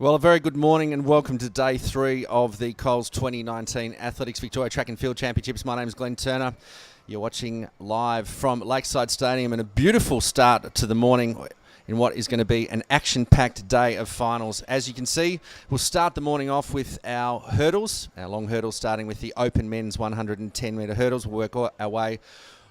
Well, a very good morning and welcome to day 3 of the Coles 2019 Athletics Victoria Track and Field Championships. My name is Glenn Turner. You're watching live from Lakeside Stadium and a beautiful start to the morning in what is going to be an action-packed day of finals. As you can see, we'll start the morning off with our hurdles, our long hurdles, starting with the open men's 110-metre hurdles. We'll work our way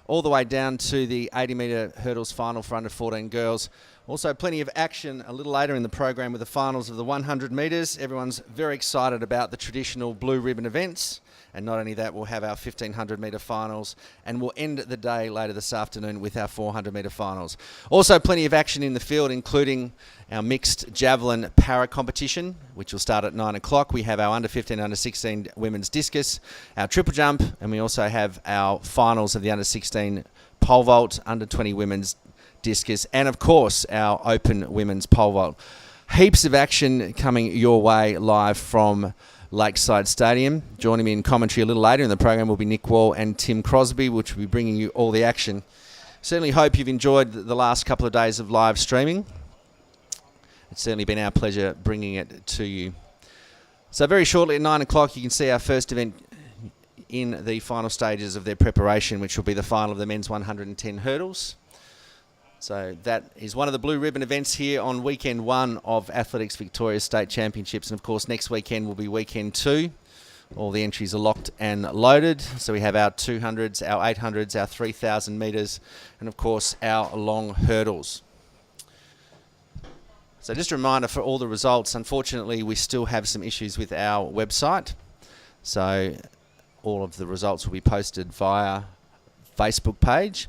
all the way down to the 80-metre hurdles final for under 14 girls. Also, plenty of action a little later in the program with the finals of the 100 metres. Everyone's very excited about the traditional blue ribbon events. And not only that, we'll have our 1500 metre finals, and we'll end the day later this afternoon with our 400 metre finals. Also, plenty of action in the field, including our mixed javelin para competition, which will start at 9 o'clock. We have our under 15, under 16 women's discus, our triple jump, and we also have our finals of the under 16 pole vault, under 20 women's discus, and of course our open women's pole vault. Heaps of action coming your way live from Lakeside Stadium. Joining me in commentary a little later in the program will be Nick Wall and Tim Crosby, which will be bringing you all the action. Certainly hope you've enjoyed the last couple of days of live streaming. It's certainly been our pleasure bringing it to you. So very shortly at 9 o'clock you can see our first event in the final stages of their preparation, which will be the final of the men's 110 hurdles. So that is one of the blue ribbon events here on weekend 1 of Athletics Victoria State Championships. And of course next weekend will be weekend 2. All the entries are locked and loaded. So we have our 200s, our 800s, our 3,000 metres, and of course our long hurdles. So just a reminder for all the results, unfortunately we still have some issues with our website. So all of the results will be posted via Facebook page.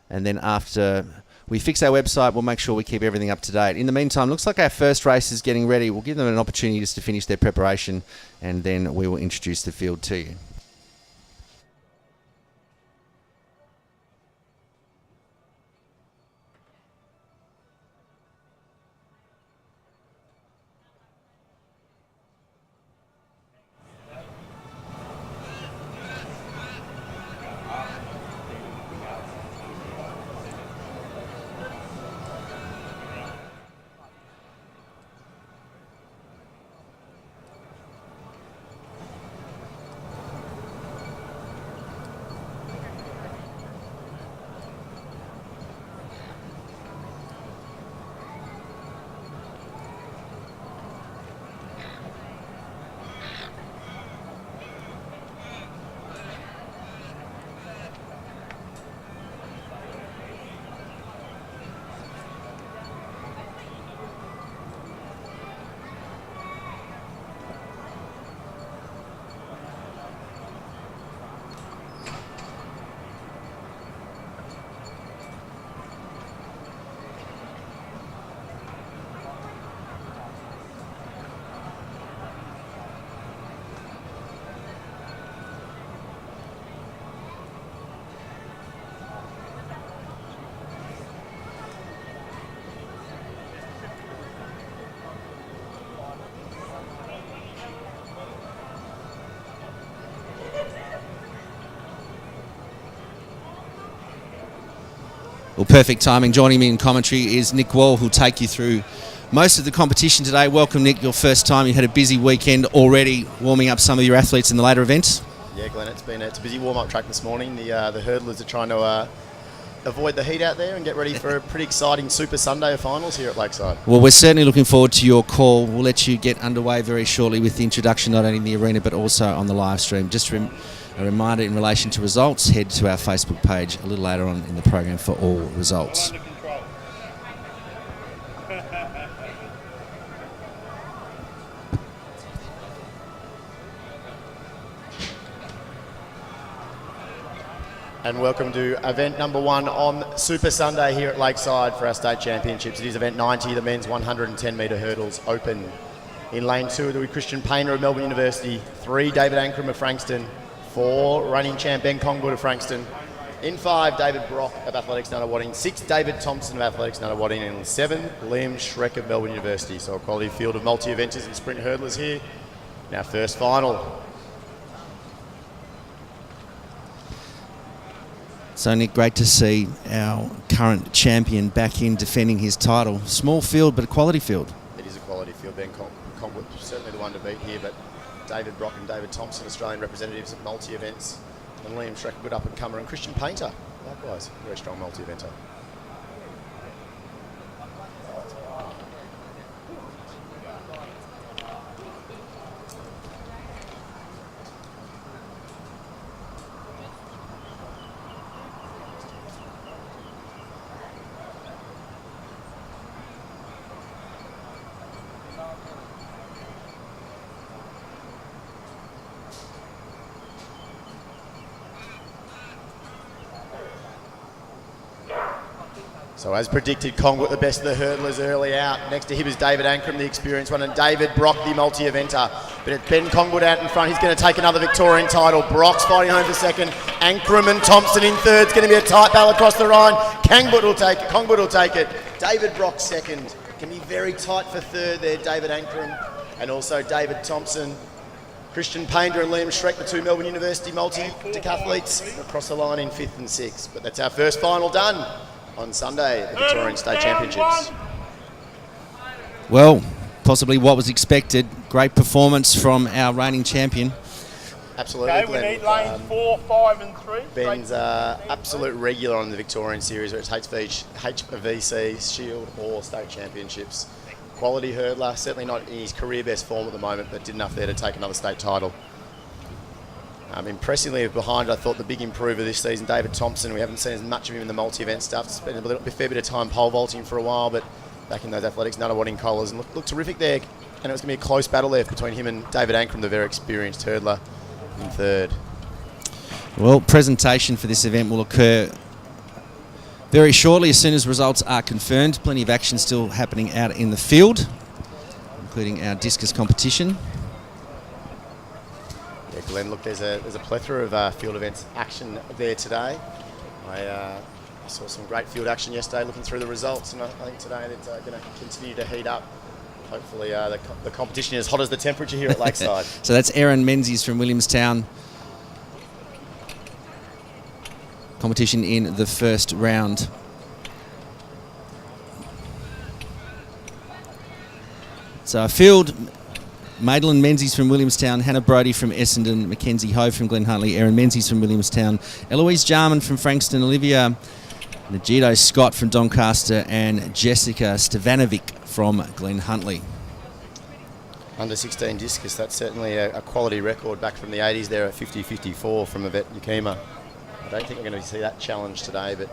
And then after we fix our website, we'll make sure we keep everything up to date. In the meantime, looks like our first race is getting ready. We'll give them an opportunity just to finish their preparation, and then we will introduce the field to you. Well, perfect timing. Joining me in commentary is Nick Wall, who'll take you through most of the competition today. Welcome, Nick. Your first time. You had a busy weekend already warming up some of your athletes in the later events. Yeah, Glenn, it's a busy warm-up track this morning. The hurdlers are trying to avoid the heat out there and get ready for a pretty exciting Super Sunday of finals here at Lakeside. Well, we're certainly looking forward to your call. We'll let you get underway very shortly with the introduction, not only in the arena but also on the live stream. Just a reminder in relation to results, head to our Facebook page a little later on in the program for all results. And welcome to event number 1 on Super Sunday here at Lakeside for our state championships. It is event 90, the men's 110 metre hurdles open. In lane 2 will be Christian Painter of Melbourne University, 3 David Ankrum of Frankston, 4 reigning champ Ben Congwood of Frankston, in 5 David Brock of Athletics Nunawading, 6 David Thompson of Athletics Nunawading, and 7 Liam Schreck of Melbourne University. So a quality field of multi-eventers and sprint hurdlers here in our first final. So, Nick, great to see our current champion back in defending his title. Small field, but a quality field. It is a quality field. Ben Congwood certainly the one to beat here, but David Brock and David Thompson, Australian representatives at multi-events, and Liam Schreck, good up-and-comer, and Christian Painter, likewise, very strong multi-eventer. So as predicted, Congwood the best of the hurdlers early out. Next to him is David Ankrum, the experienced one, and David Brock, the multi-eventer. But it's Ben Congwood out in front. He's going to take another Victorian title. Brock's fighting home for second. Ankrum and Thompson in third. It's going to be a tight battle across the Rhine. Congwood will take it. David Brock second. Can be very tight for third there, David Ankrum. And also David Thompson. Christian Painter and Liam Schreck, the two Melbourne University multi-decathletes, across the line in fifth and sixth. But that's our first final done on Sunday at the Victorian State Championships. Well, possibly what was expected. Great performance from our reigning champion. Absolutely, Okay, Glenn. we need lanes 4, 5 and 3. Ben's absolute regular on the Victorian series, whether it's HVC, Shield or State Championships. Quality hurdler, certainly not in his career best form at the moment, but did enough there to take another state title. Impressively behind, I thought the big improver this season, David Thompson. We haven't seen as much of him in the multi-event stuff. Spent a fair bit of time pole vaulting for a while, but back in those athletics, nutter-wadding collars, and looked terrific there. And it was going to be a close battle there between him and David Ankrum, the very experienced hurdler, in third. Well, presentation for this event will occur very shortly as soon as results are confirmed. Plenty of action still happening out in the field, including our discus competition. Yeah, Glenn, look, there's a plethora of field events action there today. I saw some great field action yesterday looking through the results, and I think today it's going to continue to heat up. Hopefully the competition is as hot as the temperature here at Lakeside. So that's Aaron Menzies from Williamstown. Competition in the first round. So a field, Madeline Menzies from Williamstown, Hannah Brodie from Essendon, Mackenzie Ho from Glen Huntly, Aaron Menzies from Williamstown, Eloise Jarman from Frankston, Olivia Nagido Scott from Doncaster, and Jessica Stevanovic from Glen Huntly. Under 16 discus, that's certainly a quality record back from the 80s there at 50-54 from Yvette Yakima. I don't think we're going to see that challenge today, but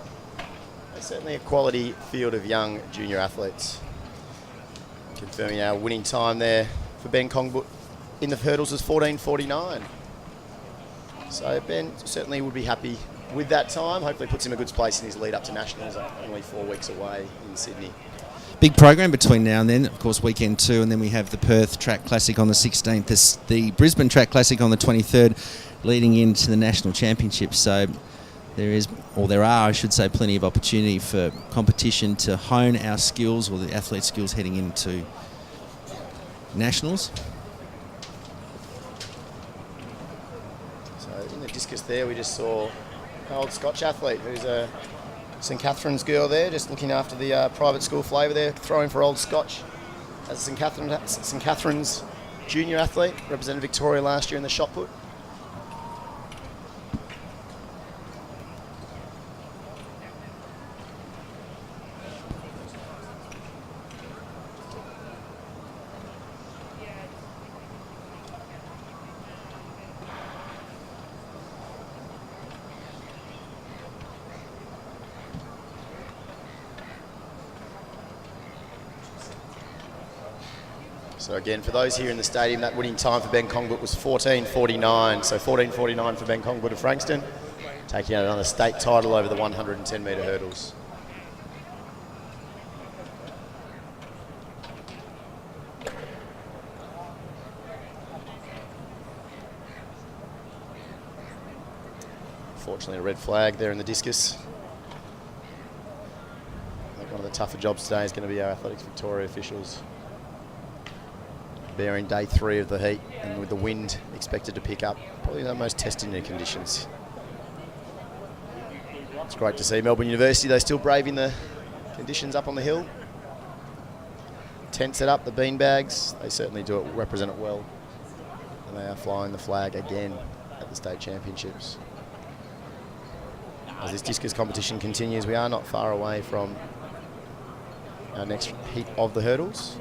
it's certainly a quality field of young junior athletes. Confirming our winning time there for Ben Congwood in the hurdles is 14:49. So Ben certainly would be happy with that time. Hopefully puts him in a good place in his lead up to Nationals, only 4 weeks away in Sydney. Big program between now and then, of course, weekend 2, and then we have the Perth Track Classic on the 16th, the Brisbane Track Classic on the 23rd, leading into the National Championships. So there are, I should say, plenty of opportunity for competition to hone our skills, or the athlete skills, heading into Nationals. So in the discus there, we just saw an old Scotch athlete who's a St Catherine's girl there, just looking after the private school flavour there, throwing for Old Scotch. As a St Catherine's junior athlete, represented Victoria last year in the shot put. So again, for those here in the stadium, that winning time for Ben Congwood was 14:49. So 14:49 for Ben Congwood of Frankston, taking out another state title over the 110 metre hurdles. Fortunately, a red flag there in the discus. I think one of the tougher jobs today is going to be our Athletics Victoria officials. Bearing day 3 of the heat, and with the wind expected to pick up, probably the most testing their conditions. It's great to see Melbourne University, they're still braving the conditions up on the hill. tent set up, the beanbags. They certainly do it, represent it well. And they are flying the flag again at the state championships. As this discus competition continues, we are not far away from our next heat of the hurdles.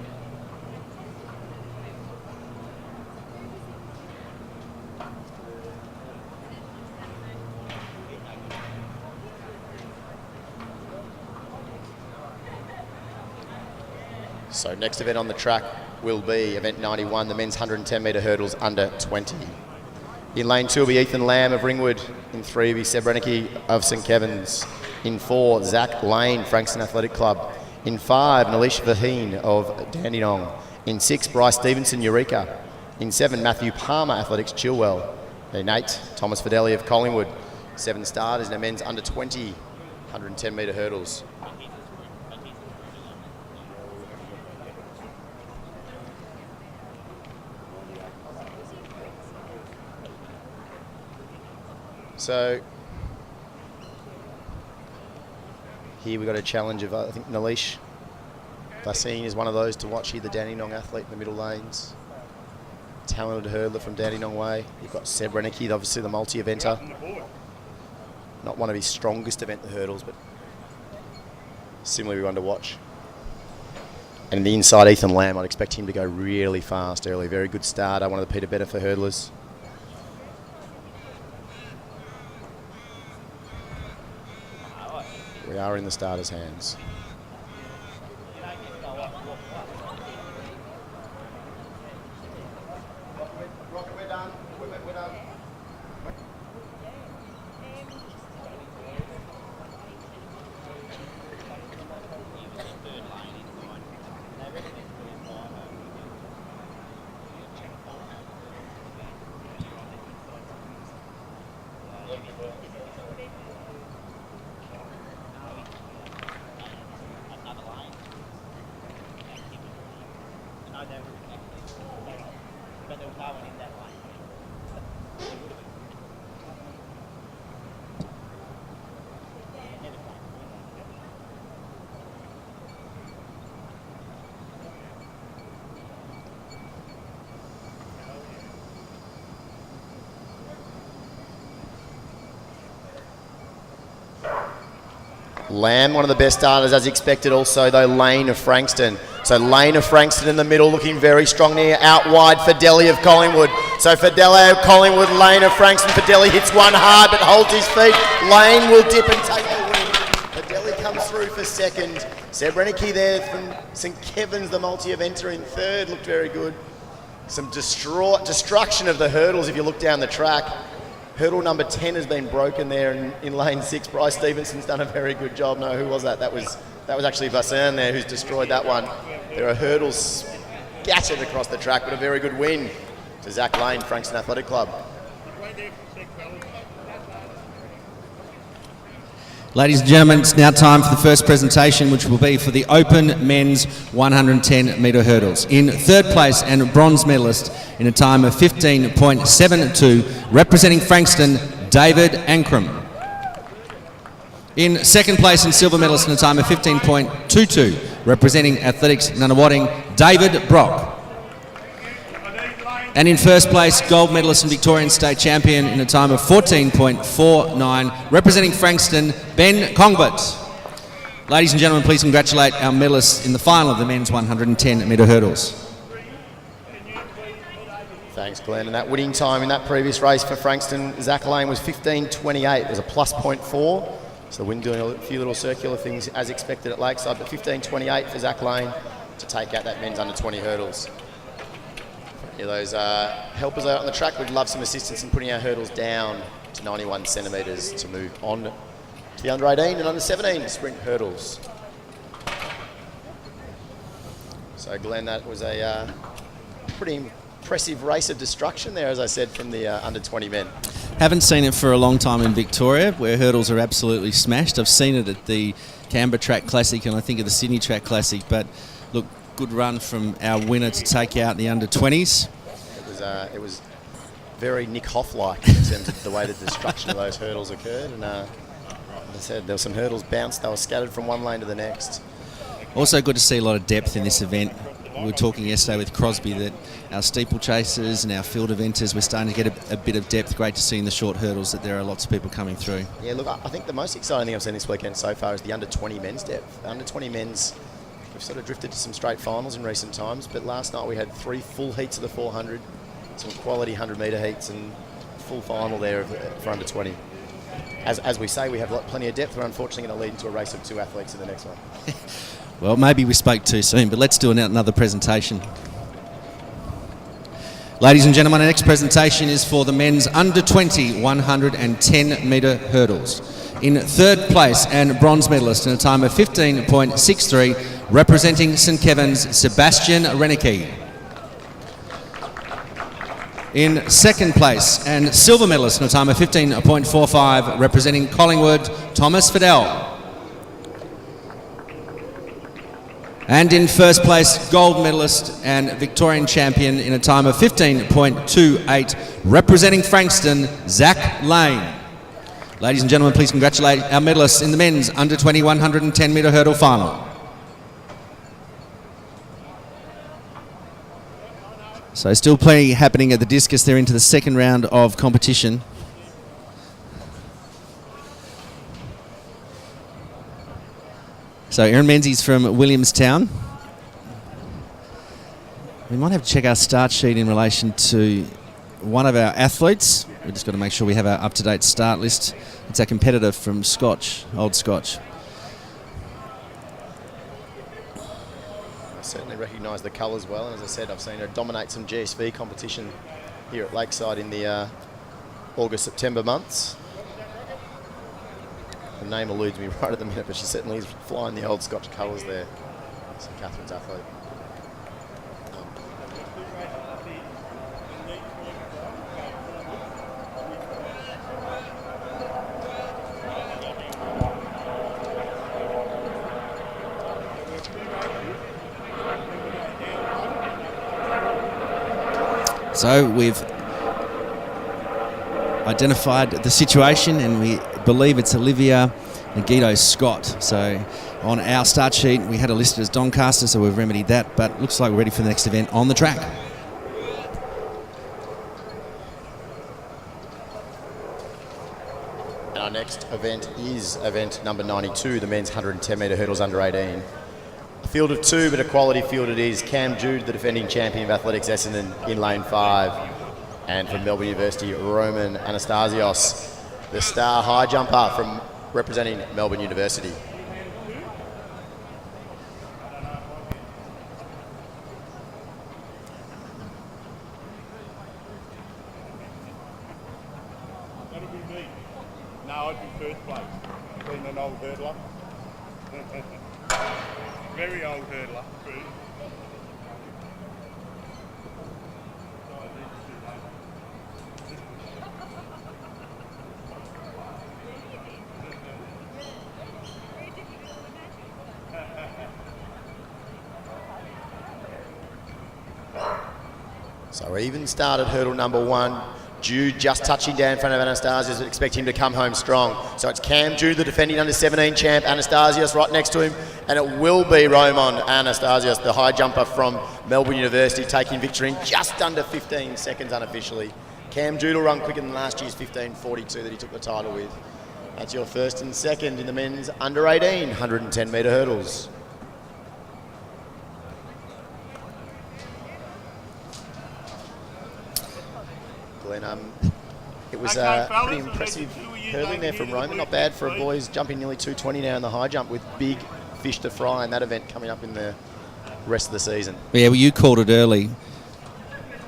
So next event on the track will be event 91, the men's 110 metre hurdles under 20. In lane 2 will be Ethan Lamb of Ringwood. In 3 will be Seb Renicky of St Kevin's. In 4, Zach Lane, Frankston Athletic Club. In 5, Nalish Vaheen of Dandenong. In 6, Bryce Stevenson, Eureka. In 7, Matthew Palmer, Athletics, Chilwell. In 8, Thomas Fideli of Collingwood. 7 starters in the men's under 20, 110 metre hurdles. So here we've got a challenge of, I think, Nalish Vaheen is one of those to watch here, the Dandenong athlete in the middle lanes. Talented hurdler from Dandenong Way. You've got Seb Renicky, obviously the multi-eventer. Not one of his strongest event, the hurdles, but similarly one to watch. And the inside, Ethan Lamb, I'd expect him to go really fast early. Very good starter, one of the Peter Better for hurdlers. We are in the starters' hands. We're done. We're done. Lamb, one of the best starters as expected also, though, Lane of Frankston. So Lane of Frankston in the middle, looking very strong there. Out wide, Fideli of Collingwood. So Fideli of Collingwood, Lane of Frankston. Fideli hits one hard but holds his feet. Lane will dip and take the win. Fideli comes through for second. Seb Renicky there from St Kevin's, the multi-eventer, in third. Looked very good. Some destruction of the hurdles if you look down the track. Hurdle number 10 has been broken there in lane 6. Bryce Stevenson's done a very good job. No, who was that? That was actually Vassan there who's destroyed that one. There are hurdles scattered across the track, but a very good win to Zach Lane, Frankston Athletic Club. Ladies and gentlemen, it's now time for the first presentation, which will be for the Open Men's 110 metre hurdles. In third place and bronze medalist in a time of 15.72, representing Frankston, David Ankrum. In second place and silver medalist in a time of 15.22, representing Athletics Nunawading, David Brock. And in first place, gold medalist and Victorian state champion in a time of 14.49, representing Frankston, Ben Congbert. Ladies and gentlemen, please congratulate our medalists in the final of the men's 110 metre hurdles. Thanks, Glenn. And that winning time in that previous race for Frankston, Zach Lane, was 15.28. It was a plus 0.4. So the wind doing a few little circular things as expected at Lakeside, but 15.28 for Zach Lane to take out that men's under 20 hurdles. Yeah, those helpers out on the track would love some assistance in putting our hurdles down to 91 centimetres to move on to the under 18 and under 17 sprint hurdles. So Glenn, that was a pretty impressive race of destruction there, as I said, from the under 20 men. Haven't seen it for a long time in Victoria, where hurdles are absolutely smashed. I've seen it at the Canberra Track Classic and I think at the Sydney Track Classic, but look, good run from our winner to take out the under 20s. It was very Nick Hoff-like in terms of the way the destruction of those hurdles occurred. And as I said, there were some hurdles bounced. They were scattered from one lane to the next. Also good to see a lot of depth in this event. we were talking yesterday with Crosby that our steeplechasers and our field eventers, we're starting to get a bit of depth. Great to see in the short hurdles that there are lots of people coming through. Yeah, look, I think the most exciting thing I've seen this weekend so far is the under 20 men's depth. The under 20 men's, we've sort of drifted to some straight finals in recent times, but last night we had 3 full heats of the 400, some quality 100-metre heats, and full final there for under 20. As we say, we have plenty of depth. We're unfortunately going to lead into a race of 2 athletes in the next one. Well, maybe we spoke too soon, but let's do another presentation. Ladies and gentlemen, our next presentation is for the men's under 20 110-metre hurdles. In third place and bronze medalist in a time of 15.63, representing St Kevin's, Sebastian Reneke. In second place and silver medalist in a time of 15.45, representing Collingwood, Thomas Fidel. And in first place, gold medalist and Victorian champion in a time of 15.28, representing Frankston, Zach Lane. Ladies and gentlemen, please congratulate our medalists in the men's under 20 110-metre hurdle final. So still plenty happening at the discus. They're into the second round of competition. So Aaron Menzies from Williamstown. We might have to check our start sheet in relation to one of our athletes. We've just got to make sure we have our up-to-date start list. It's our competitor from Scotch, Old Scotch. I certainly recognise the colours well, and as I said, I've seen her dominate some GSV competition here at Lakeside in the August-September months. The name eludes me right at the minute, but she certainly is flying the Old Scotch colours there. St Catherine's athlete. So we've identified the situation and we believe it's Olivia Nagito Scott. So on our start sheet we had her listed as Doncaster, so we've remedied that, but looks like we're ready for the next event on the track. And our next event is event number 92, the men's 110-metre hurdles under 18. A field of 2, but a quality field it is. Cam Jude, the defending champion of Athletics Essendon, in lane 5. And from Melbourne University, Roman Anastasios, the star high jumper from representing Melbourne University. That'll be me. No, I'd be first place. Being an old hurdler. Very old hurdler. So even started hurdle number 1. Jude just touching down in front of Anastasios, expect him to come home strong. So it's Cam Jude, the defending under-17 champ, Anastasios right next to him, and it will be Roman Anastasios, the high jumper from Melbourne University, taking victory in just under 15 seconds unofficially. Cam Jude will run quicker than last year's 15.42 that he took the title with. That's your first and second in the men's under-18 110-metre hurdles. Glenn, it was pretty impressive hurdling there from Roman. Not bad for a boy who's jumping nearly 220 now in the high jump, with big fish to fry in that event coming up in the rest of the season. Yeah, well, you called it early.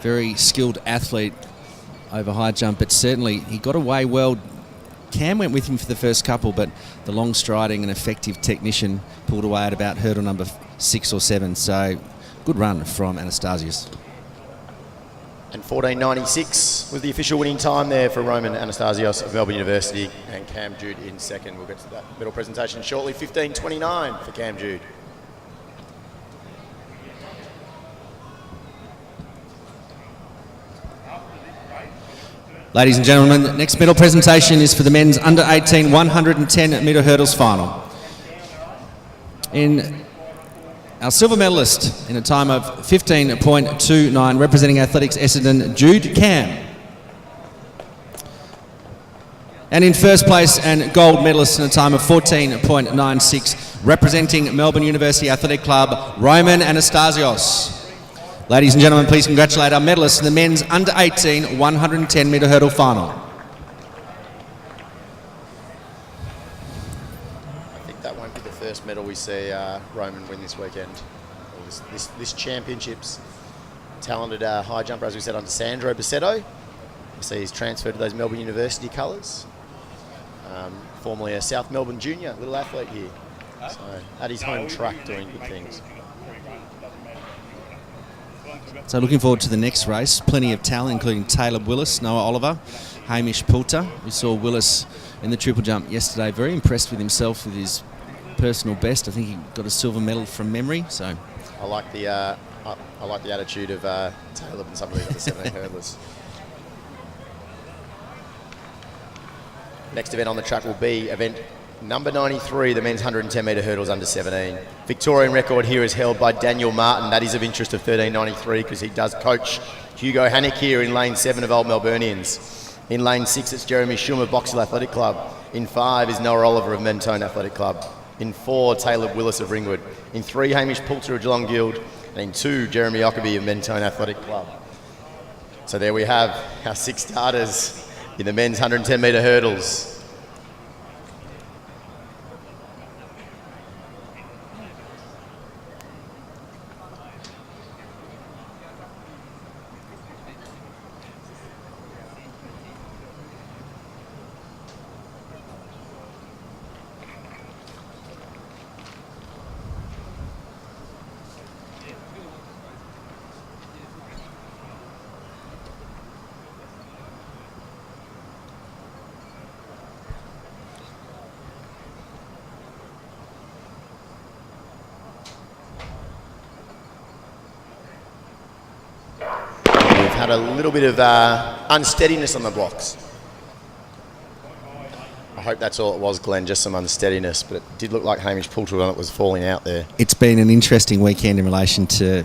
Very skilled athlete over high jump, but certainly he got away well. Cam went with him for the first couple, but the long striding and effective technician pulled away at about hurdle number 6 or 7. So good run from Anastasios. And 14.96 was the official winning time there for Roman Anastasios of Melbourne University, and Cam Jude in second. We'll get to that medal presentation shortly. 15.29 for Cam Jude. Ladies and gentlemen, the next medal presentation is for the men's under-18 110-metre hurdles final. In Our silver medalist in a time of 15.29, representing Athletics Essendon, Jude Cam. And in first place and gold medalist in a time of 14.96, representing Melbourne University Athletic Club, Roman Anastasios. Ladies and gentlemen, please congratulate our medalists in the men's under 18 110 metre hurdle final. I think that won't be the first medal we see Roman win this weekend. This championship's talented high jumper, as we said, under Sandro Bassetto. You see he's transferred to those Melbourne University colours. Formerly a South Melbourne junior, little athlete here. So at his home track doing good things. So looking forward to the next race. Plenty of talent, including Taylor Willis, Noah Oliver, Hamish Poulter. We saw Willis in the triple jump yesterday. Very impressed with himself with his personal best. I think he got a silver medal from memory. So I like the attitude of Taylor and some of these other 17 hurdlers. Next event on the track will be event number 93, the men's 110 metre hurdles under 17. Victorian record here is held by Daniel Martin. That is of interest of 13.93 because he does coach Hugo Hannick here in lane 7 of Old Melburnians. In lane 6 it's Jeremy Schum of Boxhill Athletic Club. In 5 is Noah Oliver of Mentone Athletic Club. In 4, Taylor Willis of Ringwood. In 3, Hamish Poulter of Geelong Guild. And in 2, Jeremy Ockerby of Mentone Athletic Club. So there we have our 6 starters in the men's 110 metre hurdles. Had a little bit of unsteadiness on the blocks. I hope that's all it was, Glenn, just some unsteadiness, but it did look like Hamish Poulter was falling out there. it's been an interesting weekend in relation to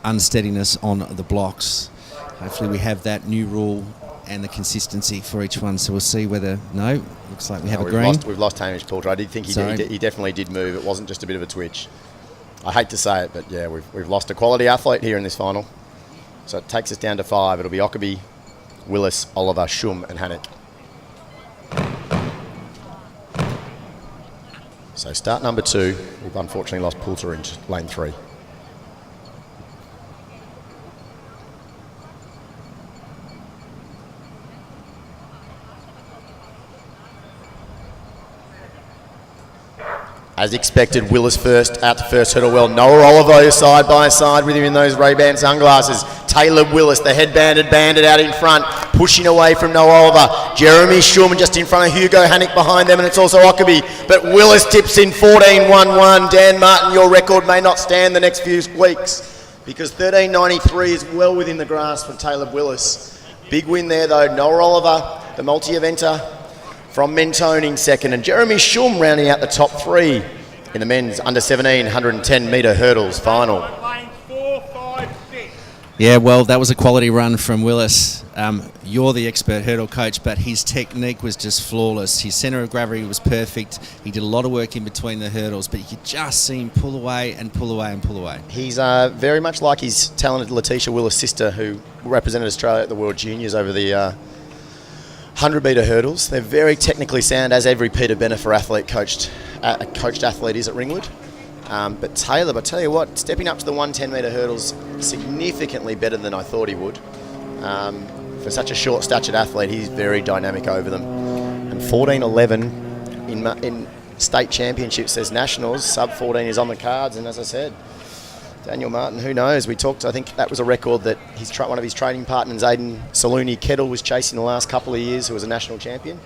unsteadiness on the blocks. Hopefully we have that new rule and the consistency for each one, so we'll see whether... No, looks like we have a green. We've lost Hamish Poulter. I did think he definitely did move. It wasn't just a bit of a twitch. I hate to say it, but yeah, we've lost a quality athlete here in this final. So it takes us down to 5. It'll be Ockerby, Willis, Oliver, Schum and Hannick. So start number 2. We've unfortunately lost Poulter in lane 3. As expected, Willis first at the first hurdle well. Noah Oliver side by side with him in those Ray-Ban sunglasses. Taylor Willis, the headbanded bandit out in front, pushing away from Noah Oliver. Jeremy Schum just in front of Hugo Hannick behind them, and it's also Ockerby. But Willis tips in 14.11. Dan Martin, your record may not stand the next few weeks because 13.93 is well within the grasp of Taylor Willis. Big win there though. Noah Oliver, the multi-eventer from Mentone in second, and Jeremy Schum rounding out the top 3 in the men's under 17 110 metre hurdles final. Yeah, well, that was a quality run from Willis. You're the expert hurdle coach, but his technique was just flawless. His centre of gravity was perfect. He did a lot of work in between the hurdles, but you could just see him pull away and pull away and pull away. He's very much like his talented Letitia Willis' sister, who represented Australia at the World Juniors over the 100 metre hurdles. They're very technically sound, as every Peter Benefer athlete coached athlete is at Ringwood. But Taylor, I tell you what, stepping up to the 110 metre hurdles significantly better than I thought he would. For such a short-statured athlete, he's very dynamic over them. And 14.11 in state championships, there's nationals. Sub 14 is on the cards, and as I said, Daniel Martin, who knows? We talked, I think that was a record that one of his training partners, Aidan Saluni Kettle, was chasing the last couple of years, who was a national champion.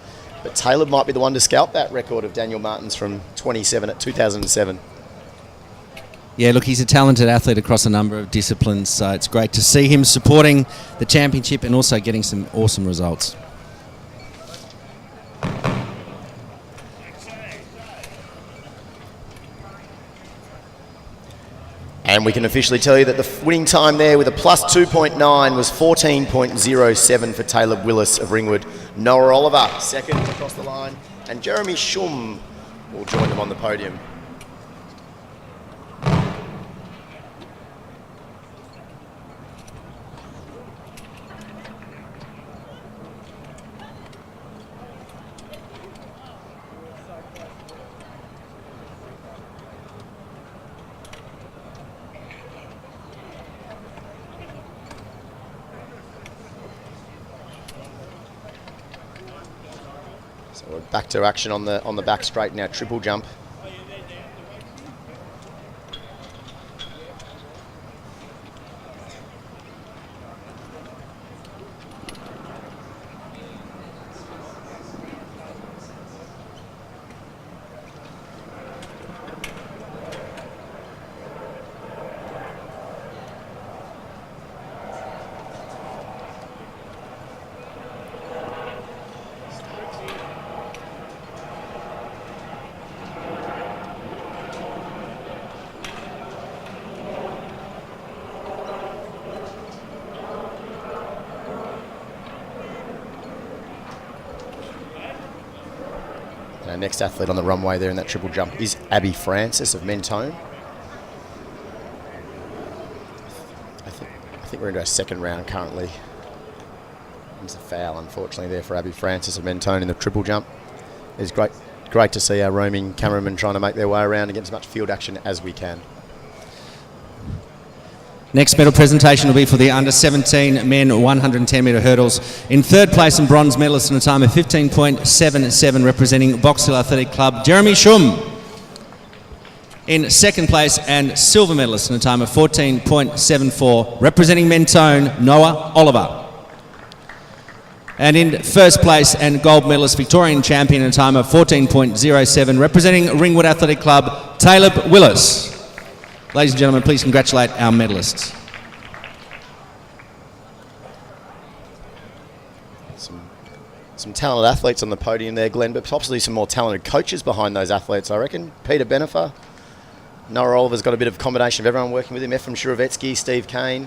But Taylor might be the one to scalp that record of Daniel Martin's from 2007. Yeah, look, he's a talented athlete across a number of disciplines, so it's great to see him supporting the championship and also getting some awesome results. And we can officially tell you that the winning time there with a plus 2.9 was 14.07 for Taylor Willis of Ringwood. Noah Oliver, second across the line. And Jeremy Schum will join them on the podium. So we're back to action on the back straight now, triple jump. Our next athlete on the runway there in that triple jump is Abby Francis of Mentone. I think we're into our second round currently. There's a foul, unfortunately, there for Abby Francis of Mentone in the triple jump. It's great to see our roaming cameramen trying to make their way around and get as much field action as we can. Next medal presentation will be for the under-17 men 110 metre hurdles. In third place and bronze medalist in a time of 15.77 representing Box Hill Athletic Club, Jeremy Schum. In second place and silver medalist in a time of 14.74 representing Mentone, Noah Oliver. And in first place and gold medalist Victorian champion in a time of 14.07 representing Ringwood Athletic Club, Taylor Willis. Ladies and gentlemen, please congratulate our medalists. Some talented athletes on the podium there, Glenn, but possibly some more talented coaches behind those athletes, I reckon. Peter Benefer, Noah Oliver's got a bit of a combination of everyone working with him, Ephraim Shurovetsky, Steve Kane,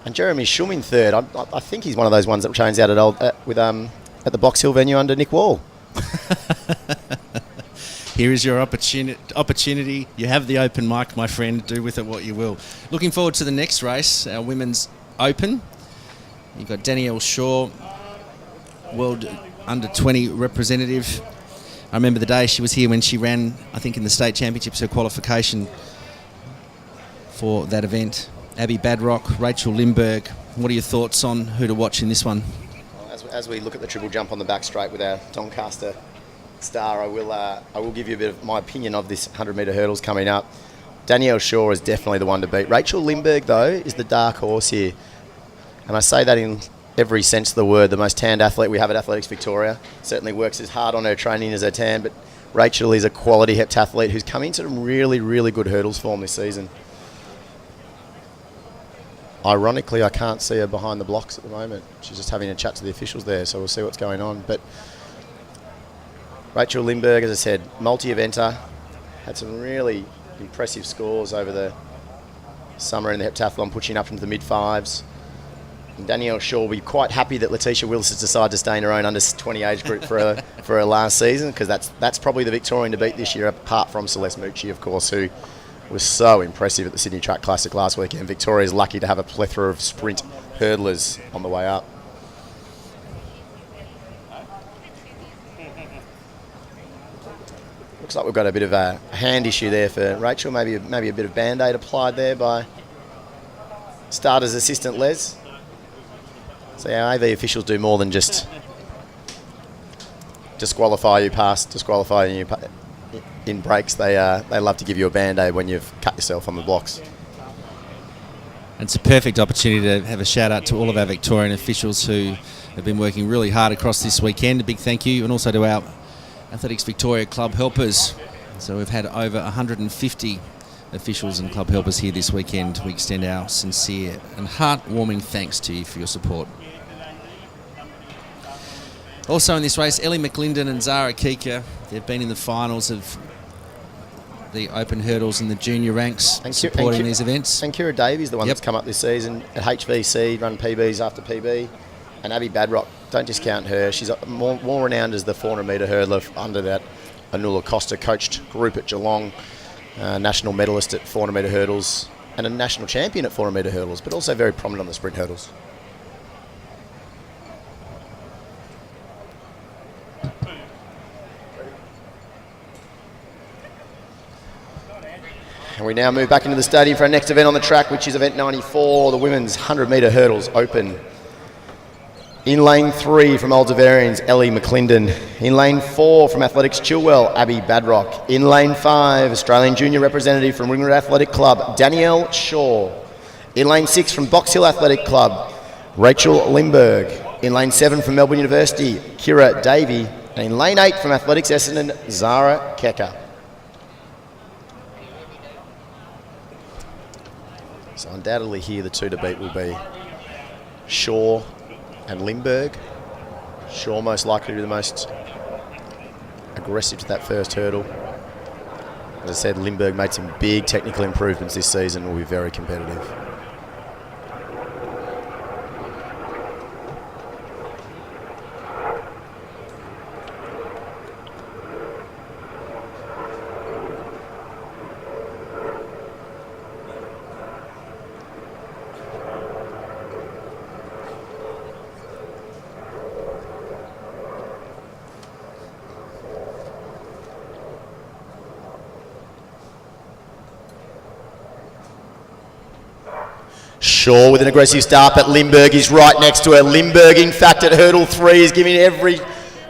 and Jeremy Schum in third. I think he's one of those ones that trains out at the Box Hill venue under Nick Wall. Here is your opportunity. You have the open mic, my friend. Do with it what you will. Looking forward to the next race, our Women's Open. You've got Danielle Shaw, World Under-20 representative. I remember the day she was here when she ran, I think, in the State Championships, her qualification for that event. Abby Badrock, Rachel Lindberg. What are your thoughts on who to watch in this one? As we look at the triple jump on the back straight with our Doncaster star, I will give you a bit of my opinion of this 100 metre hurdles coming up. Danielle Shaw is definitely the one to beat. Rachel Lindberg, though, is the dark horse here. And I say that in every sense of the word. The most tanned athlete we have at Athletics Victoria. Certainly works as hard on her training as her tan, but Rachel is a quality heptathlete who's come into some really, really good hurdles form this season. Ironically, I can't see her behind the blocks at the moment. She's just having a chat to the officials there, so we'll see what's going on. But Rachel Lindberg, as I said, multi-eventer, had some really impressive scores over the summer in the heptathlon, pushing up into the mid-fives. And Danielle Shaw will be quite happy that Letitia Willis has decided to stay in her own under-20 age group for her last season, because that's probably the Victorian to beat this year, apart from Celeste Mucci, of course, who was so impressive at the Sydney Track Classic last weekend. Victoria's lucky to have a plethora of sprint hurdlers on the way up. Looks like we've got a bit of a hand issue there for Rachel. Maybe a bit of Band-Aid applied there by starter's assistant Les. So our AV officials do more than just disqualify you in breaks. They love to give you a Band-Aid when you've cut yourself on the blocks. It's a perfect opportunity to have a shout out to all of our Victorian officials who have been working really hard across this weekend. A big thank you, and also to our Athletics Victoria Club helpers. So we've had over 150 officials and club helpers here this weekend. We extend our sincere and heartwarming thanks to you for your support. Also in this race, Ellie McLinden and Zara Kika. They've been in the finals of the open hurdles and the junior ranks And supporting these events. And Kira Davies, the one that's come up this season at HVC, run PBs after PB. And Abby Badrock, don't discount her. She's more renowned as the 400-metre hurdler under that Anula Costa coached group at Geelong, national medalist at 400-metre hurdles and a national champion at 400-metre hurdles, but also very prominent on the sprint hurdles. And we now move back into the stadium for our next event on the track, which is event 94, the women's 100-metre hurdles open. In lane 3 from Old Deverians, Ellie McClendon. In lane 4 from Athletics Chilwell, Abby Badrock. In lane 5, Australian junior representative from Ringwood Athletic Club, Danielle Shaw. In lane 6 from Box Hill Athletic Club, Rachel Lindberg. In lane 7 from Melbourne University, Kira Davey. And in lane 8 from Athletics Essendon, Zara Kecker. So undoubtedly here the two to beat will be Shaw and Lindberg. Shaw most likely to be the most aggressive to that first hurdle. As I said, Lindberg made some big technical improvements this season and will be very competitive. Shaw with an aggressive start, but Lindberg is right next to her. Lindberg, in fact, at hurdle 3 is giving every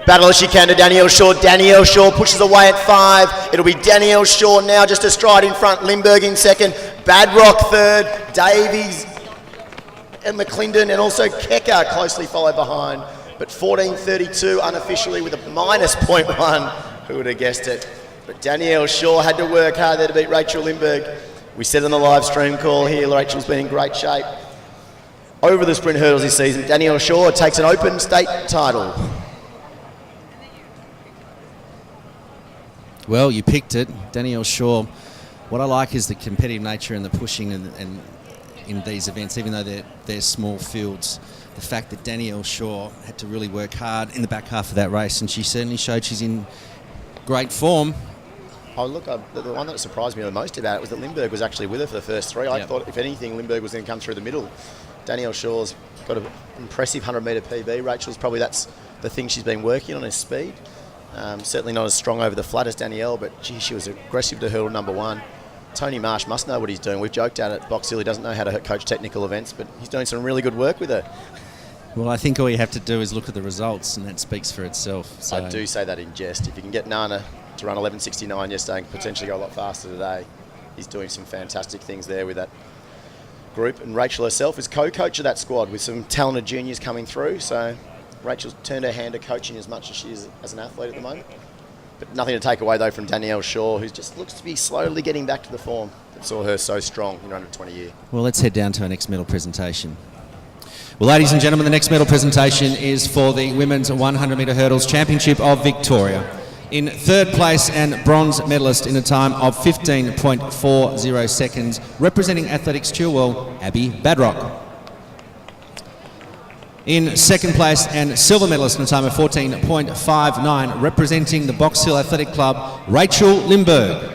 battle as she can to Danielle Shaw. Danielle Shaw pushes away at 5. It'll be Danielle Shaw now just a stride in front. Lindberg in second. Badrock third. Davies and McClendon and also Kecker closely followed behind. But 14:32 unofficially with a minus 0.1. Who would have guessed it? But Danielle Shaw had to work hard there to beat Rachel Lindberg. We said on the live stream call here, Rachel's been in great shape over the sprint hurdles this season. Danielle Shaw takes an open state title. Well, you picked it, Danielle Shaw. What I like is the competitive nature and the pushing and in these events, even though they're small fields. The fact that Danielle Shaw had to really work hard in the back half of that race, and she certainly showed she's in great form. Oh, look, the one that surprised me the most about it was that Lindberg was actually with her for the first 3. I thought, if anything, Lindberg was going to come through the middle. Danielle Shaw's got an impressive 100-metre PB. Rachel's probably that's the thing she's been working on, is speed. Certainly not as strong over the flat as Danielle, but gee, she was aggressive to hurdle number 1. Tony Marsh must know what he's doing. We've joked at Box Hill, he doesn't know how to coach technical events, but he's doing some really good work with her. Well, I think all you have to do is look at the results, and that speaks for itself. So. I do say that in jest. If you can get Nana to run 11:69 yesterday and potentially go a lot faster today, he's doing some fantastic things there with that group. And Rachel herself is co-coach of that squad with some talented juniors coming through. So Rachel's turned her hand to coaching as much as she is as an athlete at the moment. But nothing to take away, though, from Danielle Shaw, who just looks to be slowly getting back to the form that saw her so strong in her under 20 year. Well, let's head down to our next medal presentation. Well, ladies and gentlemen, the next medal presentation is for the Women's 100-metre Hurdles Championship of Victoria. In third place and bronze medalist in a time of 15.40 seconds, representing Athletics Chilwell, Abby Badrock. In second place and silver medalist in a time of 14.59, representing the Box Hill Athletic Club, Rachel Lindberg.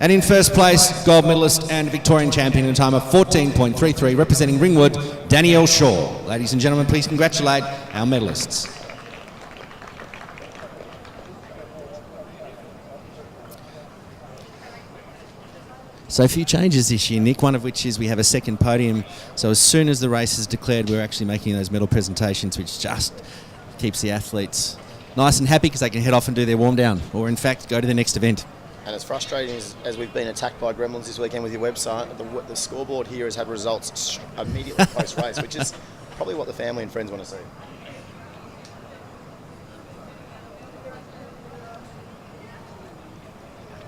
And in first place, gold medalist and Victorian champion in a time of 14.33, representing Ringwood, Danielle Shaw. Ladies and gentlemen, please congratulate our medalists. So a few changes this year, Nick, one of which is we have a second podium. So as soon as the race is declared, we're actually making those medal presentations, which just keeps the athletes nice and happy because they can head off and do their warm down, or in fact, go to the next event. And as frustrating as we've been attacked by gremlins this weekend with your website, the scoreboard here has had results immediately post-race, which is probably what the family and friends want to see.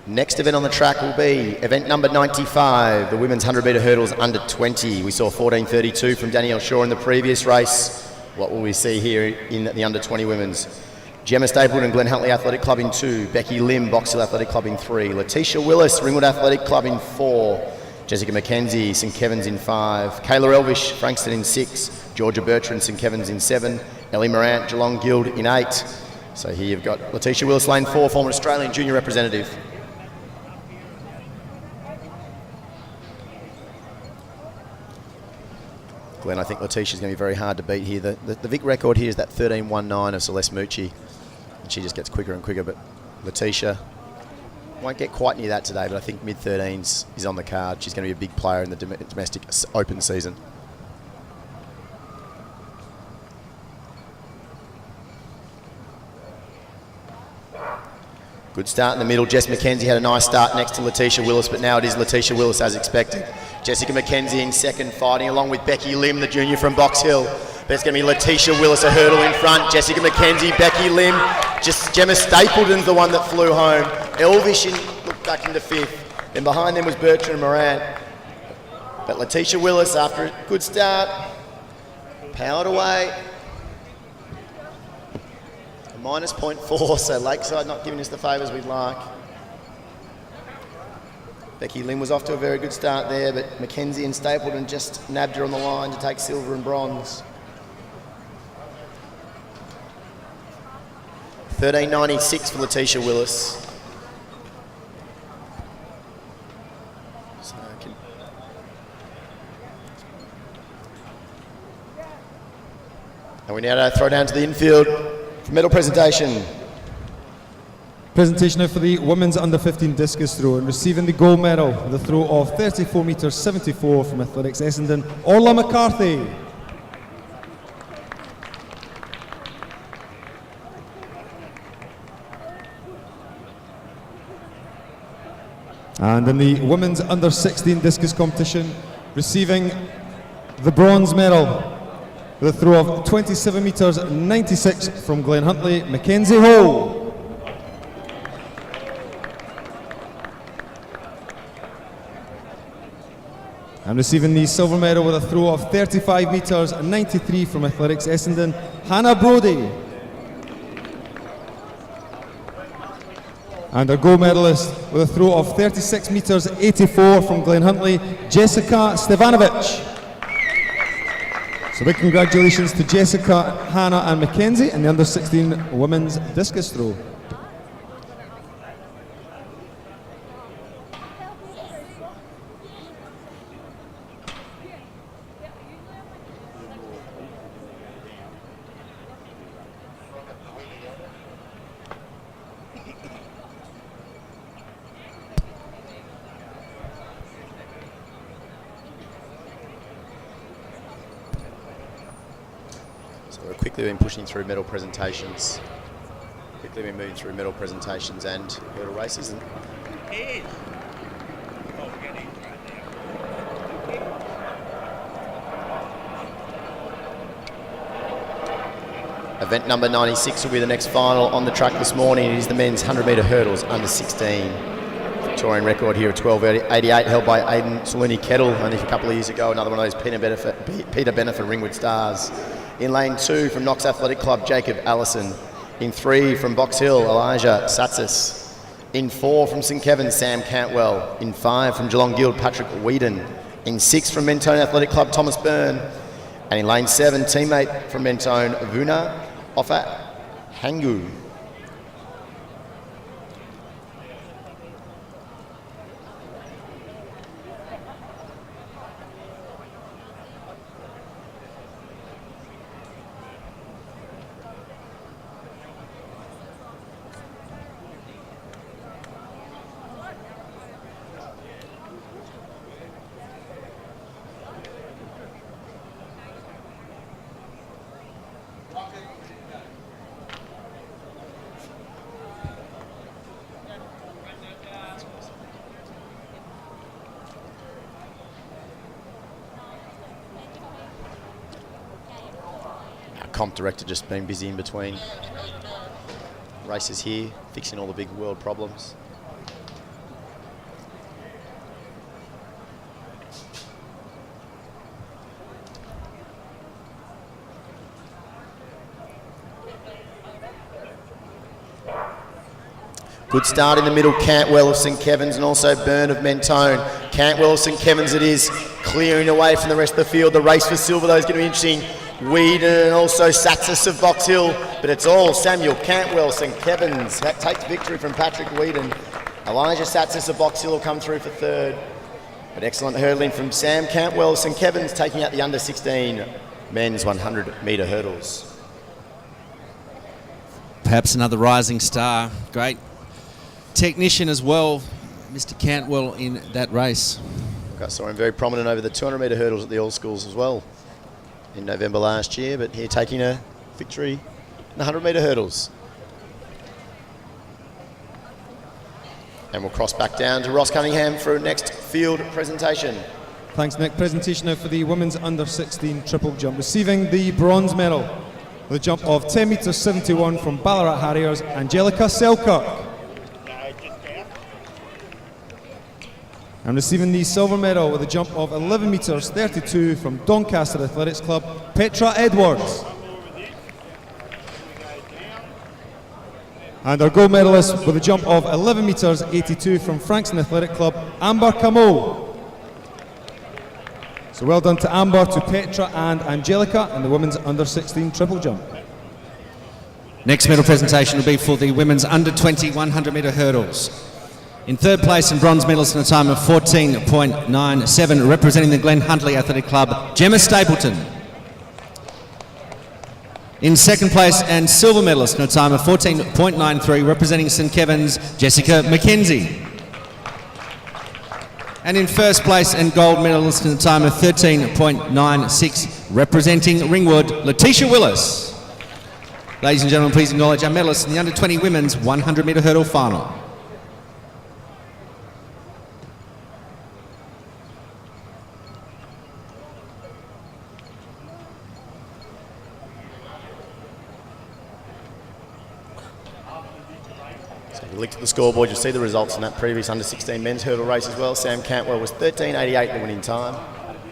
Next event on the track will be event number 95, the women's 100-metre hurdles under 20. We saw 14:32 from Danielle Shaw in the previous race. What will we see here in the under 20 women's? Gemma Stapleton, Glen Huntley Athletic Club in 2. Becky Lim, Box Hill Athletic Club in 3. Letitia Willis, Ringwood Athletic Club in 4. Jessica McKenzie, St Kevin's in 5. Kayla Elvish, Frankston in 6. Georgia Bertrand, St Kevin's in 7. Ellie Morant, Geelong Guild in 8. So here you've got Letitia Willis, lane 4, former Australian junior representative. Glenn, I think Letitia's going to be very hard to beat here. The Vic record here is that 13.19 of Celeste Mucci. And she just gets quicker and quicker, but Letitia won't get quite near that today, but I think mid-13s is on the card. She's going to be a big player in the domestic open season. Good start in the middle. Jess McKenzie had a nice start next to Letitia Willis, but now it is Letitia Willis as expected. Jessica McKenzie in second, fighting along with Becky Lim, the junior from Box Hill. But it's going to be Letitia Willis, a hurdle in front. Jessica McKenzie, Becky Lim. Just Gemma Stapleton's the one that flew home. Elvish looked back into 5th. Then behind them was Bertrand and Morant. But Letitia Willis, after a good start, powered away. A minus 0.4, so Lakeside not giving us the favours we'd like. Becky Lim was off to a very good start there, but McKenzie and Stapleton just nabbed her on the line to take silver and bronze. 13.96 for Letitia Willis. And we now throw down to the infield for medal presentation. Presentation now for the women's under 15 discus throw, and receiving the gold medal with a throw of 34 metres 74 from Athletics Essendon, Orla McCarthy. And in the women's under 16 discus competition, receiving the bronze medal with a throw of 27 metres 96 from Glen Huntley, Mackenzie Ho. And receiving the silver medal with a throw of 35 metres 93 from Athletics Essendon, Hannah Brodie. And our gold medalist with a throw of 36 metres 84 from Glen Huntley, Jessica Stevanovic. So big congratulations to Jessica, Hannah and Mackenzie in the under 16 women's discus throw. Quickly been pushing through medal presentations. Quickly been moving through medal presentations and hurdle races. And event number 96 will be the next final on the track this morning. It is the men's 100-metre hurdles under 16. Victorian record here of 12.88 held by Aidan Saluni Kettle only a couple of years ago. Another one of those Peter Benefit Ringwood stars. In lane 2 from Knox Athletic Club, Jacob Allison. In 3 from Box Hill, Elijah Satsis. In 4 from St Kevin's, Sam Cantwell. In 5 from Geelong Guild, Patrick Whedon. In 6 from Mentone Athletic Club, Thomas Byrne. And in lane 7, teammate from Mentone, Vuna Ofa Hangu. Comp director just been busy in between races here, fixing all the big world problems. Good start in the middle, Cantwell of St Kevin's and also Byrne of Mentone. Cantwell of St Kevin's it is, clearing away from the rest of the field. The race for silver though is going to be interesting. Whedon and also Saxis of Box Hill, but it's all Samuel Cantwell, St Kevin's. That takes victory from Patrick Whedon. Elijah Saxis of Box Hill will come through for third. But excellent hurdling from Sam Cantwell, St Kevin's, taking out the under 16 men's 100 metre hurdles. Perhaps another rising star. Great technician as well, Mr. Cantwell, in that race. I saw him very prominent over the 200 metre hurdles at the All Schools as well in November last year, but here taking a victory in the 100 metre hurdles. And we'll cross back down to Ross Cunningham for a next field presentation. Thanks, Nick. Presentation now for the women's under 16 triple jump. Receiving the bronze medal with a jump of 10 metres 71 from Ballarat Harriers, Angelica Selkirk. And receiving the silver medal with a jump of 11 metres 32 from Doncaster Athletics Club, Petra Edwards. And our gold medalist with a jump of 11 metres 82 from Frankston Athletic Club, Amber Camo. So well done to Amber, to Petra and Angelica in the women's under 16 triple jump. Next medal presentation will be for the women's under 20 100 metre hurdles. In third place and bronze medalist in a time of 14.97, representing the Glen Huntly Athletic Club, Gemma Stapleton. In second place and silver medalist in a time of 14.93, representing St Kevin's, Jessica McKenzie. And in first place and gold medalist in a time of 13.96, representing Ringwood, Letitia Willis. Ladies and gentlemen, please acknowledge our medalists in the under 20 women's 100 metre hurdle final. Link to the scoreboard, you'll see the results in that previous under 16 men's hurdle race as well. Sam Cantwell was 13.88 the winning time,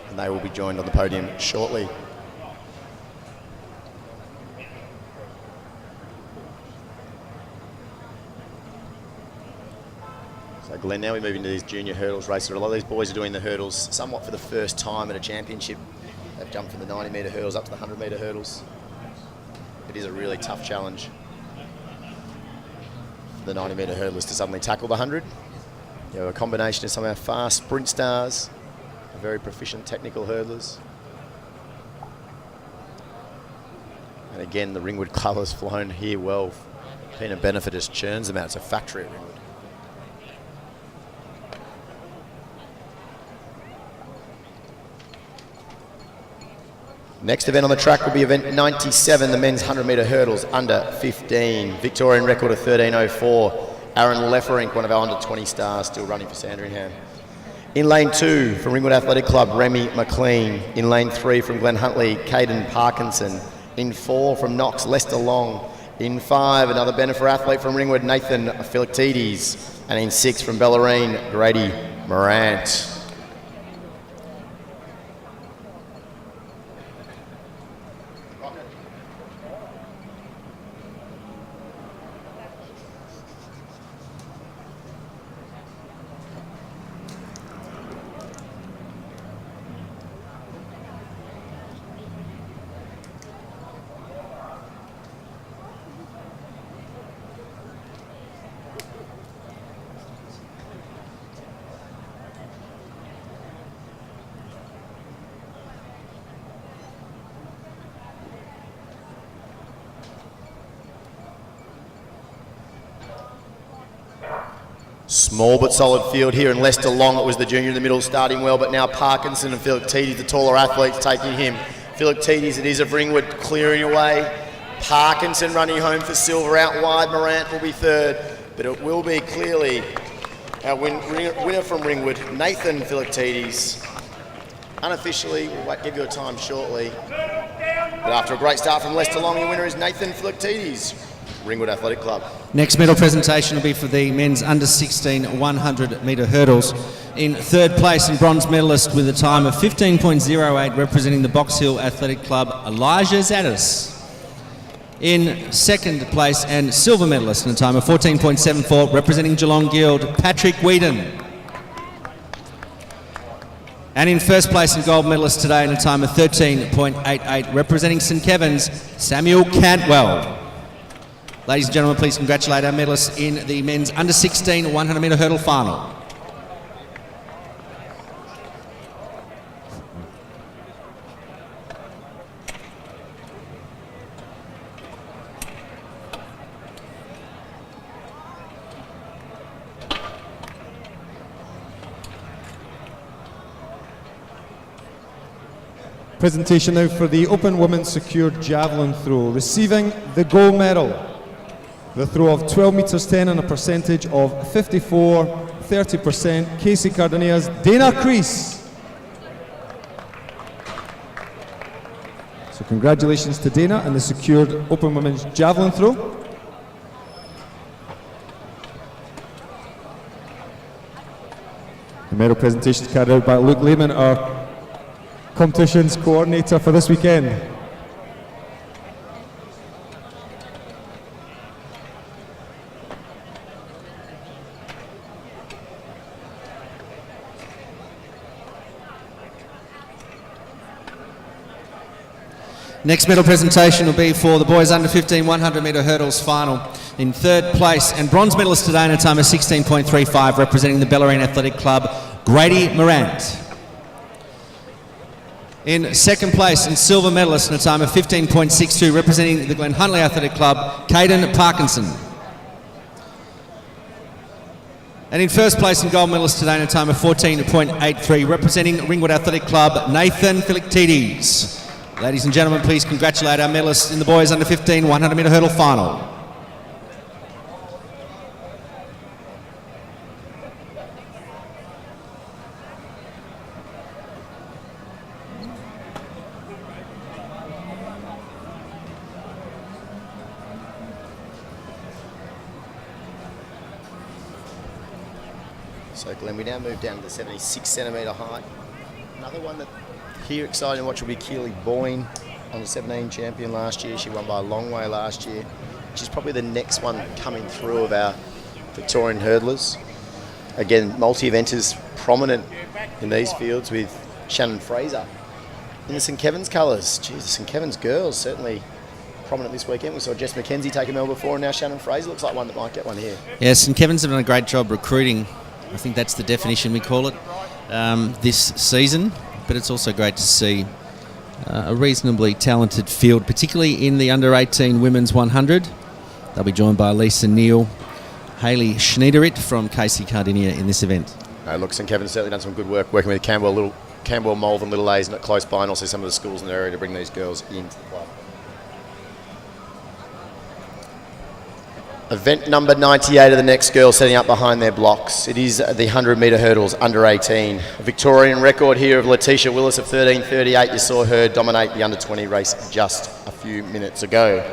and they will be joined on the podium shortly. So Glenn, now we move into these junior hurdles races. A lot of these boys are doing the hurdles somewhat for the first time at a championship. They've jumped from the 90 metre hurdles up to the 100 metre hurdles. It is a really tough challenge. The 90 metre hurdlers to suddenly tackle the 100. You have a combination of some of our fast sprint stars, very proficient technical hurdlers. And again, the Ringwood Club has flown here well. Peanut Benefit just churns them out. It's a factory at Ringwood. Next event on the track will be event 97, the men's 100 metre hurdles under 15. Victorian record of 13.04. Aaron Lefferink, one of our under 20 stars, still running for Sandringham. In lane 2 from Ringwood Athletic Club, Remy McLean. In lane 3 from Glen Huntly, Caden Parkinson. In 4 from Knox, Lester Long. In 5, another Benefit athlete from Ringwood, Nathan Philoctetes. And in 6 from Bellarine, Grady Morant. Small but solid field here, and Lester Long, it was the junior in the middle, starting well, but now Parkinson and Philoctetes, the taller athletes, taking him. Philoctetes, it is of Ringwood, clearing away. Parkinson running home for silver, out wide. Morant will be third, but it will be clearly our winner from Ringwood, Nathan Philoctetes. Unofficially, we'll give you a time shortly. But after a great start from Lester Long, your winner is Nathan Philoctetes, Ringwood Athletic Club. Next medal presentation will be for the men's under 16 100 metre hurdles. In third place and bronze medalist with a time of 15.08, representing the Box Hill Athletic Club, Elijah Zadis. In second place and silver medalist in a time of 14.74, representing Geelong Guild, Patrick Whedon. And in first place and gold medalist today in a time of 13.88, representing St Kevin's, Samuel Cantwell. Ladies and gentlemen, please congratulate our medalists in the men's under 16 100 metre hurdle final. Presentation now for the Open Women's Secured Javelin Throw. Receiving the gold medal, the throw of 12 metres 10 and a percentage of 54.30%, Casey Cardinia's Dana Crease. So congratulations to Dana and the secured Open Women's Javelin Throw. The medal presentation is carried out by Luke Lehman, our competitions coordinator for this weekend. Next medal presentation will be for the boys under 15 100 metre hurdles final. In third place and bronze medalist today in a time of 16.35, representing the Bellarine Athletic Club, Grady Morant. In second place and silver medalist in a time of 15.62, representing the Glen Huntly Athletic Club, Caden Parkinson. And in first place and gold medalist today in a time of 14.83, representing Ringwood Athletic Club, Nathan Philiptides. Ladies and gentlemen, please congratulate our medalists in the boys under 15 100 metre hurdle final. So Glenn, we now move down to the 76 centimetre height. Another one that here exciting to watch will be Keely Boyne, under 17 champion last year. She won by a long way last year. She's probably the next one coming through of our Victorian hurdlers. Again, multi-eventers prominent in these fields with Shannon Fraser in the St Kevin's colours. Geez, the St Kevin's girls certainly prominent this weekend. We saw Jess McKenzie take a medal before, and now Shannon Fraser looks like one that might get one here. Yes, St Kevin's have done a great job recruiting. I think that's the definition we call it this season. But it's also great to see a reasonably talented field, particularly in the under 18 women's 100. They'll be joined by Lisa Neal, Hayley Schneiderit from Casey Cardinia in this event. Look, St Kevin's certainly done some good work working with Campbell, Malvern, Little A's, not close by, and also some of the schools in the area to bring these girls into the club. Event number 98 of the next girls setting up behind their blocks. It is the 100 metre hurdles under 18. A Victorian record here of Letitia Willis of 13.38. You saw her dominate the under 20 race just a few minutes ago.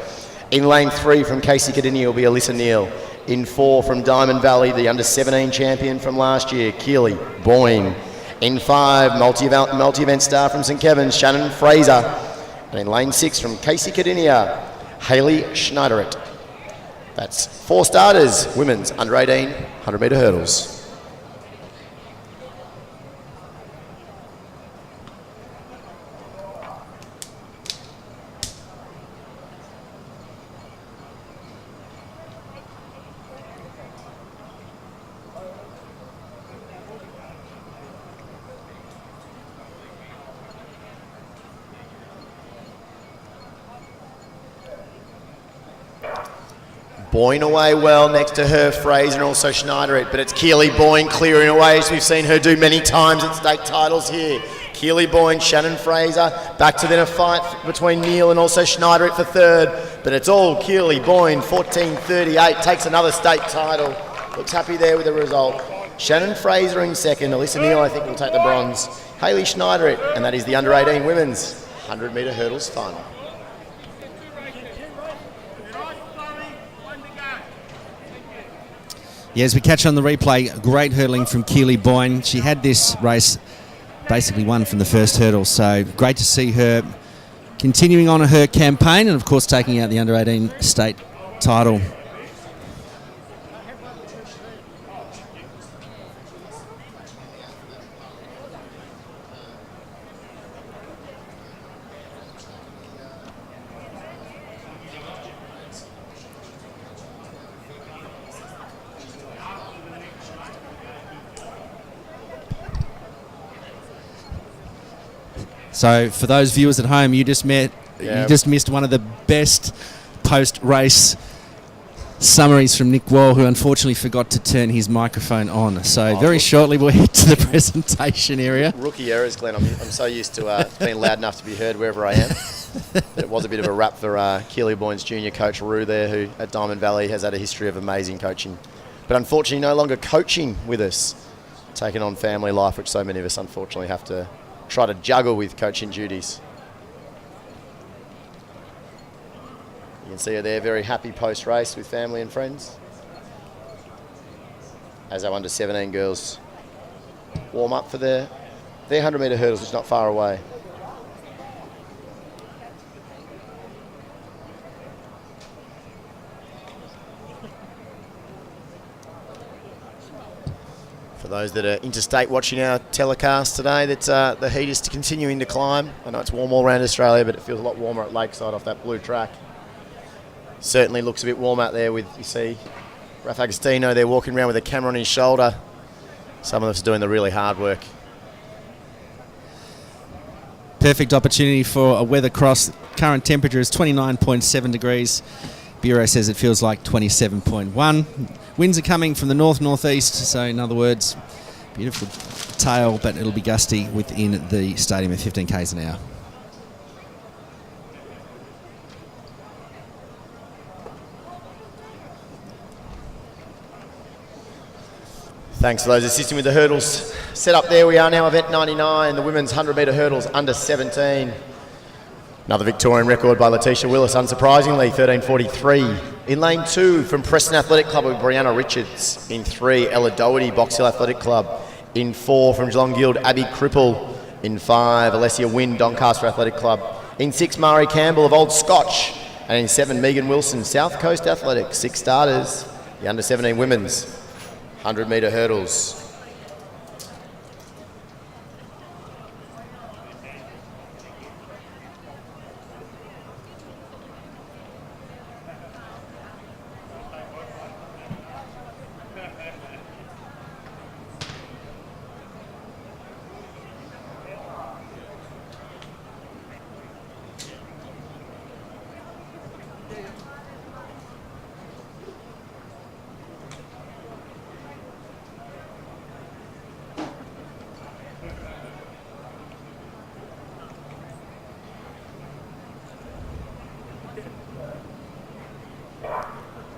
In lane 3 from Casey Cardinia will be Alyssa Neal. In 4 from Diamond Valley, the under 17 champion from last year, Keely Boyne. In 5, multi-event star from St Kevin's, Shannon Fraser. And in lane 6 from Casey Cardinia, Hayley Schneiderit. That's 4 starters, women's under 18, 100 metre hurdles. Boyne away well, next to her Fraser and also Schneiderit, but it's Keely Boyne clearing away, as we've seen her do many times at state titles here. Keely Boyne, Shannon Fraser, back to then a fight between Neal and also Schneiderit for third, but it's all Keely Boyne, 14.38, takes another state title. Looks happy there with the result. Shannon Fraser in second, Alyssa Neal I think will take the bronze. Hayley Schneiderit, and that is the under 18 women's 100 metre hurdles final. Yeah, as we catch on the replay, great hurdling from Keely Boyne. She had this race basically won from the first hurdle, so great to see her continuing on her campaign and, of course, taking out the under-18 state title. So for those viewers at home, you just missed one of the best post-race summaries from Nick Wall, who unfortunately forgot to turn his microphone on. So very shortly we'll head to the presentation area. Rookie errors, Glenn. I'm so used to being loud enough to be heard wherever I am. It was a bit of a rap for Keely Boyne's junior coach, Roo, there, who at Diamond Valley has had a history of amazing coaching. But unfortunately no longer coaching with us, taking on family life, which so many of us unfortunately have to try to juggle with coaching duties. You can see her there, very happy post-race with family and friends. As our under-17 girls warm up for their 100-metre hurdles, which is not far away. For those that are interstate watching our telecast today, that the heat is continuing to climb. I know it's warm all around Australia, but it feels a lot warmer at Lakeside off that blue track. Certainly looks a bit warm out there with, you see, Raf Agostino there walking around with a camera on his shoulder. Some of us are doing the really hard work. Perfect opportunity for a weather cross. Current temperature is 29.7 degrees. Bureau says it feels like 27.1. Winds are coming from the north-northeast, so in other words, beautiful tail, but it'll be gusty within the stadium at 15 k's an hour. Thanks to those assisting with the hurdles. Set up there, we are now event 99, the women's 100-metre hurdles under 17. Another Victorian record by Letitia Willis, unsurprisingly, 13:43. In lane 2 from Preston Athletic Club with Brianna Richards. In 3, Ella Doherty, Box Hill Athletic Club. In 4, from Geelong Guild, Abby Cripple. In 5, Alessia Wynn, Doncaster Athletic Club. In 6, Mari Campbell of Old Scotch. And in 7, Megan Wilson, South Coast Athletics. 6 starters, the under 17 women's 100-metre hurdles.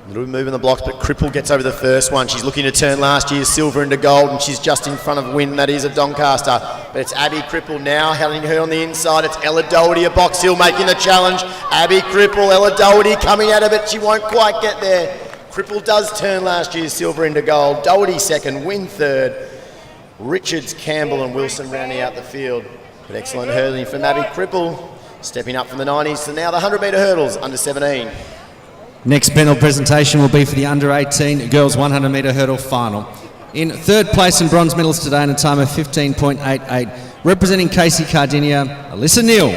A little move in the blocks, but Cripple gets over the first one. She's looking to turn last year's silver into gold, and she's just in front of Wynn. That is a Doncaster. But it's Abby Cripple now, holding her on the inside. It's Ella Doherty of Box Hill making the challenge. Abby Cripple, Ella Doherty coming out of it. She won't quite get there. Cripple does turn last year's silver into gold. Doherty second, Wynn third. Richards, Campbell and Wilson rounding out the field. But excellent hurdling from Abby Cripple. Stepping up from the 90s to now the 100-metre hurdles under 17. Next panel presentation will be for the under-18 girls 100-metre hurdle final. In third place and bronze medals today in a time of 15.88, representing Casey Cardinia, Alyssa Neal.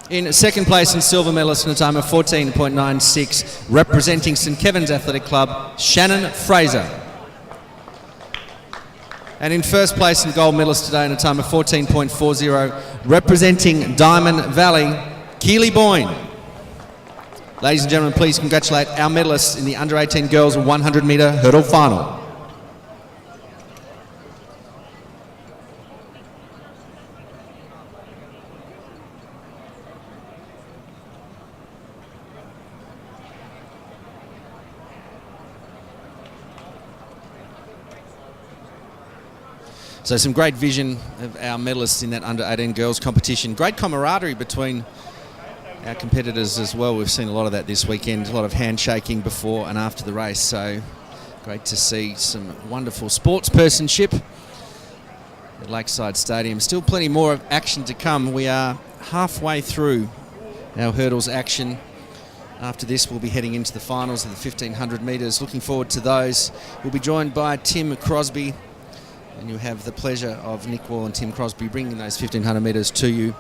In second place and silver medalist in a time of 14.96, representing St Kevin's Athletic Club, Shannon Fraser. And in first place and gold medalist today in a time of 14.40, representing Diamond Valley, Keely Boyne. Ladies and gentlemen, please congratulate our medalists in the under-18 girls 100-metre hurdle final. So some great vision of our medalists in that under-18 girls competition. Great camaraderie between our competitors as well. We've seen a lot of that this weekend, a lot of handshaking before and after the race, so great to see some wonderful sportspersonship at Lakeside Stadium. Still plenty more of action to come. We are halfway through our hurdles action. After this, we'll be heading into the finals of the 1500 metres. Looking forward to those. We'll be joined by Tim Crosby, and you'll have the pleasure of Nick Wall and Tim Crosby bringing those 1500 metres to you.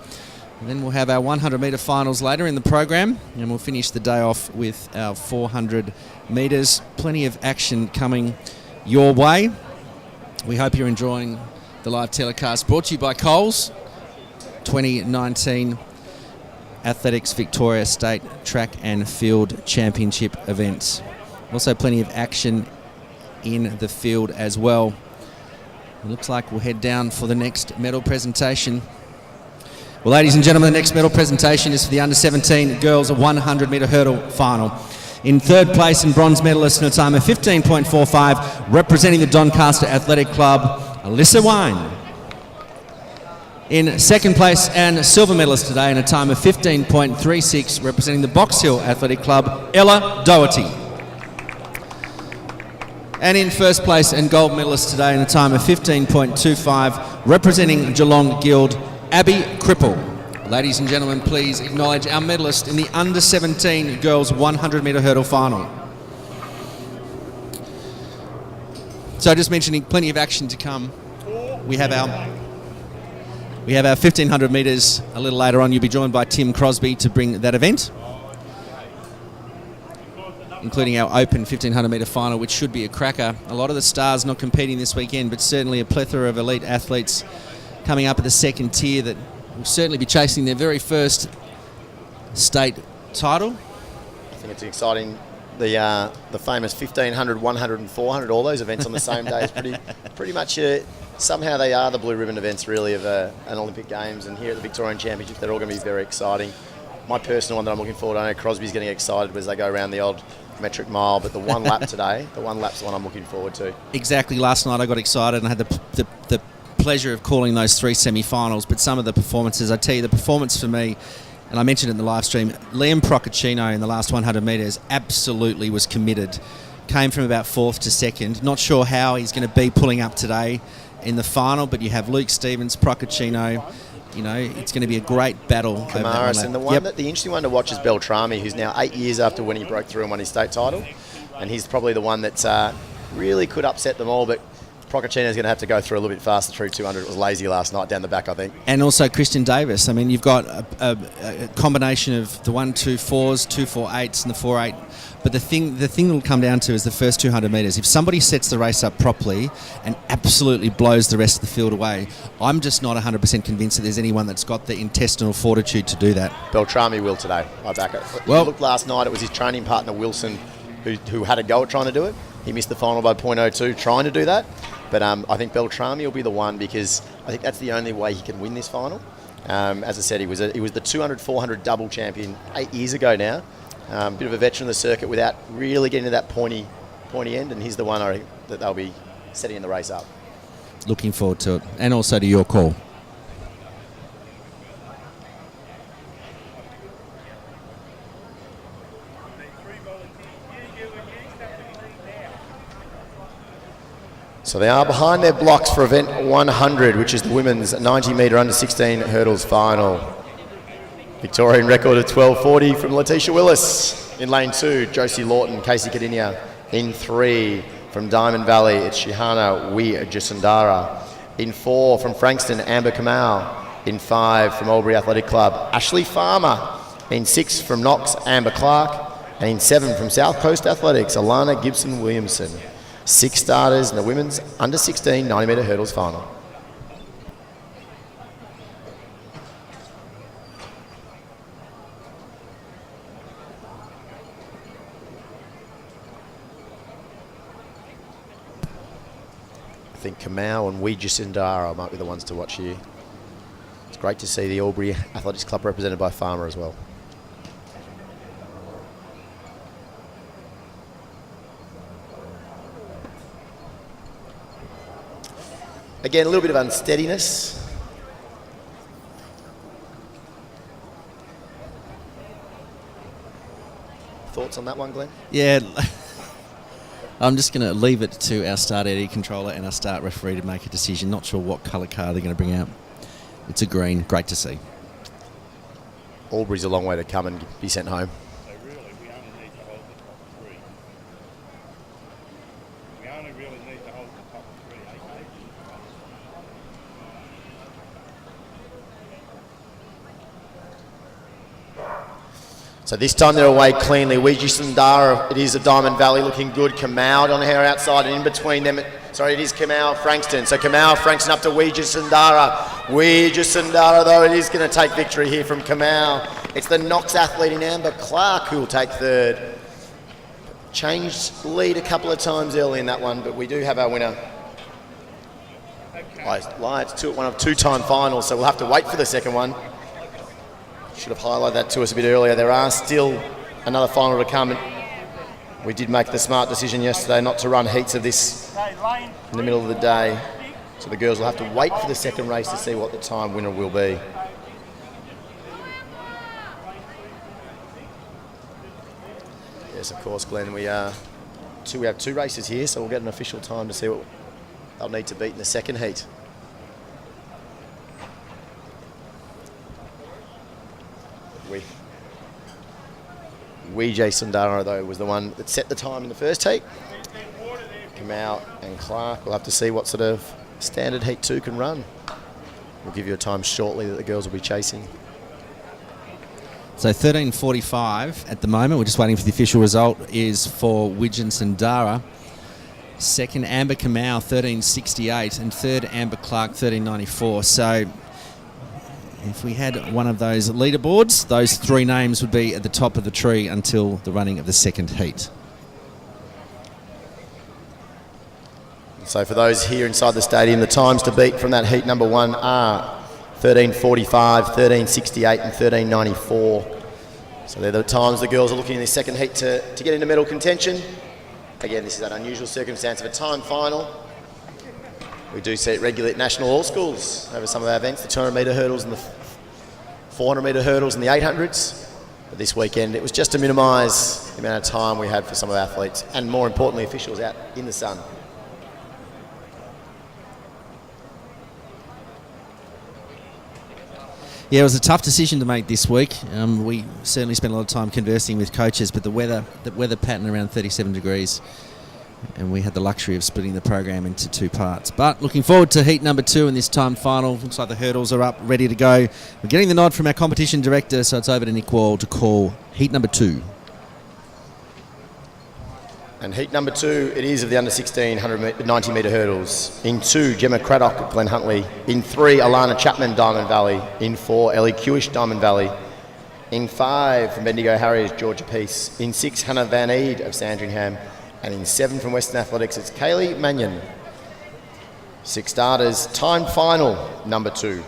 And then we'll have our 100 metre finals later in the program, and we'll finish the day off with our 400 metres. Plenty of action coming your way. We hope you're enjoying the live telecast brought to you by Coles 2019 Athletics Victoria State Track and Field Championship events. Also plenty of action in the field as well. It looks like we'll head down for the next medal presentation. Well, ladies and gentlemen, the next medal presentation is for the under-17 girls 100 metre hurdle final. In third place and bronze medalist in a time of 15.45, representing the Doncaster Athletic Club, Alyssa Wine. In second place and silver medalist today in a time of 15.36, representing the Box Hill Athletic Club, Ella Doherty. And in first place and gold medalist today in a time of 15.25, representing Geelong Guild, Abby Cripple. Ladies and gentlemen, please acknowledge our medalist in the under-17 girls 100 metre hurdle final. So just mentioning plenty of action to come. We have our 1500 metres a little later on. You'll be joined by Tim Crosby to bring that event, including our open 1500 metre final, which should be a cracker. A lot of the stars not competing this weekend, but certainly a plethora of elite athletes coming up at the second tier that will certainly be chasing their very first state title. I think it's exciting. The famous 1500, 100 and 400, all those events on the same day is pretty much somehow they are the blue ribbon events really of an Olympic Games, and here at the Victorian Championship they're all going to be very exciting. My personal one that I'm looking forward to, I know Crosby's getting excited as they go around the old metric mile, but the one lap today, the one lap's the one I'm looking forward to. Exactly. Last night I got excited and I had the pleasure of calling those three semi-finals, but some of the performances, I tell you, the performance for me, and I mentioned it in the live stream, Liam Procaccino in the last 100 metres absolutely was committed. Came from about fourth to second. Not sure how he's going to be pulling up today in the final, but you have Luke Stevens, Procaccino. You know, it's going to be a great battle. Kamaris, and the interesting one to watch is Beltrami, who's now 8 years after when he broke through and won his state title, and he's probably the one that's really could upset them all, but Procaccino's going to have to go through a little bit faster through 200. It was lazy last night down the back, I think. And also Christian Davis. I mean, you've got a combination of the 1-2-4s, 2-4-8s, and the 4-8. But the thing that'll come down to is the first 200 metres. If somebody sets the race up properly and absolutely blows the rest of the field away, I'm just not 100% convinced that there's anyone that's got the intestinal fortitude to do that. Beltrami will today. I back it. Well, look, last night it was his training partner Wilson who had a go at trying to do it. He missed the final by 0.02 trying to do that. But I think Beltrami will be the one, because I think that's the only way he can win this final. As I said, he was the 200-400 double champion 8 years ago now. Bit of a veteran of the circuit without really getting to that pointy end, and he's the one that they'll be setting in the race up. Looking forward to it, and also to your call. So they are behind their blocks for event 100, which is the women's 90 metre under 16 hurdles final. Victorian record of 12:40 from Letitia Willis. In lane 2, Josie Lawton, Casey Cadinia. In 3, from Diamond Valley, it's Shihana Jasundara. In 4, from Frankston, Amber Kamau. In 5, from Albury Athletic Club, Ashley Farmer. In 6, from Knox, Amber Clark. And in 7, from South Coast Athletics, Alana Gibson-Williamson. 6 starters in the women's under 16 90 metre hurdles final. I think Kamau and Wijasindara might be the ones to watch here. It's great to see the Albury Athletics Club represented by Farmer as well. Again, a little bit of unsteadiness. Thoughts on that one, Glenn? Yeah, I'm just going to leave it to our start AD controller and our start referee to make a decision. Not sure what colour car they're going to bring out. It's a green. Great to see. Albury's a long way to come and be sent home. So really, we only need to hold the top three. We only really need to hold the top three, okay? So this time they're away cleanly. Ouija Sundara, it is a Diamond Valley looking good. Kamau on her outside, and in between them, sorry, it is Kamau Frankston. So Kamau Frankston up to Ouija Sundara. Ouija Sundara, though, it is going to take victory here from Kamau. It's the Knox athlete in Amber Clark who will take third. Changed lead a couple of times early in that one, but we do have our winner. I lied, it's one of two-time finals, so we'll have to wait for the second one. Should have highlighted that to us a bit earlier. There are still another final to come. We did make the smart decision yesterday not to run heats of this in the middle of the day. So the girls will have to wait for the second race to see what the time winner will be. Yes, of course, Glenn, we have two races here, so we'll get an official time to see what they'll need to beat in the second heat. Ouija Sundara, though, was the one that set the time in the first heat. Kamau and Clark, we'll have to see what sort of standard heat 2 can run. We'll give you a time shortly that the girls will be chasing. So 13:45 at the moment. We're just waiting for the official result. Is for Ouija Sundara. Second, Amber Kamau, 13:68, and third, Amber Clark, 13:94. So if we had one of those leaderboards, those three names would be at the top of the tree until the running of the second heat. So for those here inside the stadium, the times to beat from that heat number 1 are 13:45, 13:68 and 13:94. So they're the times the girls are looking in this second heat to get into medal contention. Again, this is an unusual circumstance of a time final. We do see it regularly at National All Schools over some of our events, the 200 metre hurdles and the 400 metre hurdles and the 800s. But this weekend it was just to minimise the amount of time we had for some of our athletes and, more importantly, officials out in the sun. Yeah, it was a tough decision to make this week. We certainly spent a lot of time conversing with coaches, but the weather pattern around 37 degrees, and we had the luxury of splitting the program into two parts. But looking forward to heat number 2 in this time final. Looks like the hurdles are up, ready to go. We're getting the nod from our competition director, so it's over to Nick Wall to call heat number 2. And heat number 2, it is of the under 16 190 metre hurdles. In 2, Gemma Craddock at Glen Huntly. In 3, Alana Chapman, Diamond Valley. In 4, Ellie Kewish, Diamond Valley. In 5, from Bendigo Harriers, Georgia Peace. In 6, Hannah Van Eed of Sandringham. And in 7, from Western Athletics, it's Kaylee Mannion. 6 starters, time final, number 2.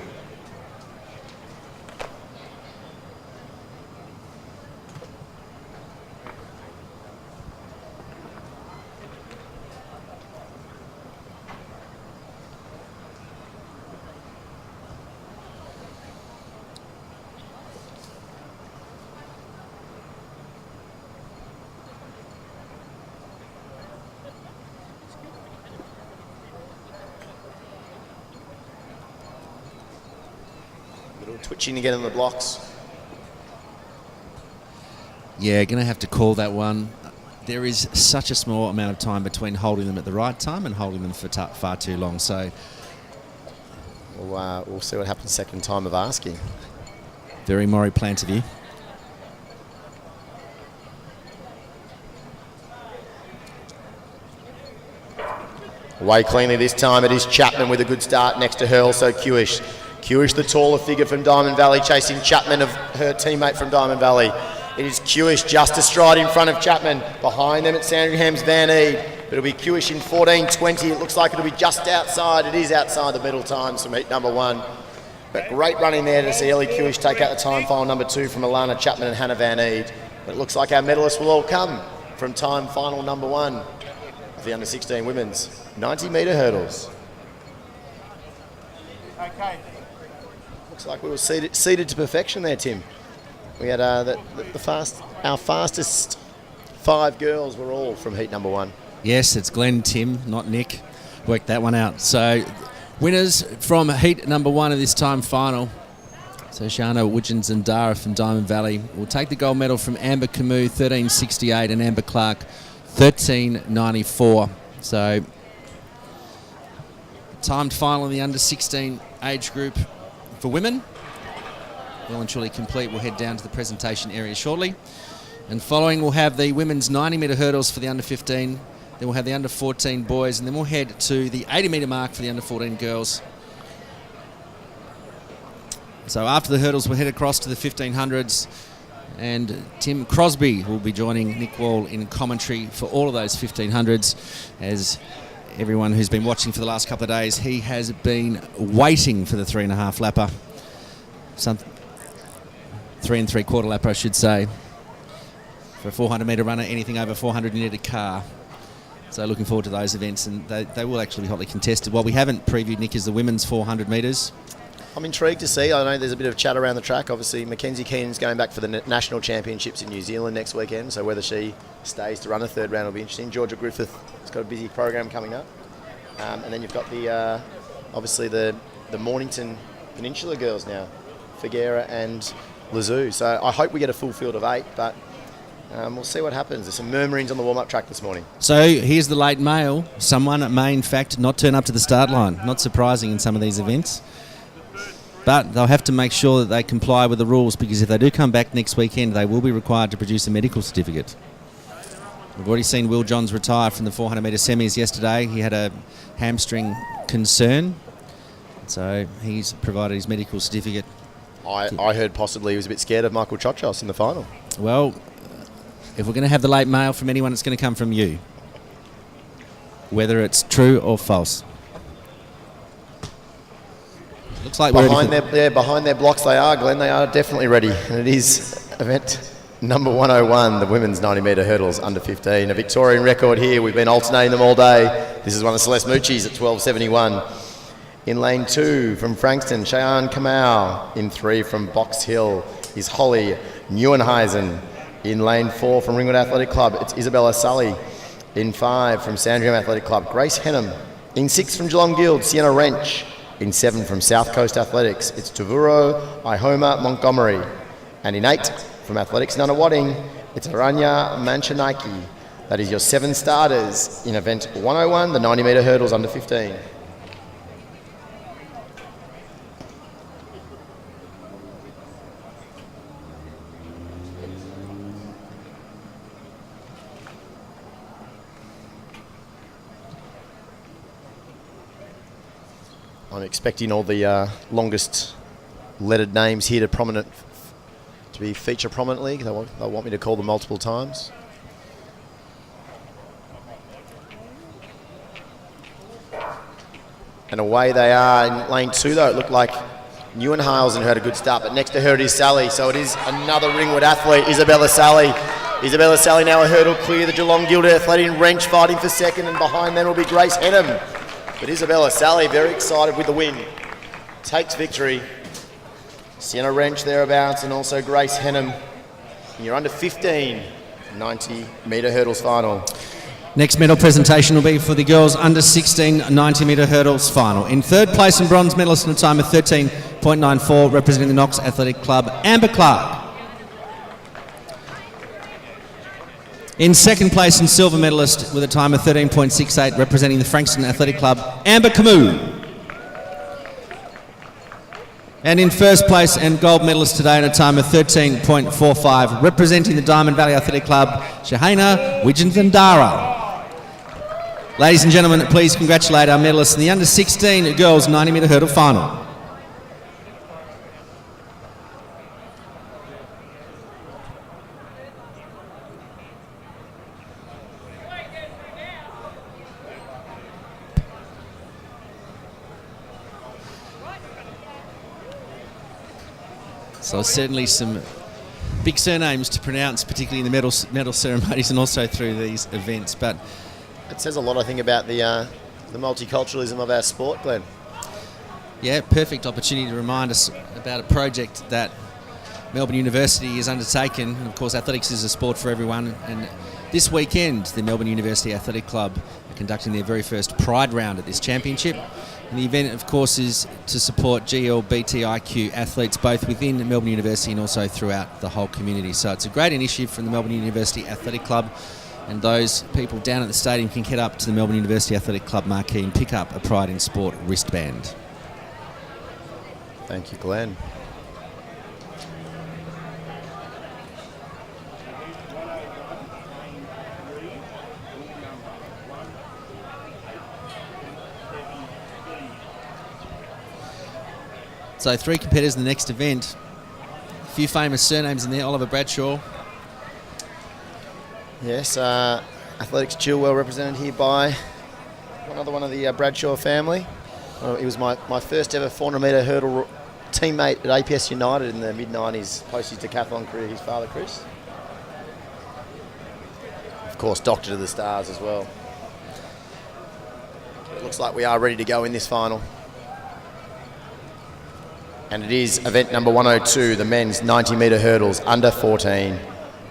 Twitching again on the blocks. Yeah, going to have to call that one. There is such a small amount of time between holding them at the right time and holding them for far too long. So we'll see what happens second time of asking. Very Maury Plant of you. Away cleanly this time. It is Chapman with a good start next to her, also Kewish. Kewish, the taller figure from Diamond Valley, chasing Chapman of her teammate from Diamond Valley. It is Kewish just a stride in front of Chapman. Behind them at Sandringham's Van Eed. It'll be Kewish in 14:20. It looks like it'll be just outside. It is outside the medal times from heat number 1. But great running there to see Ellie Kewish take out the time final number 2 from Alana Chapman and Hannah Van Eed. But it looks like our medalists will all come from time final number 1 of the under 16 women's 90 metre hurdles. Okay. Looks like we were seated to perfection there, Tim. We had our fastest 5 girls were all from heat number 1. Yes, it's Glenn, Tim, not Nick. Worked that one out. So, winners from heat number 1 of this time final. So, Shana Widgeons-Zandara from Diamond Valley will take the gold medal from Amber Camus, 13.68, and Amber Clark, 13.94. So, timed final in the under 16 age group for women. Well and truly complete. We'll head down to the presentation area shortly. And following, we'll have the women's 90-metre hurdles for the under 15. Then we'll have the under 14 boys, and then we'll head to the 80-metre mark for the under 14 girls. So after the hurdles, we'll head across to the 1500s, and Tim Crosby will be joining Nick Wall in commentary for all of those 1500s. As everyone who's been watching for the last couple of days, he has been waiting for the 3.5 lapper. 3 3/4 lapper, I should say. For a 400-metre runner, anything over 400, you need a car. So looking forward to those events, and they will actually be hotly contested. What we haven't previewed, Nick, is the women's 400 metres. I'm intrigued to see. I know there's a bit of chat around the track. Obviously, Mackenzie Keenan's going back for the national championships in New Zealand next weekend, so whether she stays to run a third round will be interesting. Georgia Griffith has got a busy program coming up. And then you've got the obviously the Mornington Peninsula girls now, Figuera and Lazoo. So I hope we get a full field of 8, but we'll see what happens. There's some murmurings on the warm-up track this morning. So here's the late mail. Someone may, in fact, not turn up to the start line. Not surprising in some of these events. But they'll have to make sure that they comply with the rules, because if they do come back next weekend, they will be required to produce a medical certificate. We've already seen Will Johns retire from the 400-metre semis yesterday. He had a hamstring concern, so he's provided his medical certificate. I heard possibly he was a bit scared of Michael Chochos in the final. Well, if we're going to have the late mail from anyone, it's going to come from you, whether it's true or false. Looks like behind their blocks they are, Glenn. They are definitely ready. And it is event number 101, the women's 90-metre hurdles under 15. A Victorian record here. We've been alternating them all day. This is one of Celeste Mucci's at 12.71. In lane 2 from Frankston, Cheyenne Kamau. In 3 from Box Hill is Holly Neuenhuizen. In lane 4 from Ringwood Athletic Club, it's Isabella Sully. In 5 from Sandringham Athletic Club, Grace Henham. In 6 from Geelong Guild, Sienna Wrench. In 7 from South Coast Athletics, it's Tavuro Ihoma Montgomery. And in 8 from Athletics Nunawading, it's Aranya Manchanaiki. That is your 7 starters in event 101, the 90-metre hurdles under 15. I'm expecting all the longest lettered names here to be feature prominently. They'll want me to call them multiple times. And away they are in lane 2 though. It looked like Neuenhuizen had a good start, but next to her it is Sally. So it is another Ringwood athlete, Isabella Sally. Isabella Sally now a hurdle clear. The Geelong Guild athlete in Wrench fighting for second, and behind them will be Grace Henham. But Isabella Sally very excited with the win. Takes victory. Sienna Wrench thereabouts, and also Grace Henham. And you're under 15, 90-metre hurdles final. Next medal presentation will be for the girls under 16 90-metre hurdles final. In third place and bronze medalist in a time of 13.94, representing the Knox Athletic Club, Amber Clark. In second place and silver medalist with a time of 13.68, representing the Frankston Athletic Club, Amber Camus. And in first place and gold medalist today in a time of 13.45, representing the Diamond Valley Athletic Club, Shahana Widgeons-Zandara. Ladies and gentlemen, please congratulate our medalists in the under 16 girls 90-metre hurdle final. So certainly some big surnames to pronounce, particularly in the medal ceremonies and also through these events. But it says a lot, I think, about the multiculturalism of our sport, Glenn. Yeah, perfect opportunity to remind us about a project that Melbourne University has undertaken. And of course, athletics is a sport for everyone, and This weekend, the Melbourne University Athletic Club are conducting their very first Pride round at this championship. And the event, of course, is to support GLBTIQ athletes both within Melbourne University and also throughout the whole community. So it's a great initiative from the Melbourne University Athletic Club, and those people down at the stadium can head up to the Melbourne University Athletic Club marquee and pick up a Pride in Sport wristband. Thank you, Glenn. So 3 competitors in the next event. A few famous surnames in there. Oliver Bradshaw. Yes, Athletics Chilwell represented here by another one of the Bradshaw family. He was my first ever 400-metre hurdle teammate at APS United in the mid-90s, post his decathlon career, his father Chris. Of course, Doctor to the Stars as well. It looks like we are ready to go in this final. And it is event number 102, the men's 90-metre hurdles, under 14.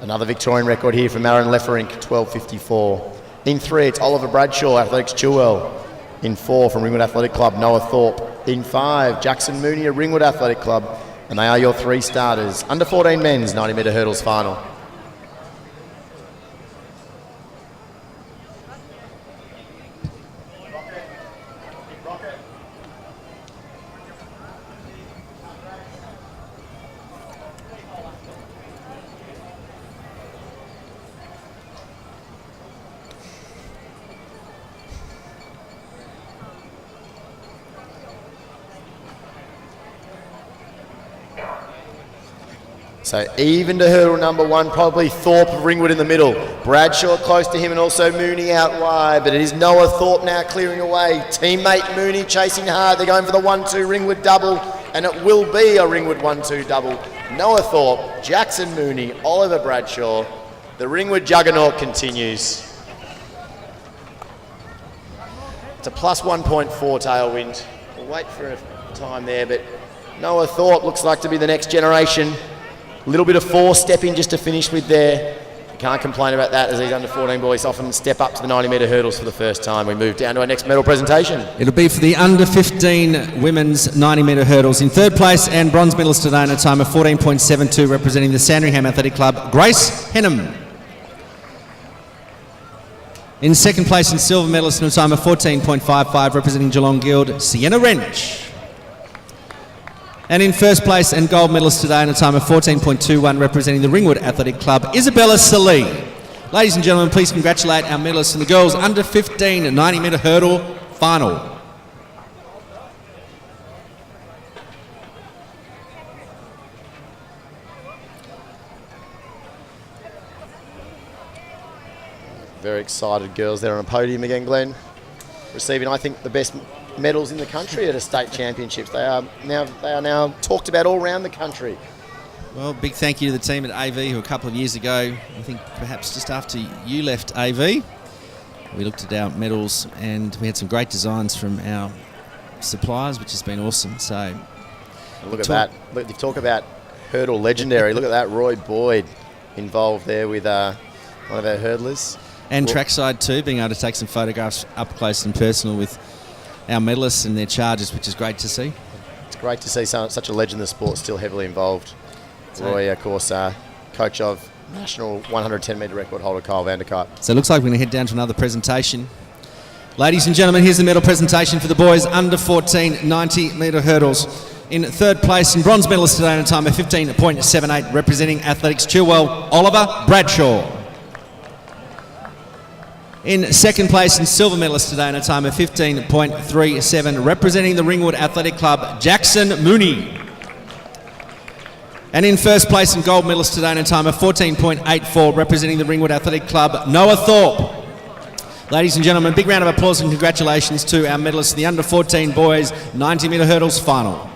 Another Victorian record here from Aaron Lefferink, 12:54. In 3, it's Oliver Bradshaw, Athletics Chilwell. In 4, from Ringwood Athletic Club, Noah Thorpe. In 5, Jackson Mooney of Ringwood Athletic Club. And they are your 3 starters. Under 14 men's 90-metre hurdles final. So even to hurdle number 1, probably Thorpe of Ringwood in the middle. Bradshaw close to him and also Mooney out wide, but it is Noah Thorpe now clearing away. Teammate Mooney chasing hard. They're going for the 1-2 Ringwood double, and it will be a Ringwood 1-2 double. Noah Thorpe, Jackson Mooney, Oliver Bradshaw. The Ringwood juggernaut continues. It's a plus 1.4 tailwind. We'll wait for a time there, but Noah Thorpe looks like to be the next generation. A little bit of 4-stepping just to finish with there. You can't complain about that, as these under 14 boys often step up to the 90-metre hurdles for the first time. We move down to our next medal presentation. It'll be for the under 15 women's 90-metre hurdles. In 3rd place and bronze medalist today in a time of 14.72, representing the Sandringham Athletic Club, Grace Henham. In 2nd place and silver medalist in a time of 14.55, representing Geelong Guild, Sienna Wrench. And in 1st place and gold medalist today in a time of 14.21, representing the Ringwood Athletic Club, Isabella Salee. Ladies and gentlemen, please congratulate our medalists in the girls under 15 90-metre hurdle final. Very excited girls there on a podium again, Glenn. Receiving, I think, the best medals in the country at a state championships. They are now talked about all around the country. Well, big thank you to the team at AV, who a couple of years ago, I think perhaps just after you left AV, we looked at our medals and we had some great designs from our suppliers, which has been awesome. So, look at that. Look, you talk about hurdle legendary. Look at that, Roy Boyd involved there with one of our hurdlers. And trackside too, being able to take some photographs up close and personal with our medalists and their charges, which is great to see. It's great to see such a legend of the sport still heavily involved. Roy, of course, coach of national 110-metre record holder Kyle Vanderkuyp. So it looks like we're going to head down to another presentation. Ladies and gentlemen, here's the medal presentation for the boys under 14 90-metre hurdles. In 3rd place and bronze medalist today in a time of 15.78, representing Athletics Chilwell, Oliver Bradshaw. In 2nd place and silver medalist today in a time of 15.37, representing the Ringwood Athletic Club, Jackson Mooney. And in 1st place and gold medalist today in a time of 14.84, representing the Ringwood Athletic Club, Noah Thorpe. Ladies and gentlemen, big round of applause and congratulations to our medalists in the under 14 boys 90-metre hurdles final.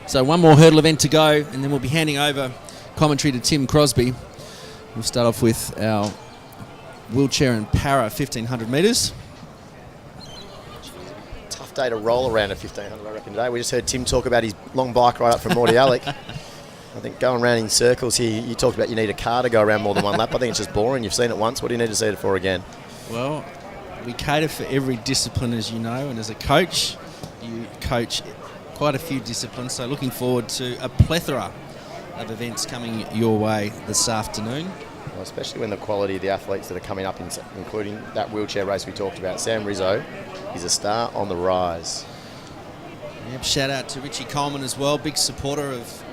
So one more hurdle event to go, and then we'll be handing over commentary to Tim Crosby. We'll start off with our wheelchair and para 1500 metres. tough day to roll around a 1500, I reckon, today. We just heard Tim talk about his long bike ride up from Mordialloc. I think going around in circles here, you talked about you need a car to go around more than one lap. I think it's just boring. You've seen it once. What do you need to see it for again? Well, we cater for every discipline, as you know, and as a coach, you coach quite a few disciplines, so looking forward to a plethora of events coming your way this afternoon. Well, especially when the quality of the athletes that are coming up, including that wheelchair race we talked about. Sam Rizzo is a star on the rise. Yep, shout out to Richie Coleman as well, big supporter of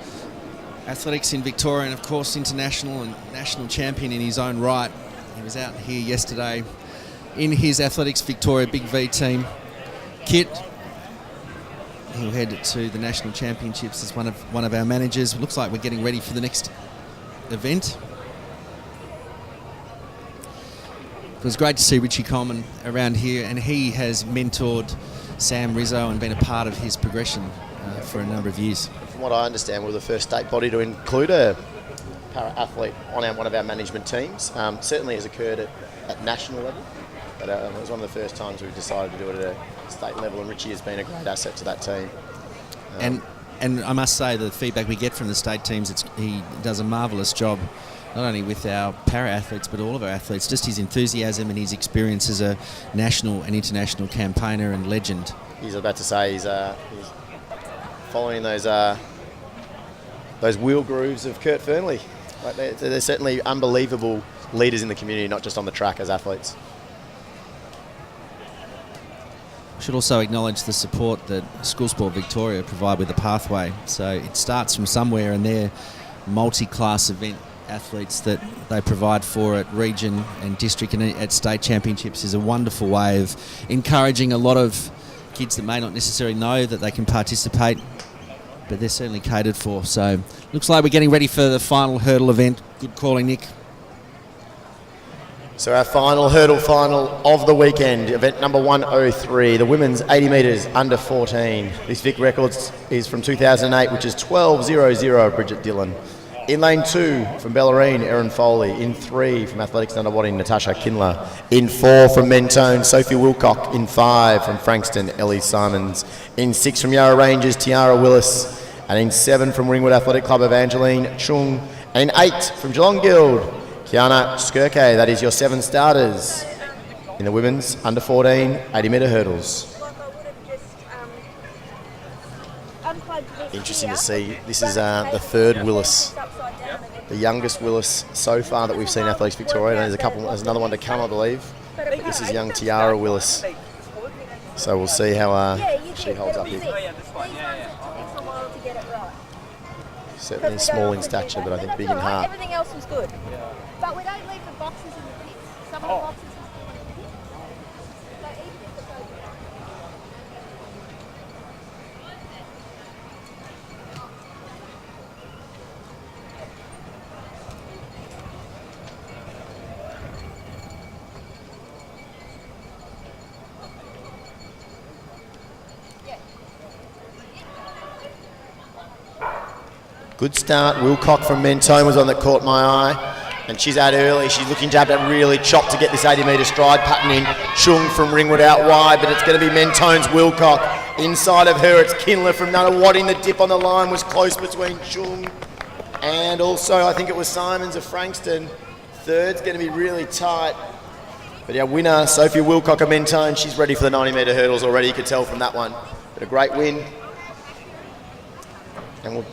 athletics in Victoria and of course international and national champion in his own right. He was out here yesterday in his Athletics Victoria Big V team kit. He'll head to the national championships as one of our managers. Looks like we're getting ready for the next event. It was great to see Richie Coleman around here, and he has mentored Sam Rizzo and been a part of his progression for a number of years. From what I understand, we're the first state body to include a para-athlete on one of our management teams. Certainly has occurred at national level, but it was one of the first times we've decided to do it at a state level, and Richie has been a great asset to that team. And I must say, the feedback we get from the state teams, he does a marvellous job, not only with our para-athletes, but all of our athletes. Just his enthusiasm and his experience as a national and international campaigner and legend. He's about to say he's following those wheel grooves of Kurt Fernley. Like they're certainly unbelievable leaders in the community, not just on the track as athletes. We should also acknowledge the support that School Sport Victoria provide with the pathway. So it starts from somewhere, and their multi-class event athletes that they provide for at region and district and at state championships is a wonderful way of encouraging a lot of kids that may not necessarily know that they can participate, but they're certainly catered for. So looks like we're getting ready for the final hurdle event. Good calling, Nick. So our final hurdle final of the weekend, event number 103, the women's 80 metres under 14. This Vic records is from 2008, which is 12.00 Bridget Dillon. In lane 2 from Bellarine, Erin Foley. In 3 from Athletics Nunawading, Natasha Kindler. In 4 from Mentone, Sophie Wilcock. In 5 from Frankston, Ellie Simons. In 6 from Yarra Rangers, Tiara Willis. And in 7 from Ringwood Athletic Club, Evangeline Chung. And in 8 from Geelong Guild, Kiana Skirke. That is your 7 starters in the women's under 14 80 metre hurdles. Interesting to see. This is the third Willis, the youngest Willis so far that we've seen Athletics Victoria. And there's another one to come, I believe. But this is young Tiara Willis. So we'll see how she holds up here. Certainly small in stature, but I think big in heart. Everything else was good. But we don't leave the boxes in the pits. Some of the boxes are still in the pits. So even if it goes Good start. Wilcock from Mentone was on that caught my eye. And she's out early. She's looking to have to really chop to get this 80 metre stride pattern in. Chung from Ringwood out wide, but it's going to be Mentone's Wilcock. Inside of her, it's Kindler from Nunawading. The dip on the line was close between Chung and also I think it was Simons of Frankston. Third's going to be really tight. But our winner, Sophie Wilcock of Mentone, she's ready for the 90 metre hurdles already. You could tell from that one. But a great win. And we'll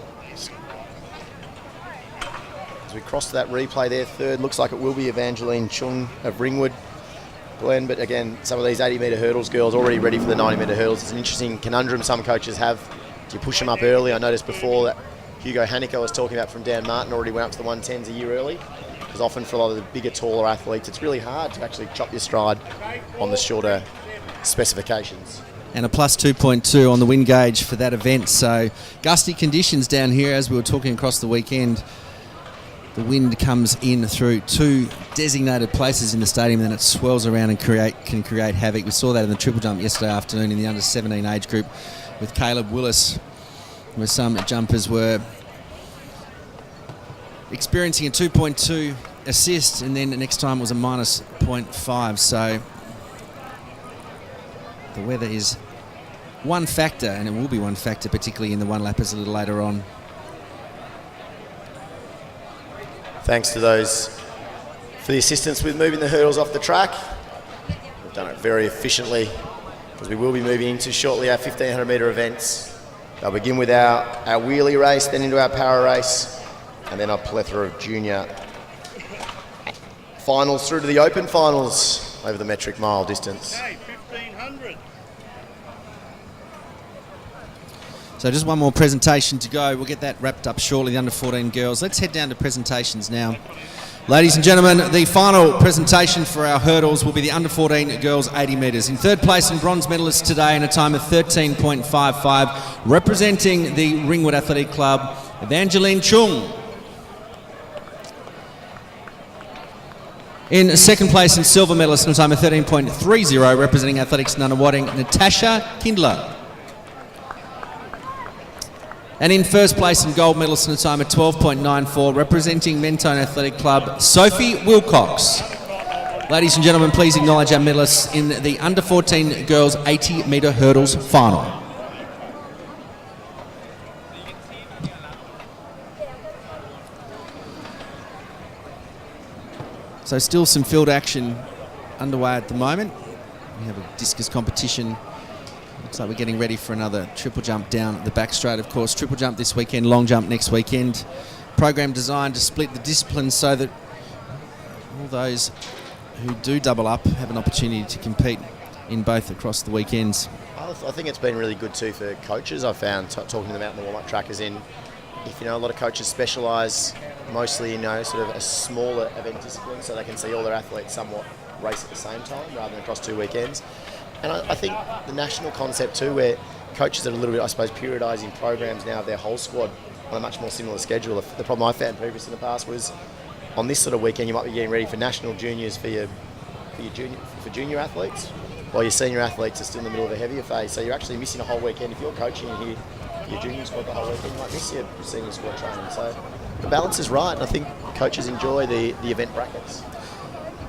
we cross to that replay there, third looks like it will be Evangeline Chung of Ringwood, Glenn. But again, some of these 80 metre hurdles girls already ready for the 90 metre hurdles. It's an interesting conundrum some coaches have. Do you push them up early? I noticed before that Hugo Haneke was talking about from Dan Martin already went up to the 110s a year early, because often for a lot of the bigger, taller athletes, it's really hard to actually chop your stride on the shorter specifications. And a plus 2.2 on the wind gauge for that event. So gusty conditions down here, as we were talking across the weekend. The wind comes in through 2 designated places in the stadium, and then it swirls around and can create havoc. We saw that in the triple jump yesterday afternoon in the under 17 age group with Caleb Willis, where some jumpers were experiencing a 2.2 assist, and then the next time it was a minus 0.5. So the weather is one factor, and it will be one factor, particularly in the one lappers a little later on. Thanks to those for the assistance with moving the hurdles off the track. We've done it very efficiently, because we will be moving into shortly our 1500 metre events. They'll begin with our wheelie race, then into our power race, and then a plethora of junior finals through to the open finals over the metric mile distance. Okay, 1500. So just one more presentation to go. We'll get that wrapped up shortly, the under 14 girls. Let's head down to presentations now. Ladies and gentlemen, the final presentation for our hurdles will be the under 14 girls 80 metres. In third place and bronze medalist today in a time of 13.55, representing the Ringwood Athletic Club, Evangeline Chung. In second place and silver medalist in a time of 13.30, representing Athletics Nunawading, Natasha Kindler. And in first place and gold medalist in a time of 12.94, representing Mentone Athletic Club, Sophie Wilcox. Ladies and gentlemen, please acknowledge our medalists in the under 14 girls 80 metre hurdles final. So still some field action underway at the moment. We have a discus competition. Looks like we're getting ready for another triple jump down the back straight, of course. Triple jump this weekend, long jump next weekend. Program designed to split the disciplines so that all those who do double up have an opportunity to compete in both across the weekends. I think it's been really good too for coaches. I found talking to them out in the warm-up track is in, if a lot of coaches specialise mostly in sort of a smaller event discipline, so they can see all their athletes somewhat race at the same time rather than across 2 weekends. And I think the national concept too, where coaches are a little bit, I suppose, periodising programs now of their whole squad on a much more similar schedule. The problem I found previously in the past was on this sort of weekend you might be getting ready for national juniors for junior athletes, while your senior athletes are still in the middle of a heavier phase. So you're actually missing a whole weekend. If you're coaching and your junior squad the whole weekend, you might miss your senior squad training. So the balance is right, and I think coaches enjoy the event brackets.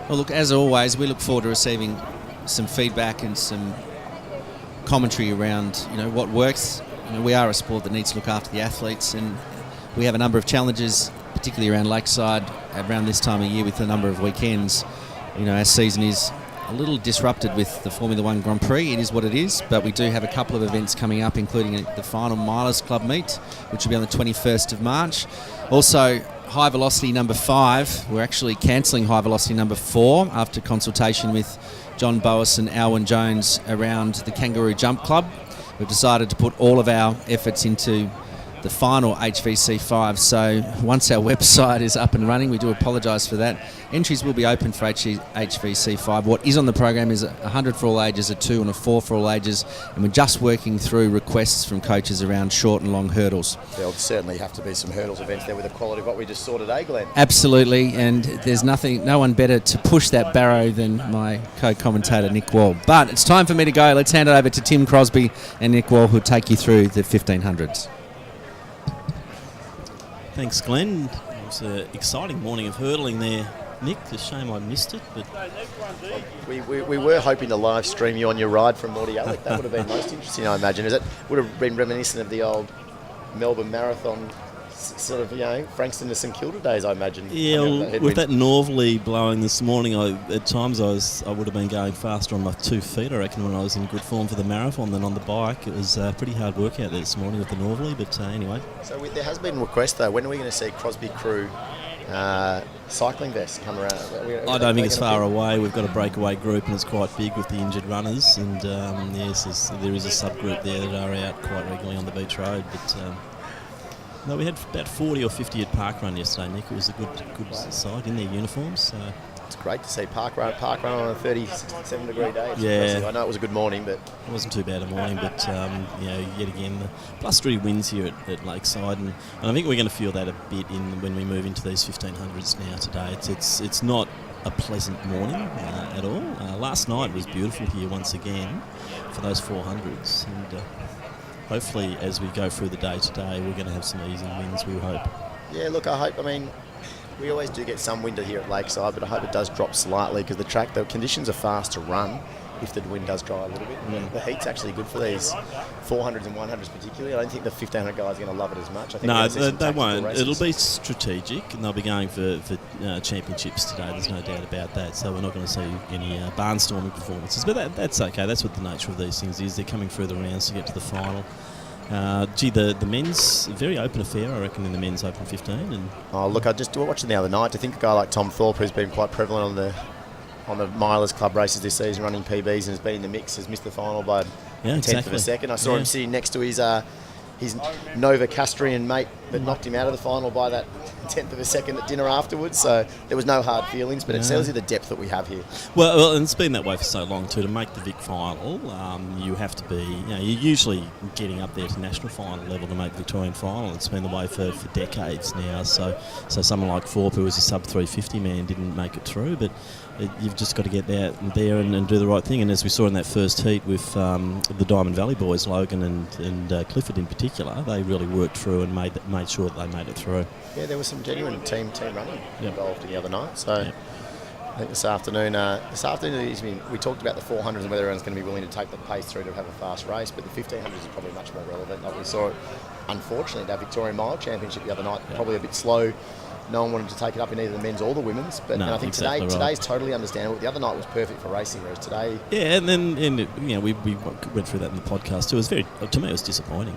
Well, look, as always, we look forward to receiving some feedback and some commentary around what works. We are a sport that needs to look after the athletes, and we have a number of challenges, particularly around Lakeside around this time of year with a number of weekends. Our season is a little disrupted with the Formula One Grand Prix. It is what it is, but we do have a couple of events coming up, including the final Milers Club meet, which will be on the 21st of March. Also, High Velocity number 5. We're actually cancelling High Velocity number 4 after consultation with John Boas and Alwyn Jones around the Kangaroo Jump Club. We've decided to put all of our efforts into the final HVC 5. So once our website is up and running, we do apologise for that. Entries will be open for HVC 5. What is on the program is 100 for all ages, a 2 and a 4 for all ages, and we're just working through requests from coaches around short and long hurdles. There'll certainly have to be some hurdles events there with the quality of what we just saw today, Glenn. Absolutely, and there's no one better to push that barrow than my co-commentator Nick Wall. But it's time for me to go. Let's hand it over to Tim Crosby and Nick Wall, who'll take you through the 1500s. Thanks, Glenn. It was an exciting morning of hurdling there, Nick. It's a shame I missed it, but We were hoping to live stream you on your ride from Morty Alec. That would have been most interesting, I imagine. It would have been reminiscent of the old Melbourne Marathon sort of, Frankston to St Kilda days, I imagine. yeah, with that northerly blowing this morning, at times I would have been going faster on my 2 feet, I reckon, when I was in good form for the marathon than on the bike. It was pretty hard work out there this morning with the northerly, but anyway. So there has been a request, though. When are we going to see Crosby Crew cycling vests come around? I don't think it's far away. We've got a breakaway group, and it's quite big with the injured runners, and yes, there is a subgroup there that are out quite regularly on the beach road, but no, we had about 40 or 50 at Parkrun yesterday, Nick. It was a good sight in their uniforms. So. It's great to see Parkrun on a 37 degree day. It's yeah, impressive. I know it was a good morning, but it wasn't too bad a morning. But yet again, the +3 winds here at Lakeside, and I think we're going to feel that a bit when we move into these 1500s now today. It's not a pleasant morning at all. Last night was beautiful here once again for those 400s, and hopefully as we go through the day today, we're going to have some easy wins, we hope. Yeah, look, I hope. I mean, we always do get some wind here at Lakeside, but I hope it does drop slightly, because the conditions are fast to run. if the wind does dry a little bit. The heat's actually good for these 400s and 100s particularly. I don't think the 1500 guys are going to love it as much. I think No, they they won't. It'll be strategic, and they'll be going for championships today. There's no doubt about that. So we're not going to see any barnstorming performances. But that's okay. That's what the nature of these things is. They're coming through the rounds to get to the final. The men's, very open affair, I reckon, in the men's Open 15. And oh, look, I just watching the other night. I think a guy like Tom Thorpe, who's been quite prevalent on the Milers Club races this season, running PBs and has been in the mix, has missed the final by a tenth of a second. I saw him sitting next to his Nova Castrian mate that knocked him out of the final by that tenth of a second at dinner afterwards. So there was no hard feelings, but it tells you the depth that we have here. Well, and it's been that way for so long too. To make the Vic final, you have to be, you're usually getting up there to national final level to make the Victorian final. It's been the way for decades now. So someone like Thorpe, who was a sub 350 man, didn't make it through, but you've just got to get out there and do the right thing. And as we saw in that first heat with the Diamond Valley boys, Logan and Clifford in particular, they really worked through and made sure that they made it through. Yeah, there was some genuine team running involved in the other night. So I think this afternoon we talked about the 400s and whether everyone's going to be willing to take the pace through to have a fast race, but the 1500s is probably much more relevant. Like we saw it, unfortunately, at our Victorian Mile Championship the other night, probably a bit slow. No one wanted to take it up in either the men's or the women's, but I think today's totally understandable. The other night was perfect for racing, whereas today... Yeah, and then we went through that in the podcast too. It was to me, it was disappointing,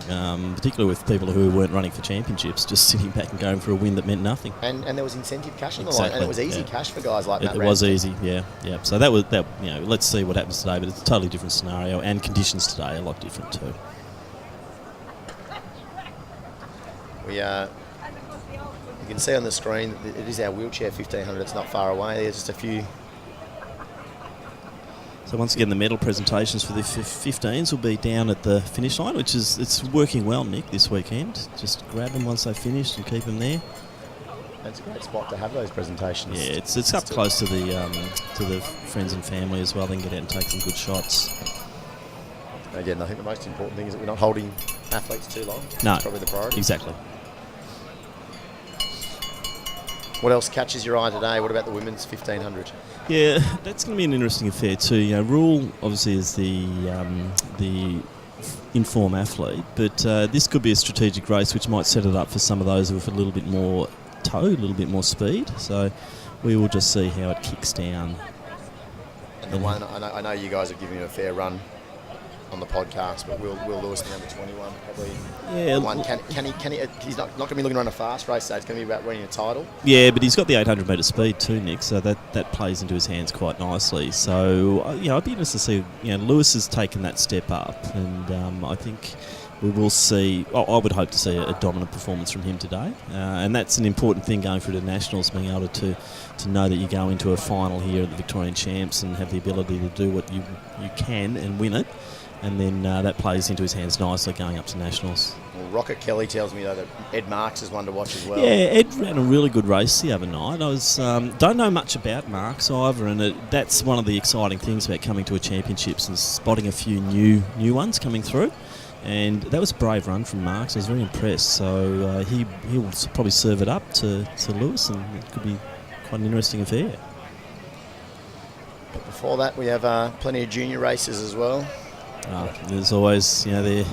particularly with people who weren't running for championships, just sitting back and going for a win that meant nothing. And there was incentive cash on the line, and it was easy cash for guys like Matt It was easy, yeah. So that was that. Let's see what happens today, but it's a totally different scenario, and conditions today are a lot different too. You can see on the screen that it is our wheelchair 1500. It's not far away. There's just a few. So once again, the medal presentations for the 15s will be down at the finish line, which it's working well, Nick, this weekend. Just grab them once they've finished and keep them there. It's a great spot to have those presentations. Yeah, it's up close to the friends and family as well. They can get out and take some good shots. Again, I think the most important thing is that we're not holding athletes too long. No, that's probably the priority. Exactly. What else catches your eye today? What about the women's 1500? Yeah, that's going to be an interesting affair too. Rule obviously is the informed athlete, but this could be a strategic race which might set it up for some of those with a little bit more toe, a little bit more speed. So we will just see how it kicks down. And the one I know you guys have given him a fair run on the podcast, but Will Lewis, the under 21, probably. Yeah. One. Can he? He's not going to be looking to run a fast race, so it's going to be about winning a title. Yeah, but he's got the 800 metre speed too, Nick. So that plays into his hands quite nicely. So I'd be interested to see. Lewis has taken that step up, and I think we will see. I would hope to see a dominant performance from him today, and that's an important thing going through the nationals, being able to know that you go into a final here at the Victorian Champs and have the ability to do what you can and win it. And then that plays into his hands nicely going up to nationals. Well, Rocket Kelly tells me though that Ed Marks is one to watch as well. Yeah, Ed ran a really good race the other night. I don't know much about Marks either, and that's one of the exciting things about coming to a championships and spotting a few new ones coming through. And that was a brave run from Marks. I was very impressed. So he will probably serve it up to Lewis, and it could be quite an interesting affair. But before that, we have plenty of junior races as well. There's always, they're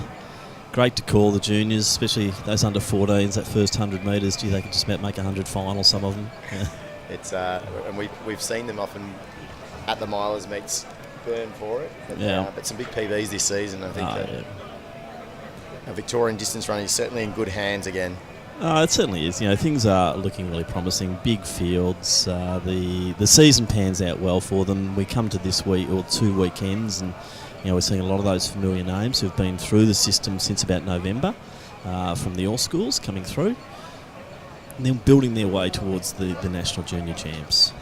great to call, the juniors, especially those under 14s. That first 100 metres, they could just about make 100 final, some of them. Yeah. It's and we've seen them often at the milers meets burn for it. But some big PBs this season. I think a Victorian distance runner is certainly in good hands again. It certainly is. Things are looking really promising. Big fields. The season pans out well for them. We come to this week or 2 weekends, and we're seeing a lot of those familiar names who've been through the system since about November from the all schools coming through, and then building their way towards the national junior champs.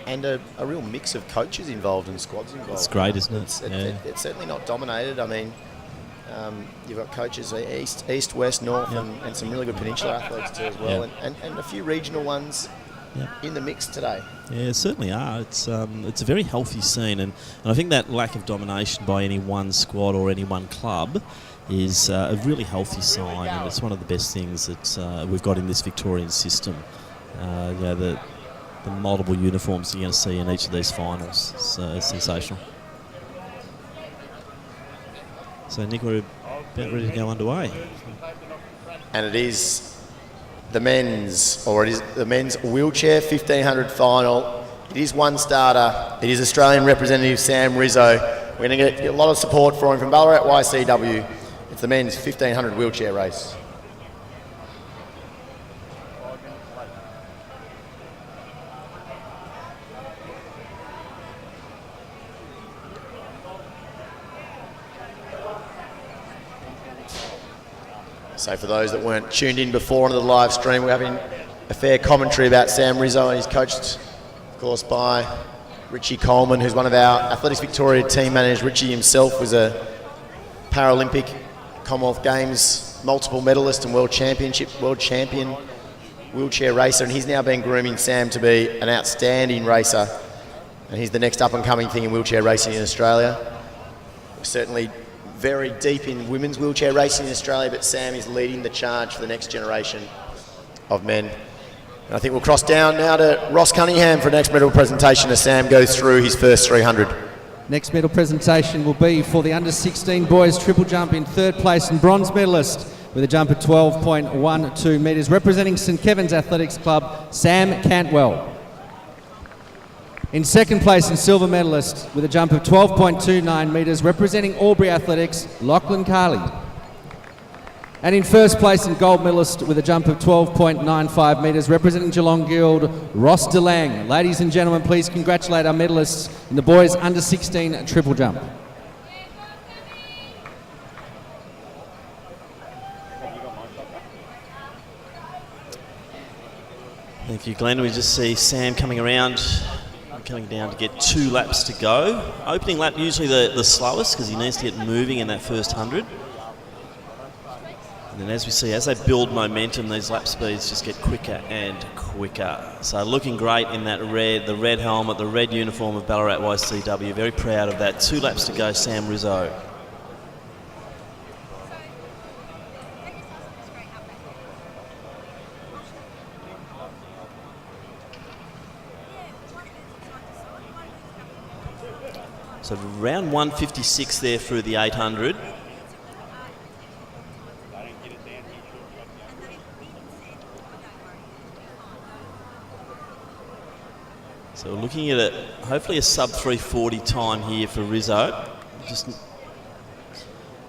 And a real mix of coaches involved and squads involved. It's great, isn't it? It's certainly not dominated. I mean, you've got coaches east, west, north, and some really good peninsular athletes too as well, and a few regional ones in the mix today. Yeah, certainly are. It's a very healthy scene, and I think that lack of domination by any one squad or any one club is a really healthy sign, and it's one of the best things that we've got in this Victorian system. The multiple uniforms you're going to see in each of these finals. It's sensational. So, Nick, we're about ready to go underway. And it is the men's wheelchair 1500 final. It is one starter. It is Australian representative Sam Rizzo. We're going to get a lot of support for him from Ballarat YCW. It's the men's 1500 wheelchair race. So for those that weren't tuned in before into the live stream, we're having a fair commentary about Sam Rizzo, and he's coached, of course, by Richie Coleman, who's one of our Athletics Victoria team managers. Richie himself was a Paralympic, Commonwealth Games, multiple medalist and world champion wheelchair racer, and he's now been grooming Sam to be an outstanding racer, and he's the next up-and-coming thing in wheelchair racing in Australia. We're certainly very deep in women's wheelchair racing in Australia, but Sam is leading the charge for the next generation of men. And I think we'll cross down now to Ross Cunningham for the next medal presentation as Sam goes through his first 300. Next medal presentation will be for the under-16 boys triple jump in third place and bronze medalist with a jump of 12.12 metres, representing St Kevin's Athletics Club, Sam Cantwell. In second place and silver medalist with a jump of 12.29 metres, representing Albury Athletics, Lachlan Carley. And in first place and gold medalist with a jump of 12.95 metres, representing Geelong Guild, Ross DeLang. Ladies and gentlemen, please congratulate our medalists in the boys under-16 triple jump. Thank you, Glenn. We just see Sam coming around, coming down to get 2 laps to go. Opening lap usually the slowest because he needs to get moving in that first 100. And then as we see, as they build momentum, these lap speeds just get quicker and quicker. So looking great in that the red helmet, the red uniform of Ballarat YCW. Very proud of that. 2 laps to go, Sam Rizzo. So round 156 there through the 800. So we're looking at hopefully a sub 340 time here for Rizzo. Just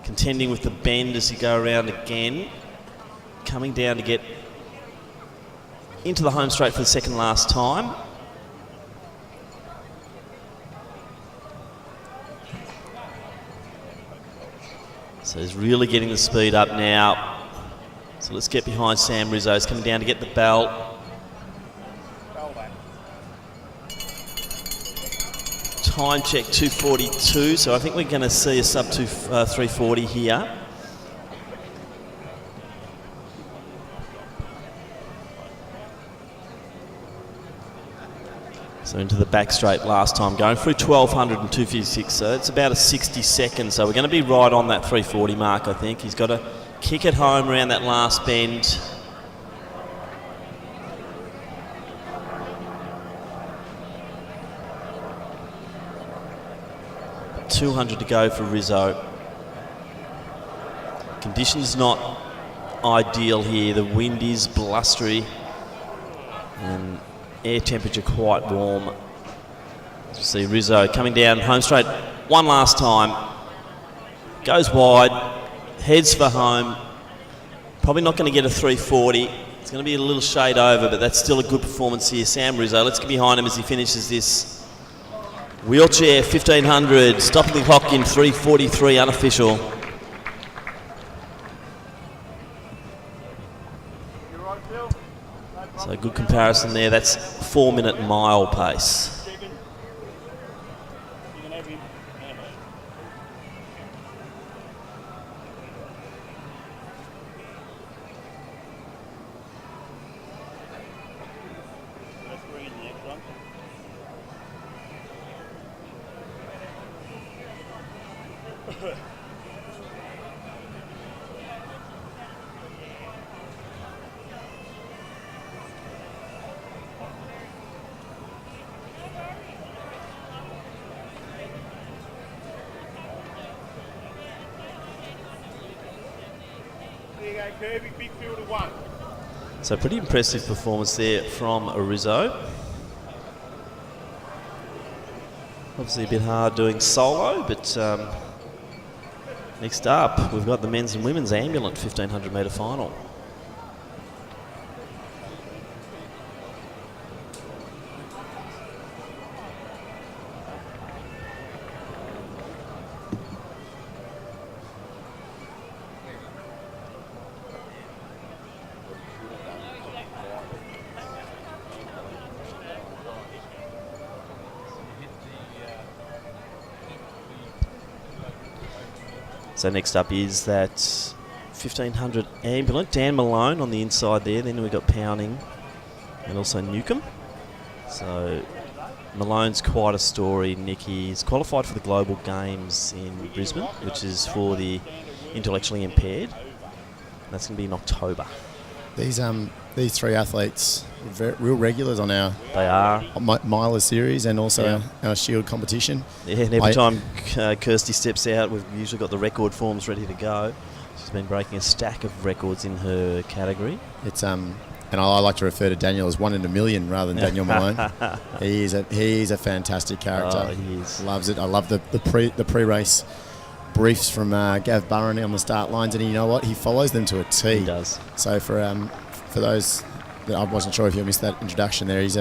contending with the bend as you go around again. Coming down to get into the home straight for the second last time. So he's really getting the speed up now. So let's get behind Sam Rizzo. He's coming down to get the belt. Time check 2:42, so I think we're going to see a sub 340 here. So into the back straight last time, going through 1200 and 256, so it's about a 60 seconds. So we're going to be right on that 340 mark, I think. He's got to kick it home around that last bend. $200 to go for Rizzo. Conditions not ideal here. The wind is blustery and air temperature quite warm. As you see Rizzo coming down home straight one last time. Goes wide, heads for home. Probably not going to get a 340. It's going to be a little shade over, but that's still a good performance here. Sam Rizzo, let's get behind him as he finishes this. Wheelchair 1500, stopping the clock in 3:43 unofficial. So good comparison there, that's 4-minute mile pace. Okay, Kirby, big field of 1. So pretty impressive performance there from Rizzo. Obviously a bit hard doing solo, but next up we've got the men's and women's ambulant 1500 metre final. So next up is that 1500 ambulant. Dan Malone on the inside there. Then we've got Pounding and also Newcomb. So Malone's quite a story, Nick. He's qualified for the Global Games in Brisbane, which is for the intellectually impaired. That's going to be in October. These three athletes are real regulars on our Miler series and also our Shield competition. Yeah, and every time Kirsty steps out, we've usually got the record forms ready to go. She's been breaking a stack of records in her category. It's and I like to refer to Daniel as 1 in a million rather than Daniel Malone. He is a fantastic character. Oh, he is. Loves it. I love the pre-race briefs from Gav Burren on the start lines, and you know what? He follows them to a T. He does. So for those that I wasn't sure if you missed that introduction there, he's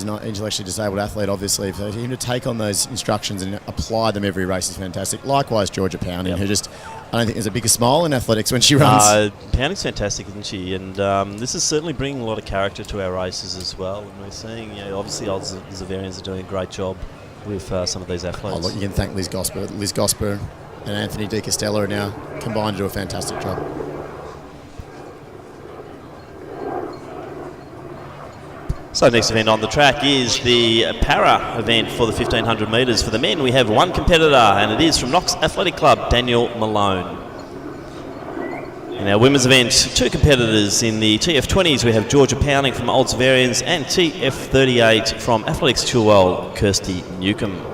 not intellectually disabled athlete, obviously. For him to take on those instructions and apply them every race is fantastic. Likewise, Georgia Pounding, who just, I don't think there's a bigger smile in athletics when she runs. Pounding's fantastic, isn't she? And this is certainly bringing a lot of character to our races as well. And we're seeing, obviously, Oldsavarians are doing a great job with some of these athletes. Oh, look, you can thank Liz Gosper. Liz Gosper and Anthony De Castella are now combined to do a fantastic job. So next event on the track is the para event for the 1500 metres. For the men, we have one competitor, and it is from Knox Athletic Club, Daniel Malone. In our women's event, two competitors. In the TF20s, we have Georgia Pounding from Oldsavarians and TF38 from Athletics Chilwell, Kirsty Newcomb.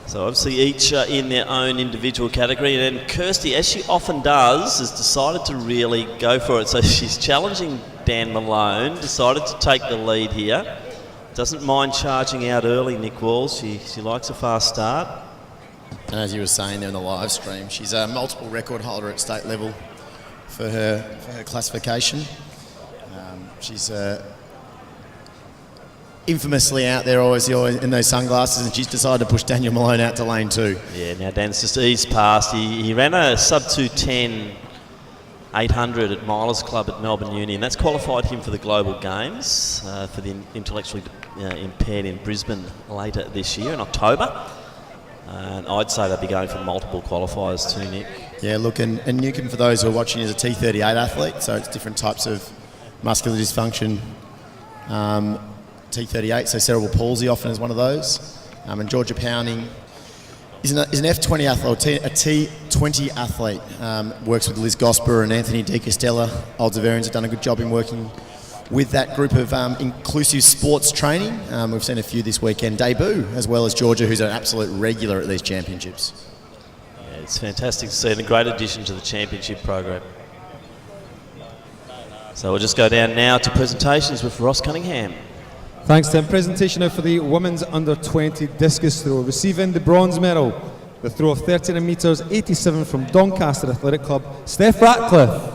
So obviously each in their own individual category, and Kirsty, as she often does, has decided to really go for it. So she's challenging Dan Malone, decided to take the lead here. Doesn't mind charging out early, Nick Walls. She likes a fast start. And as you were saying there in the live stream, she's a multiple record holder at state level for her classification. She's infamously out there always in those sunglasses, and she's decided to push Daniel Malone out to lane 2. Yeah, now Dan's just eased past. He ran a sub 2:10 800 at Milers Club at Melbourne Uni, and that's qualified him for the Global Games for the intellectually impaired in Brisbane later this year in October. And I'd say they'll be going for multiple qualifiers too, Nick. Yeah, look, and Newcomb, for those who are watching, is a T38 athlete, so it's different types of muscular dysfunction. T38, so cerebral palsy often is one of those. And Georgia Pounding is an F20 athlete, a T20 athlete. Works with Liz Gosper and Anthony De Castella. Oldsavarians have done a good job in working with that group of inclusive sports training. We've seen a few this weekend debut, as well as Georgia, who's an absolute regular at these championships. Yeah, it's fantastic to see, and a great addition to the championship program. So we'll just go down now to presentations with Ross Cunningham. Thanks, Tim. Presentation now for the women's under-20 discus throw. Receiving the bronze medal, the throw of 39 metres 87 from Doncaster Athletic Club, Steph Ratcliffe.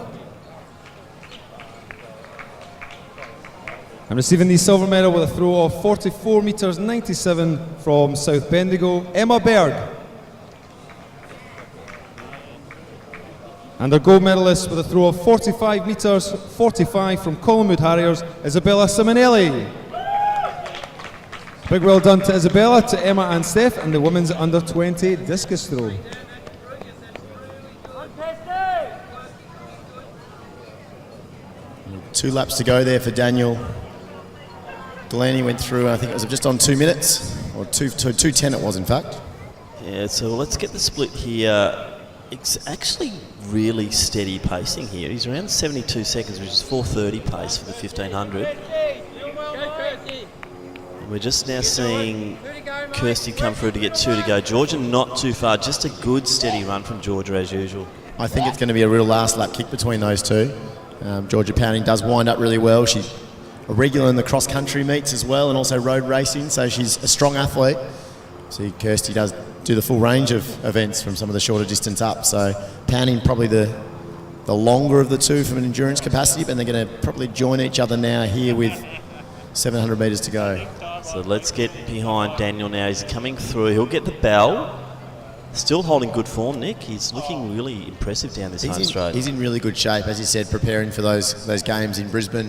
And receiving the silver medal with a throw of 44 metres 97 from South Bendigo, Emma Berg. And our gold medalist with a throw of 45 metres 45 from Collingwood Harriers, Isabella Simonelli. Big well done to Isabella, to Emma and Steph, and the women's under-20 discus throw. 2 laps to go there for Daniel. Delaney went through, I think it was just on 2 minutes, or 2:10 it was in fact. Yeah, so let's get the split here It's actually really steady pacing here. He's around 72 seconds, which is 4:30 pace for the 1500. And we're just now seeing Kirsty come through to get 2 to go. Georgia not too far, just a good steady run from Georgia as usual. I think it's going to be a real last lap kick between those two. Georgia Pounding does wind up really well. She's a regular in the cross-country meets as well, and also road racing, so she's a strong athlete. See, Kirsty does do the full range of events from some of the shorter distance up, so Pounding probably the longer of the two from an endurance capacity, but they're going to probably join each other now here with 700 metres to go. So let's get behind Daniel now. He's coming through. He'll get the bell. Still holding good form, Nick. He's looking really impressive down this home straight. He's in really good shape, as you said, preparing for those games in Brisbane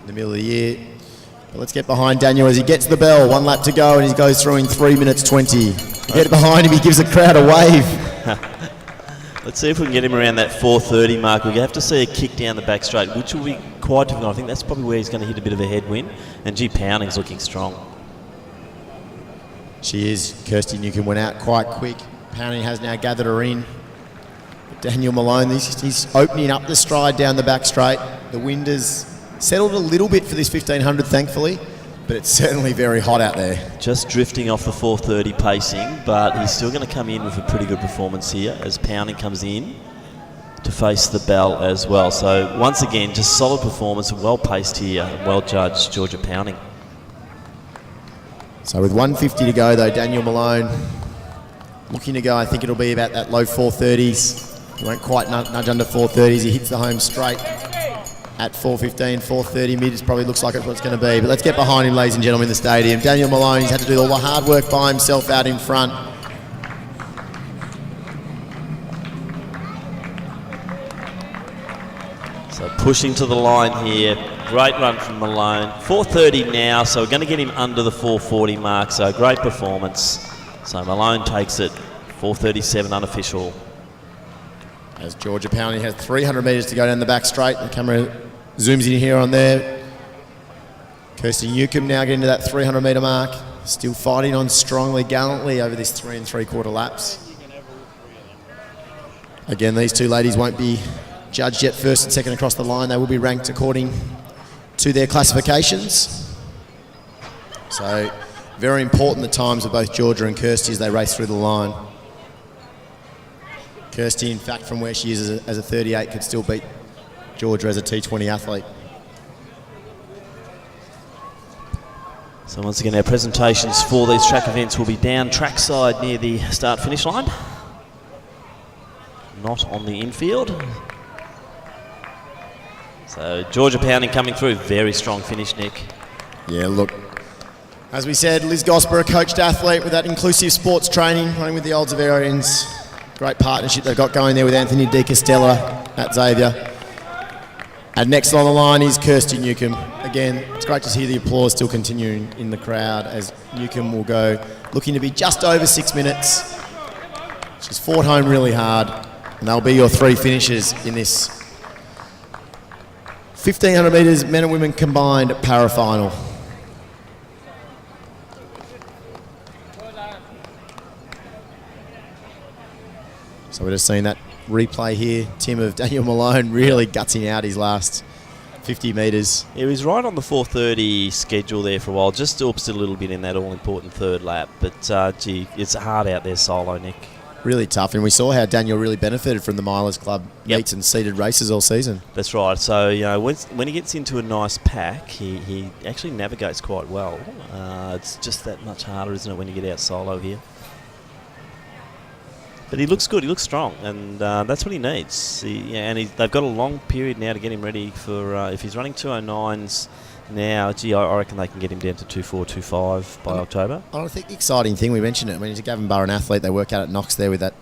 in the middle of the year. But let's get behind Daniel as he gets the bell. 1 lap to go, and he goes through in 3 minutes 20. Get behind him, he gives the crowd a wave. Let's see if we can get him around that 4:30 mark. We're going to have to see a kick down the back straight, which will be quite difficult. I think that's probably where he's going to hit a bit of a headwind. And Pounding's looking strong. She is. Kirsty Newcomb went out quite quick. Pounding has now gathered her in. Daniel Malone, he's opening up the stride down the back straight. The wind has settled a little bit for this 1500, thankfully, but it's certainly very hot out there. Just drifting off the 4:30 pacing, but he's still going to come in with a pretty good performance here as Pounding comes in to face the bell as well. So once again, just solid performance, well paced here, well judged, Georgia Pounding. So with 150 to go though, Daniel Malone looking to go, I think it'll be about that low 430s. He won't quite nudge under 430s. He hits the home straight at 4:15, 4:30 mid probably looks like it's what it's going to be. But let's get behind him, ladies and gentlemen, in the stadium. Daniel Malone, he's had to do all the hard work by himself out in front. So pushing to the line here. Great run from Malone. 4:30 now, so we're going to get him under the 4:40 mark. So great performance. So Malone takes it. 4:37 unofficial. As Georgia Pounding has 300 metres to go down the back straight. The camera zooms in here on there. Kirsty Newcomb now getting to that 300 metre mark. Still fighting on strongly, gallantly over this 3 3/4 laps. Again, these two ladies won't be judged yet first and second across the line. They will be ranked according to their classifications. So very important the times of both Georgia and Kirsty as they race through the line. Kirsty, in fact, from where she is as a 38, could still beat Georgia as a T20 athlete. So once again, our presentations for these track events will be down trackside near the start-finish line. Not on the infield. So Georgia Pounding coming through. Very strong finish, Nick. Yeah, look. As we said, Liz Gosper, a coached athlete with that inclusive sports training, running with the Olds Averians. Great partnership they've got going there with Anthony De Castella at Xavier. And next on the line is Kirsty Newcomb. Again, it's great to see the applause still continuing in the crowd as Newcomb will go looking to be just over 6 minutes. She's fought home really hard, and they'll be your 3 finishers in this 1500 metres men and women combined para final. So we're just seeing that replay here, Tim, of Daniel Malone really gutsing out his last 50 metres. He was right on the 4:30 schedule there for a while, just opposite a little bit in that all-important third lap. But, gee, it's hard out there solo, Nick. Really tough, and we saw how Daniel really benefited from the Milers Club meets and seeded races all season. That's right. So, you know, when he gets into a nice pack, he actually navigates quite well. It's just that much harder, isn't it, when you get out solo here? But he looks good, he looks strong, and that's what he needs. They've got a long period now to get him ready for, if he's running 209s now, gee, I reckon they can get him down to 2.4, 2.5 by October. I think the exciting thing, we mentioned it, I mean, he's a Gavin Burren athlete, they work out at Knox there with that,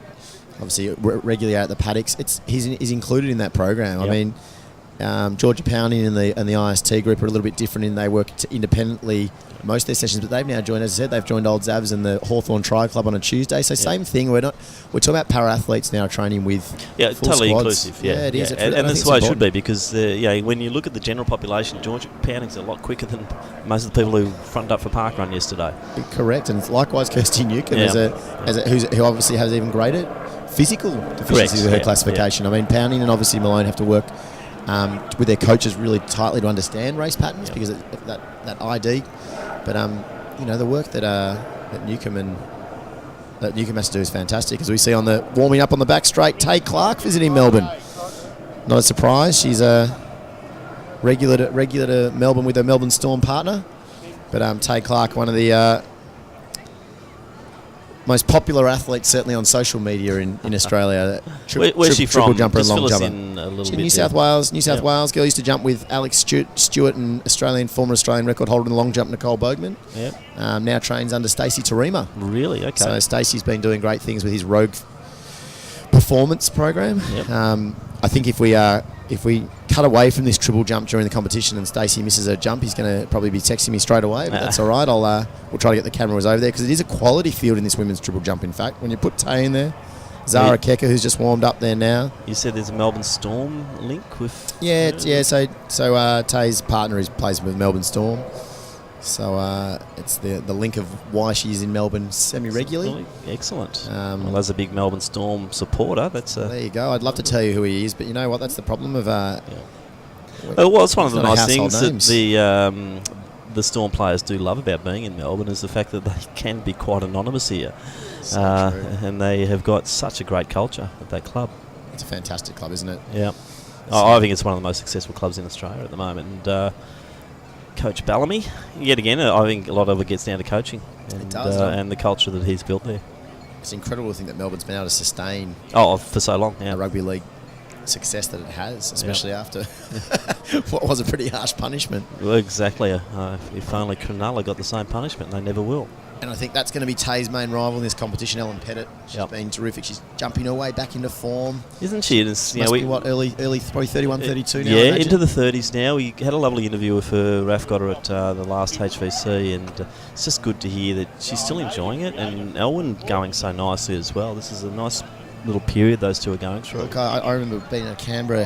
obviously, regularly out at the paddocks. He's included in that program. Yep. I mean, Georgia Pounding and the IST group are a little bit different in they work independently most of their sessions, but they've now joined, as I said, they've joined Old Zavs and the Hawthorn Tri Club on a Tuesday. So same thing. We're talking about para athletes now training with full totally squads. inclusive. Yeah, it is. Yeah. And that's the way it should be because when you look at the general population, Georgia Pounding's a lot quicker than most of the people who fronted up for Park Run yesterday. Correct, and likewise Kirsty Newcomb who obviously has even greater physical deficiencies with her classification. I mean, Pounding and obviously Malone have to work with their coaches really tightly to understand race patterns because of that ID. But the work that Newcomb has to do is fantastic. As we see on the warming up on the back straight, Tay Clark visiting Melbourne. Not a surprise. She's a regular to Melbourne with her Melbourne Storm partner. But Tay Clark, one of the most popular athletes, certainly on social media in Australia. Where's she from? Triple jumper Just and long fill us jumper. in a little She's bit New South there. Wales. New South Wales girl used to jump with Alex Stewart and former Australian record holder in the long jump, Nicole Bogman. Yep. Now trains under Stacey Tarima. Really? Okay. So Stacey's been doing great things with his Rogue performance program. Yep. I think if we cut away from this triple jump during the competition and Stacey misses her jump, he's going to probably be texting me straight away. But that's all right. We'll try to get the cameras over there because it is a quality field in this women's triple jump. In fact, when you put Tay in there, Zara Keka, who's just warmed up there now. You said there's a Melbourne Storm link with. So Tay's partner plays with Melbourne Storm. So it's the link of why she's in Melbourne semi-regularly. Excellent. Well, as a big Melbourne Storm supporter, that's there you go. I'd love to tell you who he is, but you know what? That's the problem of. Well, it's one of the not a nice household things names. that the Storm players do love about being in Melbourne is the fact that they can be quite anonymous here, and they have got such a great culture at that club. It's a fantastic club, isn't it? Yeah, I think it's one of the most successful clubs in Australia at the moment. And Coach Bellamy, yet again, I think a lot of it gets down to coaching and the culture that he's built there. It's incredible to think that Melbourne's been able to sustain for so long. the rugby league success that it has, especially after what was a pretty harsh punishment. Well, exactly. If only Cronulla got the same punishment, they never will. And I think that's going to be Tay's main rival in this competition, Ellen Pettit. She's been terrific. She's jumping her way back into form. Isn't she? It's, Must be early, probably 31, 32 now. Yeah, I imagine. into the 30s now. We had a lovely interview with her. Raf got her at the last HVC, and it's just good to hear that she's still enjoying it. And Elwyn going so nicely as well. This is a nice little period those two are going through. Look, I remember being in a Canberra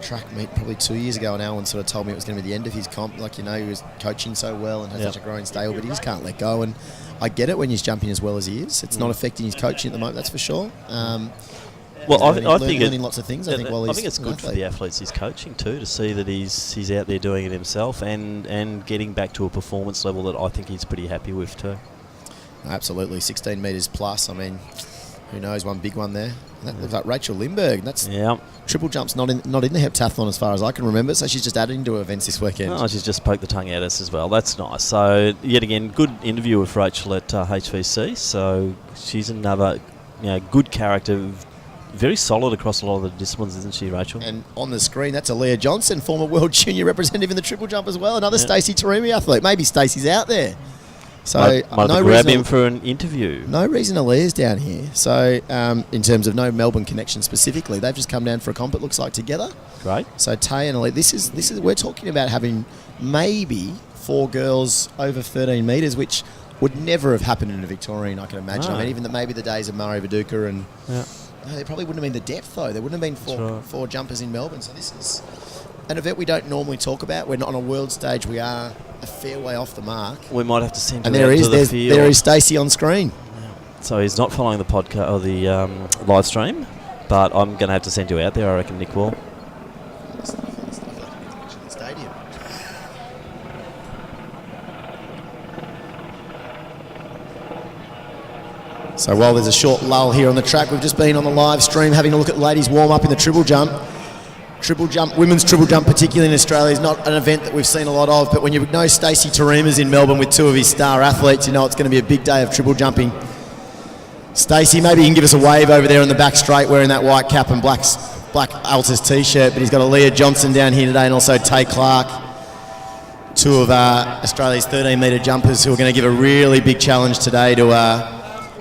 track meet probably 2 years ago, and Alan sort of told me it was going to be the end of his comp. Like, he was coaching so well and had such a growing stable, but he just can't let go. And I get it when he's jumping as well as he is. It's not affecting his coaching at the moment, that's for sure. Well, I think learning lots of things. I think it's good for the athletes he's coaching too, to see that he's out there doing it himself and getting back to a performance level that I think he's pretty happy with too. Absolutely, 16 metres plus. I mean, who knows, one big one there. That looks like Rachel Lindbergh. That's triple jumps not in the heptathlon as far as I can remember. So she's just adding to events this weekend. Oh, she's just poked the tongue at us as well. That's nice. So yet again, good interview with Rachel at HVC. So she's another good character. Very solid across a lot of the disciplines, isn't she, Rachel? And on the screen, that's Aaliyah Johnson, former world junior representative in the triple jump as well. Another Stacey Tarimi athlete. Maybe Stacey's out there. So might have grab him for an interview. No reason Aaliyah's down here. So in terms of no Melbourne connection specifically, they've just come down for a comp, it looks like, together. Great. So Tay and Aaliyah, this is we're talking about having maybe 4 girls over 13 metres, which would never have happened in a Victorian, I can imagine. No. I mean, even maybe the days of Murray Viduka and... No, there probably wouldn't have been the depth, though. There wouldn't have been four jumpers in Melbourne. So this is an event we don't normally talk about. We're not on a world stage. We are a fair way off the mark. We might have to send and him out to the field. There is Stacey on screen. So he's not following the podcast or the live stream, but I'm going to have to send you out there, I reckon, Nick Wall. Stadium. So while there's a short lull here on the track, we've just been on the live stream having a look at ladies warm up in the triple jump. Triple jump, women's triple jump, particularly in Australia, is not an event that we've seen a lot of, but when you know Stacey Tarima's in Melbourne with 2 of his star athletes, you know it's going to be a big day of triple jumping. Stacey, maybe you can give us a wave over there in the back straight, wearing that white cap and black Altus t-shirt, but he's got Aaliyah Johnson down here today and also Tay Clark, 2 of Australia's 13-metre jumpers who are going to give a really big challenge today to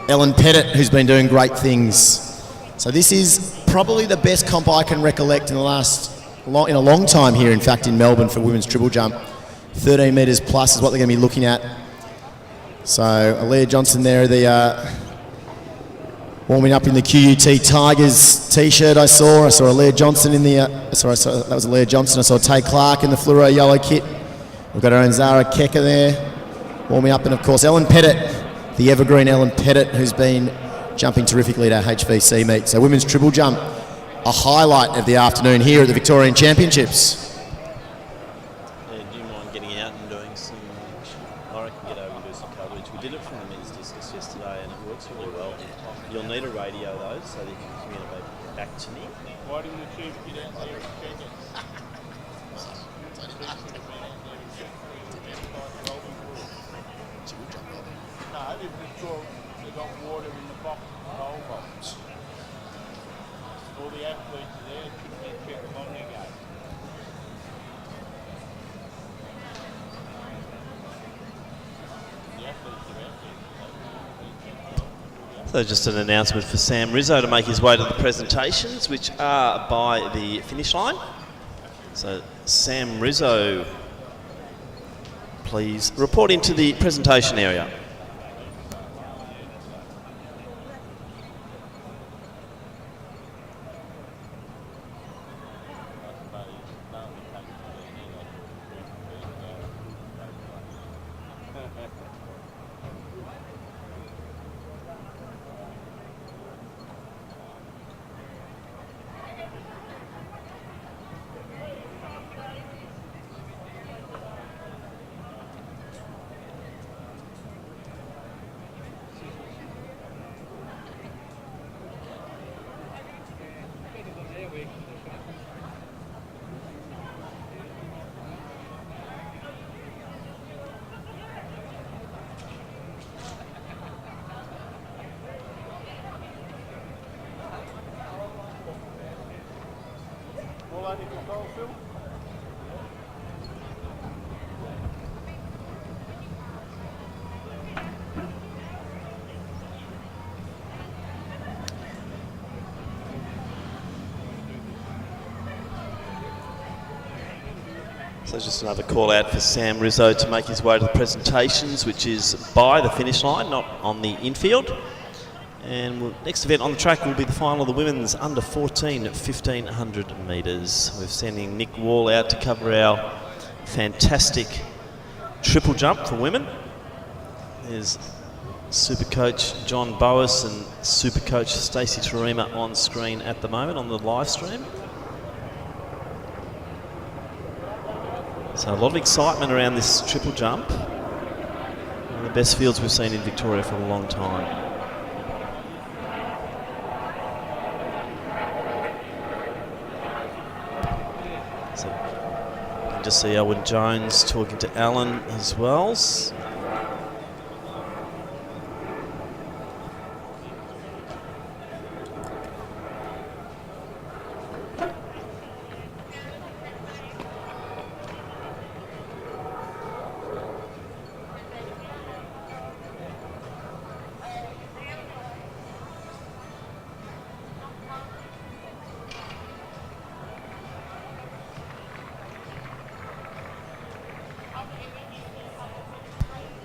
Ellen Pettit, who's been doing great things. So this is probably the best comp I can recollect in a long time here, in fact, in Melbourne for women's triple jump. 13 metres plus is what they're going to be looking at. So Aaliyah Johnson there, the warming up in the QUT Tigers t-shirt I saw Aaliyah Johnson in the, that was Aaliyah Johnson. I saw Tay Clark in the fluoro yellow kit. We've got our own Zara Keka there, warming up, and of course Ellen Pettit, the evergreen Ellen Pettit, who's been jumping terrifically at our HVC meet. So women's triple jump, a highlight of the afternoon here at the Victorian Championships. Do you mind getting out and doing some, I reckon get over and do some coverage. We did it from the men's discus yesterday and it works really well. You'll need a radio though so that you can communicate back to me. Why didn't the chief get out there and check it? No, if they saw they got water in the box, the whole box. All the athletes are there, shouldn't get checked on their game. The athletes are out there. So just an announcement for Sam Rizzo to make his way to the presentations, which are by the finish line. So Sam Rizzo, please report into the presentation area. All under control, Phil? So just another call out for Sam Rizzo to make his way to the presentations, which is by the finish line, not on the infield. And next event on the track will be the final of the women's under 14 at 1500 metres. We're sending Nick Wall out to cover our fantastic triple jump for women. There's Super Coach John Boas and Super Coach Stacey Tarima on screen at the moment on the live stream. So a lot of excitement around this triple jump. One of the best fields we've seen in Victoria for a long time. So you can just see Owen Jones talking to Alan as well.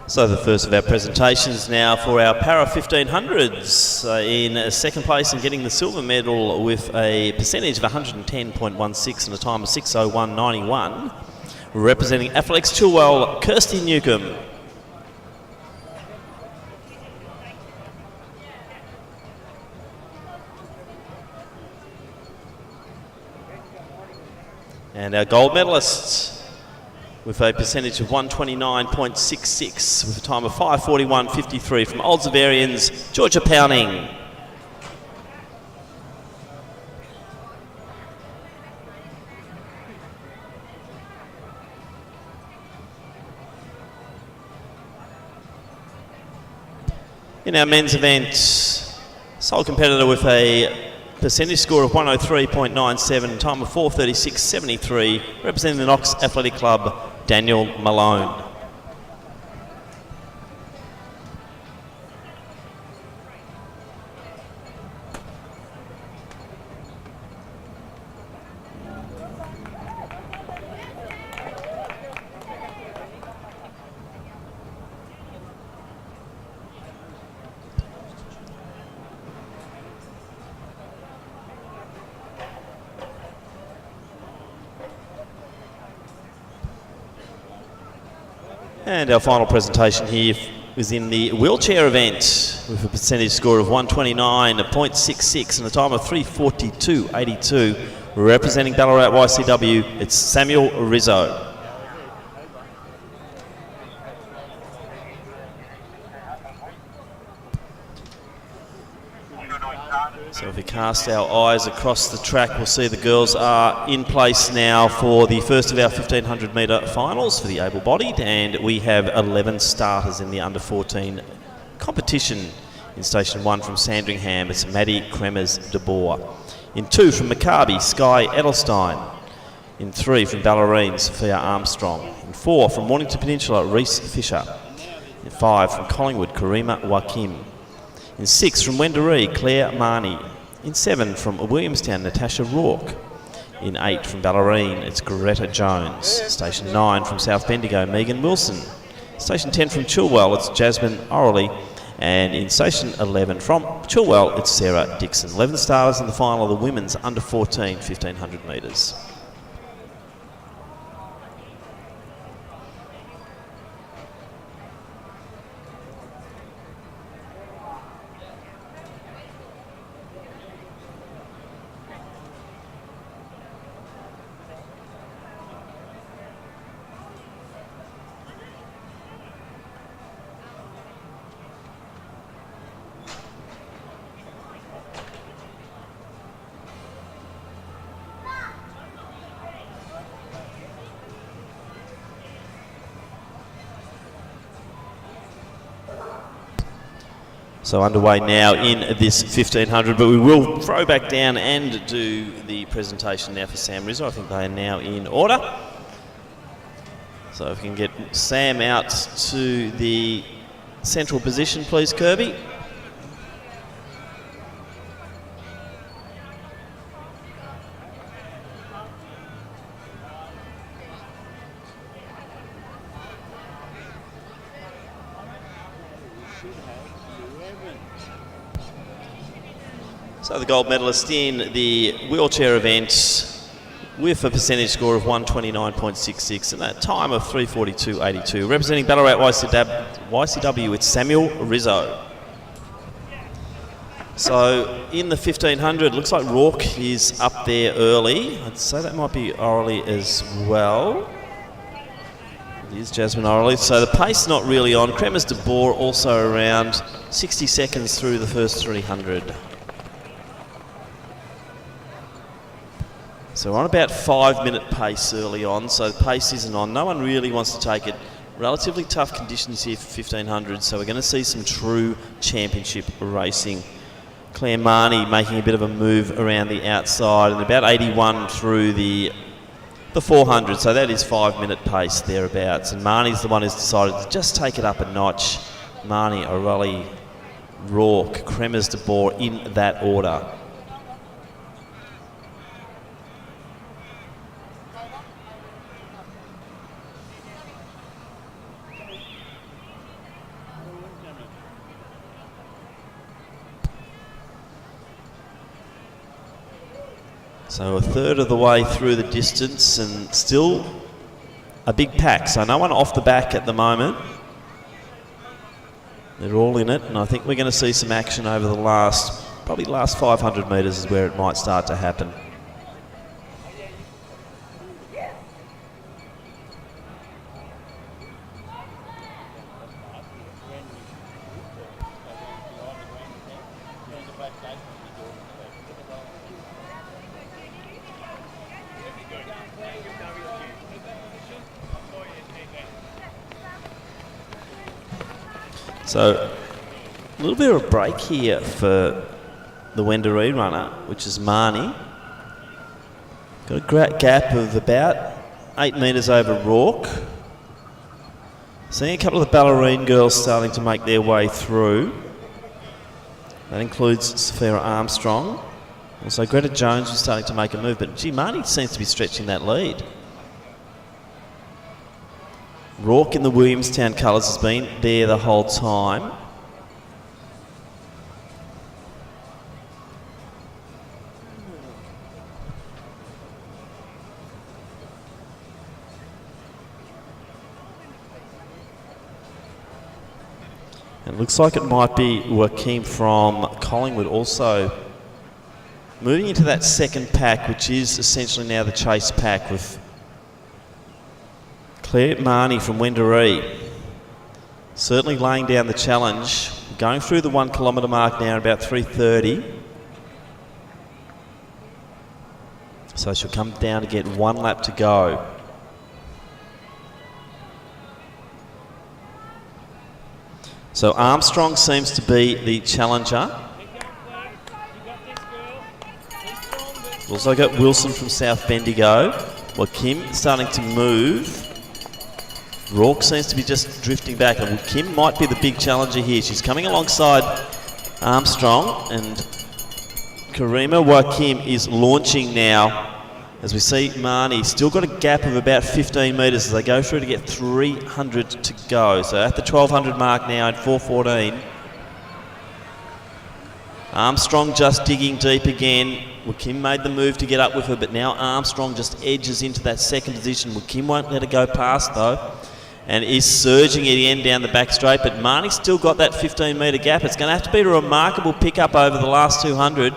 So the first of our presentations now for our Para 1500s. In second place and getting the silver medal with a percentage of 110.16 and a time of 6:01.91, representing Athletics Chilwell, Kirsty Newcomb. And our gold medalists with a percentage of 129.66 with a time of 5:41.53 from Old Zavarians, Georgia Pounding. In our men's event, sole competitor with a percentage score of 103.97, time of 4:36.73, representing the Knox Athletic Club, Daniel Malone. And our final presentation here was in the wheelchair event with a percentage score of 129.66 and a time of 3:42.82. Representing Ballarat YCW, it's Samuel Rizzo. So if we cast our eyes across the track, we'll see the girls are in place now for the first of our 1500 metre finals for the able-bodied, and we have 11 starters in the under-14 competition. In station 1 from Sandringham, it's Maddie Kremers-de Boer. In 2 from Maccabi, Sky Edelstein. In 3 from Ballerine, Sophia Armstrong. In 4 from Mornington Peninsula, Reese Fisher. In 5 from Collingwood, Karima Wakim. In 6 from Wendouree, Claire Marnie. In 7 from Williamstown, Natasha Rourke. In 8 from Ballerine, it's Greta Jones. Station 9 from South Bendigo, Megan Wilson. Station 10 from Chilwell, it's Jasmine Orley. And in station 11 from Chilwell, it's Sarah Dixon. 11 starters in the final of the women's under 14 1500 metres. So underway now in this 1500, but we will throw back down and do the presentation now for Sam Rizzo. I think they are now in order. So if we can get Sam out to the central position, please, Kirby. So the gold medalist in the wheelchair event with a percentage score of 129.66 and a time of 3:42.82. Representing Ballarat YCW, it's Samuel Rizzo. So in the 1500, looks like Rourke is up there early. I'd say that might be Orley as well. It is Jasmine Orley. So the pace not really on. Kremers-de Boer also around 60 seconds through the first 300. So we're on about 5-minute pace early on, so the pace isn't on. No one really wants to take it. Relatively tough conditions here for 1500, so we're going to see some true championship racing. Claire Marnie making a bit of a move around the outside and about 81 through the 400, so that is 5-minute pace thereabouts. And Marnie's the one who's decided to just take it up a notch. Marnie, O'Reilly, Rourke, Kremers-de Boer in that order. So a third of the way through the distance and still a big pack. So no one off the back at the moment. They're all in it, and I think we're going to see some action over the probably last 500 metres is where it might start to happen. So a little bit of a break here for the Wendouree runner, which is Marnie. Got a great gap of about 8 metres over Rourke. Seeing a couple of the Ballerine girls starting to make their way through. That includes Sophia Armstrong. Also Greta Jones was starting to make a move, but gee, Marnie seems to be stretching that lead. Rourke in the Williamstown colours has been there the whole time. And it looks like it might be Joaquim from Collingwood also moving into that second pack, which is essentially now the chase pack, with Claire Marnie from Wendouree certainly laying down the challenge. Going through the 1 kilometre mark now at about 3:30. So she'll come down to get 1 lap to go. So Armstrong seems to be the challenger. We've also got Wilson from South Bendigo. Joaquim starting to move. Rourke seems to be just drifting back, and Kim might be the big challenger here. She's coming alongside Armstrong, and Karima Joaquim is launching now. As we see Marnie still got a gap of about 15 metres as they go through to get 300 to go. So at the 1200 mark now at 4:14. Armstrong just digging deep again. Joaquim made the move to get up with her, but now Armstrong just edges into that second position. Joaquim won't let her go past though, and is surging at the end down the back straight, but Marnie's still got that 15 metre gap. It's going to have to be a remarkable pickup over the last 200.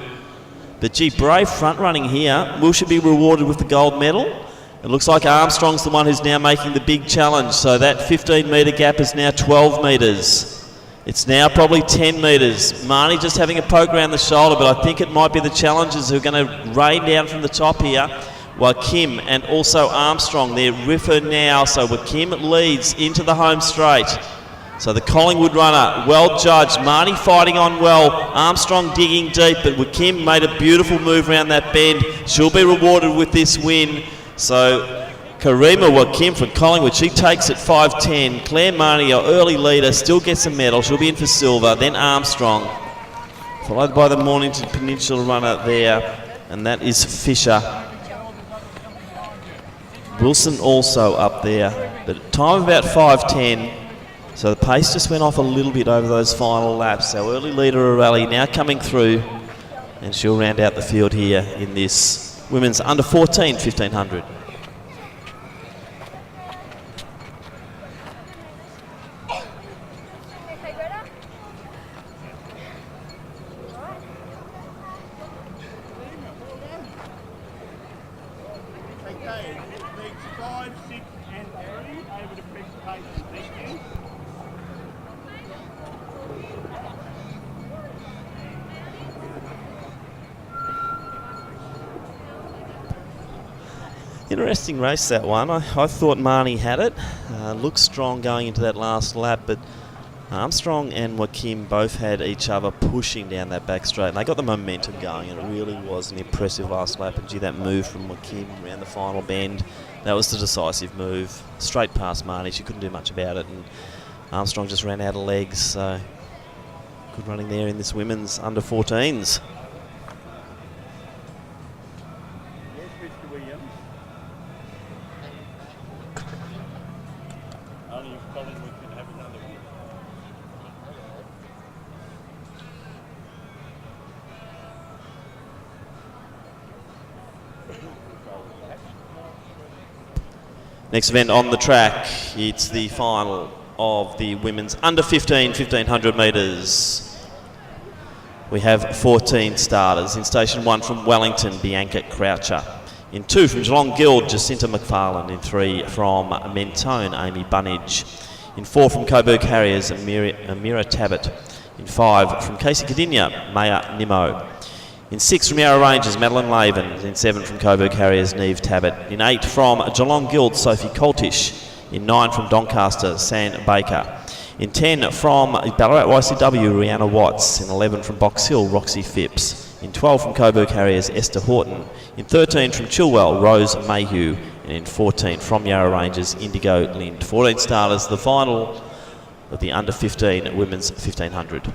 But gee, brave front running here. Will she be rewarded with the gold medal? It looks like Armstrong's the one who's now making the big challenge. So that 15 metre gap is now 12 metres. It's now probably 10 metres. Marnie just having a poke around the shoulder, but I think it might be the challengers who are going to rain down from the top here. Joaquim and also Armstrong, they're with her now. So Joaquim leads into the home straight. So the Collingwood runner, well judged. Marnie fighting on well. Armstrong digging deep, but Joaquim made a beautiful move around that bend. She'll be rewarded with this win. So Karima Joaquim from Collingwood, she takes it 5:10. Claire Marnie, our early leader, still gets a medal. She'll be in for silver. Then Armstrong, followed by the Mornington Peninsula runner there, and that is Fisher. Wilson also up there, but time about 5:10. So the pace just went off a little bit over those final laps. Our early leader of rally now coming through, and she'll round out the field here in this women's under 14 1500. Okay, leagues 5, 6 and 3 over to presentation. Thank you. Interesting race, that one. I thought Marnie had it. Looked strong going into that last lap, but Armstrong and Joaquim both had each other pushing down that back straight. And they got the momentum going, and it really was an impressive last lap. And gee, that move from Joaquim around the final bend, that was the decisive move. Straight past Marnie, she couldn't do much about it. And Armstrong just ran out of legs, so good running there in this women's under 14s. Yes, Mr. Williams. Only if Collingwood can have another one. Next event on the track, it's the final of the women's under 15 1500 metres. We have 14 starters. In station 1 from Wellington, Bianca Croucher. In 2 from Geelong Guild, Jacinta McFarlane. In 3 from Mentone, Amy Bunnage. In 4 from Coburg Harriers, Amira Tabbott. In 5 from Casey Cadinia, Maya Nimmo. In 6 from Yarra Rangers, Madeline Laven. In 7 from Coburg Harriers, Neve Tabbott. In 8 from Geelong Guild, Sophie Coltish. In 9 from Doncaster, San Baker. In 10 from Ballarat YCW, Rihanna Watts. In 11 from Box Hill, Roxy Phipps. In 12 from Coburg Harriers, Esther Horton. In 13 from Chilwell, Rose Mayhew. And in 14 from Yarra Rangers, Indigo Lind. 14 starters, the final of the under 15 women's 1500.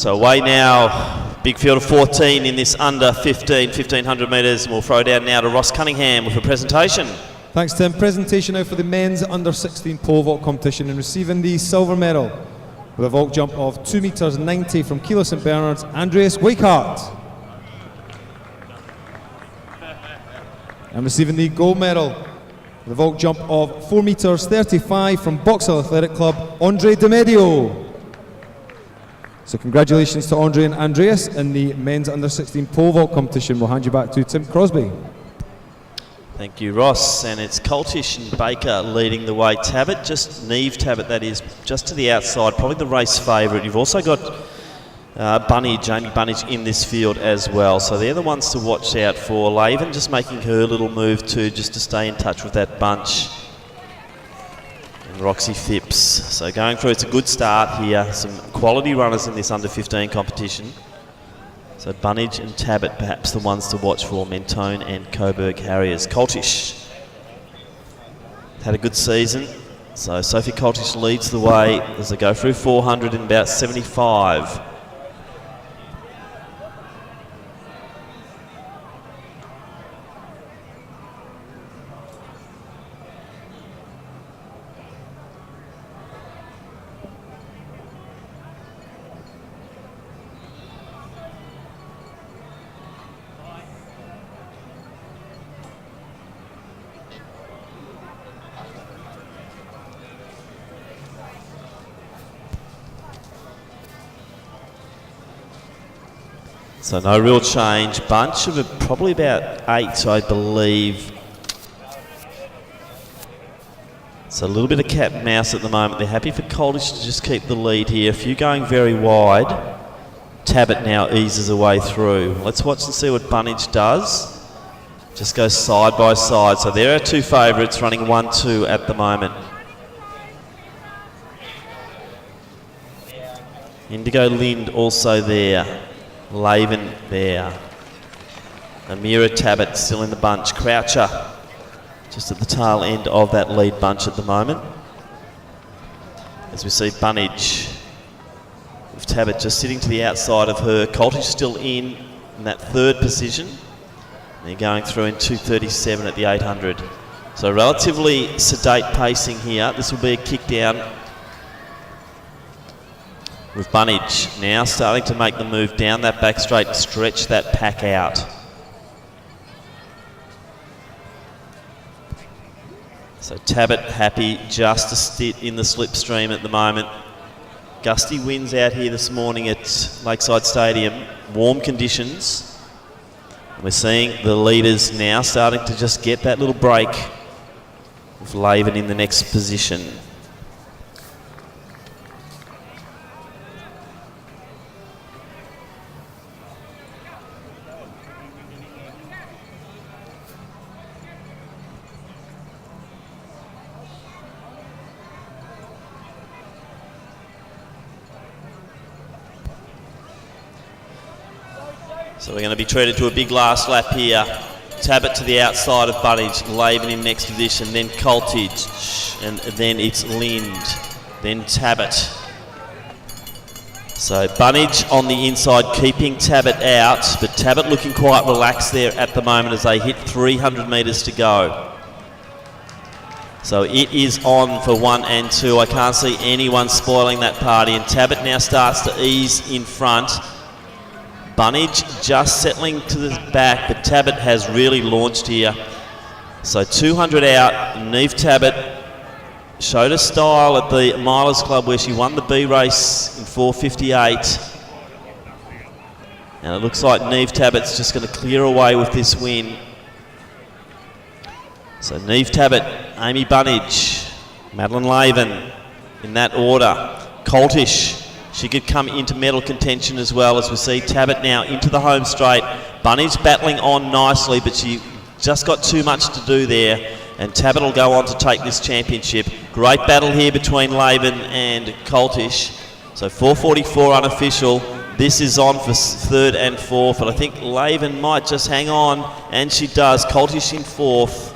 So away now, big field of 14 in this under 1500 metres. We'll throw down now to Ross Cunningham with a presentation. Thanks, Tim. Presentation now for the men's under 16 pole vault competition, and receiving the silver medal with a vault jump of 2 metres 90 from Kilo St Bernard's, Andreas Weikart. And receiving the gold medal with a vault jump of 4 metres 35 from Boxall Athletic Club, Andre DeMedio. So congratulations to Andre and Andreas in the men's under 16 pole vault competition. We'll hand you back to Tim Crosby. Thank you, Ross. And it's Coltish and Baker leading the way. Tabbert, just Neve Tabbert, that is, just to the outside, probably the race favourite. You've also got Jamie Bunnage in this field as well. So they're the ones to watch out for. Laven just making her little move too, just to stay in touch with that bunch. And Roxy Phipps. So going through, it's a good start here. Some quality runners in this under 15 competition. So Bunnage and Tabbert perhaps the ones to watch for, Mentone and Coburg Harriers. Coltish had a good season. So Sophie Coltish leads the way as they go through 400 in about 75. So no real change. Bunch of probably about 8, I believe. So a little bit of cat and mouse at the moment. They're happy for Coltish to just keep the lead here. A few going very wide. Tabbert now eases away through. Let's watch and see what Bunnage does. Just goes side by side. So there are 2 favourites running 1-2 at the moment. Indigo Lind also there. Laven there. Amira Tabbert still in the bunch. Croucher just at the tail end of that lead bunch at the moment. As we see Bunnage with Tabbert just sitting to the outside of her. Coltish still in that 3rd position. And they're going through in 2:37 at the 800. So relatively sedate pacing here. This will be a kick down with Bunnage now starting to make the move down that back straight and stretch that pack out. So Tabbert happy just to sit in the slipstream at the moment. Gusty winds out here this morning at Lakeside Stadium. Warm conditions. And we're seeing the leaders now starting to just get that little break with Laven in the next position. So we're going to be treated to a big last lap here. Tabbert to the outside of Bunnage, Laven in next position, then Coltish, and then it's Lind, then Tabbert. So Bunnage on the inside keeping Tabbert out, but Tabbert looking quite relaxed there at the moment as they hit 300 metres to go. So it is on for 1 and 2. I can't see anyone spoiling that party, and Tabbert now starts to ease in front. Bunnage just settling to the back, but Tabbert has really launched here. So 200 out, Neve Tabbert showed a style at the Milers Club where she won the B race in 4:58. And it looks like Neve Tabbert's just going to clear away with this win. So Neve Tabbert, Amy Bunnage, Madeline Laven in that order. Coltish. She could come into medal contention as well, as we see Tabbert now into the home straight. Bunnage battling on nicely, but she just got too much to do there. And Tabbert will go on to take this championship. Great battle here between Laven and Coltish. So 4:44 unofficial. This is on for 3rd and 4th, but I think Laven might just hang on, and she does. Coltish in 4th.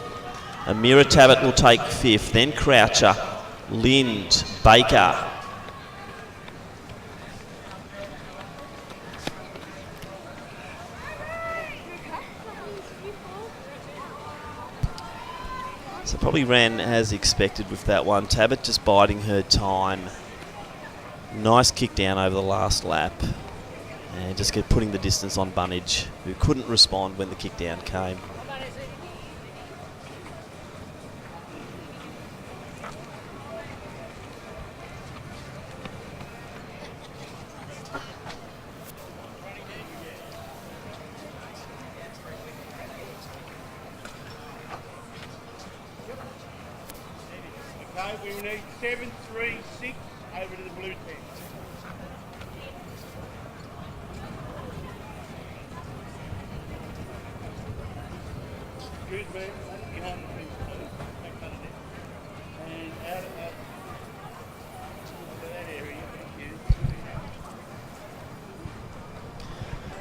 Amira Tabbert will take 5th. Then Croucher, Lind, Baker. So probably ran as expected with that one. Tabbert just biding her time. Nice kick down over the last lap. And just putting the distance on Bunnage, who couldn't respond when the kick down came. Okay, we need 736 over to the blue tent. Excuse me, behind the fence, please. Back under there. And out of that area, thank you.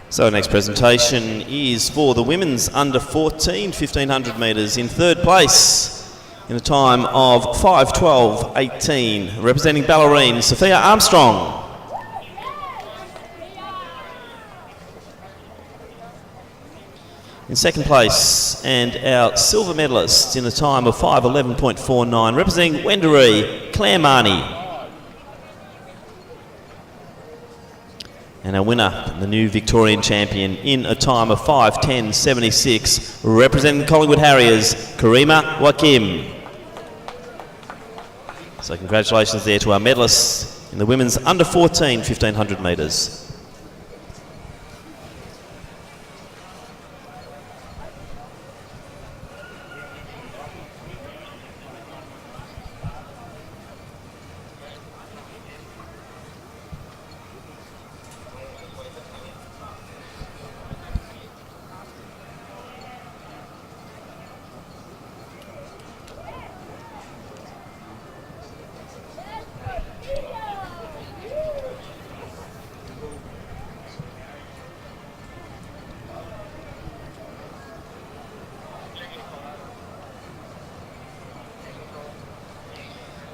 So next presentation is for the women's under 14 1500 metres. In third place in a time of 5:12.18, representing Ballerine Sophia Armstrong. In second place, and our silver medalist in a time of 5:11.49, representing Wendouree, Claire Marnie. And our winner, the new Victorian champion, in a time of 5:10.76, representing the Collingwood Harriers, Karima Wakim. So congratulations there to our medalists in the women's under 14 1500 metres.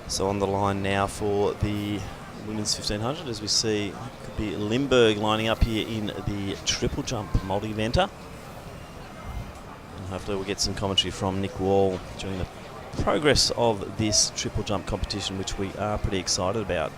So on the line now for the women's 1500, as we see, could be Limburg lining up here in the triple jump multi-eventer. And hopefully we'll get some commentary from Nick Wall during the progress of this triple jump competition, which we are pretty excited about.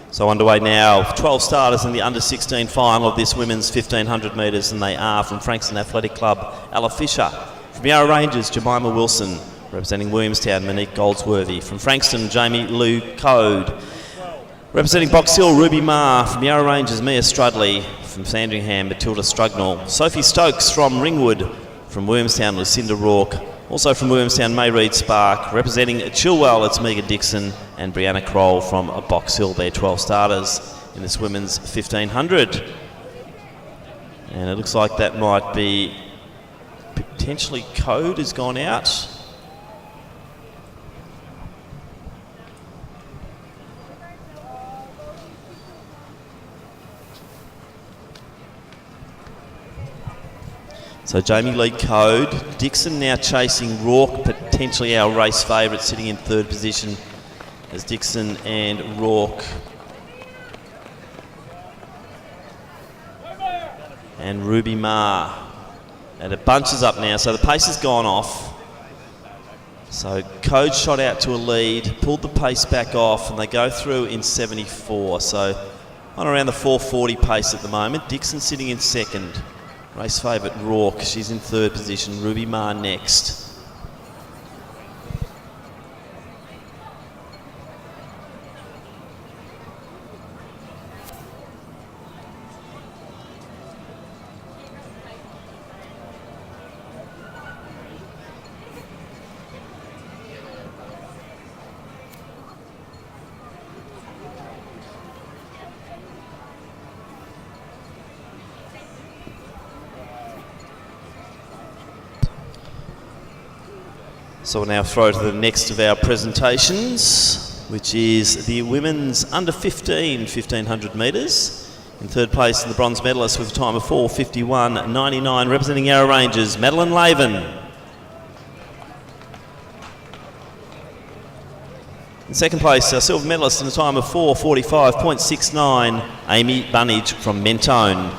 So underway now, 12 starters in the under-16 final of this women's 1500 metres, and they are from Frankston Athletic Club, Ella Fisher. From Yarra Rangers, Jemima Wilson. Representing Williamstown, Monique Goldsworthy. From Frankston, Jamie Lou Code. Representing Box Hill, Ruby Marr. From Yarra Rangers, Mia Strudley. From Sandringham, Matilda Strugnall. Sophie Stokes from Ringwood. From Williamstown, Lucinda Rourke. Also from Williamstown, May Reid Spark. Representing Chilwell, it's Megan Dixon and Brianna Kroll from Box Hill. They're 12 starters in this women's 1500. And it looks like that might be potentially Code has gone out. So Jamie Lee Code, Dixon now chasing Rourke, potentially our race favourite, sitting in third position as Dixon and Rourke. And Ruby Marr. And it bunches up now, so the pace has gone off. So Code shot out to a lead, pulled the pace back off, and they go through in 74. So on around the 4:40 pace at the moment. Dixon sitting in second. Race favourite Rourke, she's in third position. Ruby Marr next. So we'll now throw to the next of our presentations, which is the women's under 15 1500 metres. In third place, the bronze medalist with a time of 4:51.99, representing Yarra Rangers, Madeline Laven. In second place, our silver medalist in a time of 4:45.69, Amy Bunnage from Mentone.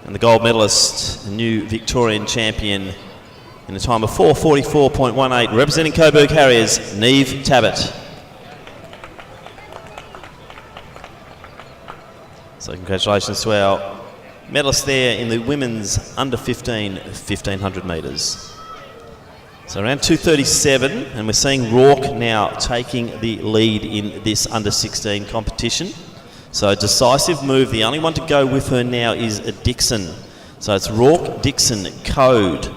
And the gold medalist, a new Victorian champion, in a time of 4:44.18, representing Coburg Harriers, Neve Tabbett. So congratulations to our medalists there in the women's under 15 1500 metres. So around 2:37, and we're seeing Rourke now taking the lead in this under 16 competition. So a decisive move. The only one to go with her now is Dixon. So it's Rourke, Dixon, Code,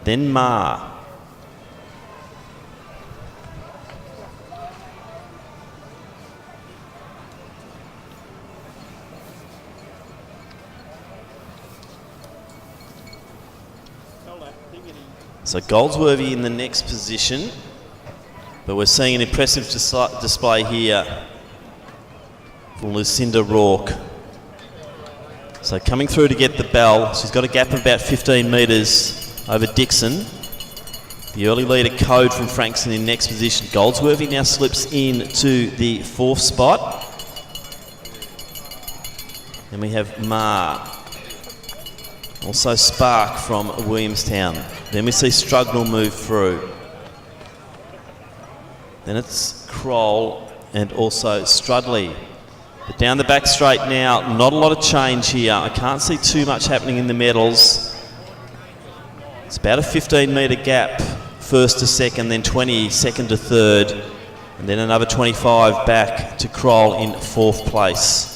then Ma. So Goldsworthy in the next position, but we're seeing an impressive display here from Lucinda Rourke. So coming through to get the bell, she's got a gap of about 15 metres over Dixon. The early leader, Code from Frankston, in next position. Goldsworthy now slips in to the fourth spot. And we have Ma. Also Spark from Williamstown. Then we see Strugnell move through. Then it's Kroll and also Strudley. But down the back straight now, not a lot of change here. I can't see too much happening in the medals. It's about a 15-metre gap, first to second, then 20, second to third, and then another 25 back to Kroll in fourth place.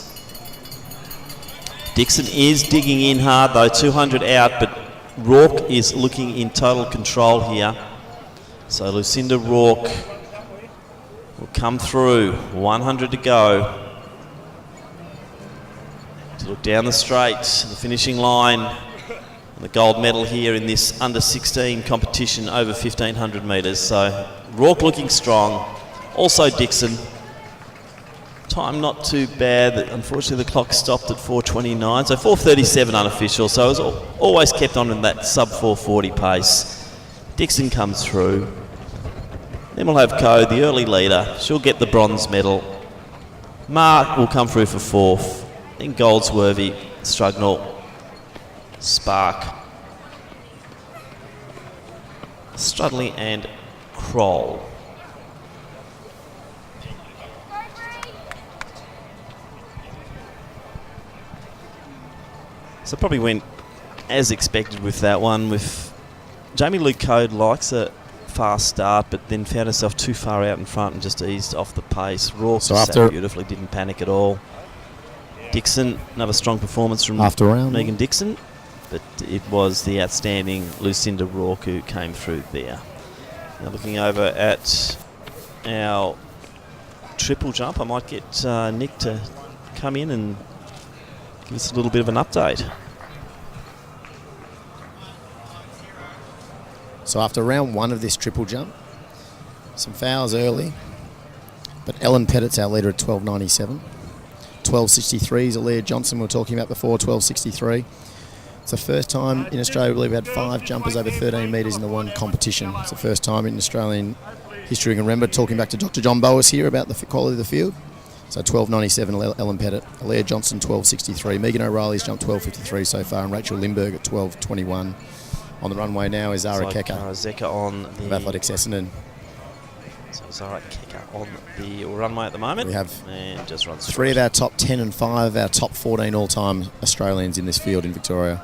Dixon is digging in hard though, 200 out, but Rourke is looking in total control here. So Lucinda Rourke will come through, 100 to go. To look down the straight, the finishing line, and the gold medal here in this under 16 competition over 1500 metres. So Rourke looking strong, also Dixon. Time not too bad. Unfortunately, the clock stopped at 4:29, so 4:37 unofficial. So it was always kept on in that sub 4:40 pace. Dixon comes through. Then we'll have Code, the early leader. She'll get the bronze medal. Mark will come through for fourth. Then Goldsworthy, Strugnell, Spark, Strudley and Kroll. So probably went as expected with that one. With Jamie Lou Code likes a fast start, but then found herself too far out in front and just eased off the pace. Rourke sat beautifully, didn't panic at all. Dixon, another strong performance from Megan Dixon, but it was the outstanding Lucinda Rourke who came through there. Now looking over at our triple jump, I might get Nick to come in and give us a little bit of an update. So after round one of this triple jump, some fouls early, but Ellen Pettit's our leader at 12.97. 12.63 is Aaliyah Johnson we were talking about before, 12.63. It's the first time in Australia, I believe, we had 5 jumpers over 13 metres in the one competition. It's the first time in Australian history. And remember, talking back to Dr. John Boas here about the quality of the field. So 12.97 Ellen Pettit, Aaliyah Johnson 12.63. Megan O'Reilly's jumped 12.53 so far, and Rachel Lindbergh at 12.21. On the runway now is Zara Keka. Zeka on the of Athletics Essendon. So Zara Keka on the runway at the moment. We have and just runs 3 of our top 10 and 5 of our top 14 all-time Australians in this field in Victoria.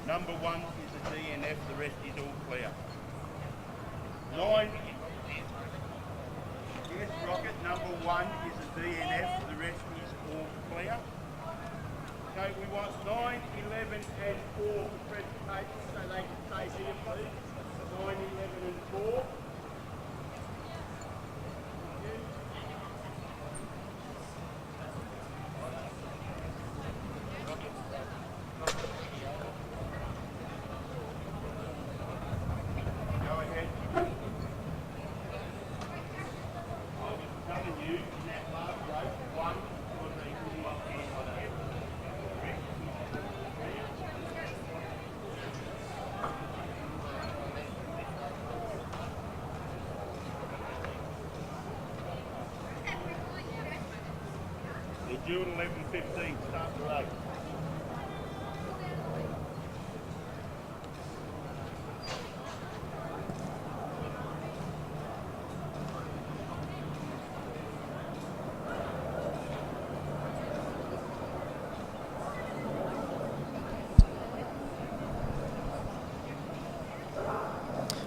Number 1 is a DNF, the rest is all clear. 9. Yes, Rocket, number 1 is a DNF, the rest is all clear. Okay, we want 9, 11 and 4 for presentation, so they can stay here, please. 9, 11 and 4. Go ahead. I was telling you in that last race, 1 was a good one. They're due at 11:15, start the race.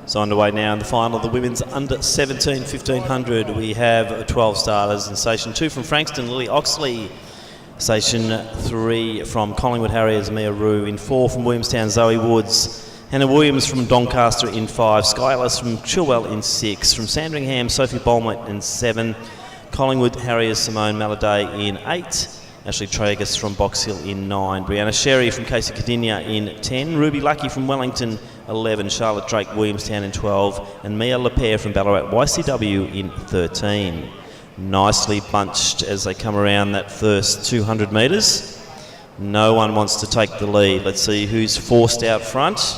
So underway now in the final of the women's under 17 1500. We have 12 starters in Station 2 from Frankston, Lily Oxley. Station 3 from Collingwood Harriers, Mia Rue. In 4 from Williamstown, Zoe Woods. Hannah Williams from Doncaster in 5. Sky Ellis from Chilwell in 6. From Sandringham, Sophie Bolmett in 7. Collingwood Harriers, Simone Maladay in 8. Ashley Tragus from Box Hill in 9. Brianna Sherry from Casey Cadinia in 10. Ruby Lucky from Wellington 11. Charlotte Drake Williamstown in 12. And Mia Lepere from Ballarat YCW in 13. Nicely bunched as they come around that first 200 metres. No one wants to take the lead. Let's see who's forced out front.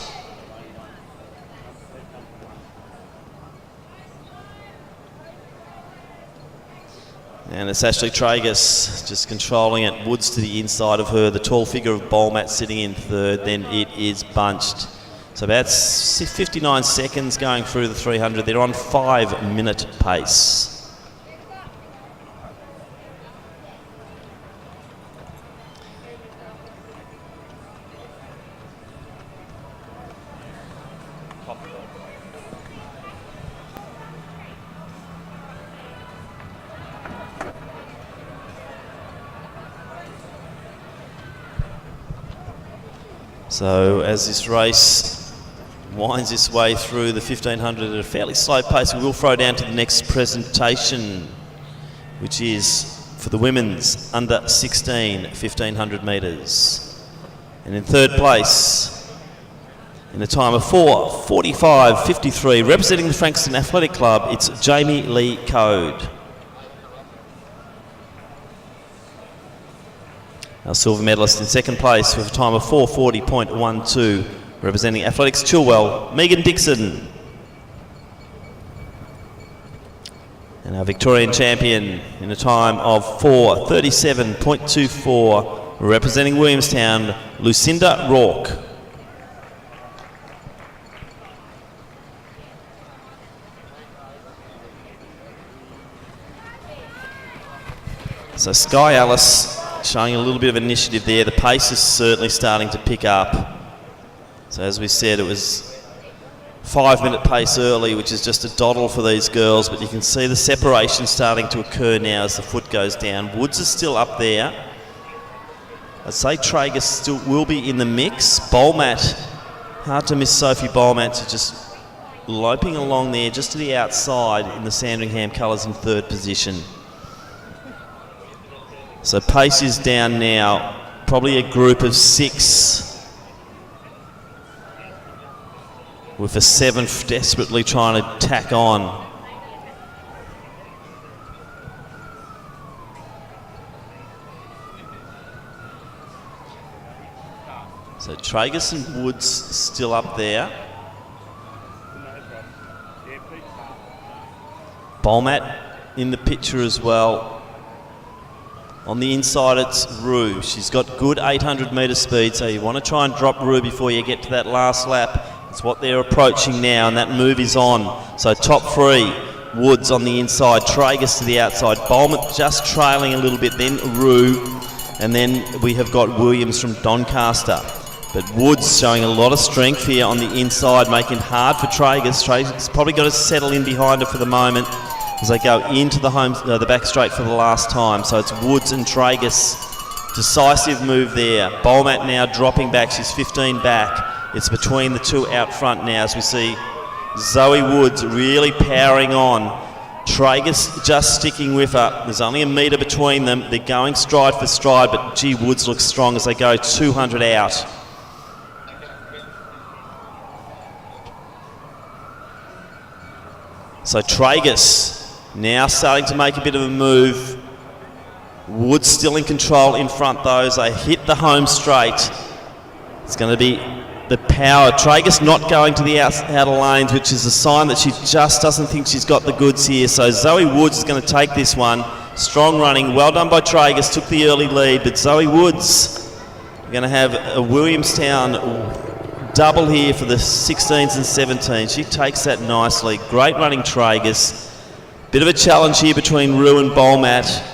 And it's Ashley Tragus just controlling it. Woods to the inside of her. The tall figure of Bolmat sitting in third. Then it is bunched. So about 59 seconds going through the 300. They're on 5-minute pace. So as this race winds its way through the 1500 at a fairly slow pace, we will throw down to the next presentation, which is for the women's under 16 1500 metres. And in third place, in a time of 4:45.53, representing the Frankston Athletic Club, it's Jamie Lee Code. Our silver medalist in second place with a time of 4:40.12, representing Athletics Chilwell, Megan Dixon. And our Victorian champion in a time of 4:37.24, representing Williamstown, Lucinda Rourke. So Sky Ellis showing a little bit of initiative there. The pace is certainly starting to pick up. So as we said, it was 5-minute pace early, which is just a doddle for these girls, but you can see the separation starting to occur now as the foot goes down. Woods is still up there. I'd say Tragus still will be in the mix. Bolmat, hard to miss Sophie Bolmat, just loping along there just to the outside in the Sandringham colours in third position. So pace is down now, probably a group of 6, with a 7th desperately trying to tack on. So Tragus and Woods still up there. Bolmat in the picture as well. On the inside, it's Rue. She's got good 800 metre speed, so you want to try and drop Rue before you get to that last lap. It's what they're approaching now, and that move is on. So top 3, Woods on the inside, Tragus to the outside, Bolmat just trailing a little bit, then Rue, and then we have got Williams from Doncaster. But Woods showing a lot of strength here on the inside, making it hard for Tragus. Tragus probably got to settle in behind her for the moment as they go into the back straight for the last time. So it's Woods and Tragus Decisive move there. Bolmat now dropping back. She's 15 back. It's between the two out front now as we see Zoe Woods really powering on. Traeger just sticking with her. There's only a metre between them. They're going stride for stride, but gee, Woods looks strong as they go 200 out. So Traegus now starting to make a bit of a move. Woods still in control in front though as they hit the home straight. It's going to be the power. Traegus not going to the outer lanes, which is a sign that she just doesn't think she's got the goods here. So Zoe Woods is going to take this one. Strong running. Well done by Traegus. Took the early lead, but Zoe Woods going to have a Williamstown double here for the 16s and 17s. She takes that nicely. Great running Traegus. Bit of a challenge here between Rue and Bolmat.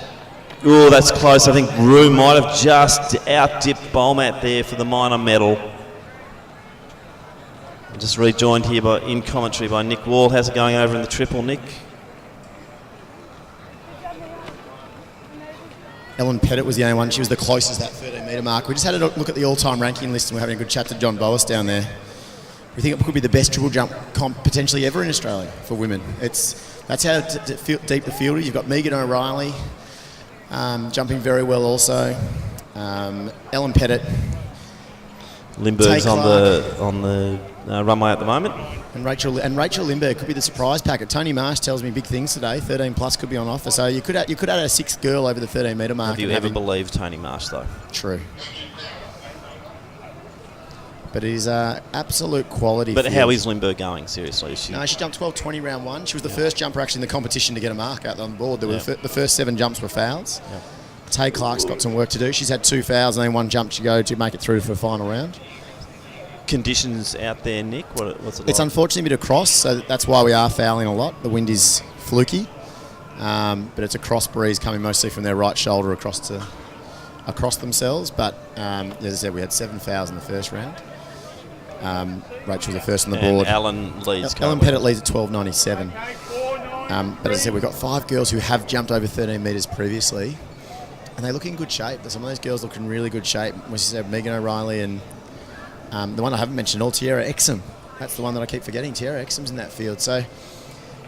Oh, that's close. I think Rue might have just out-dipped Bolmat there for the minor medal. Just rejoined here in commentary by Nick Wall. How's it going over in the triple, Nick? Ellen Pettit was the only one. She was the closest, that 13-metre mark. We just had a look at the all-time ranking list and we're having a good chat to John Boas down there. We think it could be the best triple jump comp potentially ever in Australia for women. That's how deep the field is. You've got Megan O'Reilly jumping very well also. Ellen Pettit. Lindbergh's on the runway at the moment. And Rachel Lindbergh could be the surprise packet. Tony Marsh tells me big things today. 13 plus could be on offer. So you could add a sixth girl over the 13-metre mark. Have you ever believed Tony Marsh though? True. But it is absolute quality. But field. how is Lindbergh going? Seriously, No, she jumped 12.20 round one. She was the first jumper actually in the competition to get a mark out on the board. There were the first 7 jumps were fouls. Yeah. Tay Clark's got some work to do. She's had 2 fouls and then 1 jump to go to make it through for the final round. Conditions out there, Nick? What's it like? It's unfortunately a bit of cross, so that's why we are fouling a lot. The wind is fluky, but it's a cross breeze coming mostly from their right shoulder across themselves. But as I said, we had 7 fouls in the first round. Rachel was the first on the board. Ellen leads. Ellen Pettit leads at 12.97. But as I said, we've got 5 girls who have jumped over 13 metres previously, and they look in good shape. Some of those girls look in really good shape. We said Megan O'Reilly and the one I haven't mentioned at all, Tiara Exum. That's the one that I keep forgetting. Tiara Exum's in that field. So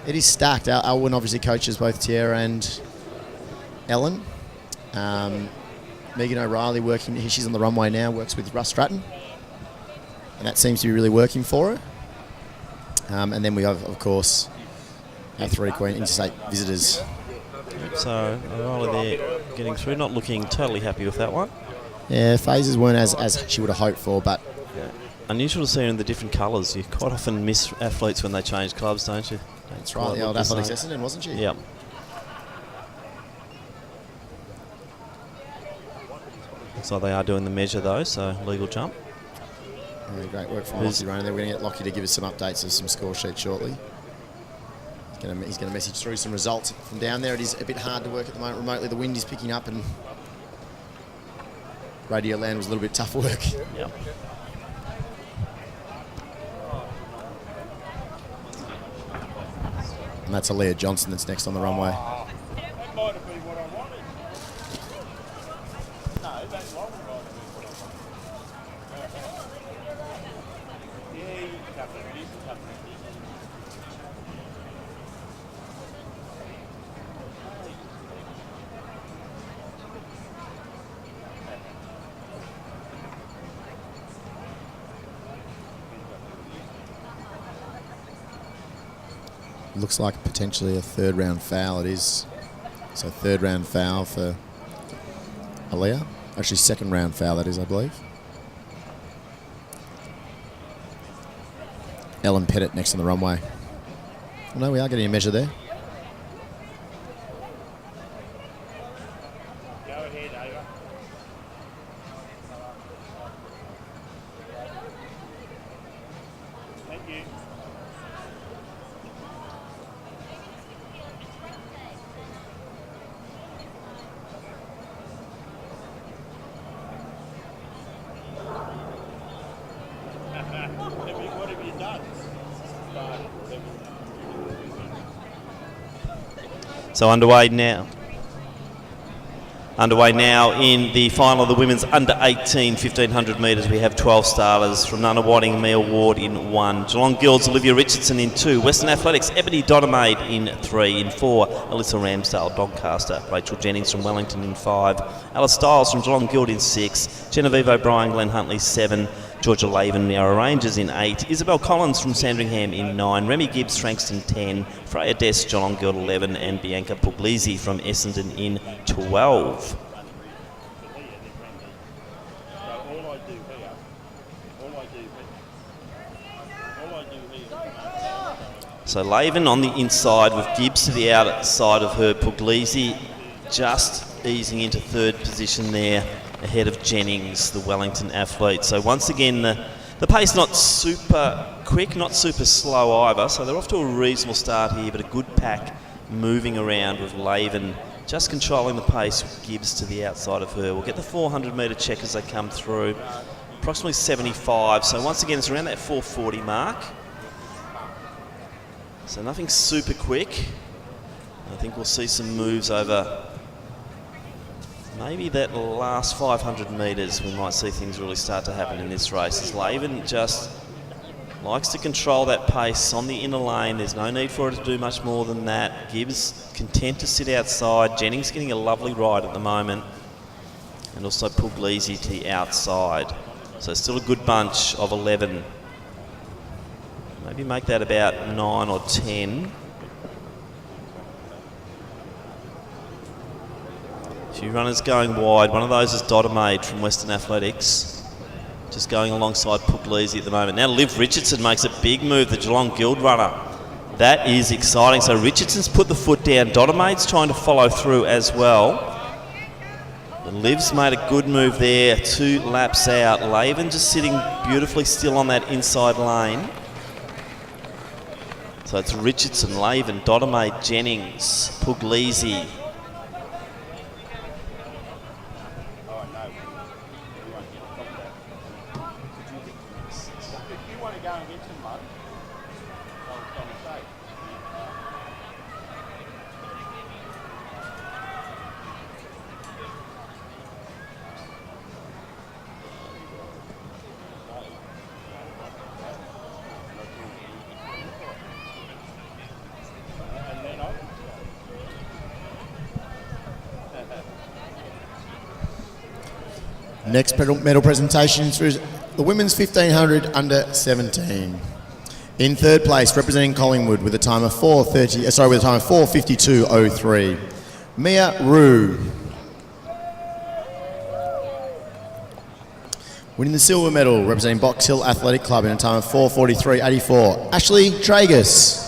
it is stacked. Alwyn obviously coaches both Tiara and Ellen. Megan O'Reilly working, she's on the runway now, works with Russ Stratton. And that seems to be really working for her. And then we have, of course, our 3 Queen Interstate visitors. So O'Reilly there getting through, not looking totally happy with that one. Yeah, phases weren't as she would have hoped for, but... Unusual to see her in the different colours. You quite often miss athletes when they change clubs, don't you? That's right, the old Athletics Essendon, wasn't she? Yep. Looks like they are doing the measure though, so legal jump. Really great work from Lockie Runner there. We're going to get Lockie to give us some updates of some score sheets shortly. He's going to message through some results from down there. It is a bit hard to work at the moment remotely. The wind is picking up and Radio Land was a little bit tough work. Yep. And that's Aaliyah Johnson that's next on the runway. That might have been what I wanted. No, that wasn't what I wanted. Yeah, you can cover it. You can cover it. Looks like potentially a 3rd round foul. It is. So 3rd round foul for Aaliyah. Actually 2nd round foul that is, I believe. Ellen Pettit next on the runway. Well, no, we are getting a measure there. Go ahead, Ava. Thank you. What have you done? So underway now. Underway now in the final of the women's under 18 1500 metres. We have 12 starters from Nunawading, Mia Ward in 1, Geelong Guilds Olivia Richardson in 2, Western Athletics Ebony Donamaid in 3, in 4 Alyssa Ramsdale Doncaster, Rachel Jennings from Wellington in 5, Alice Stiles from Geelong Guild in 6, Genevieve O'Brien Glen Huntley 7, Georgia Laven Yarra Rangers in 8, Isabel Collins from Sandringham in 9, Remy Gibbs Frankston 10, Freya Dess Geelong Guild 11, and Bianca Puglisi from Essendon in 12. So Laven on the inside with Gibbs to the outside of her, Puglisi just easing into third position there ahead of Jennings, the Wellington athlete. So once again, the pace not super quick, not super slow either. So they're off to a reasonable start here, but a good pack moving around with Laven just controlling the pace with Gibbs to the outside of her. We'll get the 400 metre check as they come through. Approximately 75. So once again, it's around that 440 mark. So nothing super quick. I think we'll see some moves over maybe that last 500 metres. We might see things really start to happen in this race, as Laven just likes to control that pace on the inner lane. There's no need for her to do much more than that. Gibbs content to sit outside. Jennings getting a lovely ride at the moment, and also Puglisi to the outside. So still a good bunch of 11. Maybe make that about 9 or 10. A few runners going wide. One of those is Donamaid from Western Athletics, just going alongside Puglisi at the moment. Now Liv Richardson makes a big move, the Geelong Guild runner. That is exciting. So Richardson's put the foot down. Donamaid's trying to follow through as well. But Liv's made a good move there, 2 laps out. Laven just sitting beautifully still on that inside lane. So it's Richardson, Laven, Donamaid, Jennings, Puglisi. Next medal presentation is the women's 1500 under 17. In third place, representing Collingwood with a time of 4:52.03, Mia Rue. Winning the silver medal, representing Box Hill Athletic Club in a time of 4:43.84, Ashley Tragus.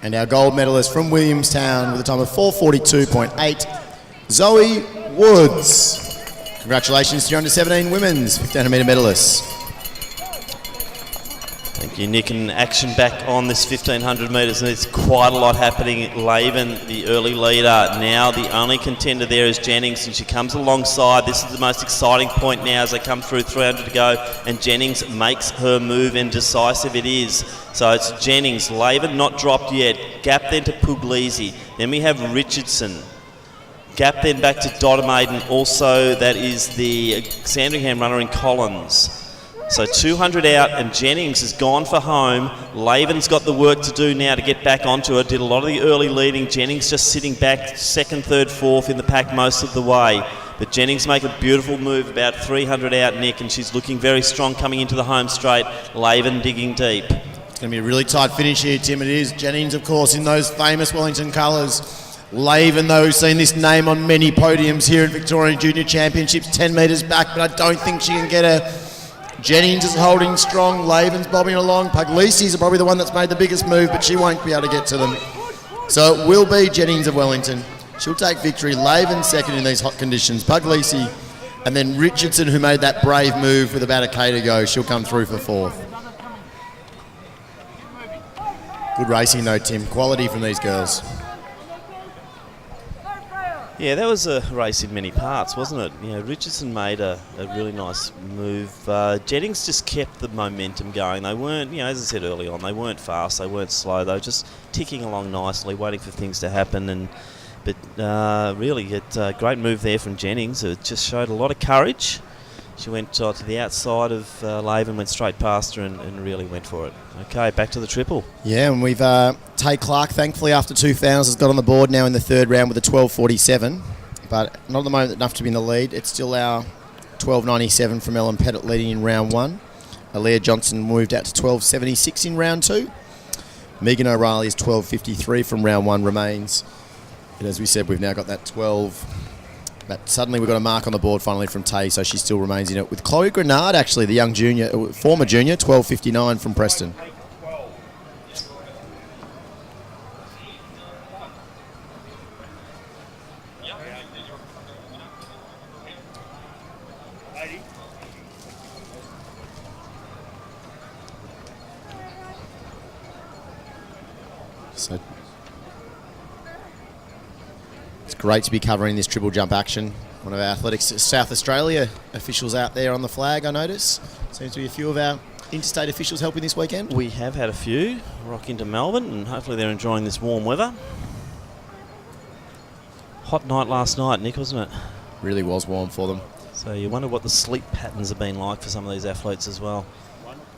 And our gold medalist from Williamstown with a time of 4:42.8, Zoe Woods. Congratulations to your under 17 women's 1500 metre medalists. Thank you, Nick. And action back on this 1500 metres, and it's quite a lot happening. Laven, the early leader, now the only contender there is Jennings, and she comes alongside. This is the most exciting point now as they come through, 300 to go, and Jennings makes her move, and decisive it is. So it's Jennings, Laven not dropped yet, gap then to Puglisi, then we have Richardson. Gap then back to Donamaid, and also that is the Sandringham runner in Collins. So 200 out, and Jennings has gone for home. Laven's got the work to do now to get back onto her. Did a lot of the early leading. Jennings just sitting back second, third, fourth in the pack most of the way. But Jennings make a beautiful move, about 300 out, Nick, and she's looking very strong coming into the home straight. Laven digging deep. It's going to be a really tight finish here, Tim. It is. Jennings, of course, in those famous Wellington colours. Laven, though, who's seen this name on many podiums here at Victorian Junior Championships, 10 metres back, but I don't think she can get her. Jennings is holding strong. Laven's bobbing along. Puglisi's probably the one that's made the biggest move, but she won't be able to get to them. So it will be Jennings of Wellington. She'll take victory. Laven second in these hot conditions. Puglisi, and then Richardson, who made that brave move with about a K to go. She'll come through for fourth. Good racing though, Tim. Quality from these girls. Yeah, that was a race in many parts, wasn't it? You know, Richardson made a really nice move. Jennings just kept the momentum going. They weren't, you know, as I said early on, they weren't fast, they weren't slow. They were just ticking along nicely, waiting for things to happen. But really, a great move there from Jennings. It just showed a lot of courage. She went to the outside of Laven, went straight past her and really went for it. Okay, back to the triple. Yeah, and we've Tay Clark, thankfully, after 2,000, has got on the board now in the third round with a 12.47. But not at the moment enough to be in the lead. It's still our 12.97 from Ellen Pettit leading in round 1. Aaliyah Johnson moved out to 12.76 in round 2. Megan O'Reilly's 12.53 from round 1 remains. But as we said, we've now got that 12... But suddenly we've got a mark on the board finally from Tay, so she still remains in it. With Chloe Grenard, actually, the young junior, former junior, 12.59 from Preston. So it's great to be covering this triple jump action. One of our Athletics South Australia officials out there on the flag, I notice. Seems to be a few of our interstate officials helping this weekend. We have had a few rock into Melbourne, and hopefully they're enjoying this warm weather. Hot night last night, Nick, wasn't it? Really was warm for them. So you wonder what the sleep patterns have been like for some of these athletes as well.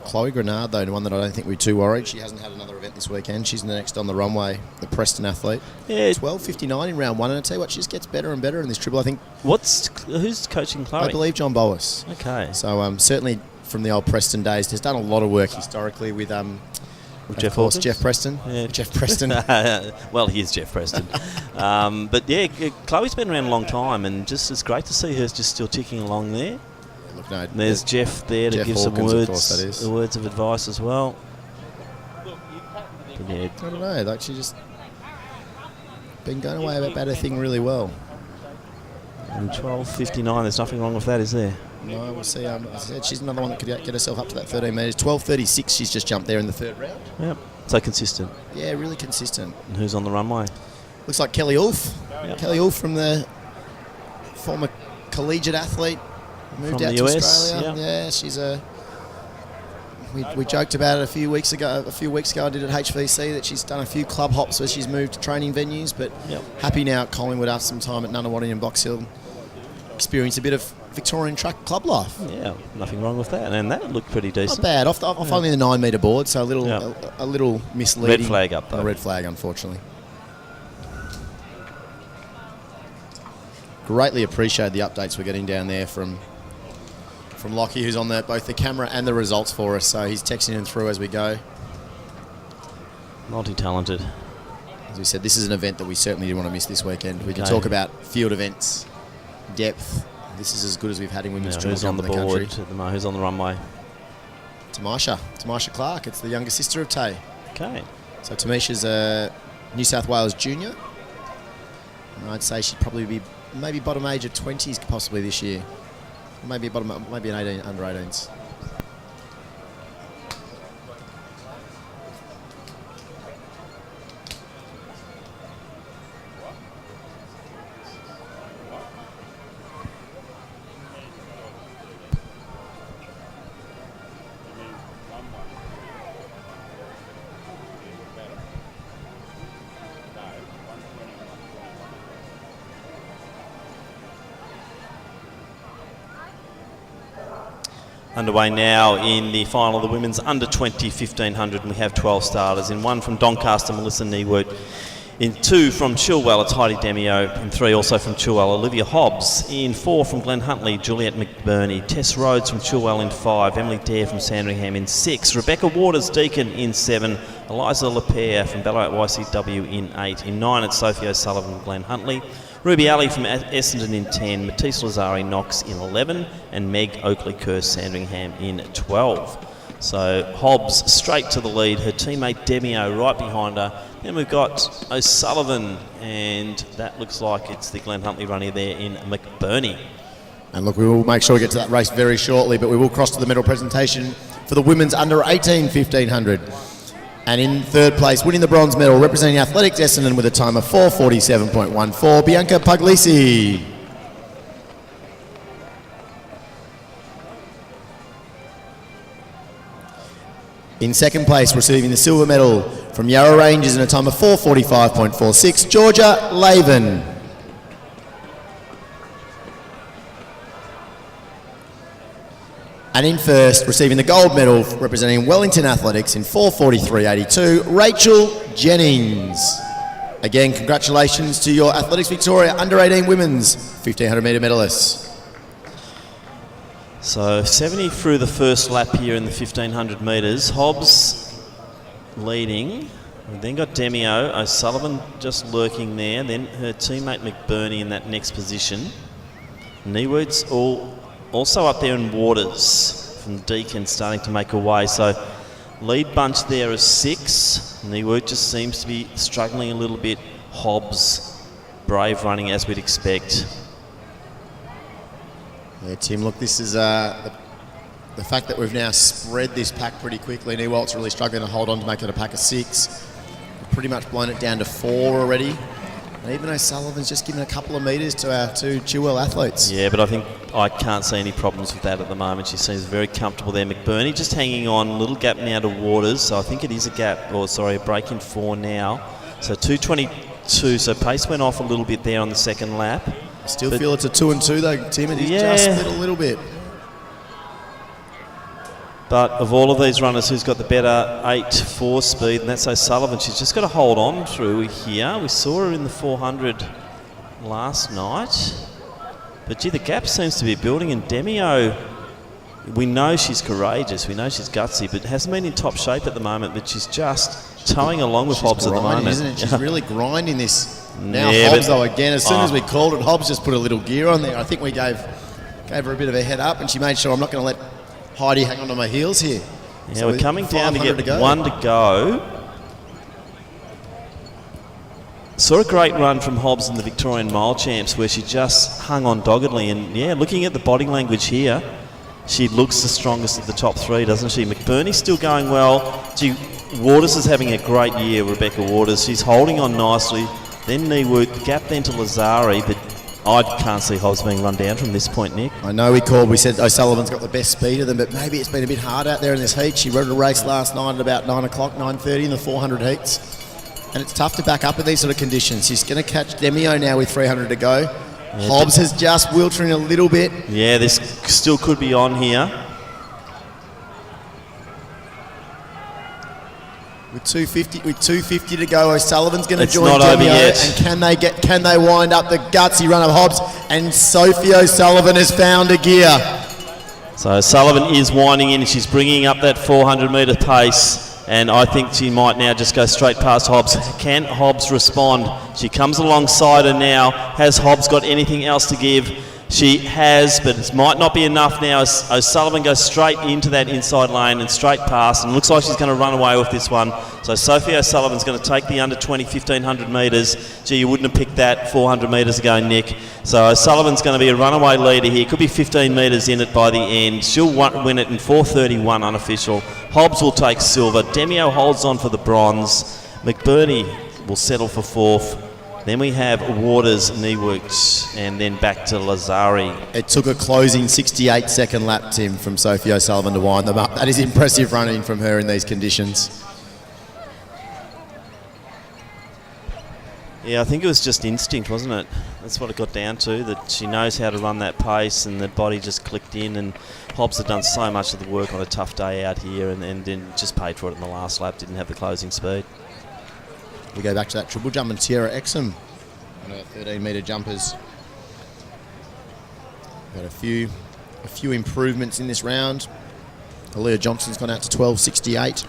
Chloe Grenard, though, the one that I don't think we're too worried. She hasn't had another event this weekend. She's the next on the runway, the Preston athlete. Yeah. 12.59 in round 1, and I tell you what, she just gets better and better in this triple, I think. Who's coaching Chloe? I believe John Boas. Okay. So certainly from the old Preston days, has done a lot of work historically with Jeff of course, Hawkins? Jeff Preston. Yeah. Jeff Preston. Well, he is Jeff Preston. But yeah, Chloe's been around a long time, and just it's great to see her just still ticking along there. Look, no, there's Jeff there to Jeff give Hawkins, some of course, that is. words of advice as well. But yeah, I don't know, like she just been going away about her thing really well. And 12.59, there's nothing wrong with that, is there? No, we'll see. As I said, she's another one that could get herself up to that 13 metres. 12.36, she's just jumped there in the third round. Yep. So consistent. Yeah, really consistent. And who's on the runway? Looks like Kelly Ulf. Yep. Kelly Ulf from the former collegiate athlete. Moved From out the to US, Australia. yeah. Yeah, she's we joked about it a few weeks ago. I did at HVC that she's done a few club hops where she's moved to training venues, but happy now at Collingwood after some time at Nunawading and Box Hill. Experienced a bit of Victorian track club life. Yeah, nothing wrong with that, and that looked pretty decent. Not bad. Off only the 9 metre board, so a little misleading. Red flag up though. A red flag, unfortunately. Greatly appreciate the updates we're getting down there from Lockie, who's on both the camera and the results for us. So he's texting in through as we go. Multi-talented. As we said, this is an event that we certainly didn't want to miss this weekend. We can talk about field events, depth. This is as good as we've had in women's triple who's on jump the in the board? country. Who's on the runway? Tamisha Clark. It's the younger sister of Tay. Okay. So Tamisha's a New South Wales junior. And I'd say she'd probably be maybe bottom age of 20s possibly this year. Maybe an 18 under 18s. Underway now in the final of the women's under 20 1500, and we have 12 starters. In 1 from Doncaster, Melissa Niewood. In 2 from Chilwell, it's Heidi Demio. In 3 also from Chilwell, Olivia Hobbs. In 4 from Glen Huntley, Juliette McBurney. Tess Rhodes from Chilwell in 5. Emily Dare from Sandringham in 6. Rebecca Waters-Deacon in 7. Eliza Lapierre from Ballarat YCW in 8. In 9, it's Sophie O'Sullivan from Glen Huntley. Ruby Alley from Essendon in 10, Matisse Lazari Knox in 11, and Meg Oakley-Kerr Sandringham in 12. So Hobbs straight to the lead, her teammate Demio right behind her. Then we've got O'Sullivan, and that looks like it's the Glen Huntley runner there in McBurney. And look, we will make sure we get to that race very shortly, but we will cross to the medal presentation for the women's under 18 1500. And in third place, winning the bronze medal, representing Athletics Essendon with a time of 4:47.14, Bianca Puglisi. In second place, receiving the silver medal from Yarra Rangers in a time of 4:45.46, Georgia Laven. And in first, receiving the gold medal representing Wellington Athletics in 4:43.82, Rachel Jennings. Again, congratulations to your Athletics Victoria Under-18 Women's 1500 metre medalists. So 70 through the first lap here in the 1500 metres. Hobbs leading. We've then got Demio, O'Sullivan just lurking there. Then her teammate McBurney in that next position. Niewood's also up there in Waters from Deakin starting to make her way. So lead bunch there is 6. Niewood just seems to be struggling a little bit. Hobbs, brave running as we'd expect. Yeah, Tim, look, this is the fact that we've now spread this pack pretty quickly. Newalt's really struggling to hold on to make it a pack of 6. We've pretty much blown it down to 4 already. And even O'Sullivan's just given a couple of metres to our 2 Chilwell athletes. Yeah, but I think I can't see any problems with that at the moment. She seems very comfortable there. McBurney just hanging on, a little gap now to Waters. So I think it is a gap, or sorry, a break in 4 now. So 2:22, so pace went off a little bit there on the second lap. I still feel it's a 2 and 2 though, Tim. It is just split a little bit. But of all of these runners, who's got the better 8.4 speed, and that's O'Sullivan. She's just got to hold on through here. We saw her in the 400 last night. But gee, the gap seems to be building, and Demio, we know she's courageous, we know she's gutsy, but hasn't been in top shape at the moment, but she's just towing along with Hobbs at the moment. Isn't it? She's really grinding this. Now Hobbs, though, again, as soon as we called it, Hobbs just put a little gear on there. I think we gave her a bit of a head up, and she made sure I'm not going to let Heidi hang on to my heels here. Yeah, so we're coming down to get 1 1 to go. Saw a great run from Hobbs in the Victorian Mile Champs where she just hung on doggedly. And yeah, looking at the body language here, she looks the strongest of the top 3, doesn't she? McBurney's still going well. Gee, Waters is having a great year, Rebecca Waters. She's holding on nicely. Then Niewood, gap then to Lazari, but I can't see Hobbs being run down from this point, Nick. I know we said O'Sullivan's got the best speed of them, but maybe it's been a bit hard out there in this heat. She rode a race last night at about 9 o'clock, 9:30 in the 400 heats. And it's tough to back up in these sort of conditions. She's going to catch Demio now with 300 to go. Yeah, Hobbs has just wiltering a little bit. Yeah, this still could be on here. With 250 to go, O'Sullivan's going to join not Demio. Over yet. And can they wind up the gutsy run of Hobbs? And Sophie O'Sullivan has found a gear. So O'Sullivan is winding in. She's bringing up that 400 metre pace. And I think she might now just go straight past Hobbs. Can Hobbs respond? She comes alongside her now. Has Hobbs got anything else to give? She has, but it might not be enough now as O'Sullivan goes straight into that inside lane and straight past, and looks like she's going to run away with this one. So Sophie O'Sullivan's going to take the under 20 1500 metres. Gee, you wouldn't have picked that 400 metres ago, Nick. So O'Sullivan's going to be a runaway leader here. Could be 15 metres in it by the end. She'll win it in 4:31 unofficial. Hobbs will take silver. Demio holds on for the bronze. McBurney will settle for 4th. Then we have Waters, Niewood, and then back to Lazari. It took a closing 68-second lap, Tim, from Sophie O'Sullivan to wind them up. That is impressive running from her in these conditions. Yeah, I think it was just instinct, wasn't it? That's what it got down to, that she knows how to run that pace and the body just clicked in, and Hobbs had done so much of the work on a tough day out here and then just paid for it in the last lap, didn't have the closing speed. We go back to that triple jump and Tierra Exum on her 13-metre jumpers. Got a few improvements in this round. Aaliyah Johnson's gone out to 12.68.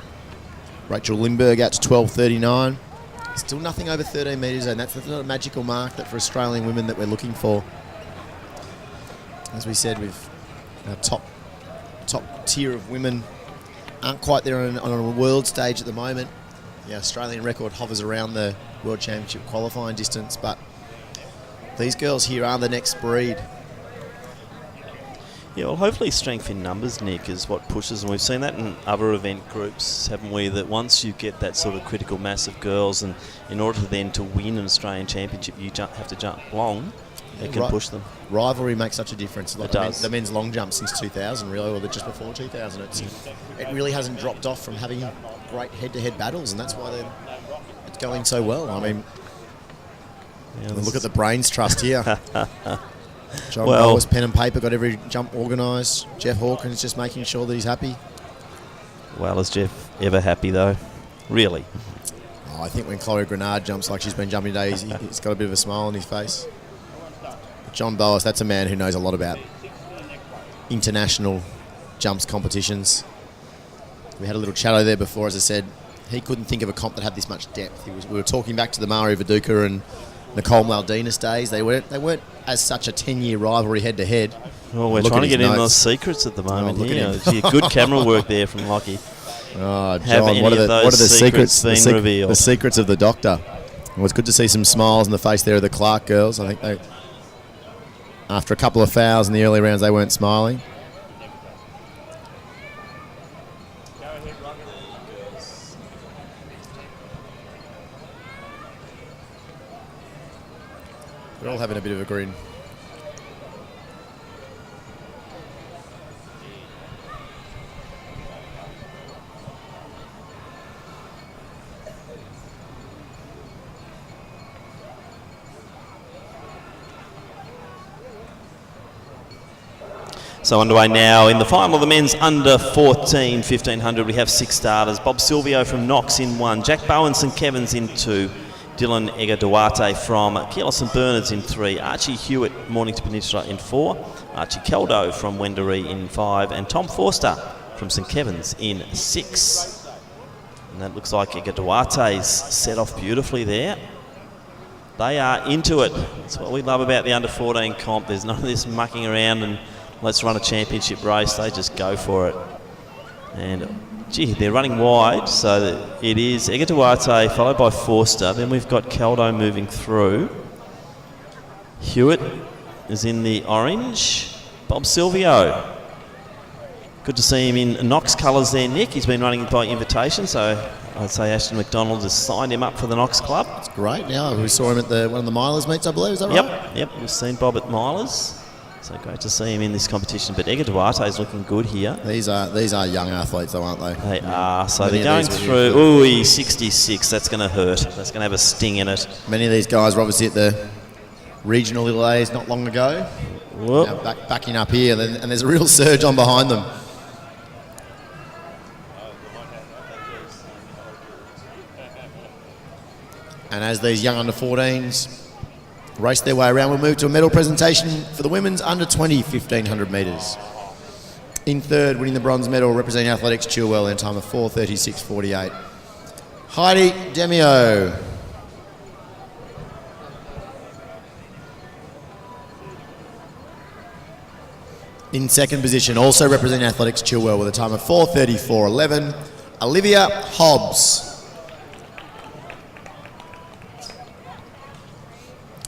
Rachel Lindbergh out to 12.39. Still nothing over 13 metres, and that's not a magical mark that for Australian women that we're looking for. As we said, with our top tier of women aren't quite there on a world stage at the moment. The Australian record hovers around the World Championship qualifying distance, but these girls here are the next breed. Yeah, well, hopefully strength in numbers, Nick, is what pushes, and we've seen that in other event groups, haven't we? That once you get that sort of critical mass of girls, and in order then to win an Australian Championship, you have to jump long. It can push them. Rivalry makes such a difference. Like It does. The men's long jump since 2000, really, or just before 2000. It really hasn't dropped off from having great head-to-head battles, and that's why it's going so well. I mean, look at the brains trust here. John Bowers, pen and paper, got every jump organised. Jeff Hawkins just making sure that he's happy. Well, is Jeff ever happy, though? Really? Oh, I think when Chloe Grenard jumps like she's been jumping today, he's got a bit of a smile on his face. But John Bowers, that's a man who knows a lot about international jumps competitions. We had a little chat there before, as I said. He couldn't think of a comp that had this much depth. We were talking back to the Mari Viduka and Nicole Maldinas days. They weren't as such a 10-year rivalry head-to-head. Well, we're trying to get in those secrets at the moment here. Good camera work there from Lockie. Oh, John, what are the secrets? The secrets of the doctor. Well, it's good to see some smiles on the face there of the Clark girls. I think after a couple of fouls in the early rounds, they weren't smiling. They're all having a bit of a grin. So underway now in the final of the men's under 14 1500. We have 6 starters. Bob Silvio from Knox in 1, Jack Bowen St Kevin's in 2, Dylan Ega Duarte from Keolis and Bernards in 3, Archie Hewitt Mornington Peninsula in 4, Archie Keldo from Wendouree in 5, and Tom Forster from St Kevin's in 6. And that looks like Ega Duarte's set off beautifully there. They are into it. That's what we love about the under 14 comp. There's none of this mucking around and let's run a championship race. They just go for it. And gee, they're running wide, so it is Ega Duarte followed by Forster. Then we've got Caldo moving through. Hewitt is in the orange. Bob Silvio. Good to see him in Knox colours there, Nick. He's been running by invitation, so I'd say Ashton McDonald has signed him up for the Knox Club. That's great. Now we saw him at one of the Milers meets, I believe. Is that right? Yep. We've seen Bob at Milers. So great to see him in this competition. But Ega Duarte is looking good here. These are young athletes, though, aren't they? They are. So they're going through. Ooh, 66. That's going to hurt. That's going to have a sting in it. Many of these guys were obviously at the regional little A's not long ago. Now backing up here, and there's a real surge on behind them. And as these young under 14s race their way around, we'll move to a medal presentation for the women's under 20 1500 metres. In third, winning the bronze medal, representing Athletics Chilwell in a time of 4:36.48. Heidi Demio. In second position, also representing Athletics Chilwell with a time of 4:34.11, Olivia Hobbs.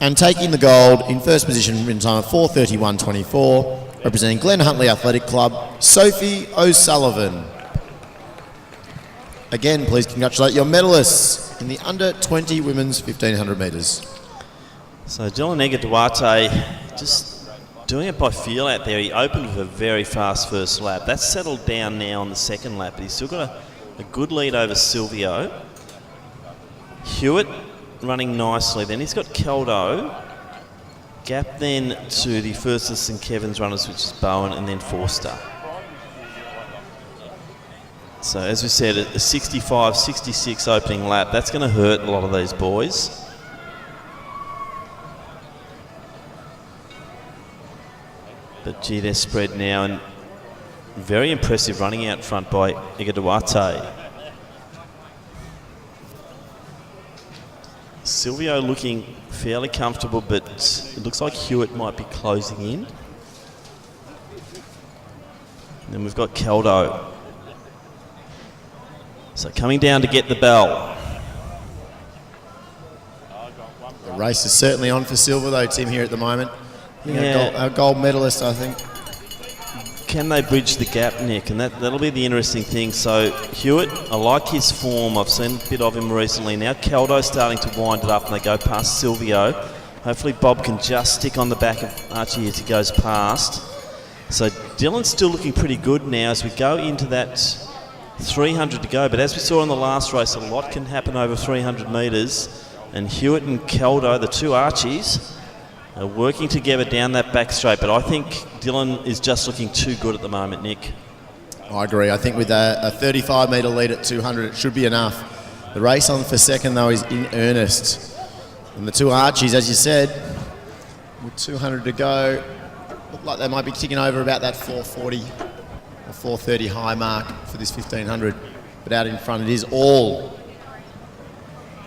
And taking the gold in first position in time of 4:31.24, representing Glen Huntley Athletic Club, Sophie O'Sullivan. Again, please congratulate your medalists in the under 20 women's 1500 metres. So Dylan Ega Duarte just doing it by feel out there. He opened with a very fast first lap. That's settled down now on the second lap, but he's still got a good lead over Silvio. Hewitt running nicely. Then he's got Keldo. Gap then to the first of St Kevin's runners, which is Bowen, and then Forster. So as we said, a 65-66 opening lap. That's going to hurt a lot of these boys. But gee, they're spread now, and very impressive running out front by Ega Duarte. Silvio looking fairly comfortable, but it looks like Hewitt might be closing in. And then we've got Keldo. So coming down to get the bell. The race is certainly on for silver, though, Tim, here at the moment. Yeah. A gold medalist, I think. can they bridge the gap, Nick? And that'll be the interesting thing. So Hewitt, I like his form. I've seen a bit of him recently. Now Caldo's starting to wind it up and they go past Silvio. Hopefully Bob can just stick on the back of Archie as he goes past. So Dylan's still looking pretty good now as we go into that 300 to go. But as we saw in the last race, a lot can happen over 300 metres. And Hewitt and Caldo, the two Archies, are working together down that back straight. But I think Dylan is just looking too good at the moment, Nick. I agree. I think with a 35 metre lead at 200, it should be enough. The race on for second, though, is in earnest. And the two Archies, as you said, with 200 to go, look like they might be ticking over about that 440 or 430 high mark for this 1500. But out in front, it is all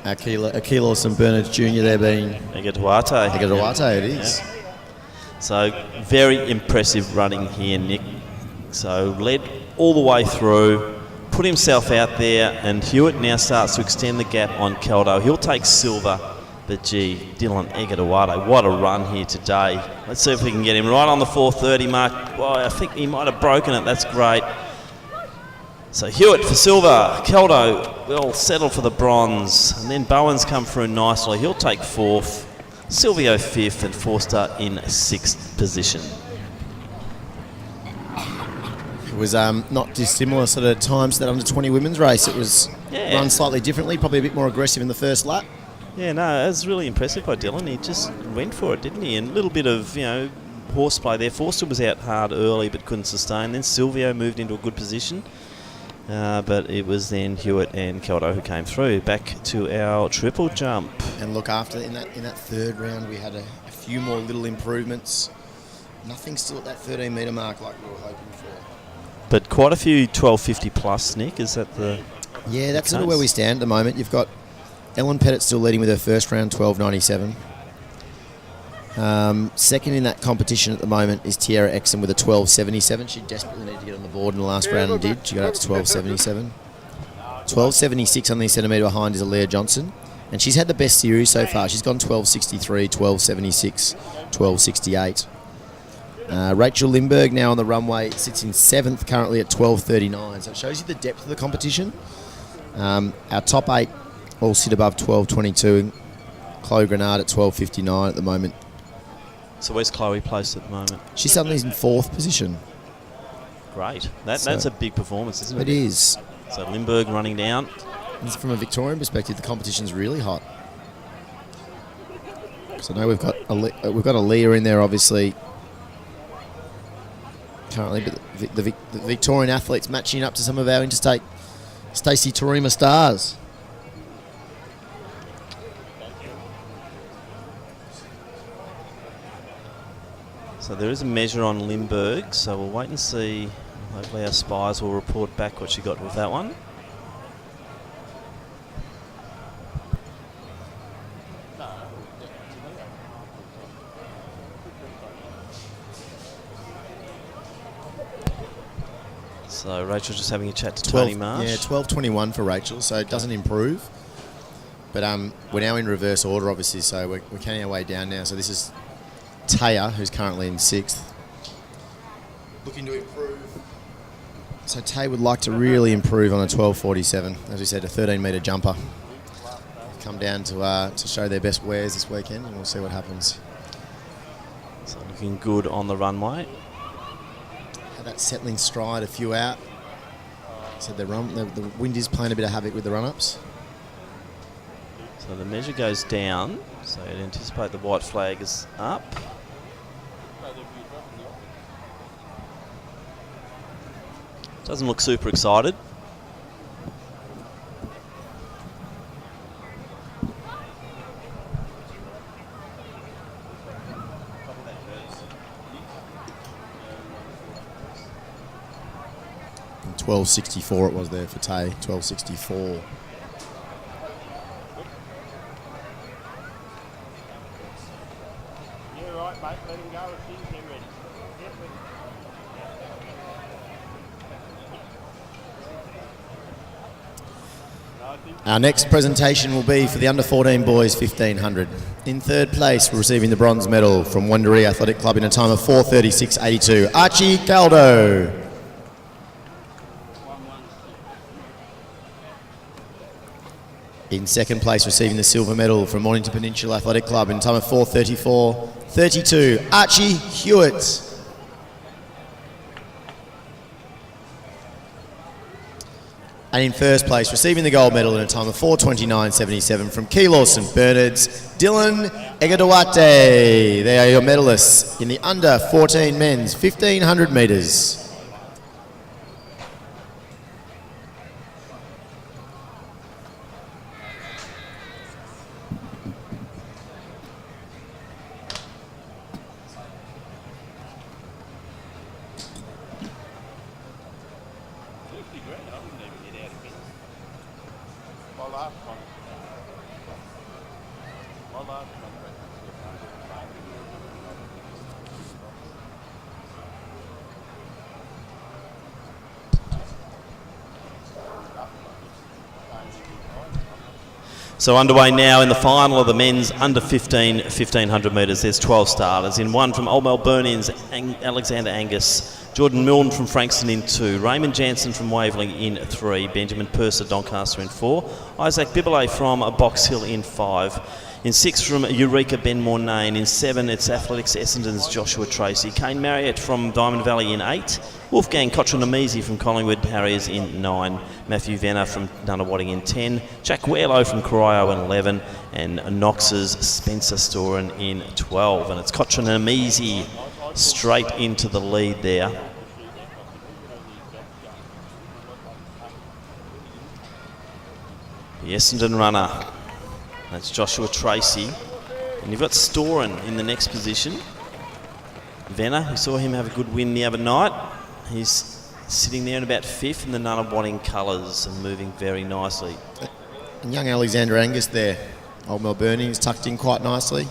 Aquilos and Bernard Jr. there being... Egatuate. It is. Yeah. So very impressive running here, Nick. So led all the way through, put himself out there, and Hewitt now starts to extend the gap on Caldo. He'll take silver, but gee, Dylan Egatuate, what a run here today. Let's see if we can get him right on the 430 mark. Well, I think he might have broken it. That's great. So Hewitt for silver, Caldo will settle for the bronze, and then Bowen's come through nicely. He'll take fourth, Silvio fifth, and Forster in sixth position. It was not dissimilar sort of times to that under 20 women's race. It was run slightly differently, probably a bit more aggressive in the first lap. Yeah, no, it was really impressive by Dylan. He just went for it, didn't he? And a little bit of, horseplay there. Forster was out hard early but couldn't sustain. Then Silvio moved into a good position. But it was then Hewitt and Caldo who came through. Back to our triple jump. And look, after in that third round, we had a few more little improvements. Nothing still at that 13 metre mark like we were hoping for. But quite a few 1250 plus, Nick. Is that the... Yeah, that's sort of where we stand at the moment. You've got Ellen Pettit still leading with her first round, 12.97. Second in that competition at the moment is Tiara Exon with a 12.77. She desperately needed to get on the board in the last round and did. She got up to 12.77. 12.76 on the centimetre behind is Aaliyah Johnson. And she's had the best series so far. She's gone 12.63, 12.76, 12.68. Rachel Lindbergh now on the runway sits in 7th currently at 12.39. So it shows you the depth of the competition. Our top 8 all sit above 12.22. Chloe Grenard at 12.59 at the moment. So where's Chloe placed at the moment? She's suddenly in 4th position. Great. That's a big performance, isn't it? It is. So Lindbergh running down. And from a Victorian perspective, the competition's really hot. So I know we've got Aaliyah in there, obviously, currently, but the Victorian athletes matching up to some of our interstate Stacey Torima stars. So there is a measure on Lindbergh, so we'll wait and see. Hopefully our spies will report back what she got with that one. So Rachel just having a chat to Tony Marsh. Yeah, 12.21 for Rachel, so it doesn't improve. But we're now in reverse order, obviously, so we're counting our way down now. So this is Taya, who's currently in 6th. Looking to improve. So Tay would like to really improve on a 12.47. As we said, a 13-metre jumper. Come down to show their best wares this weekend, and we'll see what happens. So looking good on the runway. Had that settling stride, a few out. So the wind is playing a bit of havoc with the run-ups. So the measure goes down, so I'd anticipate the white flag is up. Doesn't look super excited. And 12.64 it was there for Tay, 12.64. Yeah, right, mate. Let him go as soon as they're ready. Our next presentation will be for the under 14 boys 1500. In third place, receiving the bronze medal from Wanderee Athletic Club in a time of 4:36.82, Archie Caldo. In second place, receiving the silver medal from Mornington Peninsula Athletic Club in a time of 4:34.32, Archie Hewitt. And in first place, receiving the gold medal in a time of 4:29.77 from Keilor St Bernard's, Dylan Egadawate. They are your medalists in the under 14 men's 1500 metres. So underway now in the final of the men's under 1500 metres. There's 12 starters. In one from Old Melburnians, Alexander Angus. Jordan Milne from Frankston in 2. Raymond Jansen from Waverley in 3. Benjamin Purser, Doncaster in 4. Isaac Bibelet from Box Hill in 5. In 6 from Eureka Ben Mornane. In 7 it's Athletics Essendon's Joshua Tracy. Kane Marriott from Diamond Valley in 8. Wolfgang Cotranamisi from Collingwood Harriers in 9. Matthew Venner from Nunawading in 10. Jack Weirlow from Corio in 11. And Knox's Spencer Storen in 12. And it's Cotranamisi straight into the lead there. The Essendon runner. That's Joshua Tracy. And you've got Storen in the next position. Venner, we saw him have a good win the other night. He's sitting there in about 5th in the Nunawading colours and moving very nicely. And young Alexander Angus there. Old Melburnian is tucked in quite nicely.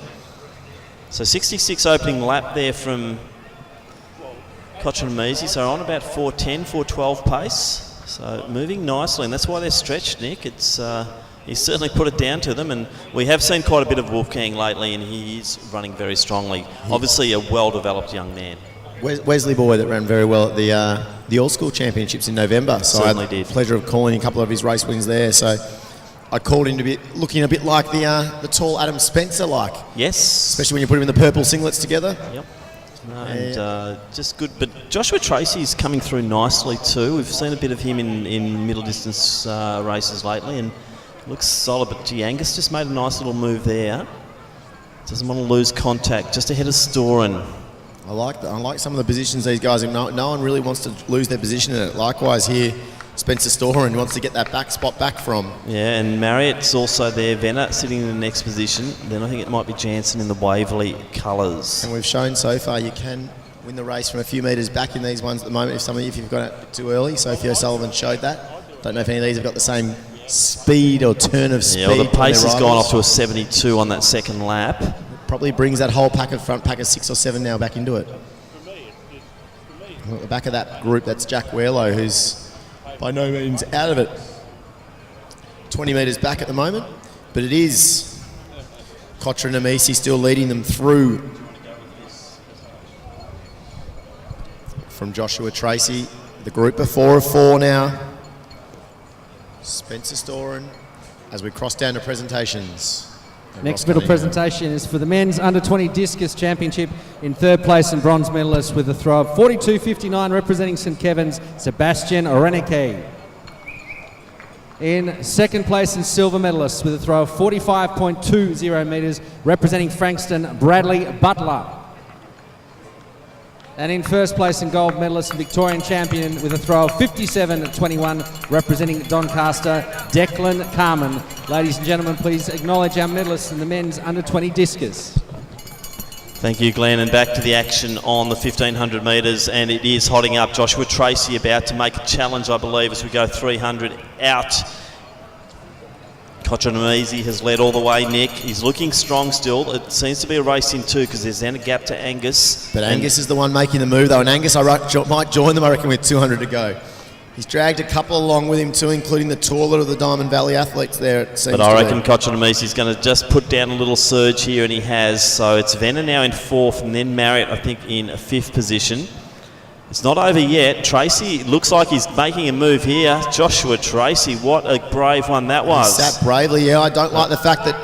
So 66 opening lap there from Cotranamisi, so on about 4:10, 4:12 pace. So moving nicely, and that's why they're stretched, Nick. It's he's certainly put it down to them, and we have seen quite a bit of Wolfgang lately, and he is running very strongly. Obviously a well-developed young man. Wesley boy that ran very well at the All-School Championships in November. So Certainly I had did. the pleasure of calling a couple of his race wins there. So I called him to be looking a bit like the tall Adam Spencer like. Yes. Especially when you put him in the purple singlets together. Yep. No, and just good. But Joshua Tracy's coming through nicely too. We've seen a bit of him in middle distance races lately, and looks solid. But gee, Angus just made a nice little move there. Doesn't want to lose contact. Just ahead of Storen. I like that. I like some of the positions these guys. No one really wants to lose their position in it. Likewise here, Spencer Storen wants to get that back spot back from. Yeah, and Marriott's also there. Venner sitting in the next position. Then I think it might be Jansen in the Waverley colours. And we've shown so far you can win the race from a few metres back in these ones at the moment if you've got it too early. Sophie O'Sullivan showed that. Don't know if any of these have got the same speed or turn of speed. Yeah, well, the pace has gone off to a 72 on that second lap. Probably brings that whole front pack of 6 or 7 now back into it. At the back of that group, that's Jack Weirlow, who's by no means out of it. 20 metres back at the moment, but it is Cotranamisi still leading them through. From Joshua Tracy, the group of 4 of 4 now. Spencer Storen, as we cross down to presentations. Next medal presentation is for the men's under-20 discus championship. In third place and bronze medalist with a throw of 42.59 representing St Kevin's, Sebastian Orenike. In second place and silver medalist with a throw of 45.20 metres representing Frankston, Bradley Butler. And in first place and gold medalist and Victorian champion with a throw of 57.21 representing Doncaster, Declan Carman. Ladies and gentlemen, please acknowledge our medalists in the men's under-20 discus. Thank you, Glenn, and back to the action on the 1500 metres, and it is hotting up. Joshua Tracy about to make a challenge, I believe, as we go 300 out. Cotranamisi has led all the way, Nick. He's looking strong still. It seems to be a race in 2 because there's then a gap to Angus. But Angus is the one making the move, though, and Angus might join them, I reckon, with 200 to go. He's dragged a couple along with him too, including the taller of the Diamond Valley athletes there. It seems But I to reckon be. Kochanomisi's going to just put down a little surge here, and he has. So it's Venner now in 4th, and then Marriott, I think, in 5th position. It's not over yet. Tracy looks like he's making a move here. Joshua Tracy, what a brave one that was. He sat bravely, yeah. I don't like the fact that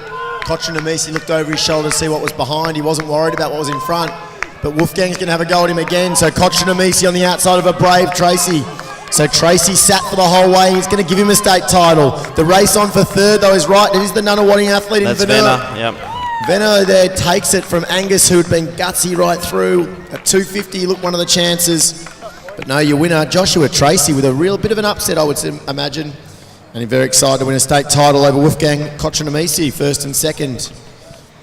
Kochanomisi looked over his shoulder to see what was behind. He wasn't worried about what was in front. But Wolfgang's going to have a go at him again. So Kochanomisi on the outside of a brave Tracy. So Tracy sat for the whole way. He's going to give him a state title. The race on for 3rd, though, is right. It is the Nunawading athlete in That's Venner. Venner, yep. Venner there takes it from Angus, who had been gutsy right through. At 250, looked one of the chances. But no, your winner, Joshua Tracy, with a real bit of an upset, I would imagine. And he's very excited to win a state title over Wolfgang Kochanomisi, 1st and 2nd.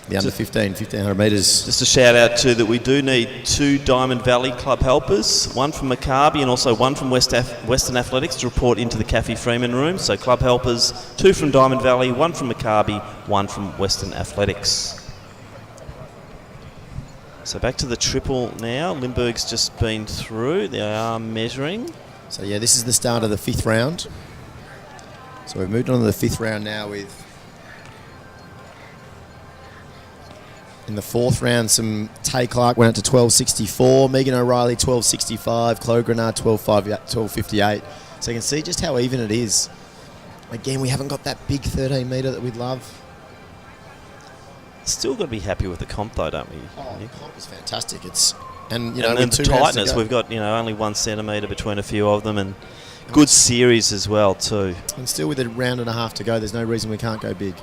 The under 1500 metres. Just a shout out too that we do need 2 Diamond Valley club helpers, one from Maccabi and also one from Western Athletics to report into the Kathy Freeman room. So club helpers, 2 from Diamond Valley, 1 from Maccabi, 1 from Western Athletics. So back to the triple now. Limburg's just been through. They are measuring. So yeah, this is the start of the 5th round. So we've moved on to the 5th round now with... In the 4th round, some Tay Clark went up to 12.64, Megan O'Reilly 12.65, Chloe Grenard 12.58. So you can see just how even it is. Again, we haven't got that big 13 metre that we'd love. Still got to be happy with the comp though, don't we? Oh, the comp is fantastic. And with the 2 rounds to tightness, go. we've got only 1 centimetre between a few of them, and good series as well too. And still with a round and a half to go, there's no reason we can't go big.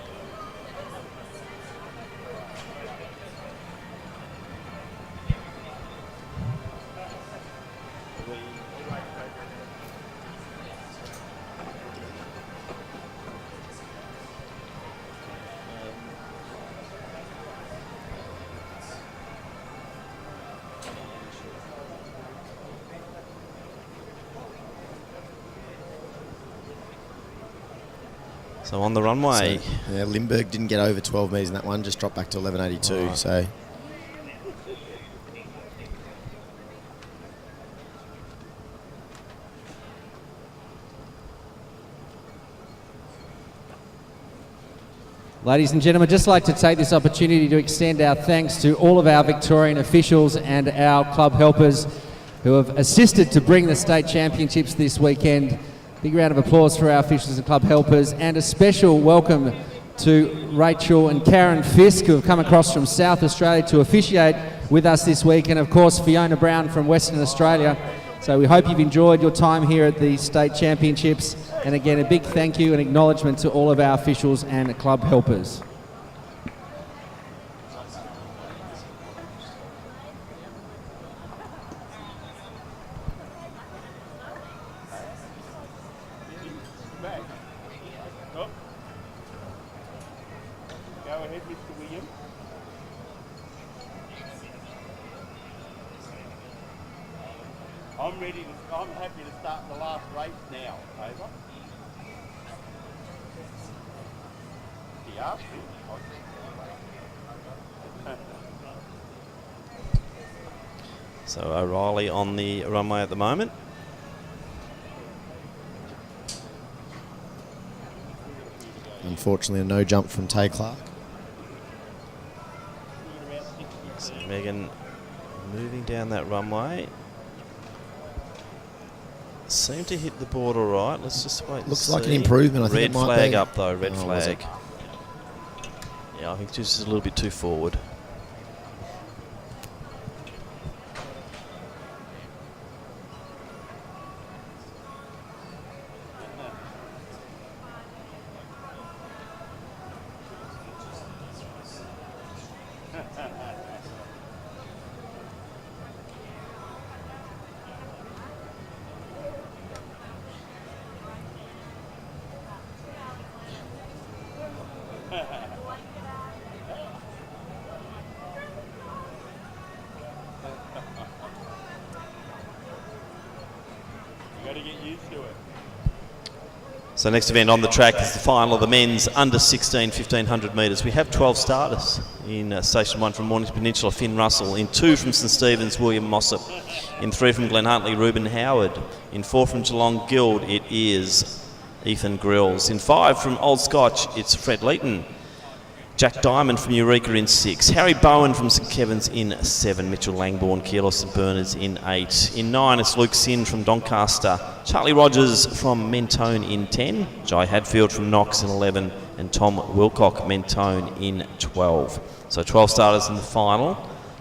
So on the runway. So, yeah, Limburg didn't get over 12 metres in that one, just dropped back to 11.82. Right. So Ladies and gentlemen, I'd just like to take this opportunity to extend our thanks to all of our Victorian officials and our club helpers who have assisted to bring the state championships this weekend. Big round of applause for our officials and club helpers, and a special welcome to Rachel and Karen Fisk, who have come across from South Australia to officiate with us this week, and of course Fiona Brown from Western Australia. So we hope you've enjoyed your time here at the state championships, and again a big thank you and acknowledgement to all of our officials and club helpers. Go ahead, Mr. William. I'm happy to start the last race now. Over. He asked me. So O'Reilly on the runway at the moment. unfortunately a no jump from Tay Clark. So Megan moving down that runway. Seemed to hit the board all right. Let's just wait. Looks and like an see. improvement. I think Red it might flag be. up though. Red Oh, was flag. it? Yeah, I think just a little bit too forward. You got to get used to it. So next event on the track is the final of the men's under 16 1500 metres. We have 12 starters in Station 1 from Mornington Peninsula, Finn Russell. In 2 from St Stephen's, William Mossop. In 3 from Glen Huntly, Reuben Howard. In 4 from Geelong Guild, it is Ethan Grills. In 5 from Old Scotch, it's Fred Leeton. Jack Diamond from Eureka in 6. Harry Bowen from St Kevin's in 7. Mitchell Langbourne, Keilor St Bernard's in 8. In 9, it's Luke Sin from Doncaster. Charlie Rogers from Mentone in 10. Jai Hadfield from Knox in 11. And Tom Wilcock, Mentone in 12. So 12 starters in the final.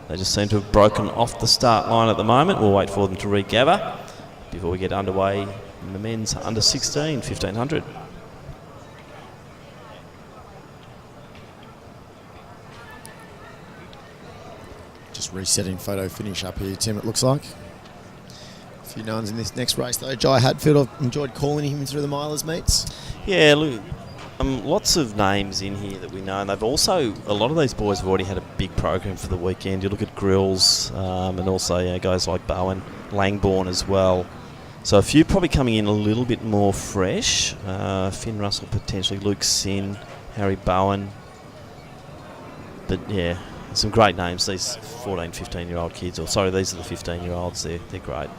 They just seem to have broken off the start line at the moment. We'll wait for them to regather before we get underway in the men's under 16 1500. Just resetting photo finish up here, Tim, it looks like. A few knowns in this next race, though. Jai Hadfield, I've enjoyed calling him through the milers meets. Yeah, look, lots of names in here that we know. And they've also, a lot of these boys have already had a big program for the weekend. You look at Grills and also guys like Bowen, Langbourne as well. So a few probably coming in a little bit more fresh. Finn Russell potentially, Luke Sin, Harry Bowen. But yeah, some great names, these 14, 15-year-old kids. Or sorry, these are the 15-year-olds. They're great.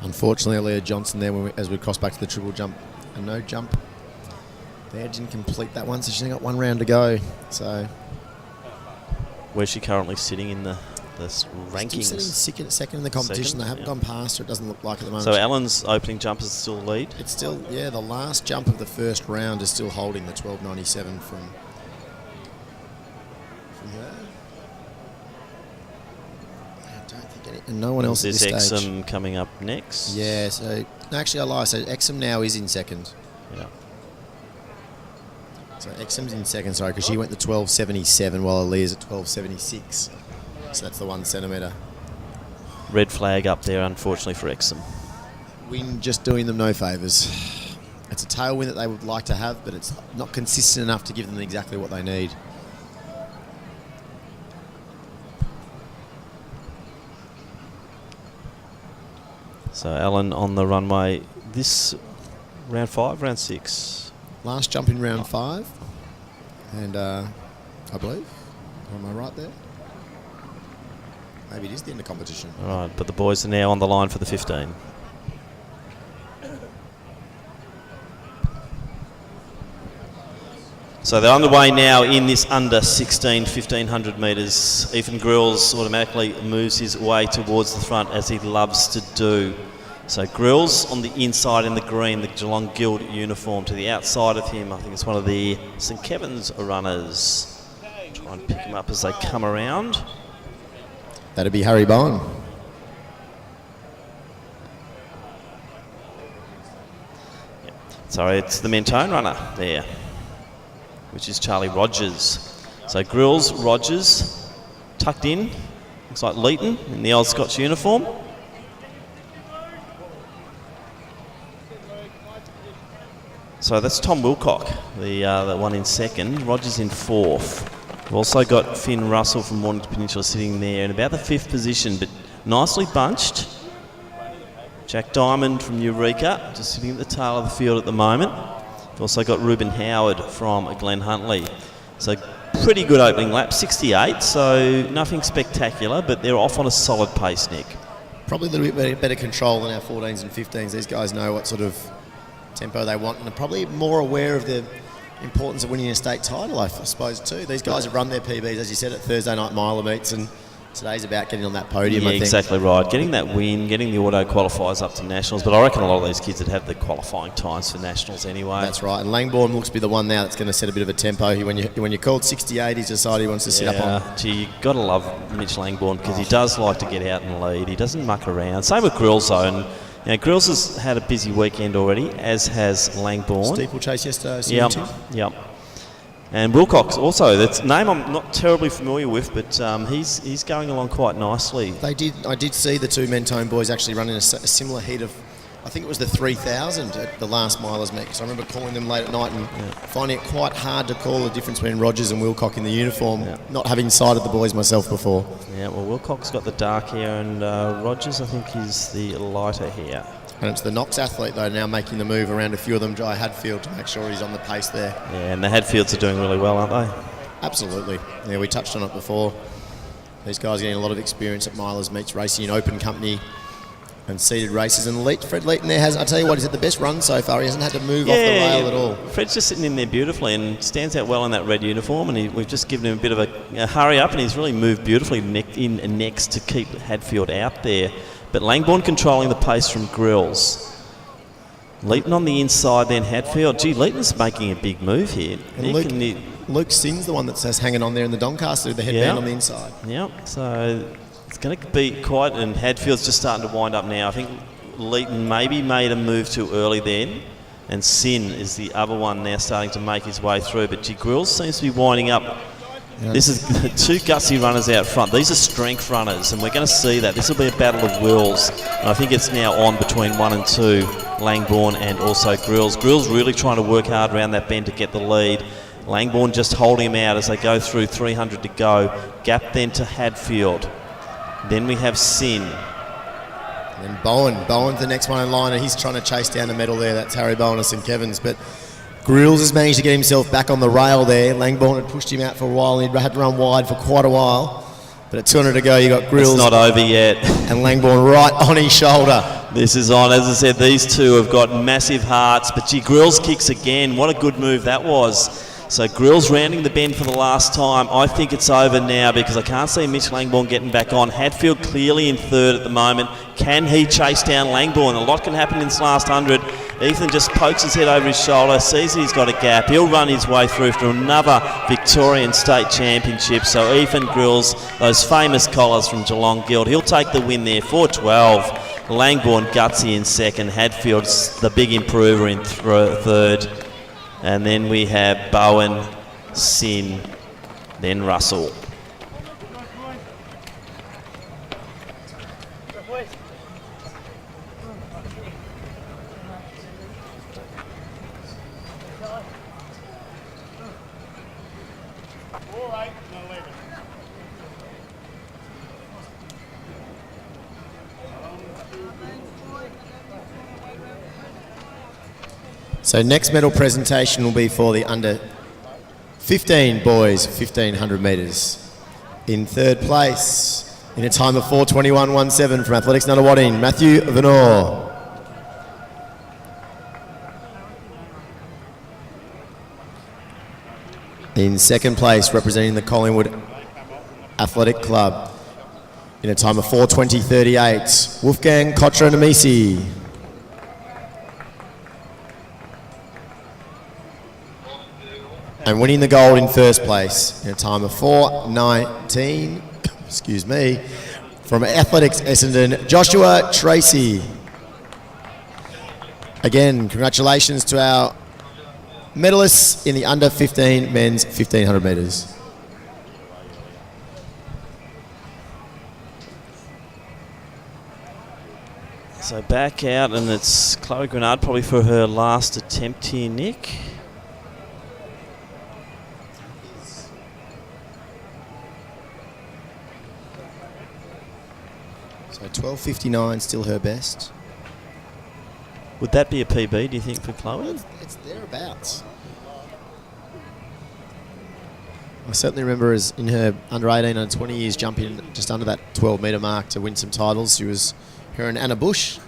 Unfortunately, Leah Johnson there, as we cross back to the triple jump, a no jump there, didn't complete that one, so she's only got 1 round to go. So where's she currently sitting in the rankings? Still sitting second in the competition. Second? They haven't gone past her, it doesn't look like at the moment. So Alan's opening jump is still lead? It's still, yeah, the last jump of the first round is still holding the 12.97 from her. I don't think any, and no one else at this There's stage. Exum coming up next. Yeah, so actually I lie. So Exum now is in second. Yeah. So Exum's in second, sorry, because she went to 12.77 while Aaliyah's at 12.76. So that's the 1 centimetre. Red flag up there, unfortunately, for Exum. Wind just doing them no favours. It's a tailwind that they would like to have, but it's not consistent enough to give them exactly what they need. So Alan on the runway. This round 5, round 6. Last jump in round 5. And I believe, or am I right there? Maybe it is the end of competition. All right, but the boys are now on the line for the 15. So they're underway now in this under 16 1500 metres. Ethan Grills automatically moves his way towards the front, as he loves to do. So Grills on the inside in the green, the Geelong Guild uniform. To the outside of him, I think it's one of the St Kevin's runners. Try and pick him up as they come around. That'd be Harry Bowen. Yep. Sorry, it's the Mentone runner there, which is Charlie Rogers. So Grills, Rogers, tucked in. Looks like Leeton in the Old Scotch uniform. So that's Tom Wilcock, the one in second. Rogers in 4th. We've also got Finn Russell from Mornington Peninsula sitting there in about the 5th position, but nicely bunched. Jack Diamond from Eureka, just sitting at the tail of the field at the moment. We've also got Reuben Howard from Glen Huntly. So pretty good opening lap, 68, so nothing spectacular, but they're off on a solid pace, Nick. Probably a little bit better control than our 14s and 15s. These guys know what sort of tempo they want, and are probably more aware of the importance of winning a state title, I suppose, too. These guys have run their PBs, as you said, at Thursday night miler meets, and today's about getting on that podium, Yeah, I think. exactly right. Getting that win, getting the auto qualifiers up to nationals, but I reckon a lot of these kids would have the qualifying times for nationals anyway. That's right, and Langbourne looks to be the one now that's going to set a bit of a tempo. When you called 68, he's decided he wants to sit up on. Gee, you got to love Mitch Langbourne, because he does like to get out and lead. He doesn't muck around. Same with Grills, though. And Grills has had a busy weekend already, as has Langbourne. Steeplechase yesterday. Yep. And Wilcox also, that's a name I'm not terribly familiar with, but he's going along quite nicely. I did see the two Mentone boys actually running a similar heat of I think it was the 3,000 at the last milers meet, because I remember calling them late at night and finding it quite hard to call the difference between Rogers and Wilcock in the uniform, not having sighted the boys myself before. Yeah, well, Wilcock's got the dark hair, and Rogers, I think, is the lighter hair. And it's the Knox athlete, though, now making the move around a few of them, Jai Hadfield, to make sure he's on the pace there. Yeah, and the Hadfields are doing really well, aren't they? Absolutely. Yeah, we touched on it before. These guys are getting a lot of experience at milers meets, racing in open company and seated races. And Fred Leeton there has, I tell you what, he's had the best run so far. He hasn't had to move off the rail at all. Fred's just sitting in there beautifully and stands out well in that red uniform, and we've just given him a bit of a hurry up, and he's really moved beautifully in next to keep Hadfield out there. But Langbourne controlling the pace from Grills. Leeton on the inside, then Hadfield. Gee, Leeton's making a big move here. And Luke Singh's the one that's hanging on there in the Doncaster with the headband on the inside. Yep, so it's going to be quite, and Hadfield's just starting to wind up now. I think Leeton maybe made a move too early then, and Sin is the other one now starting to make his way through. But G. Grills seems to be winding up. Yeah. This is two gutsy runners out front. These are strength runners, and we're going to see that. This will be a battle of wills, and I think it's now on between 1 and 2, Langbourne and also Grills. Grills really trying to work hard around that bend to get the lead. Langbourne just holding him out as they go through 300 to go. Gap then to Hadfield. Then we have Sin. And Bowen's the next one in line, and he's trying to chase down the medal there. That's Harry Bowen of St Kevin's. But Grills has managed to get himself back on the rail there. Langbourne had pushed him out for a while, and he'd had to run wide for quite a while. But at 200 to go, you got Grills. It's not over yet. And Langbourne right on his shoulder. This is on. As I said, these two have got massive hearts. But gee, Grills kicks again. What a good move that was. So Grills rounding the bend for the last time. I think it's over now because I can't see Mitch Langbourne getting back on. Hadfield clearly in third at the moment. Can he chase down Langbourne? A lot can happen in this last 100. Ethan just pokes his head over his shoulder, sees he's got a gap. He'll run his way through to another Victorian State Championship. So Ethan Grills, those famous collars from Geelong Guild, he'll take the win there, 4:12. Langbourne gutsy in second. Hadfield's the big improver in third. And then we have Bowen, Sin, then Russell. So next medal presentation will be for the under 15 boys, 1,500 metres. In third place, in a time of 4:21.17 from Athletics Nunawading, Matthew Venor. In second place, representing the Collingwood Athletic Club, in a time of 4:20.38, Wolfgang Kotra-Namisi. And winning the gold in first place in a time of 4:19, excuse me, from Athletics Essendon, Joshua Tracy. Again, congratulations to our medalists in the under 15 men's 1,500 metres. So back out, and it's Chloe Grenard probably for her last attempt here, Nick. So 12:59, still her best. Would that be a PB, do you think, for Chloe? It's thereabouts. I certainly remember as in her under 18 and 20 years jumping just under that 12-metre mark to win some titles. She was her and Anna Bush.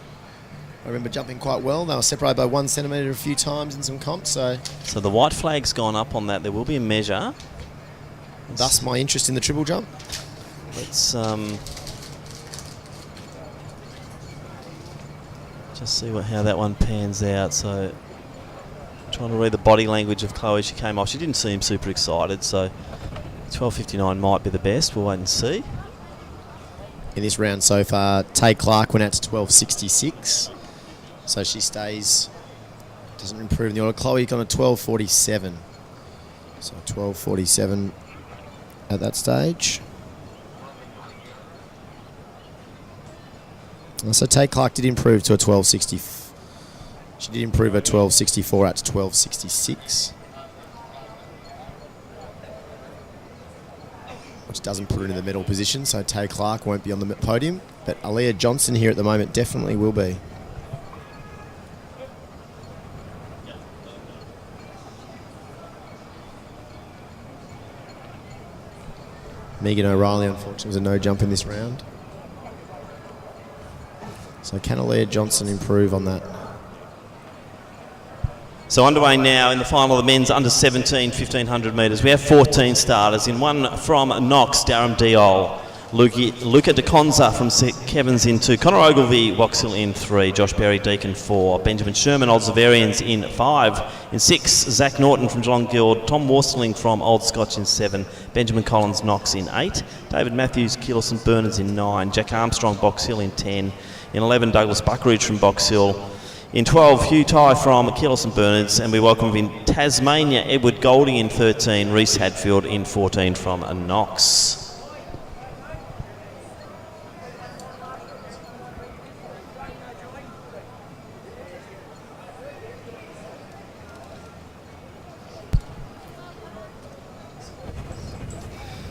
I remember jumping quite well. They were separated by 1 centimetre a few times in some comps. So the white flag's gone up on that. There will be a measure. Thus my interest in the triple jump. Let's just see how that one pans out. So trying to read the body language of Chloe. She came off. She didn't seem super excited. So 12:59 might be the best. We'll wait and see. In this round so far, Tay Clark went out to 12:66. So she stays, doesn't improve in the order. Chloe got a 12:47. So 12:47 at that stage. So Tay Clark did improve to a 12:60. She did improve her 12.64 out to 12.66. Which doesn't put her in the medal position, so Tay Clark won't be on the podium. But Aaliyah Johnson here at the moment definitely will be. Megan O'Reilly, unfortunately, was a no jump in this round. So can Aaliyah Johnson improve on that? So underway now in the final of the men's under 17 1500 metres. We have 14 starters. In one from Knox, Darren Diol. Luca De Conza from St Kevin's in 2. Connor Ogilvie, Waxhill in 3. Josh Berry Deacon 4. Benjamin Sherman, Old Zaverians in 5. In 6, Zach Norton from Geelong Guild. Tom Worstling from Old Scotch in 7. Benjamin Collins Knox in 8. David Matthews, Keelis and Bernards in 9. Jack Armstrong, Box Hill in 10. In 11, Douglas Buckeridge from Box Hill. In 12, Hugh Ty from Keelis and Bernards. And we welcome in Tasmania, Edward Golding in 13. Reese Hadfield in 14 from Knox.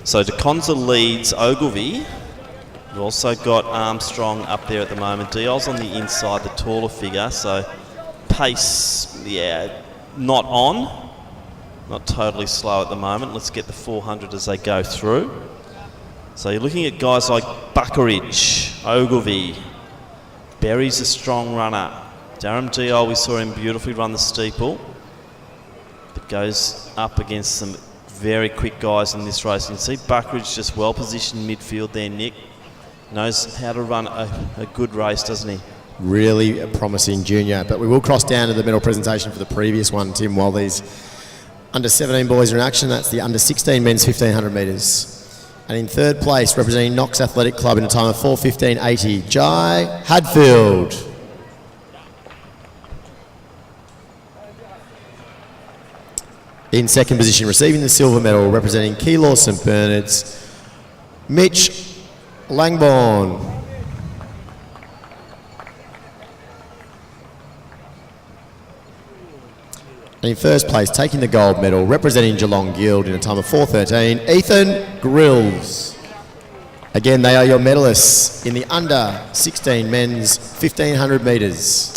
So De Conza leads Ogilvie. We've also got Armstrong up there at the moment. Diol's on the inside, the taller figure. So pace, yeah, not on. Not totally slow at the moment. Let's get the 400 as they go through. So you're looking at guys like Buckeridge, Ogilvie. Berry's a strong runner. Darren Diol, we saw him beautifully run the steeple. But goes up against some very quick guys in this race. You can see Buckeridge just well positioned midfield there, Nick. Knows how to run a good race, doesn't he? Really a promising junior. But we will cross down to the medal presentation for the previous one, Tim, while these under 17 boys are in action. That's the under 16 men's 1500 metres. And in third place, representing Knox Athletic Club in a time of 4:15.80, Jai Hadfield. In second position, receiving the silver medal, representing Keelis St Bernards, Mitch Langborn. And in first place, taking the gold medal, representing Geelong Guild in a time of 4:13, Ethan Grills. Again, they are your medalists in the under 16 men's 1500 metres.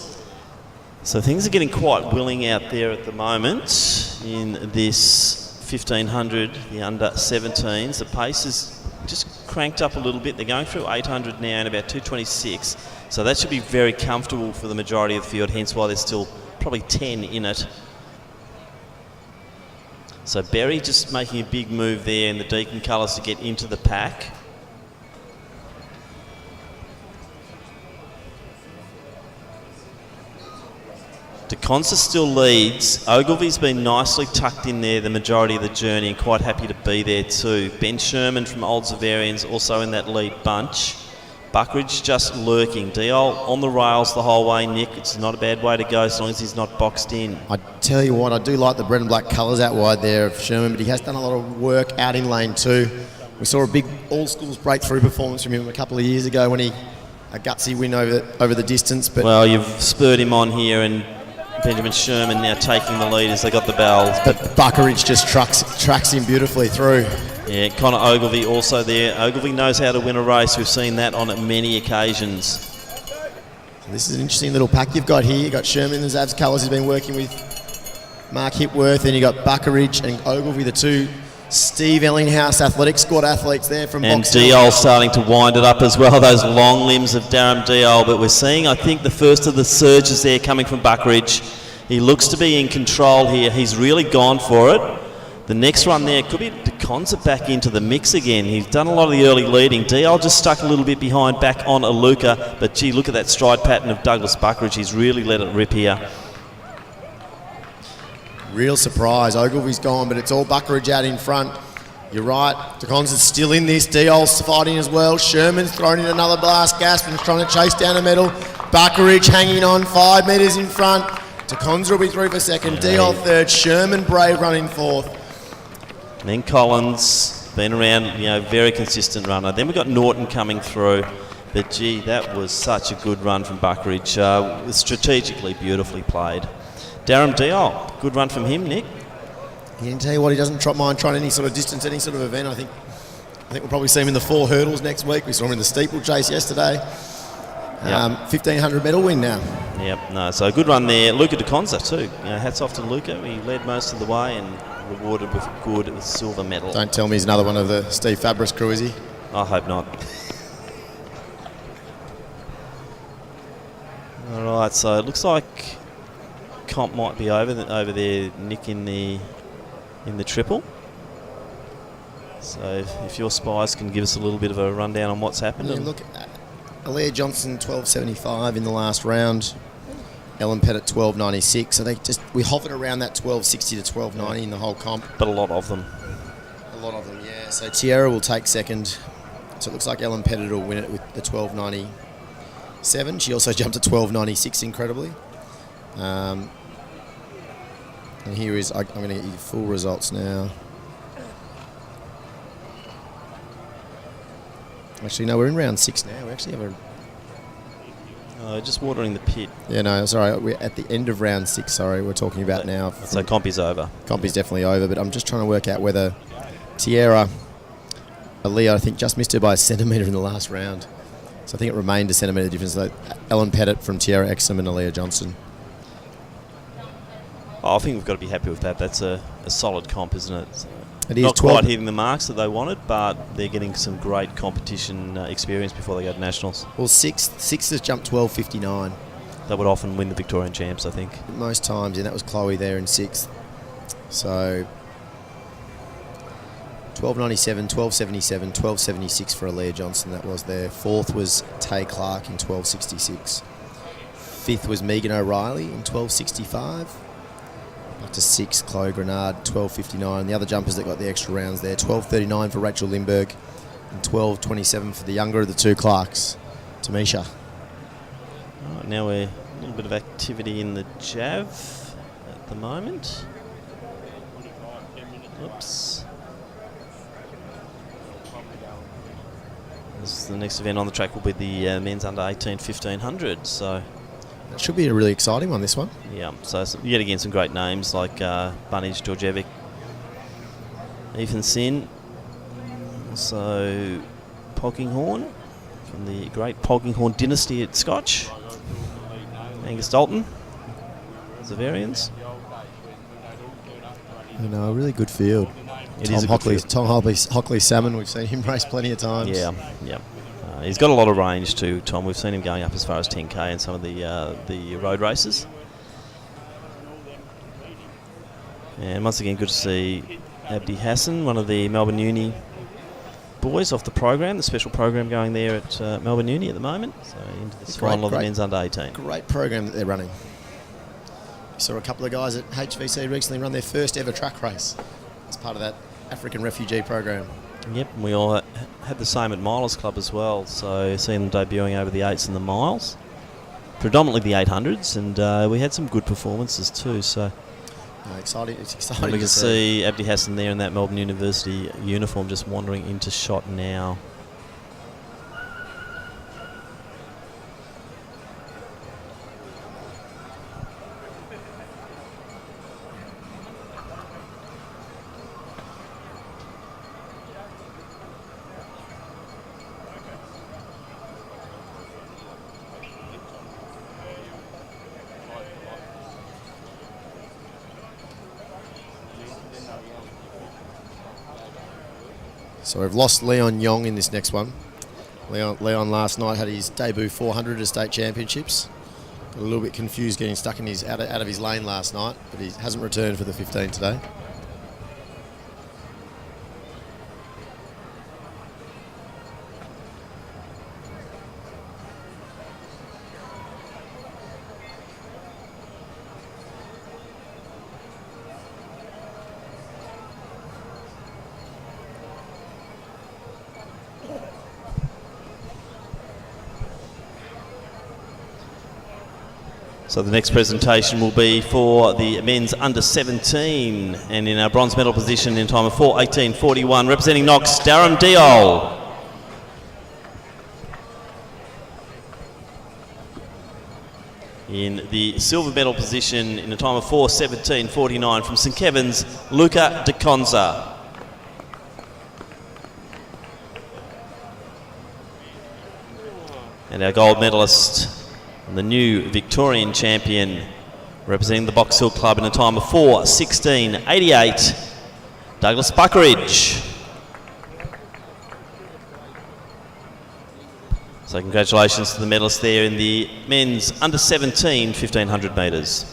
So things are getting quite willing out there at the moment in this 1500, the under 17s. The pace is just cranked up a little bit. They're going through 800 now in about 2:26. So that should be very comfortable for the majority of the field, hence why there's still probably 10 in it. So Berry just making a big move there in the Deacon colours to get into the pack. De Conza still leads. Ogilvie's been nicely tucked in there the majority of the journey and quite happy to be there too. Ben Sherman from Old Zaverians also in that lead bunch. Buckeridge just lurking. Diol on the rails the whole way, Nick. It's not a bad way to go as long as he's not boxed in. I tell you what, I do like the red and black colours out wide there of Sherman, but he has done a lot of work out in lane 2. We saw a big all-schools breakthrough performance from him a couple of years ago when he a gutsy win over the distance. But well, you've spurred him on here, and Benjamin Sherman now taking the lead as they got the bell. But Buckeridge just tracks him beautifully through. Yeah, Connor Ogilvie also there. Ogilvie knows how to win a race. We've seen that on many occasions. This is an interesting little pack you've got here. You've got Sherman in the Zavs colours. He's been working with Mark Hipworth, and you've got Buckeridge and Ogilvie, the two Steve Ellinghouse athletic squad athletes there from and Box Hill. Diol starting to wind it up as well, those long limbs of Darren Diol. But we're seeing, I think, the first of the surges there coming from Buckeridge. He looks to be in control here. He's really gone for it. The next run there could be De Conza back into the mix again. He's done a lot of the early leading. Diol just stuck a little bit behind back on Aluka. But gee, look at that stride pattern of Douglas Buckeridge. He's really let it rip here. Real surprise. Ogilvie's gone, but it's all Buckeridge out in front. You're right. De Conza's still in this. Diol's fighting as well. Sherman's thrown in another blast gasp and trying to chase down a medal. Buckeridge hanging on 5 metres in front. De Conza will be through for second. Diol third. Sherman Brave running fourth. And then Collins, been around, very consistent runner. Then we've got Norton coming through. But gee, that was such a good run from Buckridge. Strategically, beautifully played. Darren Diol, good run from him, Nick. He can tell you what, he doesn't mind trying any sort of distance, any sort of event. I think we'll probably see him in the 4 hurdles next week. We saw him in the steeplechase yesterday. 1500 medal win now. Yep, no, so a good run there. Luca De Conza too. Hats off to Luca. He led most of the way and rewarded with a good silver medal. Don't tell me he's another one of the Steve Fabris crew, is he? I hope not. All right, so it looks like comp might be over there, Nick, in the triple. So if your spies can give us a little bit of a rundown on what's happened. Yeah, look, Aaliyah Johnson 12.75 in the last round. Ellen Pettit 12.96. So we hovered around that 12.60 to 12.90 in the whole comp. But a lot of them. A lot of them, yeah. So Tierra will take second. So it looks like Ellen Pettit will win it with the 12.97. She also jumped to 12.96 incredibly. And here is, I'm going to get you full results now. Actually, no, we're in round 6 now. We actually have just watering the pit. Yeah, no, sorry. We're at the end of round 6, sorry. We're talking about now. So comp is over. Comp is definitely over, but I'm just trying to work out whether Tierra, Aaliyah, I think, just missed her by a centimetre in the last round. So I think it remained a centimetre difference. So Ellen Pettit from Tierra Exum and Aaliyah Johnson. I think we've got to be happy with that. That's a solid comp, isn't it? So it is not quite hitting the marks that they wanted, but they're getting some great competition experience before they go to nationals. Well, sixth has jumped 12.59. They would often win the Victorian champs, I think. Most times, and that was Chloe there in 6th. So 12.97, 12.77, 12.76 for Aaliyah Johnson. That was there. 4th was Tay Clark in 12.66. 5th was Megan O'Reilly in 12.65. Up to 6th, Chloe Grenard, 12.59. The other jumpers that got the extra rounds there, 12.39 for Rachel Lindberg and 12.27 for the younger of the 2 Clarks, Tamisha. Right, now we're a little bit of activity in the Jav at the moment. Oops. The next event on the track will be the men's under 18 1500. So it should be a really exciting one, this one. Yeah, so yet again some great names like Buntage, Georgievic, Ethan Sin, also Polkinghorn from the great Polkinghorn dynasty at Scotch, Angus Dalton, Zavarians. You know, a really good field. It is a good field. Tom Hockley Salmon, we've seen him race plenty of times. Yeah. He's got a lot of range too, Tom. We've seen him going up as far as 10k in some of the road races. And once again, good to see Abdi Hassan, one of the Melbourne Uni boys off the program, the special program going there at Melbourne Uni at the moment. So into this final of the men's under 18. Great program that they're running. We saw a couple of guys at HVC recently run their first ever track race as part of that African refugee program. Yep, and we all had the same at Milers Club as well, so seeing them debuting over the 8s and the miles, predominantly the 800s, and we had some good performances too, so exciting. It's exciting to see Abdi Hassan there in that Melbourne University uniform just wandering into shot now. So we've lost Leon Yong in this next one. Leon last night had his debut 400 at state championships. Got a little bit confused getting stuck in out of his lane last night, but he hasn't returned for the 15 today. So the next presentation will be for the men's under 17, and in our bronze medal position in time of 4:18:41, representing Knox, Darren Diol. In the silver medal position in a time of 4:17.49 from St Kevin's, Luca De Conza. And our gold medalist, and the new Victorian champion, representing the Box Hill Club in a time of 4:16.88, Douglas Buckeridge. So congratulations to the medalists there in the men's under 17 1500 metres.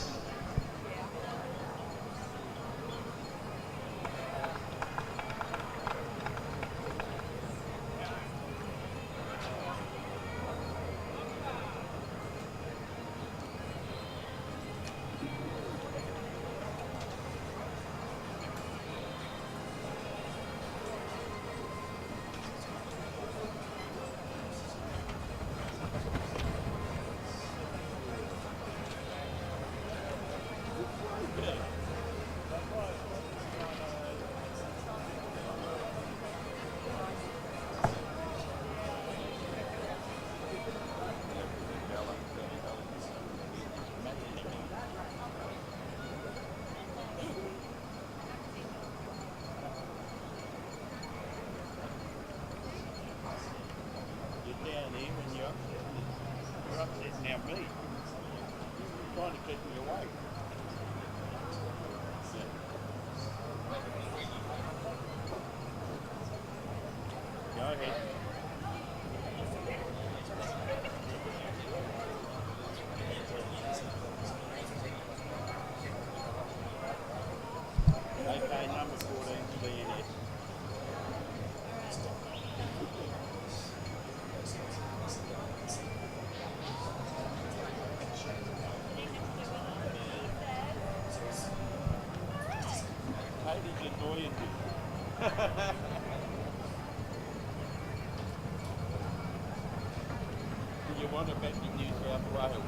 You want to bet in New South Wales?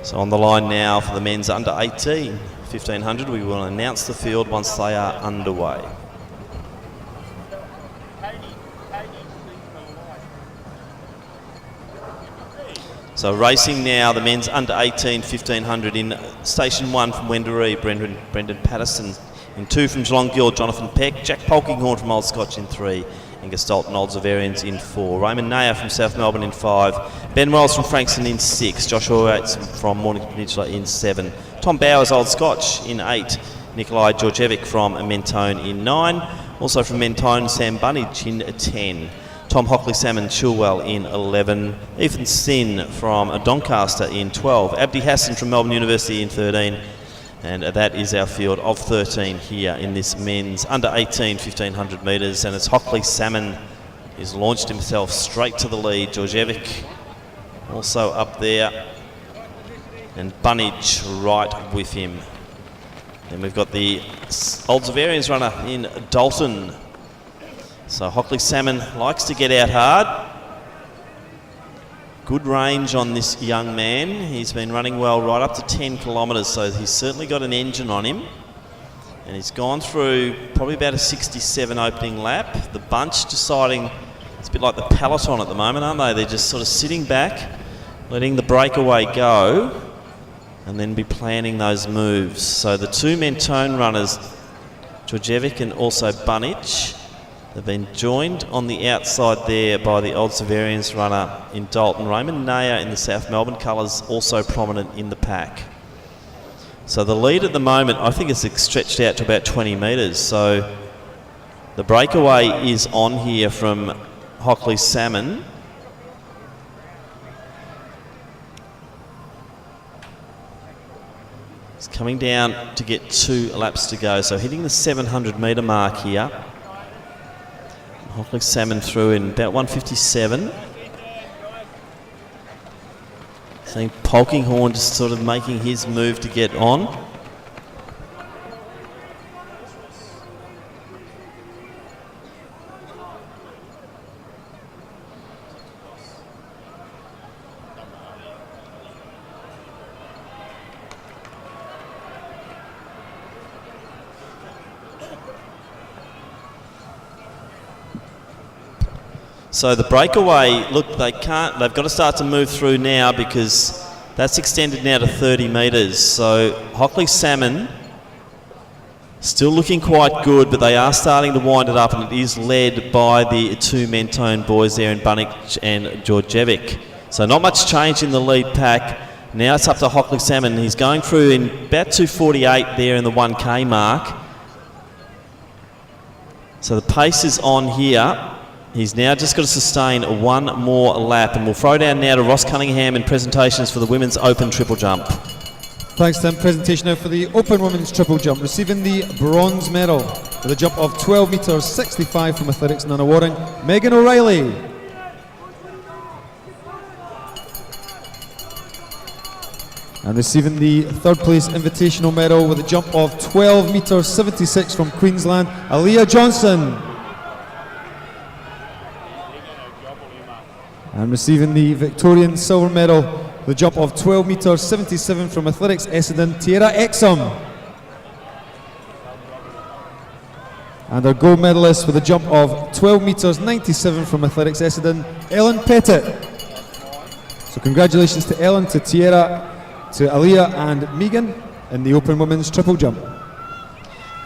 So on the line now for the men's under 18 1500. We will announce the field once they are underway. So racing now, the men's under 18 1500 in station 1 from Wendouree, Brendan Patterson. In 2 from Geelong Guild, Jonathan Peck. Jack Polkinghorn from Old Scotch in 3. Angus Dalton, Old Zaverians in 4. Raymond Nair from South Melbourne in 5. Ben Wells from Frankston in 6. Joshua Yates from Mornington Peninsula in 7. Tom Bowers, Old Scotch in 8. Nikolai Georgievic from Mentone in 9. Also from Mentone, Sam Bunnage in 10. Tom Hockley Salmon Chilwell in 11. Ethan Sin from Doncaster in 12. Abdi Hassan from Melbourne University in 13. And that is our field of 13 here in this men's under 18 1500 metres. And it's Hockley Salmon who's launched himself straight to the lead. Georgievic also up there. And Bunnage right with him. Then we've got the Old Zaverians runner in Dalton. So Hockley Salmon likes to get out hard. Good range on this young man. He's been running well right up to 10 kilometres, so he's certainly got an engine on him. And he's gone through probably about a 67 opening lap. The bunch deciding, it's a bit like the peloton at the moment, aren't they? They're just sort of sitting back, letting the breakaway go, and then be planning those moves. So the 2 Mentone runners, Georgievic and also Bunnage, they've been joined on the outside there by the Old Zaverians runner in Dalton. Raymond Nair in the South Melbourne colours also prominent in the pack. So the lead at the moment, I think it's stretched out to about 20 metres. So the breakaway is on here from Hockley Salmon. It's coming down to get 2 laps to go. So hitting the 700 metre mark here. Hockley Salmon through in about 157. Seeing Polkinghorn just sort of making his move to get on. So the breakaway, look, they've got to start to move through now because that's extended now to 30 metres. So Hockley Salmon still looking quite good, but they are starting to wind it up, and it is led by the two Mentone boys there in Bunnick and Georgievic. So not much change in the lead pack. Now it's up to Hockley Salmon. He's going through in about 2:48 there in the 1K mark. So the pace is on here. He's now just got to sustain one more lap, and we'll throw down now to Ross Cunningham in presentations for the women's open triple jump. Thanks, Tim. Presentation now for the open women's triple jump. Receiving the bronze medal with a jump of 12 metres 65 from athletics Nana Waring, Megan O'Reilly. And receiving the third place invitational medal with a jump of 12 metres 76 from Queensland, Aaliyah Johnson. And receiving the Victorian silver medal with a jump of 12 metres 77 from athletics Essendon, Tierra Exum. And our gold medalist with a jump of 12 metres 97 from athletics Essendon, Ellen Pettit. So congratulations to Ellen, to Tierra, to Aaliyah and Megan in the open women's triple jump.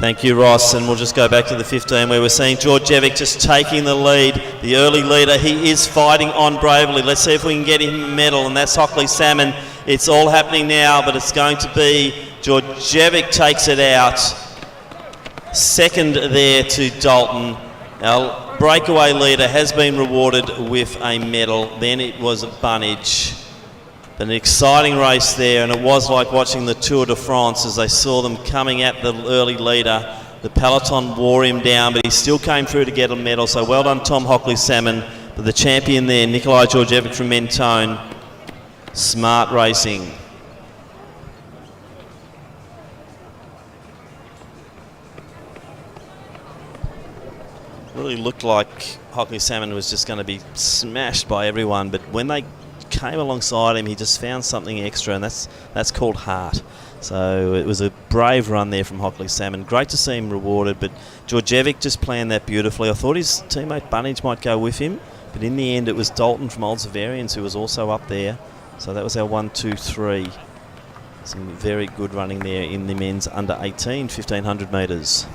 Thank you, Ross, and we'll just go back to the 15 where we're seeing Georgievic just taking the lead, the early leader. He is fighting on bravely. Let's see if we can get him a medal, and that's Hockley Salmon. It's all happening now, but it's going to be Georgievic takes it out. Second there to Dalton. Our breakaway leader has been rewarded with a medal. Then it was Bunnage. An exciting race there, and it was like watching the Tour de France as they saw them coming at the early leader. The peloton wore him down, but he still came through to get a medal. So well done, Tom Hockley Salmon. But the champion there, Nikolai Georgievic from Mentone. Smart racing. Really looked like Hockley Salmon was just going to be smashed by everyone, but when they came alongside him, he just found something extra, and that's called heart. So it was a brave run there from Hockley Salmon. Great to see him rewarded, but Georgievic just planned that beautifully. I thought his teammate Bunnage might go with him, but in the end it was Dalton from Old Zavarians who was also up there. So that was our 1, 2, 3. Some very good running there in the men's under 18 1500 metres.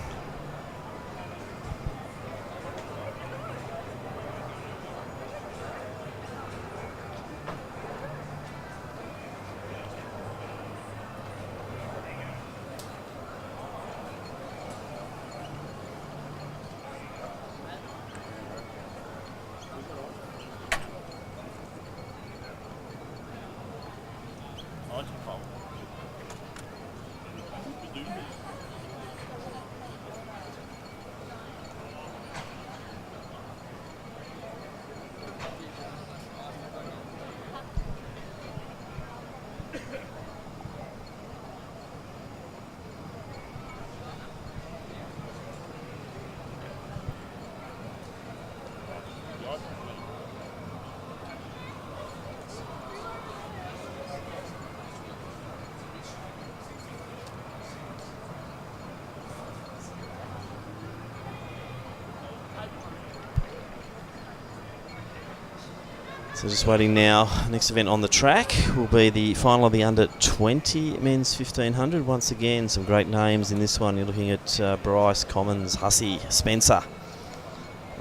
So just waiting now. Next event on the track will be the final of the under 20 men's 1500. Once again, some great names in this one. You're looking at Bryce, Commons, Hussey, Spencer,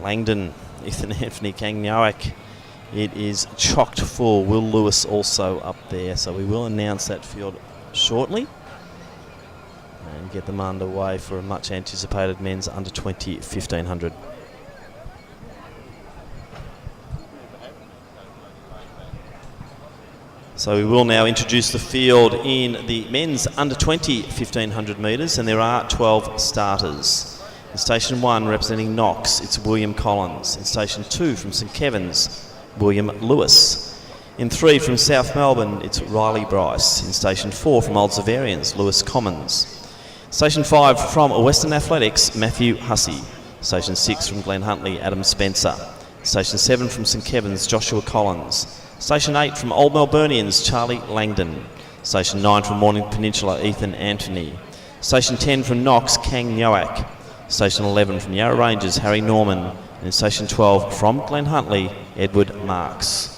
Langdon, Ethan Anthony, Kang Nowak. It is chocked full. Will Lewis also up there. So we will announce that field shortly and get them underway for a much anticipated men's under 20 1500. So we will now introduce the field in the men's under 20 1500 metres, and there are 12 starters. In Station 1 representing Knox, it's William Collins. In Station 2 from St Kevin's, William Lewis. In 3 from South Melbourne, it's Riley Bryce. In Station 4 from Old Zavarians, Lewis Commons. Station 5 from Western Athletics, Matthew Hussey. Station 6 from Glen Huntly, Adam Spencer. Station 7 from St Kevin's, Joshua Collins. Station 8 from Old Melburnians, Charlie Langdon. Station 9 from Morning Peninsula, Ethan Anthony. Station 10 from Knox, Kang Nowak. Station 11 from Yarra Rangers, Harry Norman. And in station 12 from Glen Huntly, Edward Marks.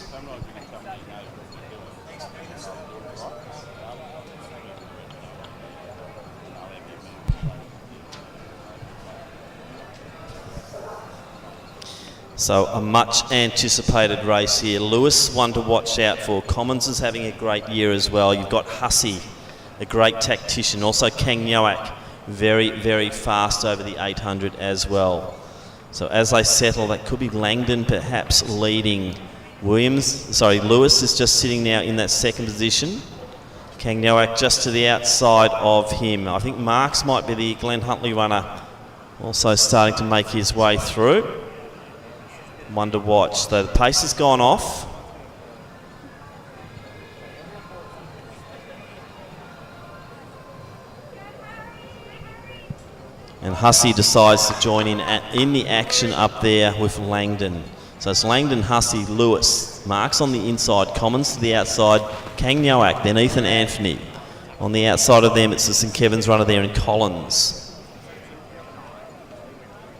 So a much anticipated race here. Lewis, one to watch out for. Commons is having a great year as well. You've got Hussey, a great tactician. Also Kang Nyoak, very, very fast over the 800 as well. So as they settle, that could be Langdon perhaps leading. Lewis is just sitting now in that second position. Kang Nyoak just to the outside of him. I think Marks might be the Glen Huntly runner, also starting to make his way through. One to watch. So the pace has gone off. And Hussey decides to join in the action up there with Langdon. So it's Langdon, Hussey, Lewis. Marks on the inside, Commons to the outside, Kang Nyoak, then Ethan Anthony. On the outside of them, it's the St Kevin's runner there in Collins.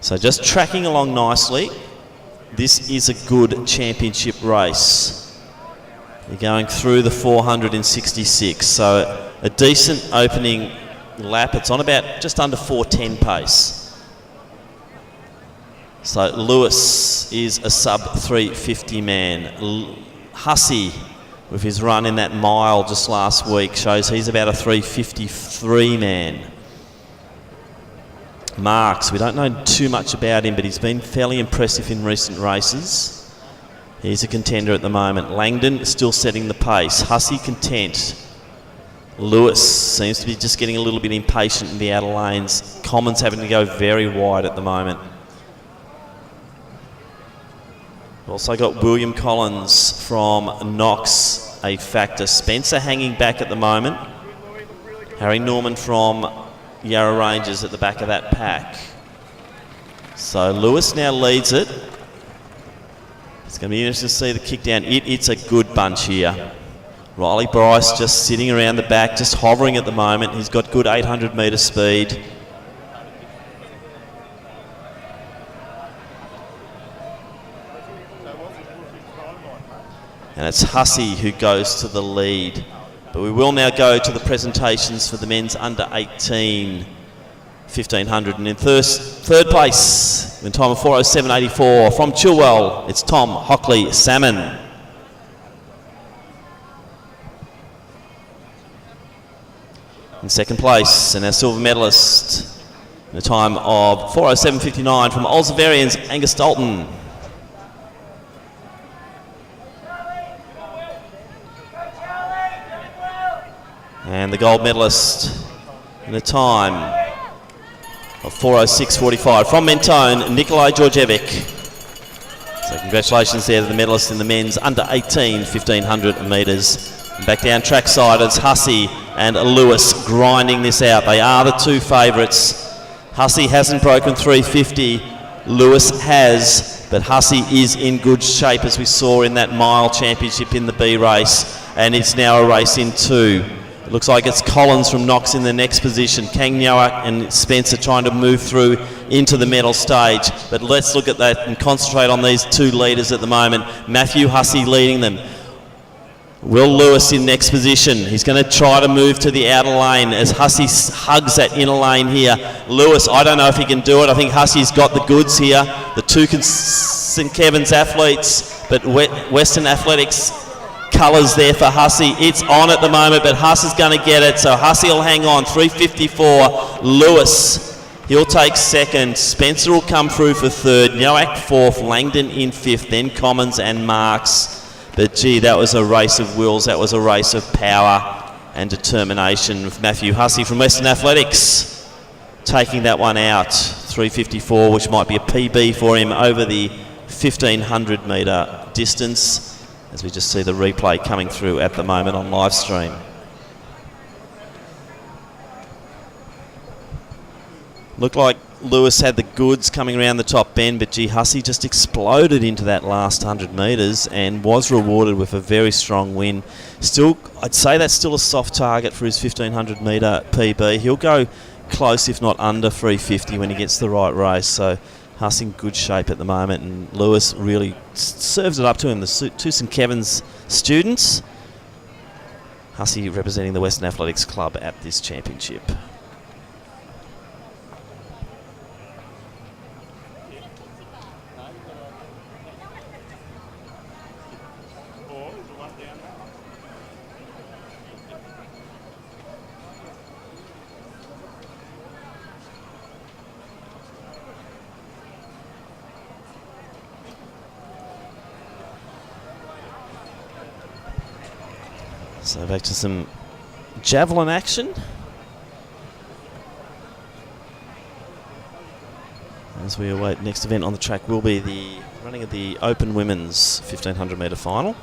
So just tracking along nicely. This is a good championship race. You're going through the 466, so a decent opening lap. It's on about just under 4:10 pace. So Lewis is a sub 350 man. Hussey, with his run in that mile just last week, shows he's about a 353 man. Marks, we don't know too much about him, but he's been fairly impressive in recent races. He's a contender at the moment. Langdon still setting the pace. Hussey content. Lewis seems to be just getting a little bit impatient in the outer lanes. Commons having to go very wide at the moment. We've also got William Collins from Knox, a factor. Spencer hanging back at the moment. Harry Norman from Yarra Rangers at the back of that pack. So Lewis now leads it. It's going to be interesting to see the kick down. It's a good bunch here. Riley Bryce just sitting around the back, just hovering at the moment. He's got good 800 metre speed. And it's Hussey who goes to the lead. But we will now go to the presentations for the men's under 18 1500. And in third place, in time of 4:07.84 from Chilwell, it's Tom Hockley Salmon. In second place, and our silver medalist, in a time of 4:07.59 from Oldsavarians, Angus Dalton. And the gold medalist in a time of 4:06.45 from Mentone, Nikolai Georgievic. So congratulations there to the medalist in the men's under 18 1500 metres. And back down trackside, it's Hussey and Lewis grinding this out. They are the two favourites. Hussey hasn't broken 350. Lewis has, but Hussey is in good shape, as we saw in that mile championship in the B race. And it's now a race in two. It looks like it's Collins from Knox in the next position. Kang Nyoak and Spencer trying to move through into the medal stage. But let's look at that and concentrate on these two leaders at the moment. Matthew Hussey leading them. Will Lewis in next position. He's going to try to move to the outer lane as Hussey hugs that inner lane here. Lewis, I don't know if he can do it. I think Hussey's got the goods here. The two St Kevin's athletes, but Western Athletics colours there for Hussey. It's on at the moment, but Hussey's going to get it. So Hussey will hang on. 3:54. Lewis, he'll take second. Spencer will come through for third. Nyoak fourth. Langdon in fifth. Then Commons and Marks. But gee, that was a race of wills. That was a race of power and determination with Matthew Hussey from Western Athletics taking that one out. 3:54, which might be a PB for him over the 1500 metre distance, as we just see the replay coming through at the moment on live stream. Looked like Lewis had the goods coming around the top bend, but gee, Hussey just exploded into that last 100 metres and was rewarded with a very strong win. Still, I'd say that's still a soft target for his 1500 metre PB. He'll go close, if not under 350 when he gets the right race. So Huss in good shape at the moment, and Lewis really serves it up to him. The two St Kevin's students. Hussey representing the Western Athletics Club at this championship. So back to some javelin action. As we await, next event on the track will be the running of the Open Women's 1500 metre final.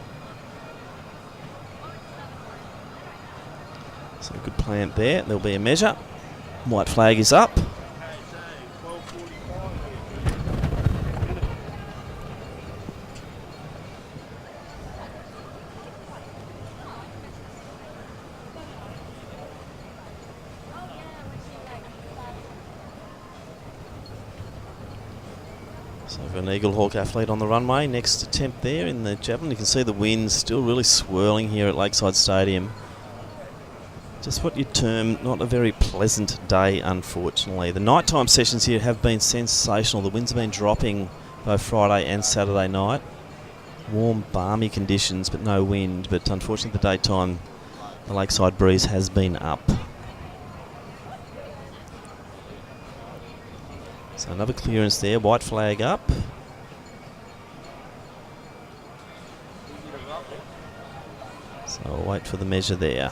So a good plant there. There'll be a measure. White flag is up. So we've got an Eagle Hawk athlete on the runway. Next attempt there in the javelin. You can see the wind still really swirling here at Lakeside Stadium. Just what you'd term not a very pleasant day, unfortunately. The nighttime sessions here have been sensational. The winds have been dropping both Friday and Saturday night. Warm, balmy conditions, but no wind. But unfortunately, the daytime, the lakeside breeze has been up. So another clearance there, white flag up. So I'll wait for the measure there.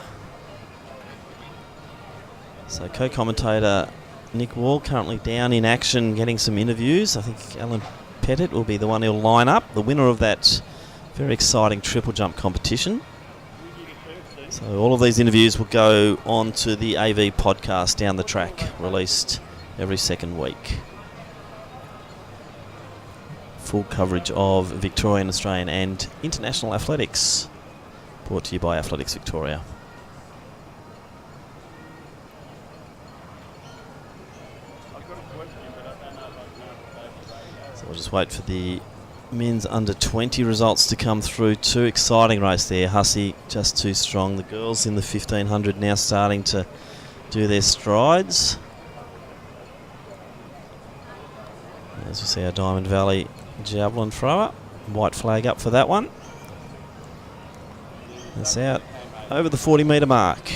So co-commentator Nick Wall currently down in action getting some interviews. I think Alan Pettit will be the one who'll line up, the winner of that very exciting triple jump competition. So all of these interviews will go on to the AV podcast Down the Track, released every second week. Full coverage of Victorian, Australian and international athletics, brought to you by Athletics Victoria. So we'll just wait for the men's under 20 results to come through. Too exciting race there. Hussey just too strong. The girls in the 1500 now starting to do their strides. As we see our Diamond Valley javelin thrower. White flag up for that one. That's out over the 40 metre mark.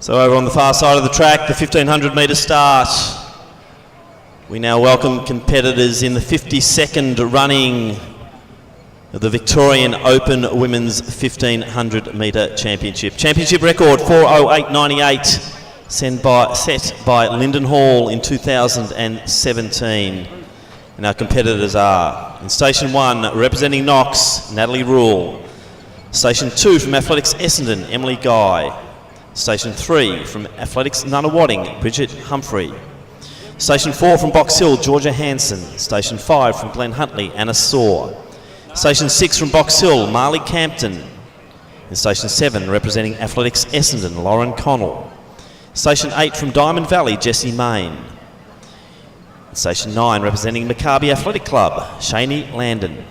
So over on the far side of the track, the 1500 metre start. We now welcome competitors in the 52nd running of the Victorian Open Women's 1500 metre Championship. Championship record 4:08.98, set by Lyndon Hall in 2017. And our competitors are, in Station 1, representing Knox, Natalie Rule. Station 2 from Athletics Essendon, Emily Guy. Station 3 from Athletics Nunawading, Bridget Humphrey. Station 4 from Box Hill, Georgia Hanson. Station 5 from Glen Huntley, Anna Saw. Station 6 from Box Hill, Marley Campton. And Station 7 representing Athletics Essendon, Lauren Connell. Station 8 from Diamond Valley, Jessie Main. And Station 9 representing Maccabi Athletic Club, Shani Landon.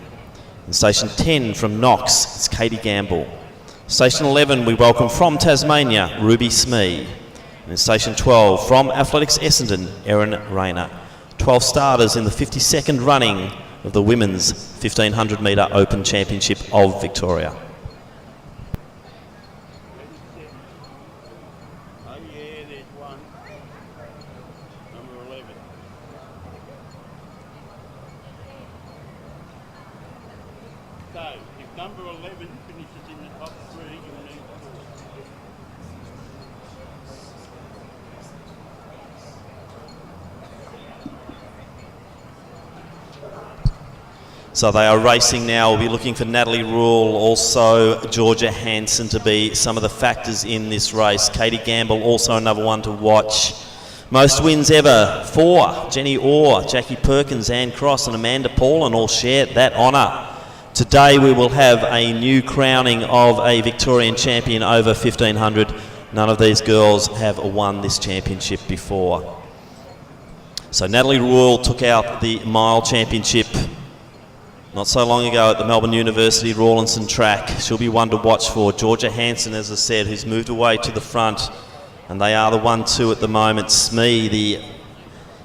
In Station 10 from Knox, it's Katie Gamble. Station 11, we welcome from Tasmania, Ruby Smee. And in Station 12, from Athletics Essendon, Erin Rayner. 12 starters in the 52nd running of the Women's 1500 metre Open Championship of Victoria. Oh yeah, there's one. Number 11. So, if number 11 finishes in the top three, you'll need 4. So they are racing now. We'll be looking for Natalie Rule, also Georgia Hansen to be some of the factors in this race. Katie Gamble, also another one to watch. Most wins ever, 4. Jenny Orr, Jackie Perkins, Ann Cross and Amanda Paulin all share that honour. Today we will have a new crowning of a Victorian champion over 1500. None of these girls have won this championship before. So Natalie Rule took out the mile championship not so long ago at the Melbourne University Rawlinson track. She'll be one to watch for. Georgia Hansen, as I said, who's moved away to the front, and they are the 1-2 at the moment. Smee, the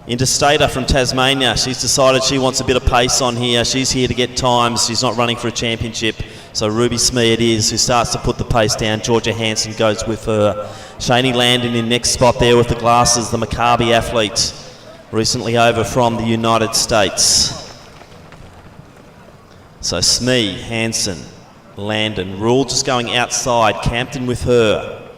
interstater from Tasmania, she's decided she wants a bit of pace on here. She's here to get times. She's not running for a championship. So Ruby Smee it is who starts to put the pace down. Georgia Hansen goes with her. Shaney Landon in next spot there with the glasses, the Maccabi athlete, recently over from the United States. So Smee, Hansen, Landon, Rule just going outside, Campton with her.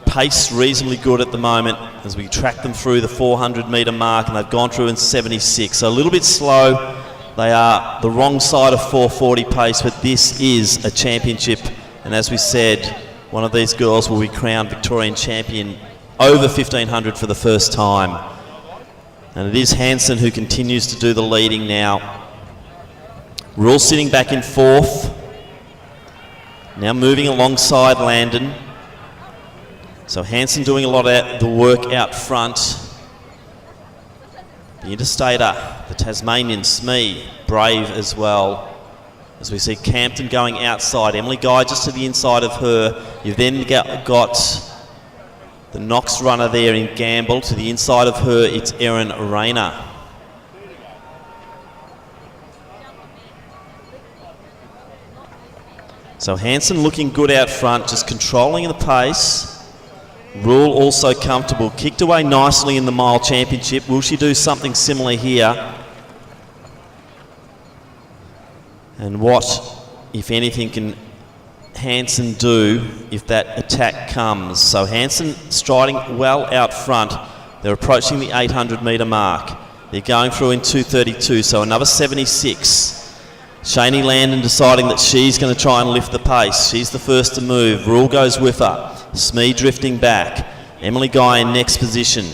Pace reasonably good at the moment as we track them through the 400 metre mark, and they've gone through in 76. So a little bit slow. They are the wrong side of 440 pace, but this is a championship. And as we said, one of these girls will be crowned Victorian champion over 1500 for the first time. And it is Hansen who continues to do the leading now. Rule sitting back in 4th. Now moving alongside Landon. So Hansen doing a lot of the work out front. The interstater, the Tasmanian Smee, brave as well. As we see Campton going outside. Emily Guy just to the inside of her. You've then got the Knox runner there in Gamble. To the inside of her, it's Erin Rayner. So Hansen looking good out front, just controlling the pace. Rule also comfortable. Kicked away nicely in the mile championship. Will she do something similar here? And what, if anything, can Hansen do if that attack comes? So Hansen striding well out front. They're approaching the 800 metre mark. They're going through in 2:32, so another 76. Shaney Landon deciding that she's going to try and lift the pace. She's the first to move. Rule goes with her. Smee drifting back. Emily Guy in next position.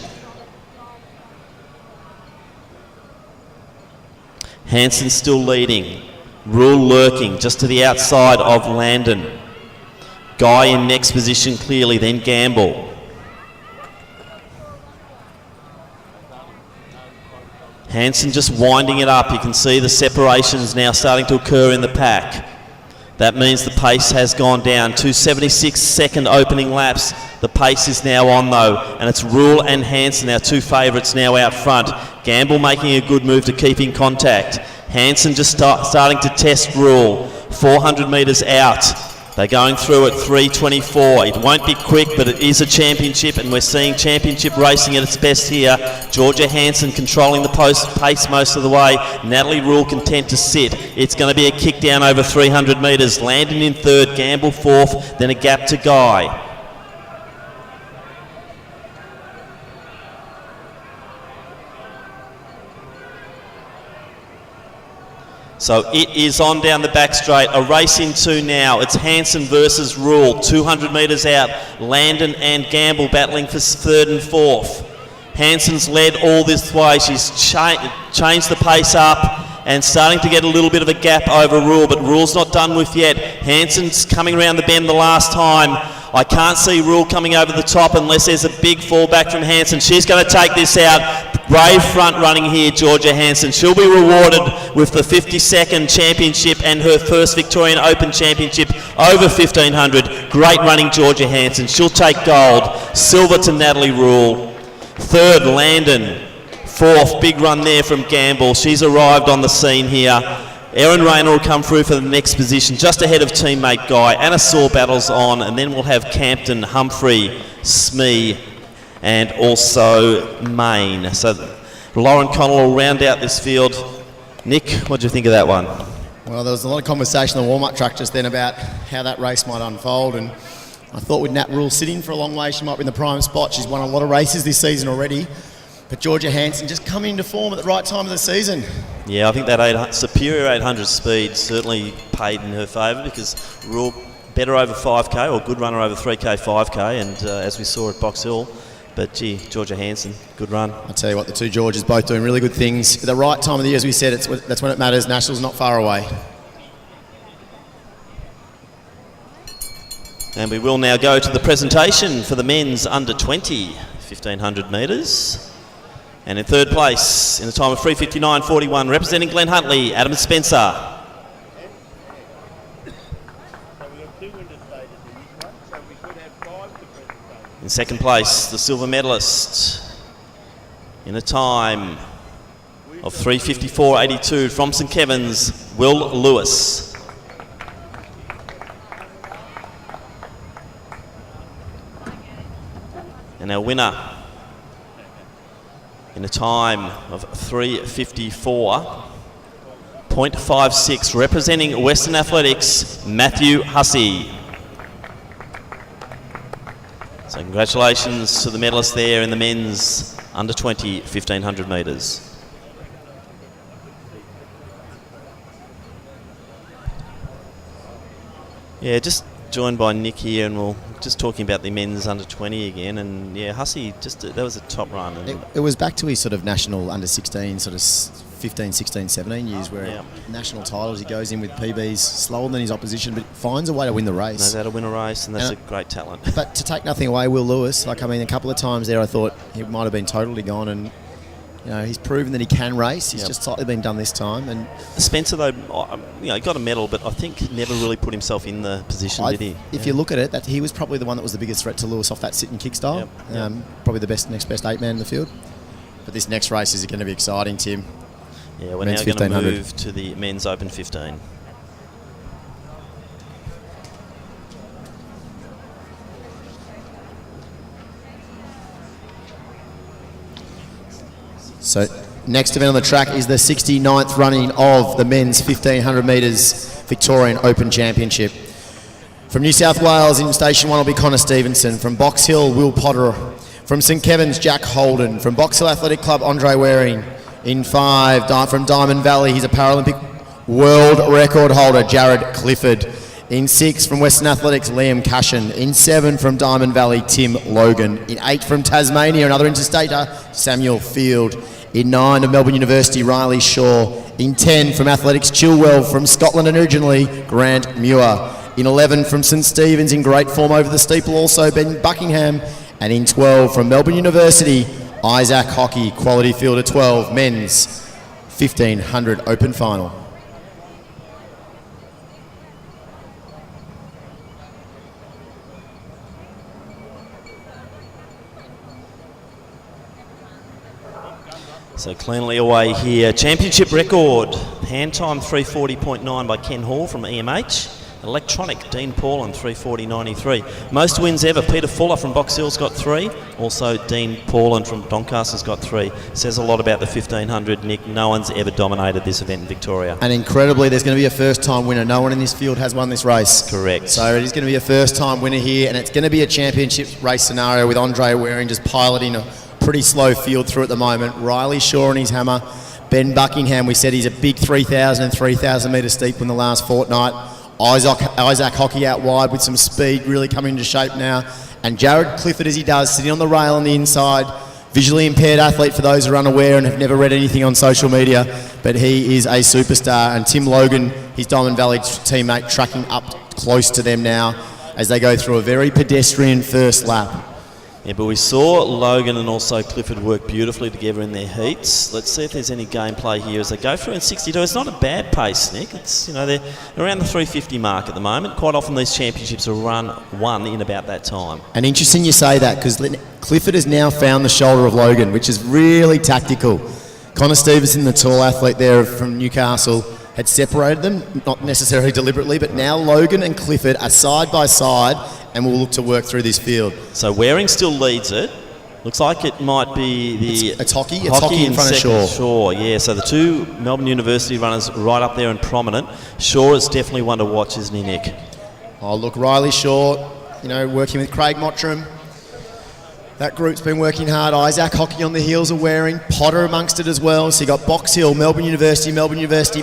Hansen still leading. Rule lurking just to the outside of Landon. Guy in next position clearly, then Gamble. Hansen just winding it up. You can see the separations now starting to occur in the pack. That means the pace has gone down. 2:76 second opening laps. The pace is now on though, and it's Rule and Hansen, our two favourites now out front. Gamble making a good move to keep in contact. Hansen just starting to test Rule. 400 metres out. They're going through at 3:24. It won't be quick, but it is a championship, and we're seeing championship racing at its best here. Georgia Hansen controlling the pace most of the way. Natalie Rule content to sit. It's going to be a kick down over 300 metres. Landon in 3rd, Gamble 4th, then a gap to Guy. So it is on down the back straight, a race in 2 now. It's Hansen versus Rule, 200 metres out. Landon and Gamble battling for 3rd and 4th. Hansen's led all this way. She's changed the pace up and starting to get a little bit of a gap over Rule, but Rule's not done with yet. Hansen's coming around the bend the last time. I can't see Rule coming over the top unless there's a big fallback from Hansen. She's going to take this out. Brave front running here, Georgia Hansen. She'll be rewarded with the 52nd championship and her first Victorian Open championship over 1500. Great running, Georgia Hansen. She'll take gold. Silver to Natalie Rule. Third, Landon. Fourth, big run there from Gamble. She's arrived on the scene here. Erin Rayner will come through for the next position, just ahead of teammate Guy. Anna Saw battles on, and then we'll have Campton, Humphrey, Smee, and also Main. So Lauren Connell will round out this field. Nick, what do you think of that one? Well, there was a lot of conversation on the warm-up track just then about how that race might unfold, and I thought with Nat Rule sitting for a long way, she might be in the prime spot. She's won a lot of races this season already. But Georgia Hansen just coming into form at the right time of the season. Yeah, I think that superior 800 speed certainly paid in her favour, because Rule better over 5k, or good runner over 3k, 5k, and as we saw at Box Hill. But gee, Georgia Hansen, good run. I tell you what, the two Georges both doing really good things. At the right time of the year, as we said, that's when it matters. Nationals not far away. And we will now go to the presentation for the men's under 20, 1500 metres. And in third place, in a time of 3:59.41, representing Glen Huntly, Adam Spencer. In second place, the silver medalist, in a time of 3:54.82 from St Kevin's, Will Lewis. And our winner, in a time of 3:54.56, representing Western Athletics, Matthew Hussey. So congratulations to the medalists there in the men's under 20 1500 metres. Yeah, just joined by Nick here, and we'll just talking about the men's under 20 again. And yeah, Hussey, that was a top run. And it was back to his sort of national under 16, sort of 15, 16, 17 years, where national titles, he goes in with PBs slower than his opposition, but finds a way to win the race. Knows how to win a race, and that's a great talent. But to take nothing away, Will Lewis, like, I mean, a couple of times there I thought he might have been totally gone, and you know, he's proven that he can race. He's just slightly been done this time. And Spencer, though, you know, he got a medal, but I think never really put himself in the position, did he? If you look at it, that he was probably the one that was the biggest threat to Lewis off that sit and kick style. Probably the next best 8-man in the field. But this next race is going to be exciting, Tim. Yeah, we're now going to move to the men's Open 15. So next event on the track is the 69th running of the men's 1500 metres Victorian Open Championship. From New South Wales in Station 1 will be Connor Stevenson. From Box Hill, Will Potter. From St Kevin's, Jack Holden. From Box Hill Athletic Club, Andre Waring. In 5, from Diamond Valley, he's a Paralympic world record holder, Jared Clifford. In 6, from Western Athletics, Liam Cashin. In 7, from Diamond Valley, Tim Logan. In 8, from Tasmania, another interstater, Samuel Field. In 9, of Melbourne University, Riley Shaw. In 10, from Athletics Chilwell. From Scotland originally, Grant Muir. In 11, from St Stephen's, in great form over the steeple, also Ben Buckingham. And in 12, from Melbourne University, Isaac Hockey. Quality field at 12, men's 1500 open final. So cleanly away here. Championship record. Hand time 3:40.9 by Ken Hall from EMH. Electronic, Dean Paulin, 3:40.93. Most wins ever. Peter Fuller from Box Hill's got 3. Also Dean Paulin from Doncaster's got 3. Says a lot about the 1500, Nick. No one's ever dominated this event in Victoria. And incredibly, there's going to be a first-time winner. No one in this field has won this race. Correct. So it is going to be a first-time winner here, and it's going to be a championship race scenario with Andre Waring just piloting a pretty slow field through at the moment. Riley Shaw on his hammer. Ben Buckingham, we said he's a big 3,000 and 3,000 metre steep in the last fortnight. Isaac Hockey out wide with some speed really coming into shape now. And Jared Clifford, as he does, sitting on the rail on the inside. Visually impaired athlete for those who are unaware and have never read anything on social media. But he is a superstar. And Tim Logan, his Diamond Valley teammate, tracking up close to them now as they go through a very pedestrian first lap. Yeah, but we saw Logan and also Clifford work beautifully together in their heats. Let's see if there's any gameplay here as they go through in 62. It's not a bad pace, Nick. It's, you know, they're around the 350 mark at the moment. Quite often these championships are won in about that time. And interesting you say that, because Clifford has now found the shoulder of Logan, which is really tactical. Connor Stevenson, the tall athlete there from Newcastle, had separated them, not necessarily deliberately, but now Logan and Clifford are side by side and will look to work through this field. So Waring still leads it. Looks like it might be the... It's Hockey. It's Hockey in front of Shaw. Shaw, yeah. So the two Melbourne University runners right up there and prominent. Shaw is definitely one to watch, isn't he, Nick? Oh, look, Riley Shaw, you know, working with Craig Mottram. That group's been working hard. Isaac Hockey on the heels of Waring. Potter amongst it as well. So you got Box Hill, Melbourne University,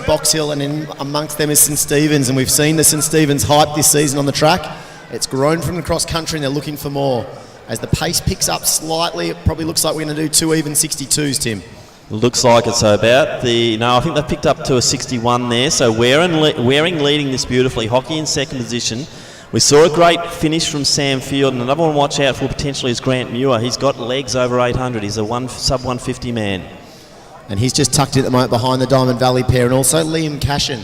Box Hill, and then amongst them is St Stephen's. And we've seen the St Stephen's hype this season on the track. It's grown from the cross country and they're looking for more. As the pace picks up slightly, it probably looks like we're going to do 2 even 62s, Tim. Looks like it's about the... No, I think they've picked up to a 61 there. So Waring leading this beautifully. Hockey in second position. We saw a great finish from Sam Field, and another one to watch out for potentially is Grant Muir. He's got legs over 800. He's a sub-150 man. And he's just tucked in at the moment behind the Diamond Valley pair, and also Liam Cashin.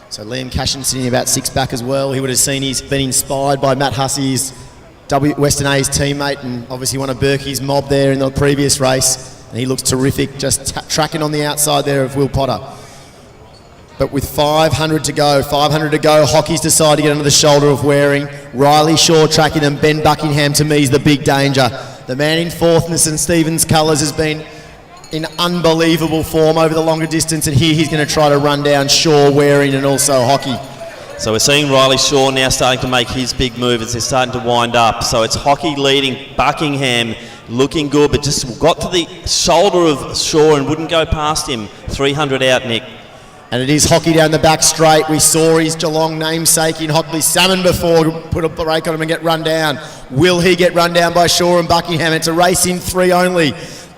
So Liam Cashin sitting about 6 back as well. He would have seen he's been inspired by Matt Hussey's Western A's teammate, and obviously one of Berkey's mob there in the previous race. And he looks terrific, just tracking on the outside there of Will Potter. But with 500 to go, Hockey's decided to get under the shoulder of Waring. Riley Shaw tracking them. Ben Buckingham, to me, is the big danger. The man in fourth in the St Stephen's colours has been in unbelievable form over the longer distance, and here he's going to try to run down Shaw, Waring, and also Hockey. So we're seeing Riley Shaw now starting to make his big move as they're starting to wind up. So it's Hockey leading, Buckingham looking good, but just got to the shoulder of Shaw and wouldn't go past him. 300 out, Nick. And it is Hockey down the back straight. We saw his Geelong namesake in Hockley Salmon before put a break on him and get run down. Will he get run down by Shaw and Buckingham? It's a race in 3 only.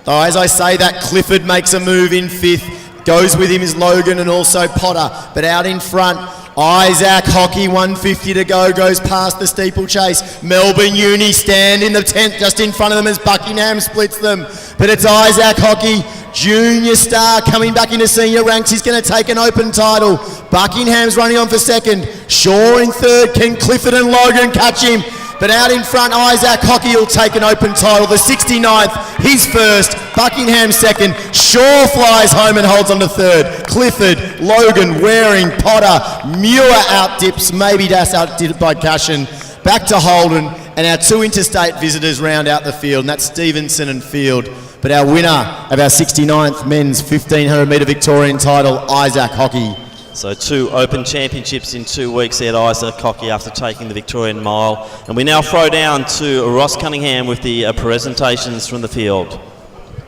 Though as I say that, Clifford makes a move in 5th. Goes with him is Logan and also Potter. But out in front, Isaac Hockey, 150 to go, goes past the steeplechase. Melbourne Uni stand in the tent just in front of them as Buckingham splits them. But it's Isaac Hockey, junior star, coming back into senior ranks. He's going to take an open title. Buckingham's running on for second. Shaw in third. Can Clifford and Logan catch him? But out in front, Isaac Hockey will take an open title. The 69th, he's first. Buckingham second. Shaw flies home and holds on to third. Clifford, Logan, Waring, Potter, Muir outdips, maybe that's outdipped by Cashin. Back to Holden, and our 2 interstate visitors round out the field, and that's Stevenson and Field. But our winner of our 69th men's 1500 metre Victorian title, Isaac Hockey. So 2 Open Championships in 2 weeks there at Isaac Hockey after taking the Victorian Mile. And we now throw down to Ross Cunningham with the presentations from the field.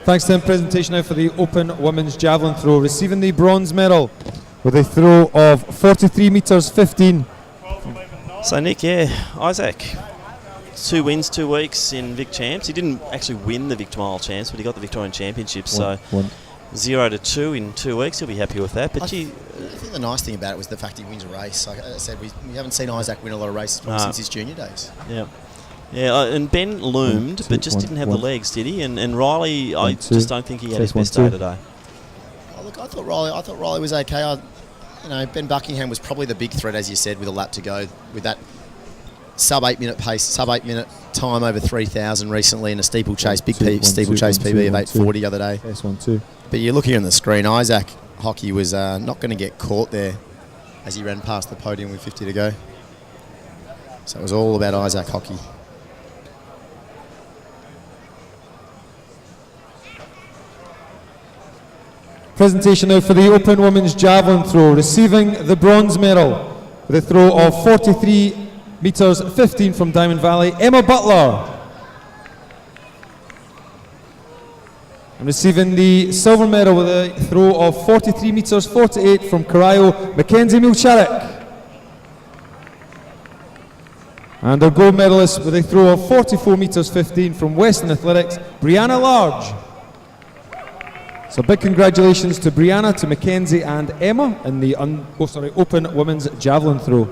Thanks, Tim. Presentation now for the Open Women's Javelin Throw. Receiving the bronze medal with a throw of 43 metres 15. So Nick, Isaac, 2 wins, 2 weeks in Vic Champs. He didn't actually win the Vic Mile Champs, but he got the Victorian Championships. So 0 to 2 in 2 weeks. He'll be happy with that. But I think the nice thing about it was the fact he wins a race. Like I said, we haven't seen Isaac win a lot of races since his junior days. Yeah. Yeah, and Ben loomed, but just didn't have the legs, did he? And Riley, I just don't think he had his best day today. Oh, look, I thought Riley was okay. Ben Buckingham was probably the big threat, as you said, with a lap to go, with that sub-8 minute pace, sub-8 minute time over 3,000 recently in a steeplechase, steeplechase PB of 8:40 the other day. But you look here on the screen, Isaac Hockey was not going to get caught there as he ran past the podium with 50 to go. So it was all about Isaac Hockey. Presentation now for the Open Women's Javelin Throw. Receiving the bronze medal with a throw of 43 metres 15 from Diamond Valley, Emma Butler. And receiving the silver medal with a throw of 43 metres 48 from Carayo, Mackenzie Milcharek. And our gold medalist with a throw of 44 metres 15 from Western Athletics, Brianna Large. So big congratulations to Brianna, to Mackenzie and Emma in the Open Women's Javelin Throw.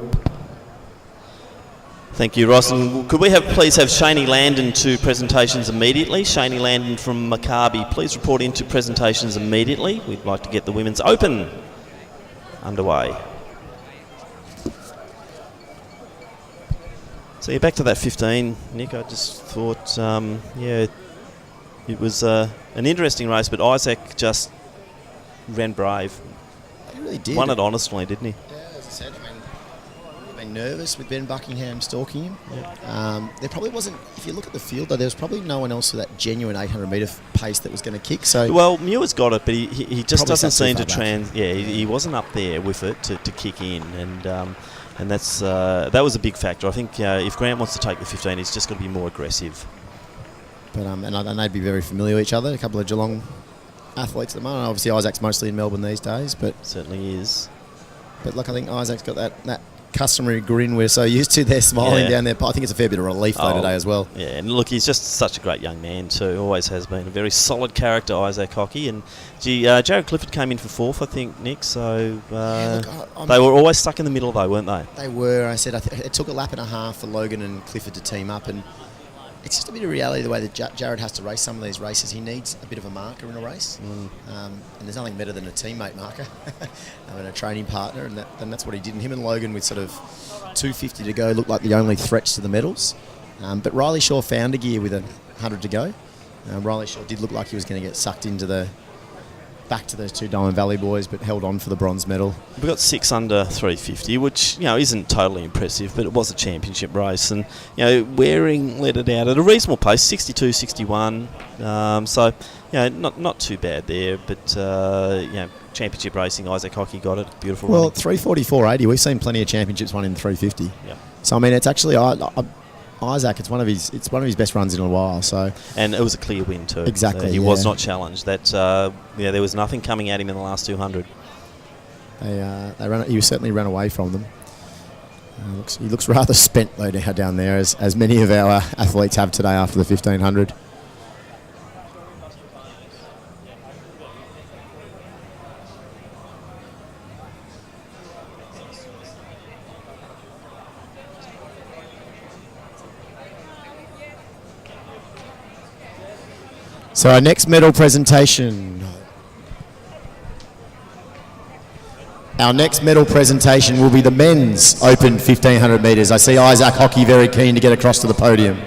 Thank you, Ross. And could we please have Shaney Landon to presentations immediately? Shaney Landon from Maccabi, please report into presentations immediately. We'd like to get the women's open underway. So you're back to that 15, Nick. I just thought, it was an interesting race, but Isaac just ran brave. He really did. Won it honestly, didn't he? Yeah, as I said, been nervous with Ben Buckingham stalking him. Yeah. There probably wasn't, if you look at the field though, there was probably no one else with that genuine 800 metre pace that was going to kick. So well, Muir's got it, but he just doesn't seem to he wasn't up there with it to kick in, and that's that was a big factor. I think if Grant wants to take the 15, he's just got to be more aggressive. But and they'd be very familiar with each other. A couple of Geelong athletes at the moment. Obviously, Isaac's mostly in Melbourne these days, but certainly is. But look, I think Isaac's got that customary grin we're so used to. They're smiling down there. I think it's a fair bit of relief though today as well. Yeah, and look, he's just such a great young man too. Always has been a very solid character, Isaac Hockey. And Jared Clifford came in for fourth, I think, Nick. So they were always stuck in the middle though, weren't they? They were. I said it took a lap and a half for Logan and Clifford to team up, and it's just a bit of reality the way that Jared has to race some of these races. He needs a bit of a marker in a race, and there's nothing better than a teammate marker and a training partner, and that's what he did. And him and Logan with sort of 250 to go looked like the only threats to the medals. But Riley Shaw found a gear with 100 to go. Riley Shaw did look like he was going to get sucked into back to those two Diamond Valley boys, but held on for the bronze medal. We got 6 under 350, which isn't totally impressive, but it was a championship race, and Waring led it out at a reasonable pace, 62-61. So not too bad there, but championship racing, Isaac Hockey got it, beautiful. Well, 344.80. We've seen plenty of championships won in 350. Yeah. So I mean, it's actually Isaac, it's one of his best runs in a while. So, and it was a clear win too. Exactly, he was not challenged. There was nothing coming at him in the last 200. He certainly ran away from them. He looks rather spent though down there, as many of our athletes have today after the 1500. So our next medal presentation. Our next medal presentation will be the men's open 1500 metres. I see Isaac Hockey very keen to get across to the podium.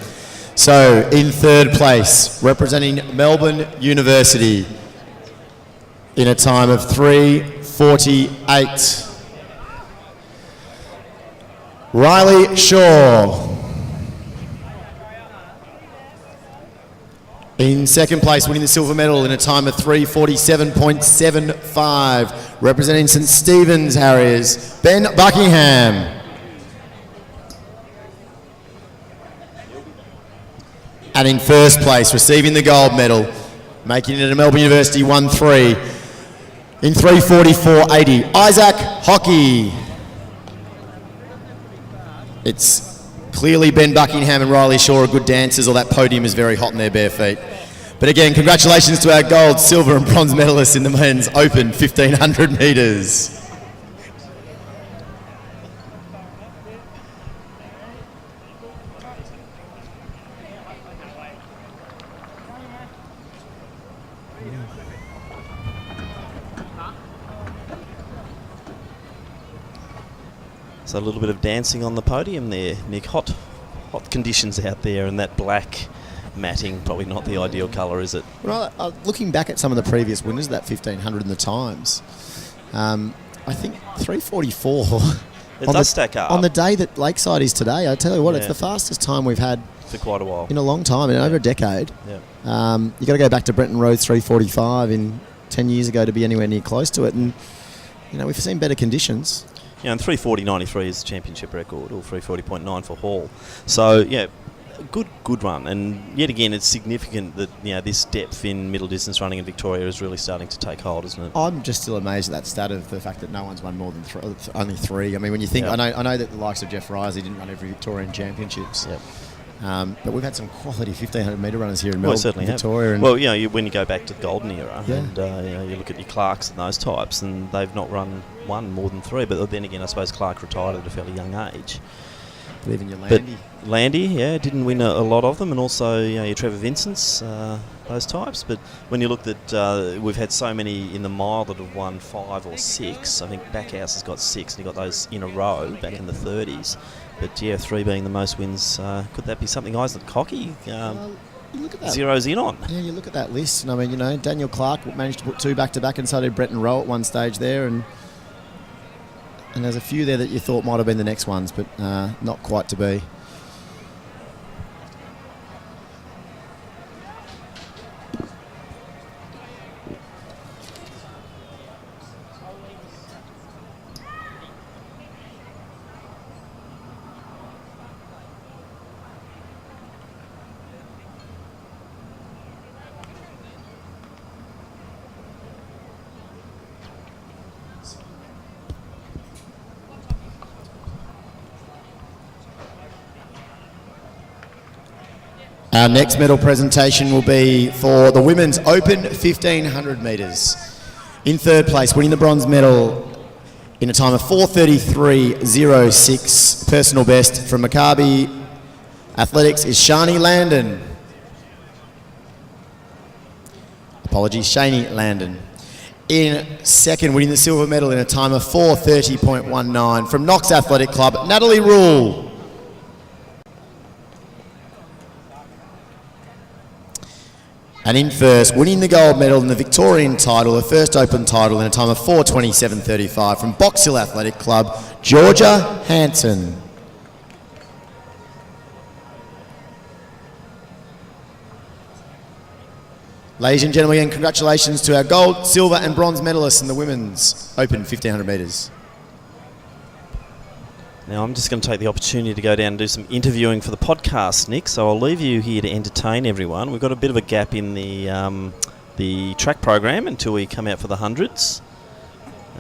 So in third place, representing Melbourne University in a time of 3:48. Riley Shaw. In second place, winning the silver medal in a time of 3:47.75, representing St Stephen's Harriers, Ben Buckingham. And in first place, receiving the gold medal, making it a Melbourne University 1-3, in 3:44.80, Isaac Hockey. It's clearly Ben Buckingham and Riley Shaw are good dancers, or that podium is very hot in their bare feet. But again, congratulations to our gold, silver and bronze medalists in the men's open 1500 metres. So a little bit of dancing on the podium there, Nick. Hot conditions out there, and that black matting, probably not the ideal colour, is it? Well, looking back at some of the previous winners of that 1500 in the times, I think 3:44. It does stack up. On the day that Lakeside is today, I tell you what, it's the fastest time we've had for quite a while. In a long time, in over a decade. Yeah. You got to go back to Brenton Road 3:45 in 10 years ago to be anywhere near close to it, and we've seen better conditions. And 3:40.93 is the championship record, or 3:40.9 for Hall. So good run, and yet again it's significant that this depth in middle distance running in Victoria is really starting to take hold, isn't it? I'm just still amazed at that stat of the fact that no one's won more than only three. I mean, when you think, I know that the likes of Jeff Risley didn't run every Victorian championships. Yep. But we've had some quality 1500 metre runners here in Melbourne, certainly Victoria. Well, when you go back to the golden era, and you look at your Clarks and those types, and they've not run one more than three. But then again, I suppose Clark retired at a fairly young age. But even your But Landy. Landy, yeah, didn't win a lot of them, and also your Trevor Vincents, those types. But when you look at, we've had so many in the mile that have won 5 or 6. I think Backhouse has got 6, and he got those in a row back in the 30s. But yeah, 3 being the most wins. Could that be something, guys, that Cocky Look at that. zeroes in on? Yeah, you look at that list, and I mean, you know, Daniel Clark managed to put 2 back-to-back, and so did Bretton Rowe at one stage there, and there's a few there that you thought might have been the next ones, but not quite to be. Our next medal presentation will be for the Women's Open 1500 metres. In third place, winning the bronze medal in a time of 4:33.06, personal best from Maccabi Athletics, is Shani Landon. Apologies, Shani Landon. In second, winning the silver medal in a time of 4:30.19 from Knox Athletic Club, Natalie Rule. And in first, winning the gold medal in the Victorian title, the first open title in a time of 4:27.35 from Box Hill Athletic Club, Georgia Hanson. Ladies and gentlemen, again, congratulations to our gold, silver and bronze medalists in the Women's Open 1500 metres. Now, I'm just going to take the opportunity to go down and do some interviewing for the podcast, Nick, so I'll leave you here to entertain everyone. We've got a bit of a gap in the track program until we come out for the hundreds.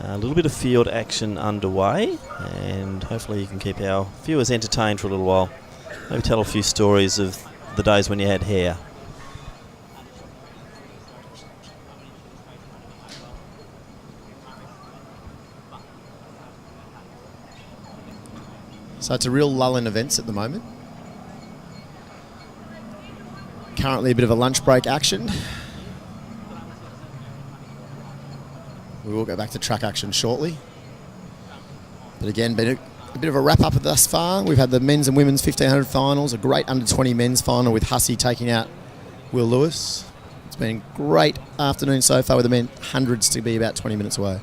A little bit of field action underway, and hopefully you can keep our viewers entertained for a little while. Maybe tell a few stories of the days when you had hair. So it's a real lull in events at the moment. Currently a bit of a lunch break action. We will go back to track action shortly. But again, been a bit of a wrap-up thus far. We've had the men's and women's 1500 finals, a great under-20 men's final with Hussey taking out Will Lewis. It's been a great afternoon so far with the men hundreds to be about 20 minutes away.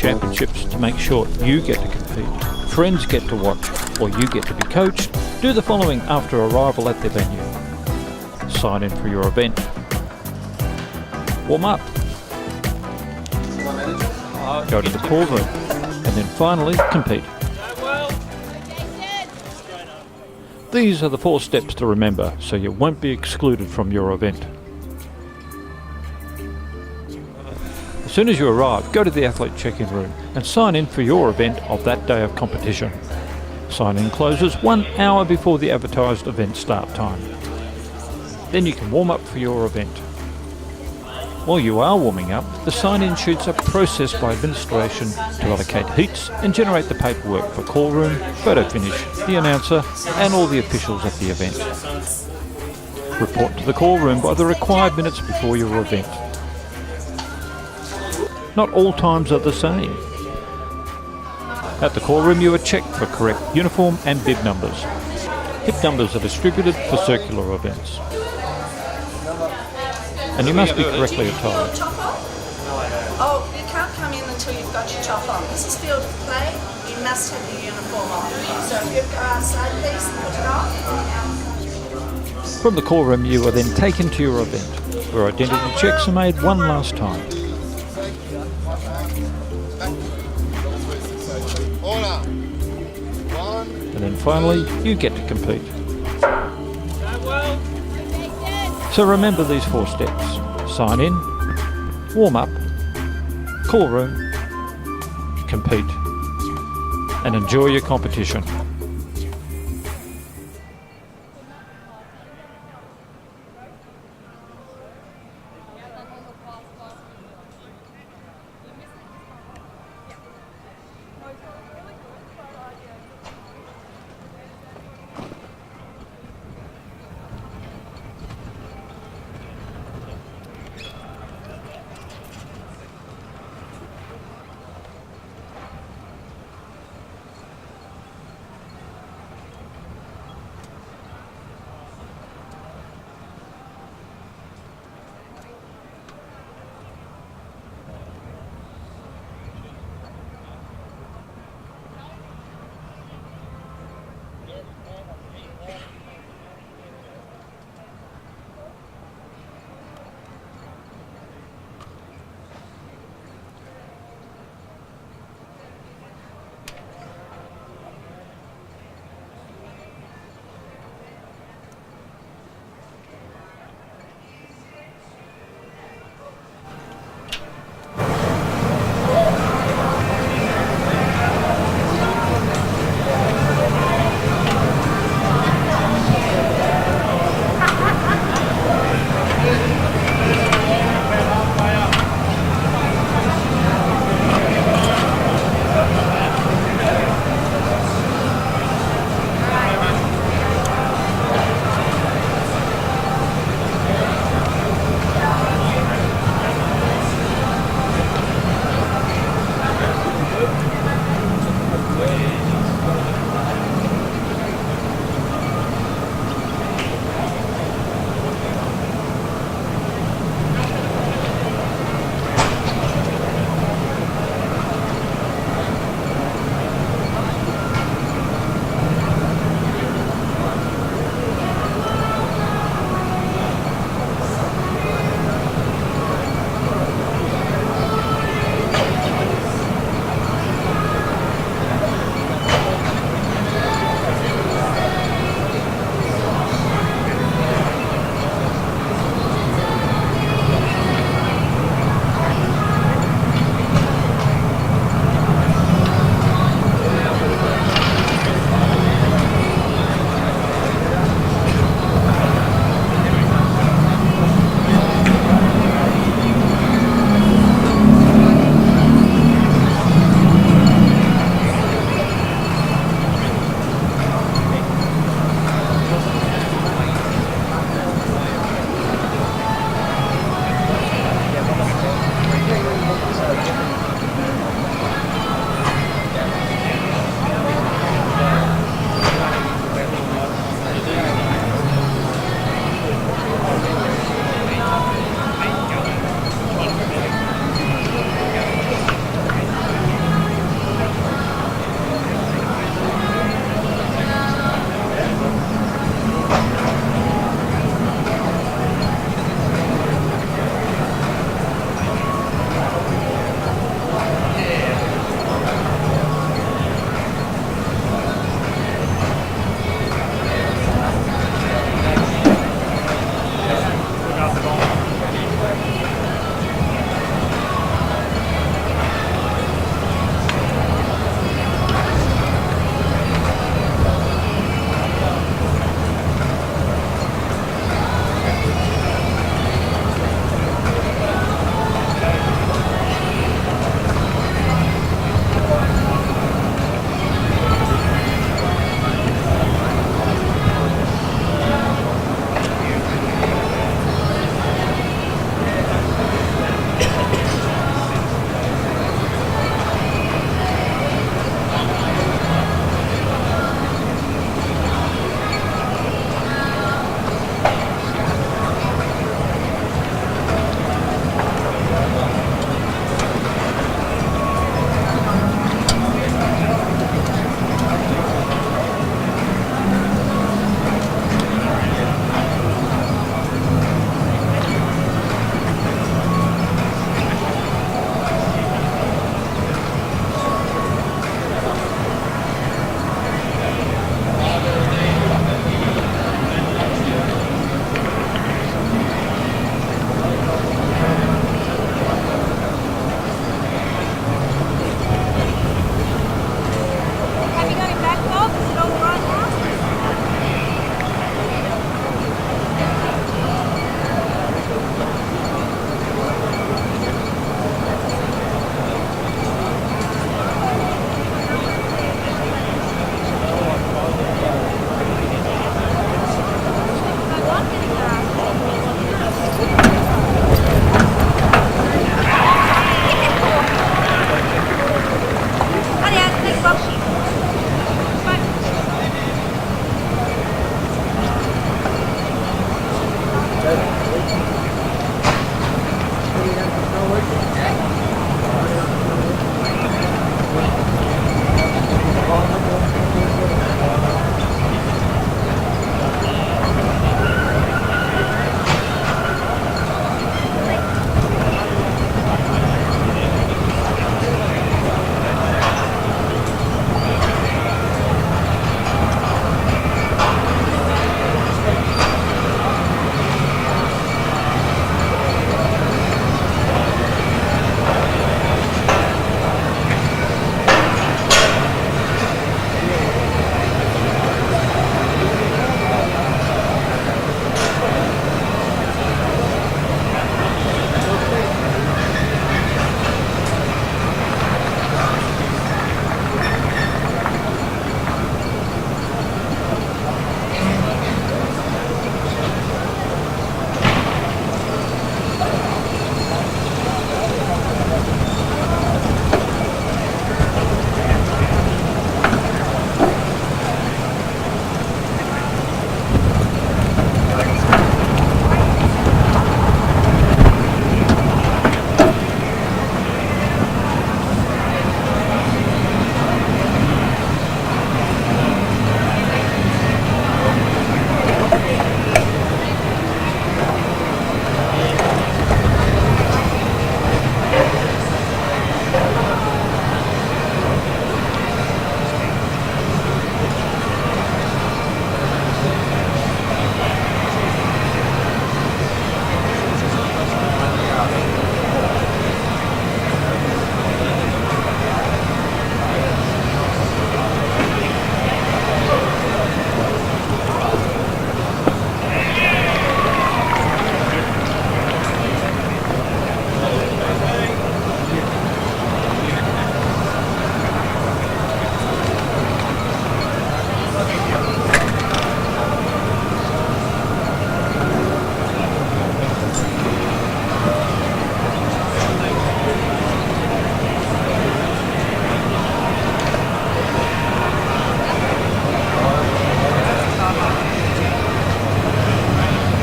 Championships to make sure you get to compete, friends get to watch, or you get to be coached, do the following after arrival at the venue. Sign in for your event. Warm up. Go to the call room. And then finally, compete. These are the 4 steps to remember so you won't be excluded from your event. As soon as you arrive, go to the athlete check-in room and sign in for your event of that day of competition. Sign-in closes 1 hour before the advertised event start time. Then you can warm up for your event. While you are warming up, the sign-in sheets are processed by administration to allocate heats and generate the paperwork for call room, photo finish, the announcer and all the officials at the event. Report to the call room by the required minutes before your event. Not all times are the same. At the call room you are checked for correct uniform and bib numbers. Hip numbers are distributed for circular events. And you must be correctly attired. Oh, you can't come in until you've got your top on. This is field of play. You must have your uniform on. So if you've got side piece, put it on. From the call room you are then taken to your event, where identity checks are made one last time. And then finally, you get to compete. So remember these 4 steps. Sign in, warm up, call room, compete, and enjoy your competition.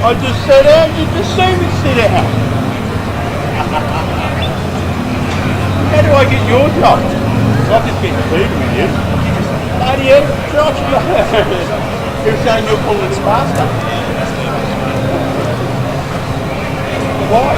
I just sit out, you just see me sit out. How do I get your job? I'll just get food with you. Bloody hell, Josh, you're saying you're pulling it faster. Why?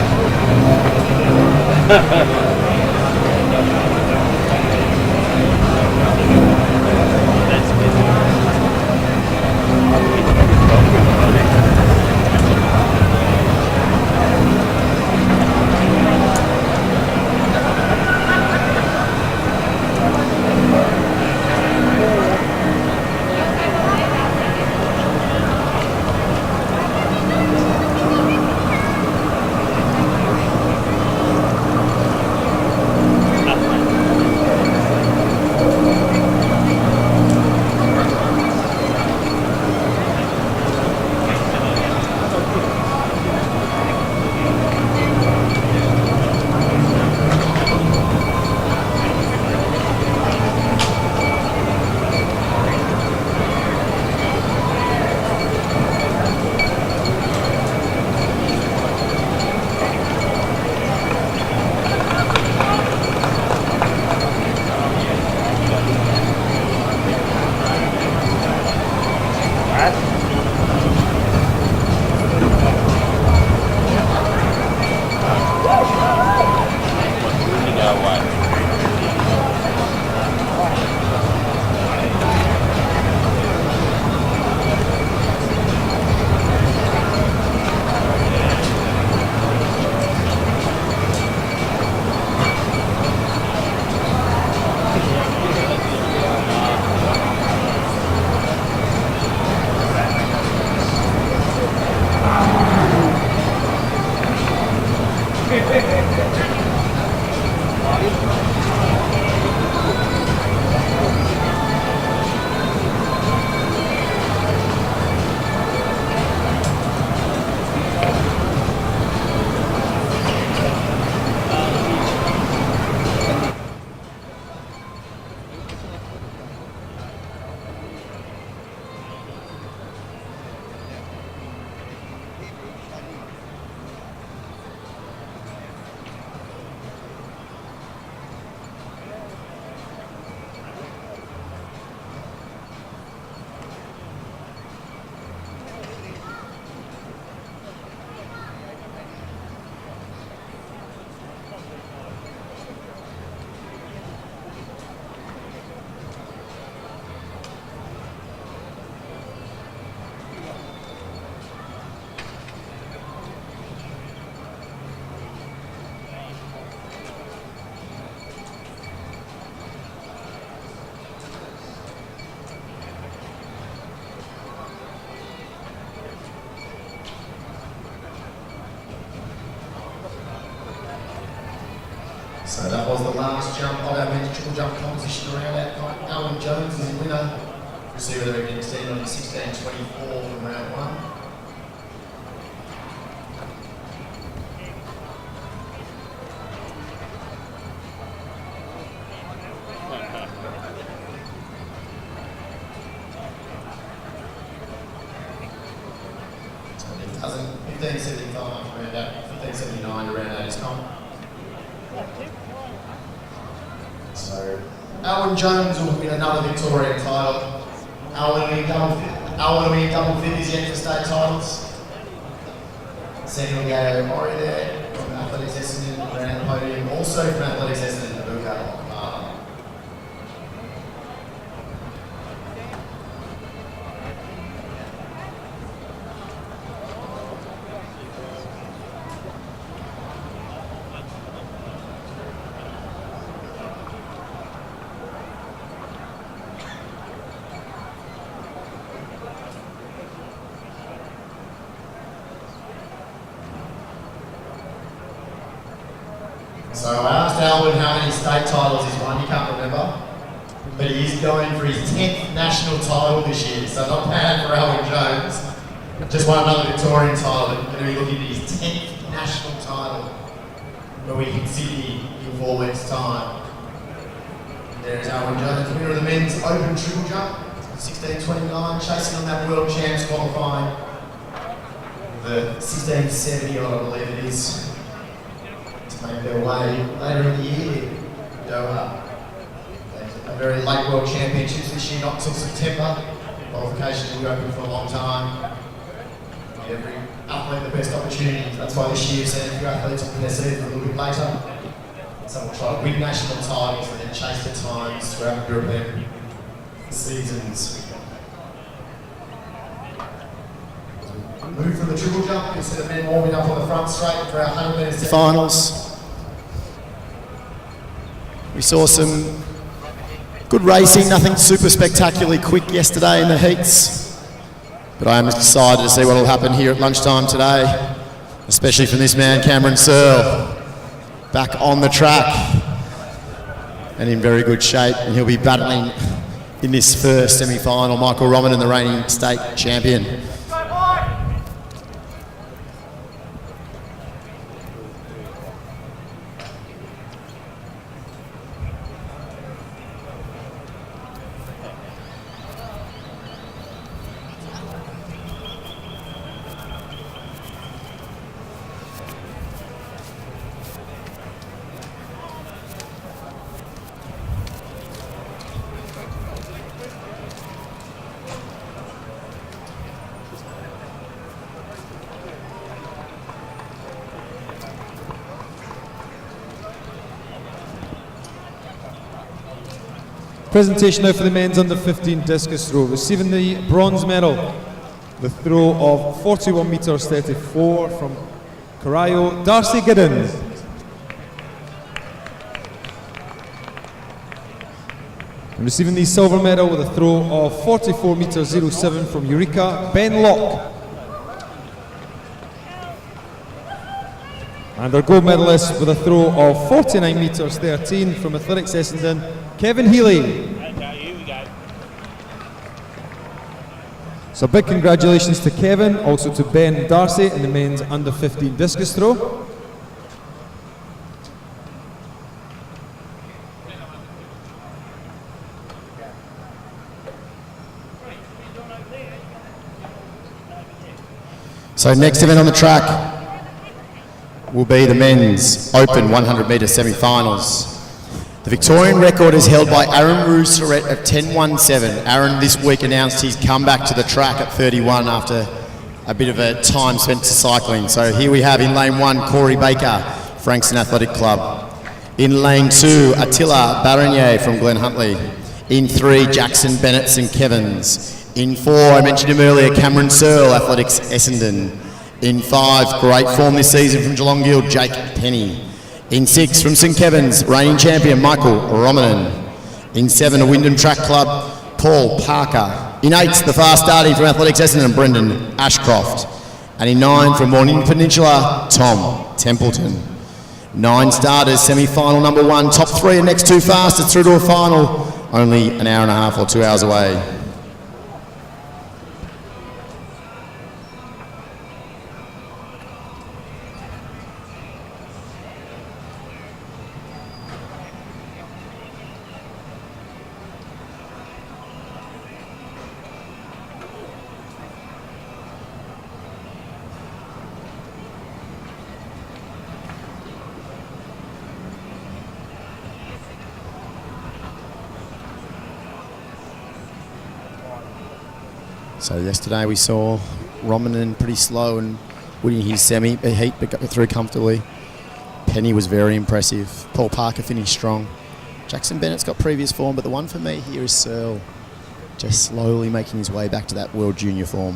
So that was the last jump of our men's triple jump competition around that night. Alan Jones is the winner. Receiver there again, extended on 16.24 from round one. So it doesn't, 15.75 around that, 15.79 around that is comp. So, Alan Jones will win another Victorian title. Alan will be in double figures yet for state titles. Second will go Maury there from Athletics Essendon around the podium. Also from Athletics Essendon, Nabucco. So I asked Alvin how many state titles he's won, he can't remember. But he's going for his 10th national title this year, so not bad for Alvin Jones. Just won another Victorian title, but going to be looking at his 10th national title when we hit Sydney in 4 weeks' time. There's Alvin Jones, winner of the men's open triple jump, 16.29, chasing on that world champs qualifying. the 1670 odd, I believe it is, to make their way later in the year. Doha. A very late World Championships this year, not until September. Qualifications will be open for a long time. Give every athlete the best opportunity. That's why this year sent a few athletes to their season a little bit later. Some will try to win national titles and then chase their times throughout the European seasons. Move from the triple jump instead of men warming up on the front straight for our 100 metres finals. We saw some good racing, nothing super spectacularly quick yesterday in the heats. But I am excited to see what will happen here at lunchtime today, especially from this man, Cameron Searle, back on the track and in very good shape. And he'll be battling in this first semi-final Michael Roman, the reigning state champion. Presentation now for the men's under 15 discus throw. Receiving the bronze medal, the throw of 41 metres 34 from Carayo, Darcy Giddens. And receiving the silver medal with a throw of 44 metres 07 from Eureka, Ben Locke. And our gold medalist with a throw of 49 metres 13 from Athletics Essendon, Kevin Healy. So big congratulations to Kevin, also to Ben Darcy in the men's under 15 discus throw. So next event on the track will be the men's open 100 metre semi-finals. The Victorian record is held by Aaron Rousseret of 10.17. Aaron this week announced he's come back to the track at 31 after a bit of a time spent to cycling. So here we have in lane 1, Corey Baker, Frankston Athletic Club. In lane 2, Attila Baronier from Glen Huntly. In 3, Jackson Bennett St Kevin's. In 4, I mentioned him earlier, Cameron Searle, Athletics Essendon. In 5, great form this season from Geelong Guild, Jake Penny. In 6, from St Kevin's, reigning champion Michael Romanen. In 7, a Wyndham Track Club, Paul Parker. In 8, the fast starting from Athletics Essendon, Brendan Ashcroft. And in 9, from Morning Peninsula, Tom Templeton. 9 starters, semi-final number 1. Top 3 and next 2 fastest through to a final, only an hour and a half or 2 hours away. So yesterday we saw Romanen pretty slow and winning his semi-heat but got through comfortably. Penny was very impressive. Paul Parker finished strong. Jackson Bennett's got previous form, but the one for me here is Searle, just slowly making his way back to that World Junior form.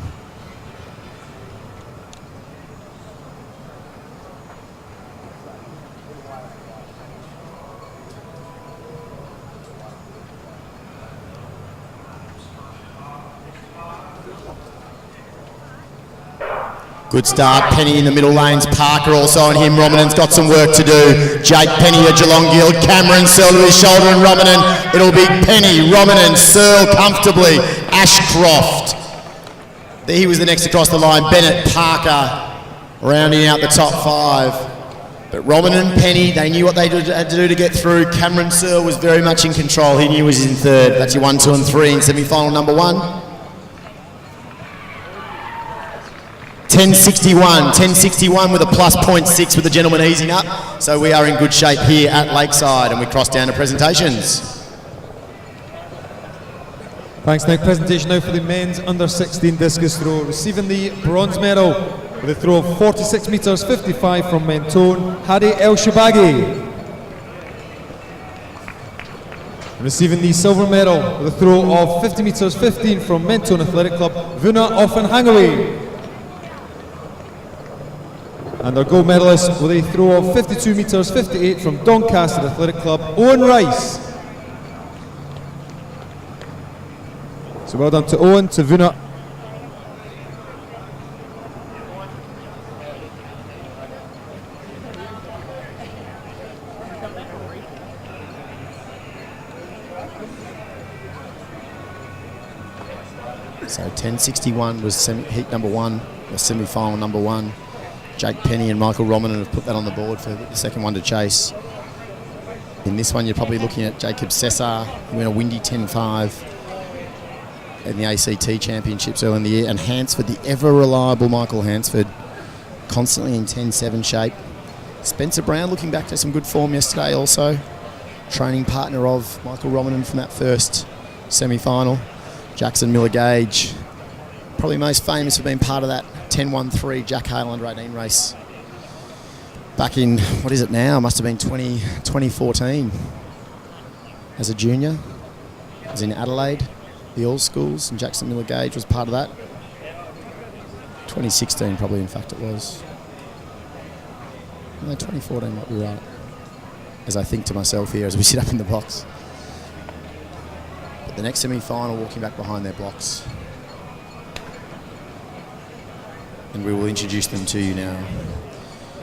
Good start, Penny in the middle lanes, Parker also on him, Romanen's got some work to do. Jake Penny at Geelong Guild, Cameron Searle to his shoulder and Romanen, it'll be Penny, Romanen, Searle comfortably, Ashcroft. He was the next across the line, Bennett, Parker, rounding out the top 5. But Romanen and Penny, they knew what they had to do to get through. Cameron Searle was very much in control, he knew he was in 3rd. That's your 1, 2 and 3 in semi-final number 1. 1061 with a plus 0.6 with the gentleman easing up. So we are in good shape here at Lakeside, and we cross down to presentations. Thanks, Nick. Presentation now for the men's under 16 discus throw. Receiving the bronze medal with a throw of 46 metres 55 from Mentone, Hadi El Shabagi. Receiving the silver medal with a throw of 50 metres 15 from Mentone Athletic Club, Vuna Offenhangawe. And our gold medalist with a throw of 52 metres 58 from Doncaster Athletic Club, Owen Rice. So well done to Owen, to Vuna. So 1061 was heat number 1, or semi-final number 1. Jake Penny and Michael Romanen have put that on the board for the second one to chase. In this one, you're probably looking at Jacob Cesar, who went a windy 10.5 in the ACT Championships early in the year, and Hansford, the ever-reliable Michael Hansford, constantly in 10.7 shape. Spencer Brown looking back to some good form yesterday also. Training partner of Michael Romanen from that first semi-final. Jackson Miller-Gage, probably most famous for being part of that 10.13 Jack Hale under 18 race back in, what is it now? Must have been 2014 as a junior. I was in Adelaide, the All Schools, and Jackson Miller-Gage was part of that. 2016 probably, in fact it was. No, 2014 might be right, as I think to myself here as we sit up in the box. But the next semi-final walking back behind their blocks. And we will introduce them to you now.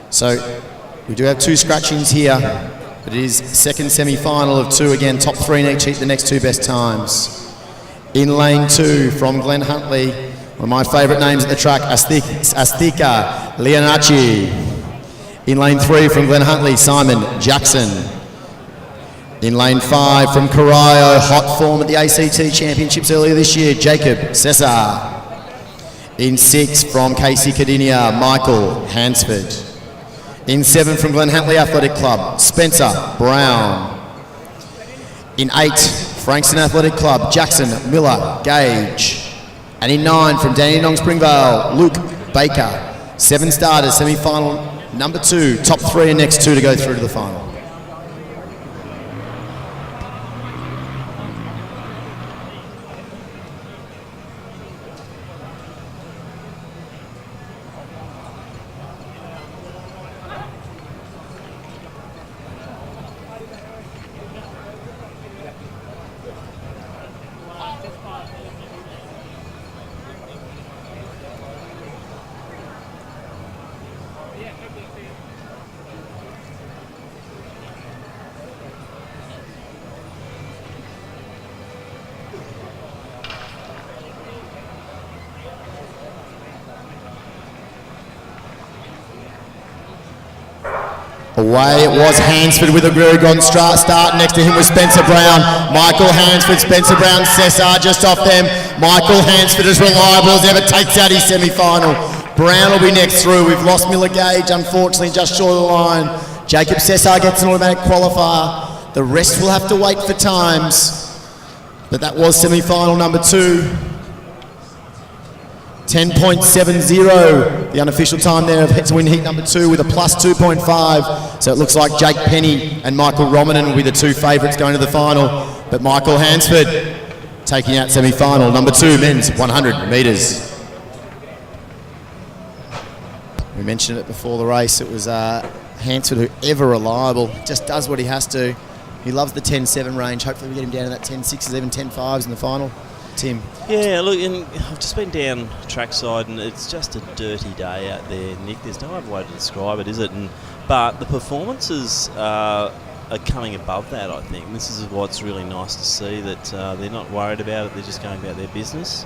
So we do have 2 scratchings here, but it is second semi-final of 2 again, top 3 in each heat, the next 2 best times. In lane 2 from Glen Huntley, one of my favourite names at the track, Astika Leonacci. In lane 3 from Glen Huntley, Simon Jackson. In lane 5 from Corio, hot form at the ACT Championships earlier this year, Jacob Cesar. In 6 from Casey Cardinia, Michael Hansford. In 7 from Glen Huntley Athletic Club, Spencer Brown. In 8, Frankston Athletic Club, Jackson Miller-Gage. And in 9 from Dandenong Springvale, Luke Baker. 7 starters, semi-final number 2, top 3 and next 2 to go through to the final. Away it was Hansford with a very good start. Next to him was Spencer Brown. Michael Hansford, Spencer Brown, Cesar just off them. Michael Hansford as reliable as ever takes out his semi-final. Brown will be next through. We've lost Miller-Gage, unfortunately, just short of the line. Jacob Cesar gets an automatic qualifier. The rest will have to wait for times. But that was semi-final number 2. 10.70, the unofficial time there of to win heat number 2 with a plus 2.5. So it looks like Jake Penny and Michael Romanen will be the 2 favourites going to the final. But Michael Hansford taking out semi-final number 2, men's 100 metres. We mentioned it before the race, it was Hansford, who ever reliable, just does what he has to. He loves the 10.7 range. Hopefully we get him down to that 10.6s, even 10.5s in the final. Tim. Yeah, look, and I've just been down trackside and it's just a dirty day out there, Nick. There's no other way to describe it, is it? But the performances are coming above that, I think. This is what's really nice to see, that they're not worried about it, they're just going about their business.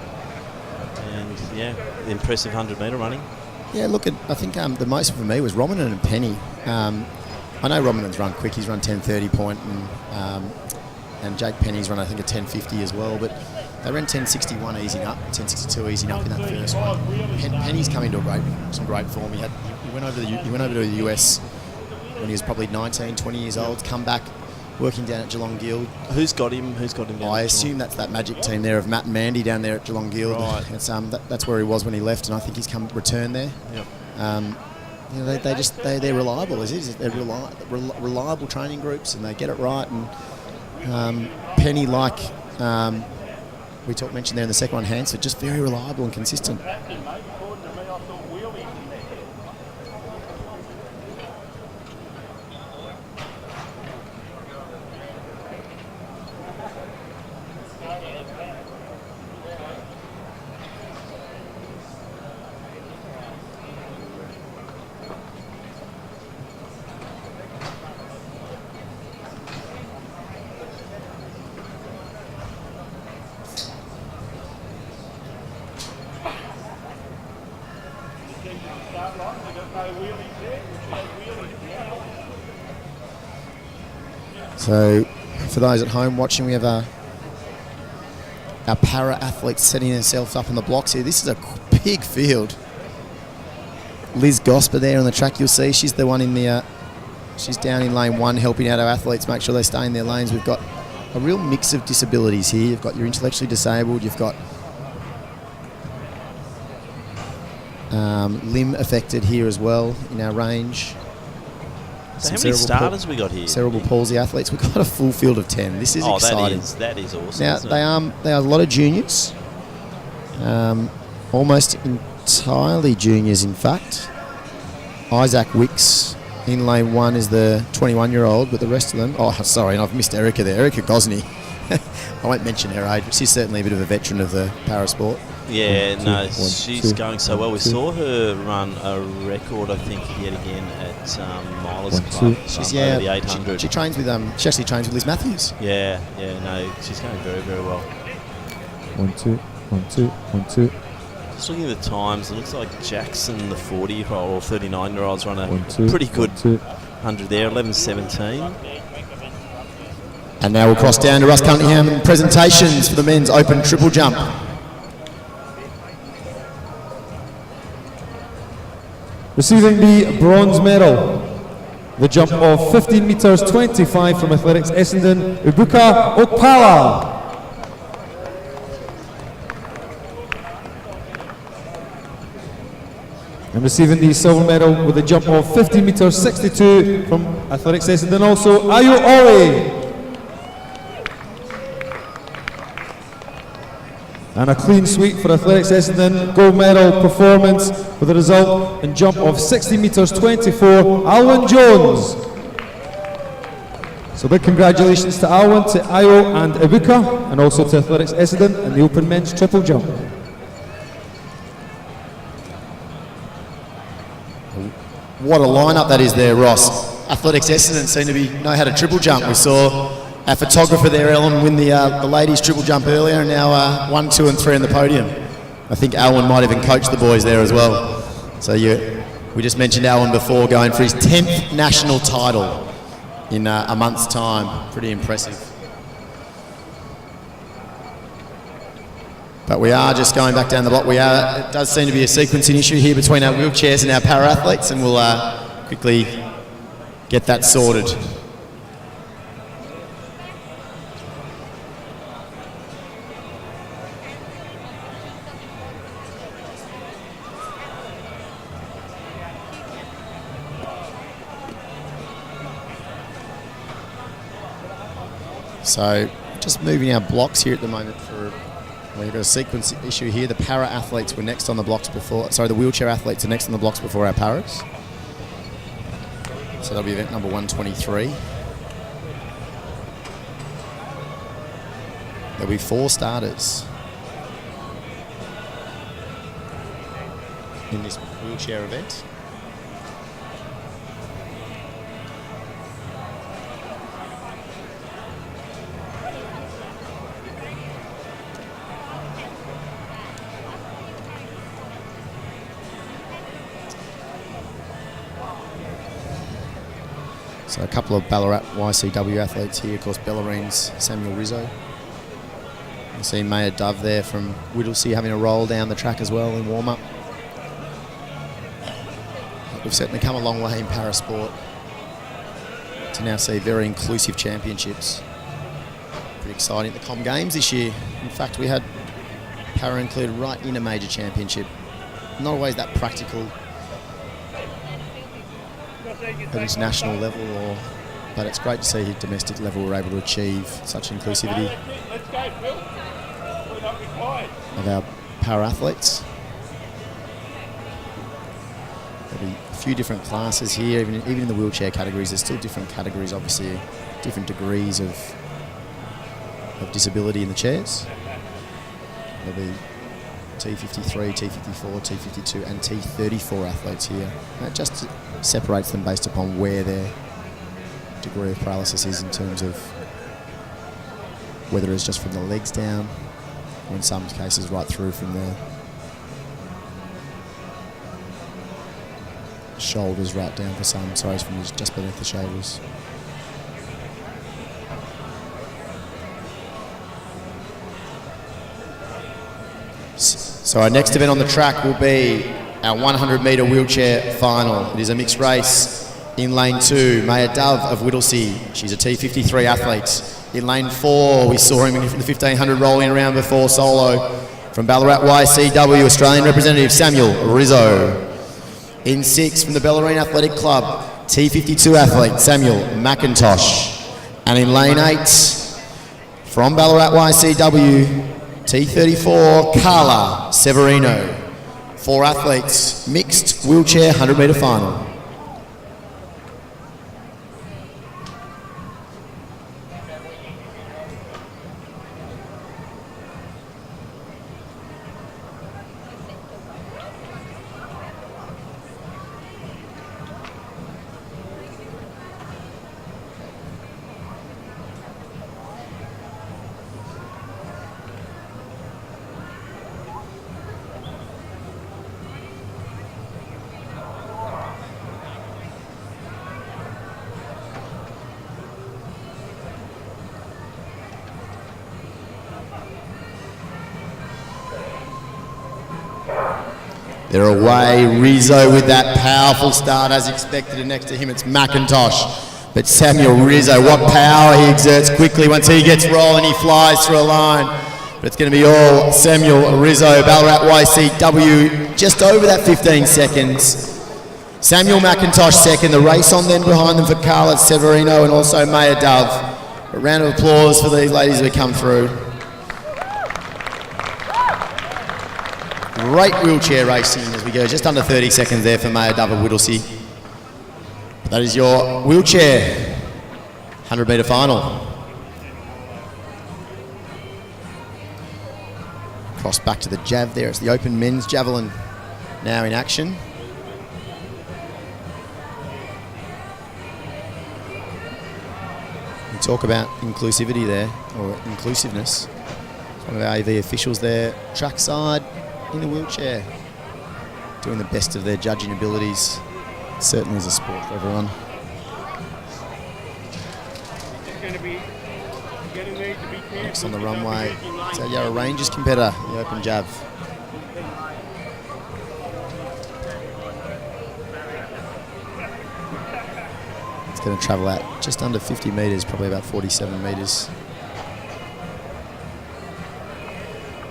And, yeah, the impressive 100-metre running. Yeah, look, I think the most for me was Romanen and Penny. I know Romanen's run quick, he's run 10.30 point, and Jake Penny's run, I think, a 10.50 as well, but They ran 10.61 easing up, 10.62 easing up in that first one. Penny's come into some great form. He went over to the US when he was probably 19, 20 years old. Come back, working down at Geelong Guild. Who's got him? Down I assume that's that magic team there of Matt and Mandy down there at Geelong Guild. Right. It's, that's where he was when he left, and I think he's returned there. Yep. You know, they're reliable. They're reliable training groups, and they get it right. And Penny, like we mentioned there in the second one, Hansford, just very reliable and consistent. So, for those at home watching, we have our para athletes setting themselves up in the blocks here. This is a big field. Liz Gosper there on the track, you'll see she's the one in the she's down in lane 1 helping out our athletes make sure they stay in their lanes. We've got a real mix of disabilities here. You've got your intellectually disabled, you've got limb affected here as well in our range. So how many starters we got here? Cerebral palsy athletes. We've got a full field of 10. This is exciting. That is awesome. Now they are a lot of juniors, almost entirely juniors, in fact. Isaac Wicks in lane 1 is the 21-year-old, but the rest of them. Oh, sorry, and I've missed Erica there. Erica Gosney. I won't mention her age, but she's certainly a bit of a veteran of the parasport. Yeah, she's going so well. We saw her run a record, I think, yet again at Milers Club. She's over the 800. She trains with She actually trains with Liz Matthews. Yeah, she's going very, very well. 1, 2, 1, 2, 1, 2. Just looking at the times, it looks like Jackson, the 40-year-old or 39-year-old's run a 1, 2, pretty good 1, 2. 100 there, 11.17. And now we'll cross down to Russ Cunningham presentations for the men's open triple jump. Receiving the bronze medal, the jump of 15 metres 25 from Athletics Essendon, Ibuka Okpala. And receiving the silver medal with a jump of 15 metres 62 from Athletics Essendon, also Ayo Ori. And a clean sweep for Athletics Essendon, gold medal performance with a result in jump of 60 metres 24, Alwyn Jones. So big congratulations to Alwyn, to Ayo and Ibuka, and also to Athletics Essendon in the open men's triple jump. What a lineup that is there, Ross. Athletics Essendon seem to know how to triple jump. We saw our photographer there, Ellen, win the ladies triple jump earlier, and now 1, 2 and 3 on the podium. I think Alwyn might even coach the boys there as well. So we just mentioned Alwyn before, going for his 10th national title in a month's time. Pretty impressive. But we are just going back down the block. It does seem to be a sequencing issue here between our wheelchairs and our para-athletes, and we'll quickly get that sorted. So just moving our blocks here at the moment we've got a sequence issue here. The para athletes were next on the blocks before, the wheelchair athletes are next on the blocks before our paras. So that'll be event number 123. There'll be 4 starters in this wheelchair event. So a couple of Ballarat YCW athletes here, of course, Bellarine's Samuel Rizzo. You see Maya Dove there from Whittlesea having a roll down the track as well in warm-up. We've certainly come a long way in parasport to now see very inclusive championships. Pretty exciting at the Com Games this year. In fact, we had para included right in a major championship. Not always that practical at international level, but it's great to see at domestic level we're able to achieve such inclusivity of our para athletes. There'll be a few different classes here, even in the wheelchair categories. There's still different categories, obviously, different degrees of disability in the chairs. There'll be T53, T54, T52 and T34 athletes here. And it just separates them based upon where their degree of paralysis is in terms of whether it's just from the legs down or in some cases right through from the shoulders right down for some, sorry, from just beneath the shoulders. So our next event on the track will be our 100 metre wheelchair final. It is a mixed race. In lane 2, Maya Dove of Whittlesea. She's a T53 athlete. In lane 4, we saw him in the 1500 rolling around before solo. From Ballarat YCW, Australian representative Samuel Rizzo. In 6, from the Bellarine Athletic Club, T52 athlete Samuel McIntosh. And in lane 8, from Ballarat YCW, T34 Carla Severino. 4 athletes, mixed wheelchair 100 metre final. They're away, Rizzo with that powerful start as expected, and next to him it's McIntosh. But Samuel Rizzo, what power he exerts quickly. Once he gets rolling, he flies through a line. But it's going to be all Samuel Rizzo, Ballarat YCW, just over that 15 seconds. Samuel McIntosh second, the race on then behind them for Carla Severino and also Maya Dove. A round of applause for these ladies who come through. Great wheelchair racing as we go just under 30 seconds there for Maya Dove of Whittlesea. That is your wheelchair 100 metre final. Cross back to the jav there. It's the open men's javelin now in action. We talk about inclusivity there, or inclusiveness. One of our AV officials there, trackside, in a wheelchair, doing the best of their judging abilities. It certainly is a sport for everyone. Next on the runway, it's our Yarra Rangers competitor, the open jav. It's going to travel out just under 50 metres, probably about 47 metres.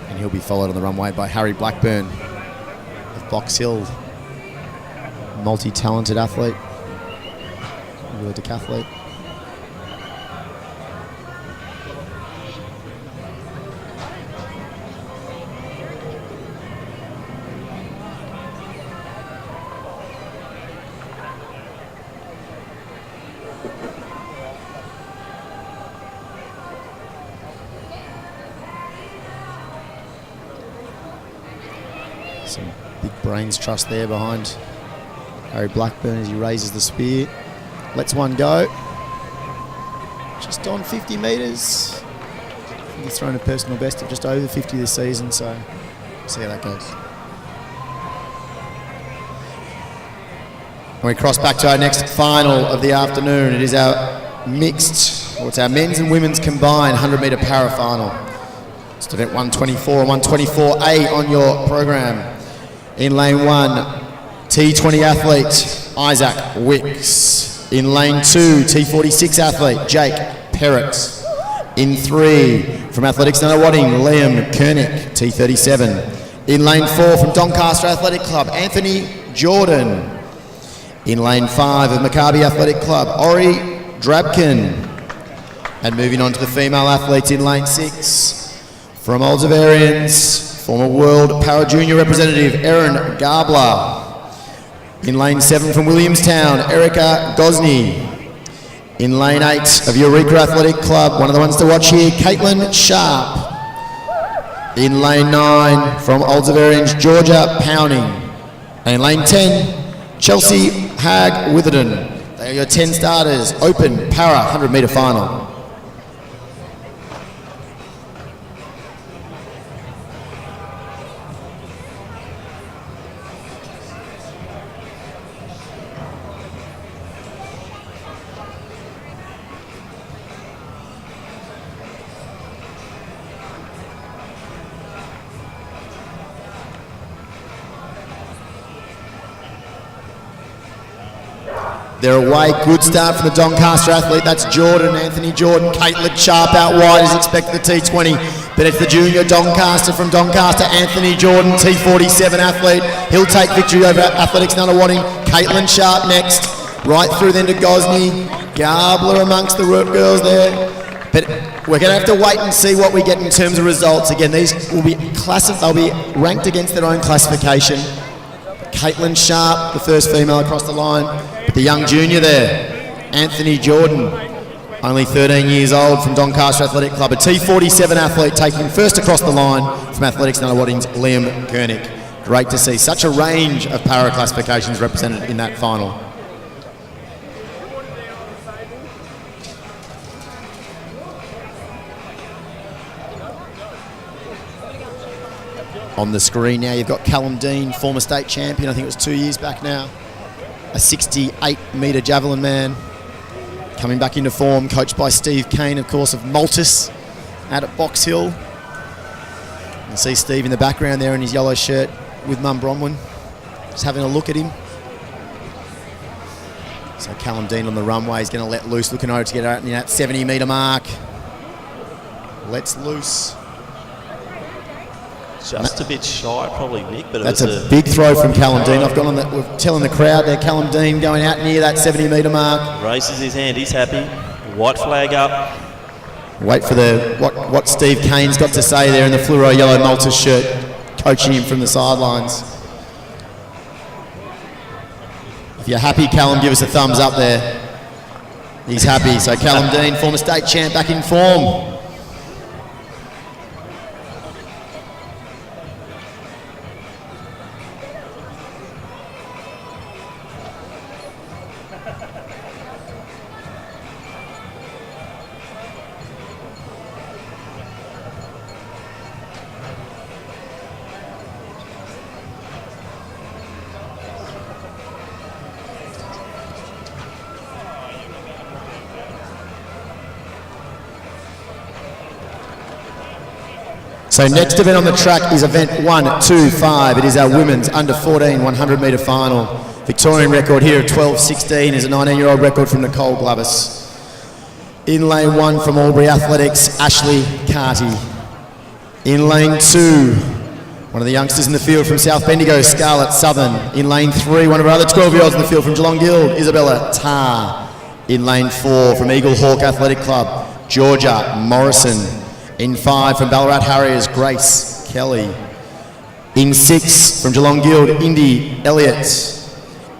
And he'll be followed on the runway by Harry Blackburn of Box Hill, multi-talented athlete, really decathlete. Some big brains trust there behind Harry Blackburn as he raises the spear. Lets one go. Just on 50 metres. I think he's thrown a personal best of just over 50 this season, so we'll see how that goes. And we cross back to our next final of the afternoon. It is our mixed, or it's our men's and women's combined 100 metre para final. It's event 124 and 124A on your program. In lane 1, T20 athlete Isaac Wicks. In lane 2, T46 athlete Jake Perrott. In 3, from Athletics Nunawading, Liam Kernick, T37. In lane 4, from Doncaster Athletic Club, Anthony Jordan. In lane 5 of Maccabi Athletic Club, Ori Drabkin. And moving on to the female athletes in lane 6, from Oldsavarians, former World Para Junior representative Erin Gabler. In lane 7 from Williamstown, Erica Gosney. In lane 8 of Eureka Athletic Club, one of the ones to watch here, Caitlin Sharp. In lane 9 from Oldsavarians, Georgia Pounding. And in lane 10, Chelsea Hag Witherden. They are your 10 starters, open para 100 metre final. They're away, good start from the Doncaster athlete, that's Jordan, Anthony Jordan. Caitlin Sharp out wide as expected, the T20, but it's the junior Doncaster from Doncaster, Anthony Jordan, T47 athlete. He'll take victory over Athletics Nunawading. Caitlin Sharp next, right through then to Gosney. Gabler amongst the girls there. But we're going to have to wait and see what we get in terms of results. Again, these will be they'll be ranked against their own classification. Caitlin Sharp, the first female across the line. But the young junior there, Anthony Jordan, only 13 years old from Doncaster Athletic Club. A T47 athlete taking first across the line from Athletics Nunawading's Liam Kernick. Great to see such a range of para classifications represented in that final. On the screen now, you've got Callum Dean, former state champion, I think it was 2 years back now. A 68-metre javelin man, coming back into form, coached by Steve Kane, of course, of Maltus out at Box Hill. You can see Steve in the background there in his yellow shirt with Mum Bronwyn, just having a look at him. So Callum Dean on the runway is going to let loose, looking over to get out in that 70-metre mark. Lets loose. Just a bit shy, probably, Nick. But that's a big throw from Callum Dean. I've got on that. We're telling the crowd there, Callum Dean going out near that 70-metre mark. Raises his hand. He's happy. White flag up. Wait for the what Steve Kane's got to say there in the fluoro yellow Malta shirt, coaching him from the sidelines. If you're happy, Callum, give us a thumbs up there. He's happy. So Callum Dean, former state champ, back in form. So next event on the track is event 125. It is our women's under 14 100 metre final. Victorian record here of 12:16 is a 19-year-old record from Nicole Glavis. In lane 1 from Albury Athletics, Ashley Carty. In lane 2, one of the youngsters in the field from South Bendigo, Scarlett Southern. In lane 3, one of our other 12-year-olds in the field from Geelong Guild, Isabella Tarr. In lane 4 from Eagle Hawk Athletic Club, Georgia Morrison. In 5 from Ballarat Harriers, Grace Kelly. In 6 from Geelong Guild, Indy Elliott.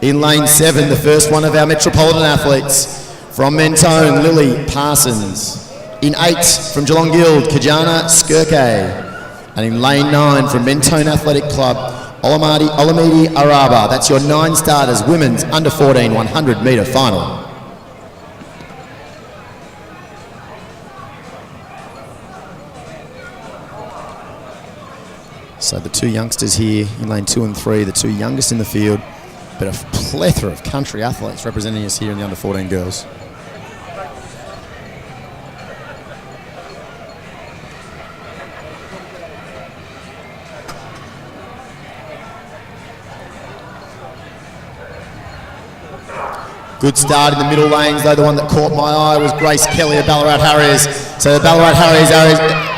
In lane 7, the first one of our Metropolitan athletes from Mentone, Lily Parsons. In 8 from Geelong Guild, Kajana Skirke. And in lane 9 from Mentone Athletic Club, Olamide Araba. That's your 9 starters, women's under 14 100 metre final. So the 2 youngsters here in lane 2 and 3, the 2 youngest in the field, but a plethora of country athletes representing us here in the under 14 girls. Good start in the middle lanes, though the one that caught my eye was Grace Kelly of Ballarat Harriers. So the Ballarat Harriers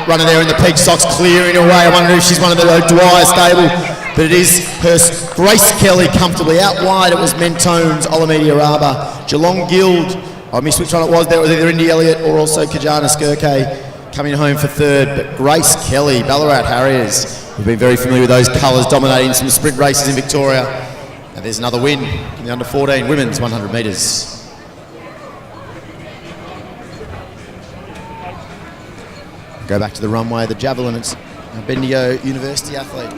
running there in the peak socks, clearing away. I wonder if she's one of the Dwyer stable, but it is her Grace Kelly comfortably out wide. It was Mentones, Olamide Araba, Geelong Guild. I missed which one it was. There was either Indy Elliott or also Kajana Skirke coming home for third. But Grace Kelly, Ballarat Harriers, we've been very familiar with those colours, dominating some sprint races in Victoria. And there's another win in the under 14 women's 100 metres. Go back to the runway, the javelin, it's a Bendigo University athlete.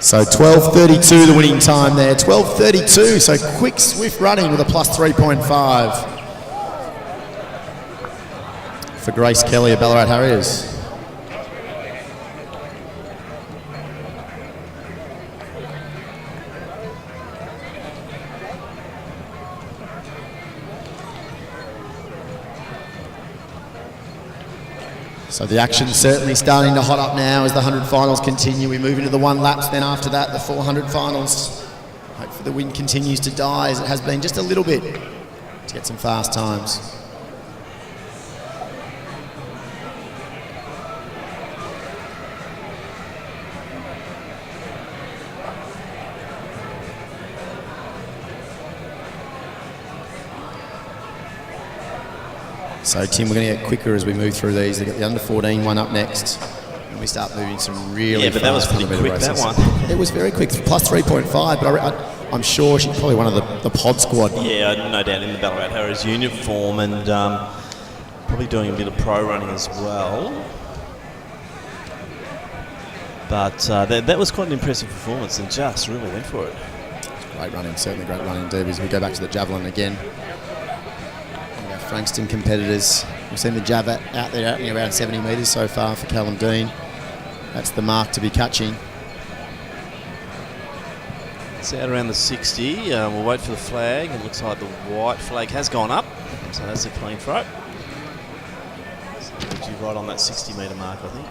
So 12.32 the winning time there, 12.32, so quick, swift running with a plus 3.5 for Grace Kelly of Ballarat Harriers. So the action's certainly starting to hot up now as the 100 finals continue. We move into the 1 laps, then after that the 400 finals. Hopefully the wind continues to die as it has been just a little bit to get some fast times. So Tim, we're going to get quicker as we move through these. They've got the under 14 one up next. And we start moving some really but that was pretty quick, races. that one. It was very quick, plus 3.5, but I'm sure she's probably one of the pod squad. Yeah, no doubt in the Ballarat Harriers uniform and probably doing a bit of pro running as well. But that was quite an impressive performance and just really went for it. Great running, certainly great running indeed. As we go back to the javelin again. Frankston competitors. We've seen the jav out there around 70 metres so far for Callum Dean. That's the mark to be catching. It's out around the 60. We'll wait for the flag. It looks like the white flag has gone up, so that's a clean throw. So you're right on that 60 metre mark, I think.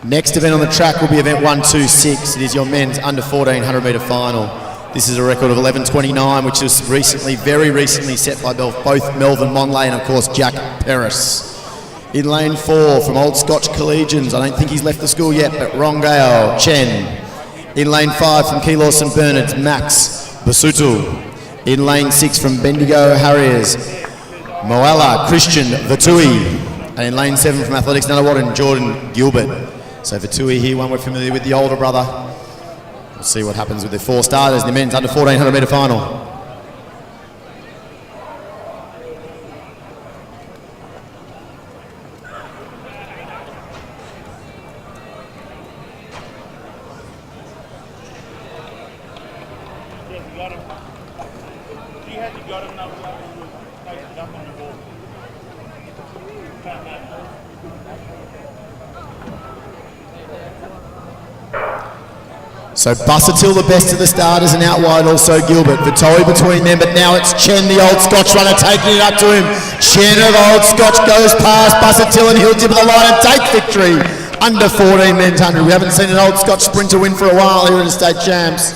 Next event on the track will be event 126. It is your men's under 1400 metre final. This is a record of 11.29, which was very recently set by both Melvin Monlay and, of course, Jack Peris. In lane 4 from Old Scotch Collegians, I don't think he's left the school yet, but Rongale Chen. In lane 5 from Key Lawson Bernard's Max Basutu. In lane 6 from Bendigo Harriers, Moala Christian Vatui. And in lane 7 from Athletics Nunawading, Jordan Gilbert. So Vatui here, one we're familiar with, the older brother. We'll see what happens with the 4 starters in the men's under 1400 metre final. So Bussertil, the best of the starters, and out wide also Gilbert. Vittori between them, but now it's Chen, the Old Scotch runner, taking it up to him. Chen of Old Scotch goes past Bussertil and he'll dip the line and take victory. Under 14 men's 100. We haven't seen an Old Scotch sprinter win for a while here at the state champs.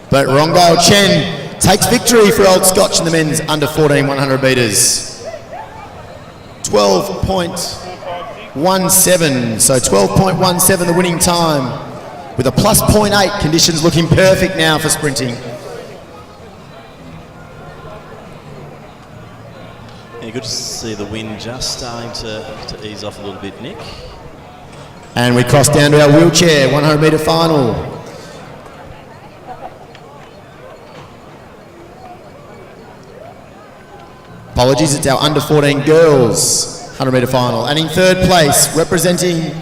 But Rongale Chen takes victory for Old Scotch in the men's under 14 100 metres. 12.17, so 12.17 the winning time. With a plus 0.8, conditions looking perfect now for sprinting. Yeah, good to see the wind just starting to ease off a little bit, Nick. And we cross down to our wheelchair 100 metre final. Apologies, it's our under 14 girls 100 metre final. And in third place, representing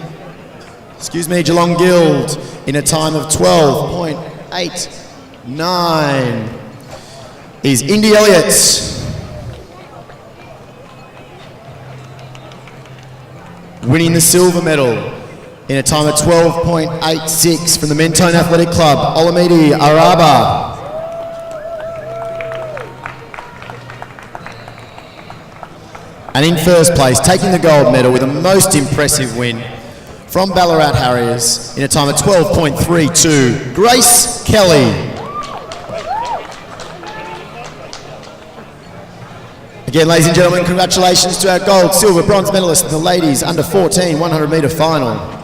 Geelong Guild in a time of 12.89 is Indy Elliott. Winning the silver medal. in a time of 12.86 from the Mentone Athletic Club, Olamide Araba. And in first place, taking the gold medal with a most impressive win from Ballarat Harriers in a time of 12.32, Grace Kelly. Again, ladies and gentlemen, congratulations to our gold, silver, bronze medalists in the ladies under 14 100 metre final.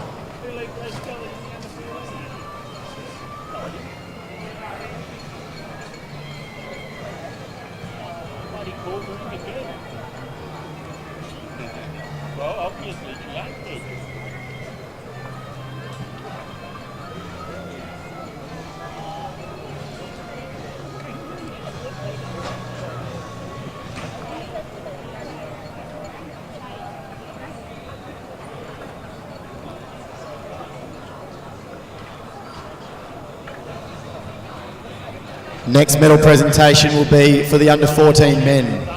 Next medal presentation will be for the under 14 men.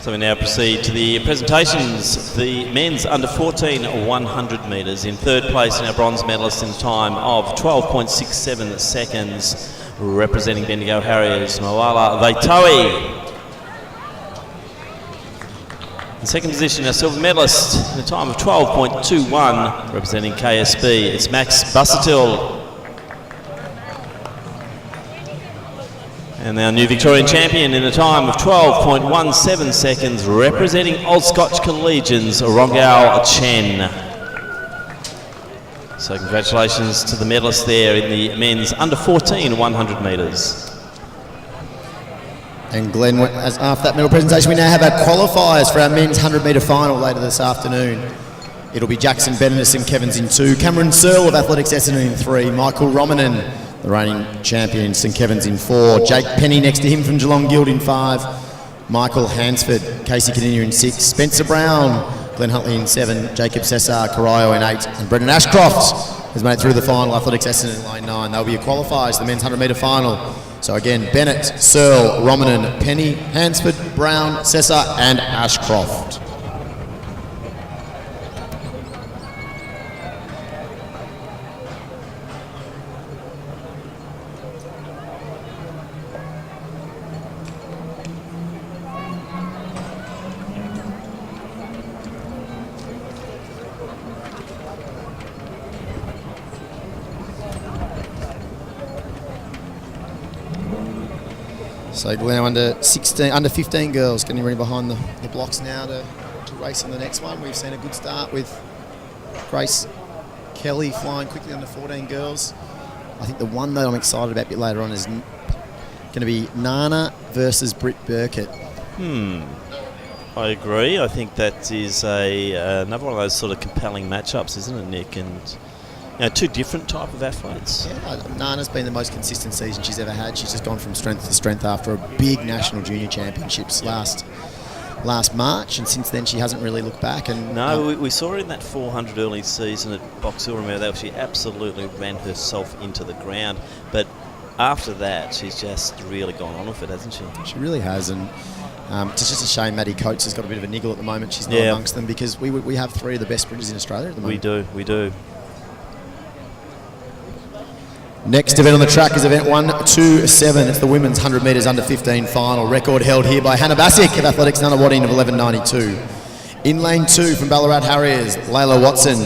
So we now proceed to the presentations. The men's under 14 100 metres. In third place in our bronze medalist in time of 12.67 seconds, representing Bendigo Harriers, Moala Vaitoe. In second position, our silver medalist in a time of 12.21, representing KSB, it's Max Busuttil. And our new Victorian champion in a time of 12.17 seconds, representing Old Scotch Collegians, Rongao Chen. So congratulations to the medalists there in the men's under 14 100 metres. And Glenn, as after that medal presentation, we now have our qualifiers for our men's 100 metre final later this afternoon. It'll be Jackson Bennett and Kevin's in 2, Cameron Searle of Athletics Essendon in 3, Michael Romanen, the reigning champion, St Kevin's in 4. Jake Penny next to him from Geelong Guild in 5. Michael Hansford, Casey Caninia in 6. Spencer Brown, Glenn Huntley in 7. Jacob Cesar Carayo in 8. And Brendan Ashcroft has made it through the final. Athletics Essendon in lane 9. They'll be your qualifiers to the men's 100 metre final. So again, Bennett, Searle, Romanen, Penny, Hansford, Brown, Cesar and Ashcroft. So Glenn, under 15 girls getting ready behind the blocks now to race in the next one. We've seen a good start with Grace Kelly flying quickly under 14 girls. I think the one that I'm excited about a bit later on is going to be Nana versus Britt Burkett. I agree. I think that is another one of those sort of compelling matchups, isn't it, Nick? And you know, two different type of athletes. Yeah, Nana's been the most consistent season she's ever had. She's just gone from strength to strength after a big national junior championships last March, and since then she hasn't really looked back. And no, we saw her in that 400 early season at Box Hill. Remember that? She absolutely ran herself into the ground. But after that, she's just really gone on with it, hasn't she? She really has, and it's just a shame Maddie Coates has got a bit of a niggle at the moment. She's not amongst them, because we have three of the best sprinters in Australia at the moment. We do. Next event on the track is event 127. It's the women's 100 metres under 15 final. Record held here by Hannah Bassick of Athletics Nunawading of 11.92. In lane 2 from Ballarat Harriers, Layla Watson.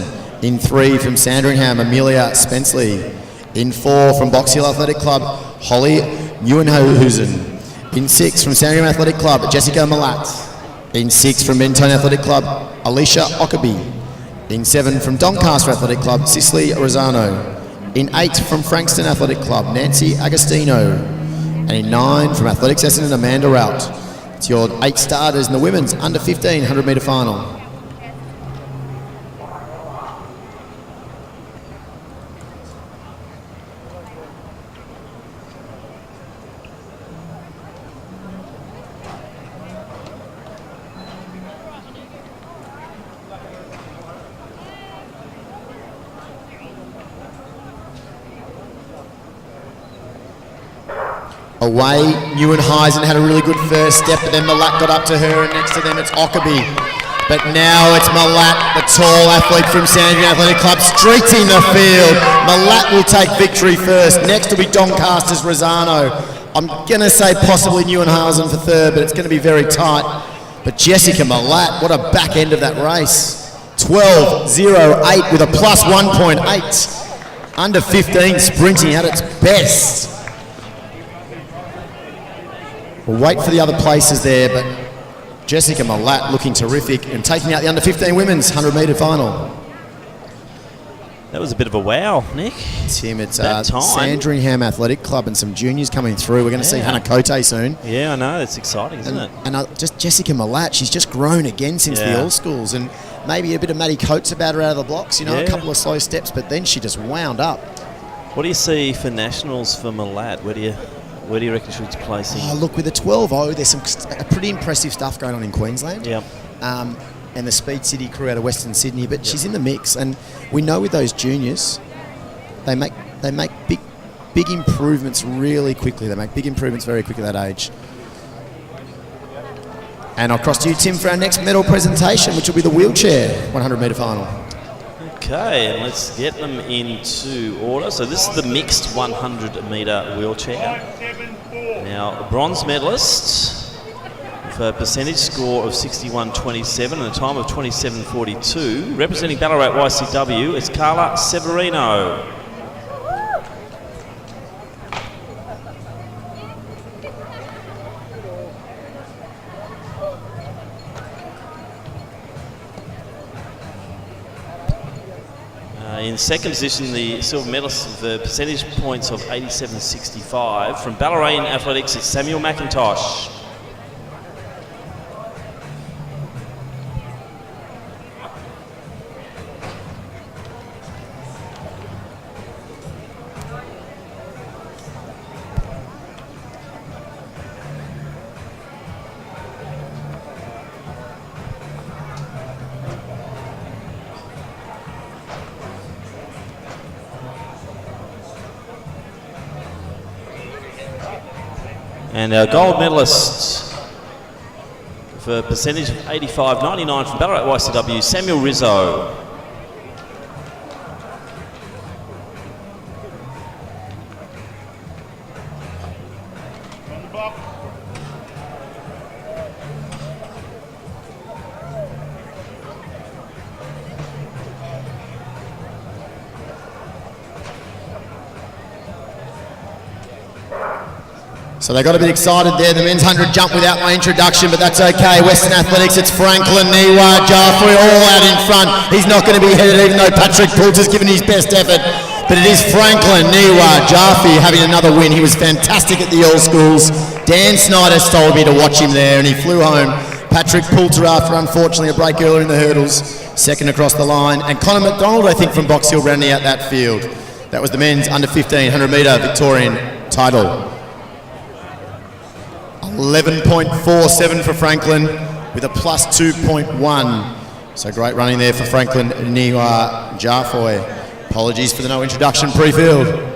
In 3 from Sandringham, Amelia Spenceley. In 4 from Box Hill Athletic Club, Holly Nieuwenhuizen. In 6 from Sandringham Athletic Club, Jessica Malat. In 6 from Mentone Athletic Club, Alicia Ockerby. In 7 from Doncaster Athletic Club, Cicely Rosano. In 8 from Frankston Athletic Club, Nancy Agostino. And in 9 from Athletics Essendon, Amanda Rout. It's your 8 starters in the women's under 15 100 metre final. away. Neuenhuizen had a really good first step, but then Malat got up to her, and next to them it's Ockerby. But now it's Malat, the tall athlete from Sandringham Athletic Club, streaking the field. Malat will take victory first. Next will be Doncaster's Rosano. I'm going to say possibly Neuenhuizen for third, but it's going to be very tight. But Jessica Malat, what a back end of that race. 12.08 with a plus 1.8. Under 15 sprinting at its best. We'll wait for the other places there, but Jessica Malat looking terrific and taking out the under 15 women's 100 metre final. That was a bit of a wow, Nick. Tim, it's Sandringham Athletic Club and some juniors coming through. We're going to see Hannah Cote soon. Yeah, I know. It's exciting, isn't it? And just Jessica Malat, she's just grown again since the All Schools, and maybe a bit of Maddie Coates about her out of the blocks, you know, a couple of slow steps, but then she just wound up. What do you see for nationals for Malat? Where do you reckon she's placing? Oh, look, with a 12.0, there's some pretty impressive stuff going on in Queensland. Yep. And the Speed City crew out of Western Sydney, but she's in the mix, and we know with those juniors, they make big improvements really quickly. They make big improvements very quickly at that age. And I'll cross to you, Tim, for our next medal presentation, which will be the wheelchair 100 metre final. Okay, and let's get them into order. So this is the mixed 100 metre wheelchair. Now, bronze medalist for a percentage score of 61.27 and a time of 27.42. Representing Ballarat YCW, it's Carla Severino. In second position, the silver medalist with the percentage points of 87.65. From Ballerine Athletics, it's Samuel McIntosh. And our gold medalist for a percentage of 85.99 from Ballarat YCW, Samuel Rizzo. So they got a bit excited there. The men's 100 jump without my introduction, but that's okay. Western Athletics, it's Franklin Niwa Jaffrey all out in front. He's not going to be headed, even though Patrick Poulter's given his best effort. But it is Franklin Niwa Jaffrey having another win. He was fantastic at the All Schools. Dan Snyder told me to watch him there, and he flew home. Patrick Poulter, after unfortunately a break earlier in the hurdles, second across the line. And Connor McDonald, I think, from Box Hill, rounding out that field. That was the men's under 1500 metre Victorian title. 11.47 for Franklin with a plus 2.1. So great running there for Franklin Niwa Jarfoy. Apologies for the no introduction pre-field.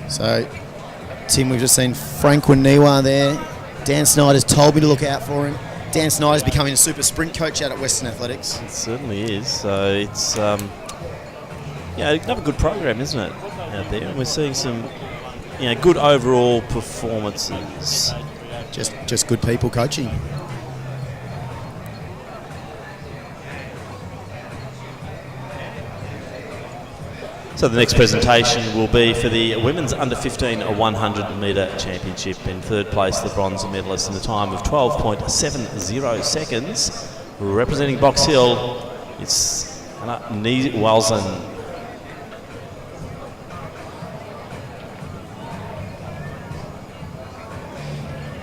So, Tim, we've just seen Franklin Niwa there. Dan Snyder's told me to look out for him. Dan Snyder's becoming a super sprint coach out at Western Athletics. It certainly is. So it's another good program, isn't it, out there? And we're seeing some good overall performances. Just good people coaching. So the next presentation will be for the women's under 15 100 metre championship. In third place, the bronze medalist in the time of 12.70 seconds. Representing Box Hill, it's Anna Niewelsen.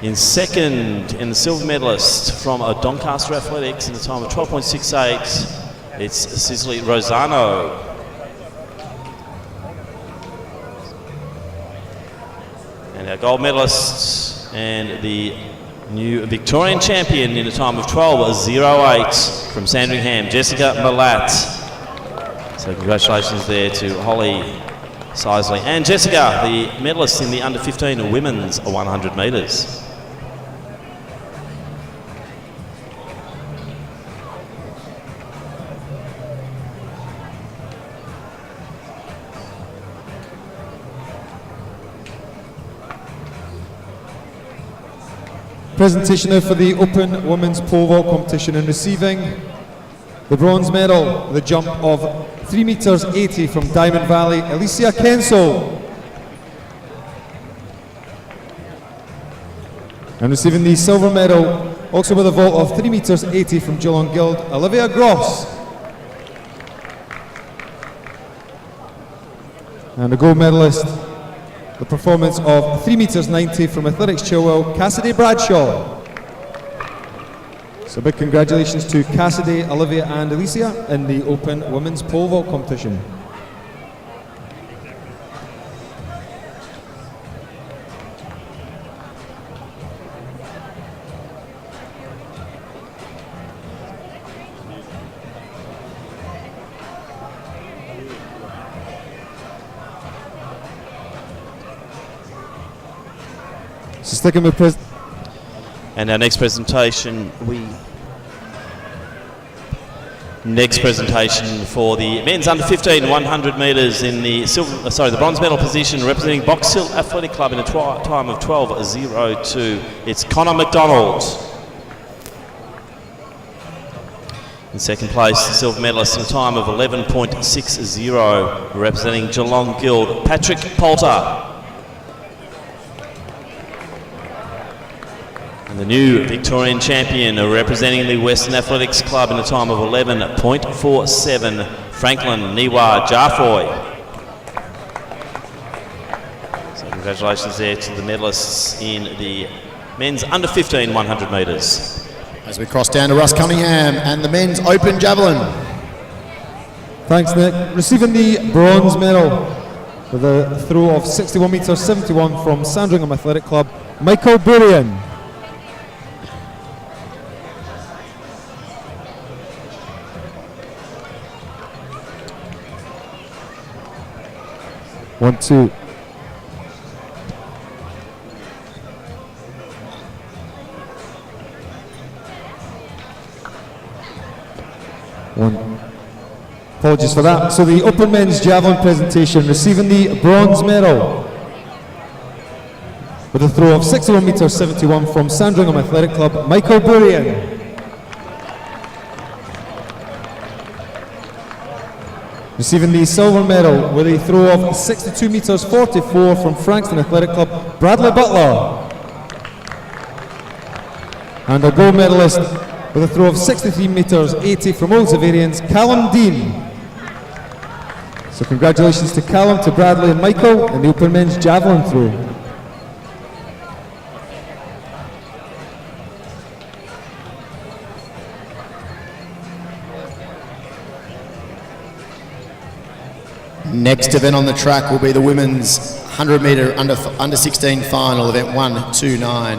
In second, in the silver medalist from Doncaster Athletics in a time of 12.68, it's Cicely Rosano. And our gold medalist and the new Victorian champion in a time of 12.08 from Sandringham, Jessica Malat. So congratulations there to Holly Sisley and Jessica, the medalist in the under 15 women's 100 metres. Presentation now for the Open Women's Pole Vault competition, and receiving the bronze medal, the jump of 3 meters 80 from Diamond Valley, Alicia Kensel. And receiving the silver medal, also with a vault of 3 meters 80 from Geelong Guild, Olivia Gross. And the gold medalist, the performance of 3 meters 90 from Athletics Chilwell, Cassidy Bradshaw. So big congratulations to Cassidy, Olivia and Alicia in the Open Women's Pole Vault competition. So sticking with and our next presentation, next presentation for the men's under 15 100 metres in the the bronze medal position, representing Box Hill Athletic Club in a time of 12.02. It's Connor McDonald. In second place, the silver medalist in a time of 11.60, representing Geelong Guild, Patrick Poulter. And the new Victorian champion representing the Western Athletics Club in a time of 11.47, Franklin Niwa Jarfoy. So congratulations there to the medalists in the men's under 15 100 metres. As we cross down to Russ Cunningham and the men's open javelin. Thanks, Nick. Receiving the bronze medal with a throw of 61 metres 71 from Sandringham Athletic Club, Michael Burian. One, two. One. Apologies for that. So the Open Men's Javelin presentation, receiving the bronze medal with a throw of 61 metres 71 from Sandringham Athletic Club, Michael Burian. Receiving the silver medal with a throw of 62 metres 44 from Frankston Athletic Club, Bradley Butler. And a gold medalist with a throw of 63 metres 80 from Old Zavarians, Callum Dean. So congratulations to Callum, to Bradley and Michael in the Open Men's Javelin throw. Next event on the track will be the women's 100 metre under 16 final, event 129.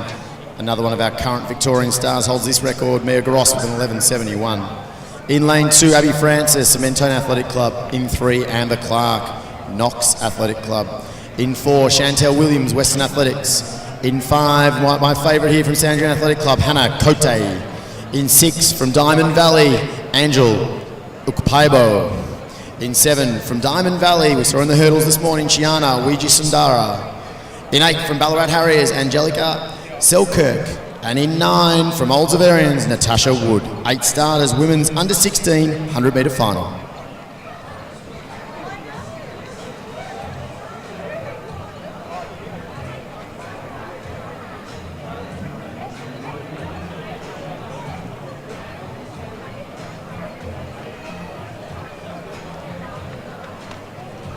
Another one of our current Victorian stars holds this record, Mia Gross with an 11.71. In lane 2, Abby Francis, Mentone Athletic Club. In 3, Amber Clark, Knox Athletic Club. In 4, Chantel Williams, Western Athletics. In 5, my favourite here from Sandringham Athletic Club, Hannah Cote. In 6, from Diamond Valley, Angel Ukpaibo. In 7, from Diamond Valley, we saw in the hurdles this morning, Chiana Wijisundara. In 8, from Ballarat Harriers, Angelica Selkirk. And in 9, from Old Zavarians, Natasha Wood. 8 starters, women's under 16, 100 metre final.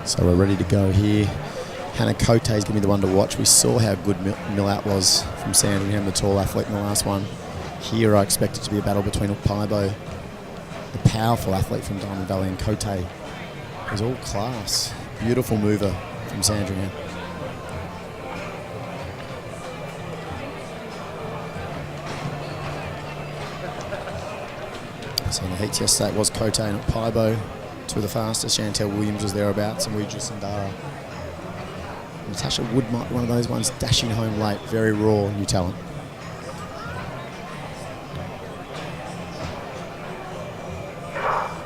So we're ready to go here. Hannah Cote is going to be the one to watch. We saw how good Millat was from Sandringham, the tall athlete in the last one. Here I expect it to be a battle between Ukpaibo, the powerful athlete from Diamond Valley, and Cote. It was all class. Beautiful mover from Sandringham. So in the heats yesterday it was Cote and Ukpaibo, two of the fastest. Chantel Williams was thereabouts, and Ouija Sundara. Natasha Wood might be one of those ones dashing home late. Very raw, new talent.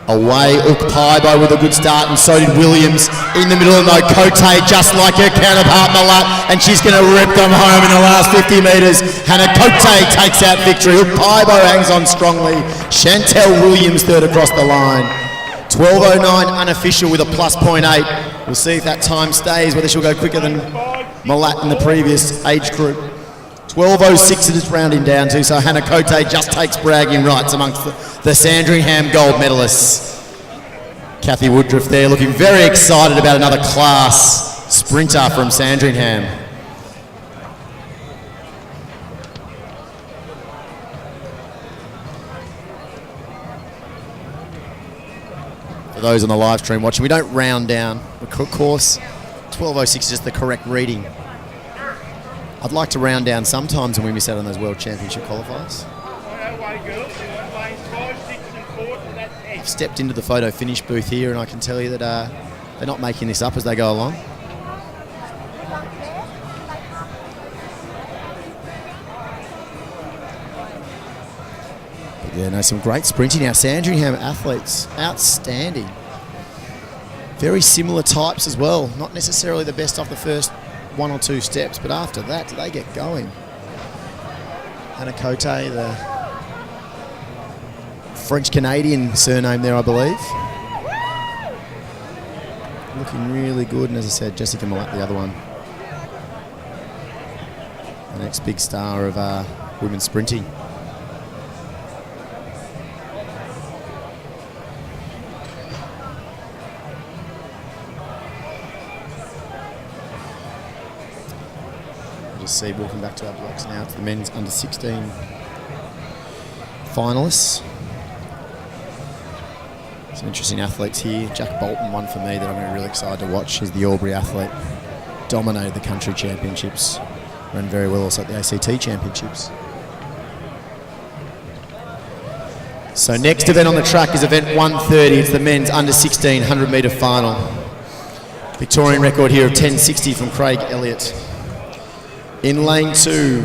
Away, Ukpaibo with a good start, and so did Williams. In the middle of no, Cote just like her counterpart Millat, and she's going to rip them home in the last 50 metres. Hannah Cote takes out victory. Ukpaibo hangs on strongly. Chantel Williams third across the line. 12.09 unofficial with a plus 0.8. We'll see if that time stays, whether she'll go quicker than Millat in the previous age group. 12.06 it is rounding down to, so Hannah Cote just takes bragging rights amongst the Sandringham gold medalists. Kathy Woodruff there looking very excited about another class sprinter from Sandringham. For those on the live stream watching, we don't round down. Of course, 12.06 is just the correct reading. I'd like to round down sometimes when we miss out on those World Championship qualifiers. I've stepped into the photo finish booth here, and I can tell you that they're not making this up as they go along. But yeah, no, some great sprinting now. Sandringham athletes, outstanding. Very similar types as well. Not necessarily the best off the first one or two steps, but after that, they get going. Hannah Cote, the French-Canadian surname there, I believe. Looking really good, and as I said, Jessica Millat, the other one. The next big star of women's sprinting. See, walking back to our blocks now, it's the men's under 16 finalists. Some interesting athletes here. Jack Bolton, one for me that I'm really excited to watch. He's the Albury athlete. Dominated the country championships. Ran very well also at the ACT championships. So next event on the track is event 130. It's the men's under 16 100 metre final. Victorian record here of 10.60 from Craig Elliott. In lane 2,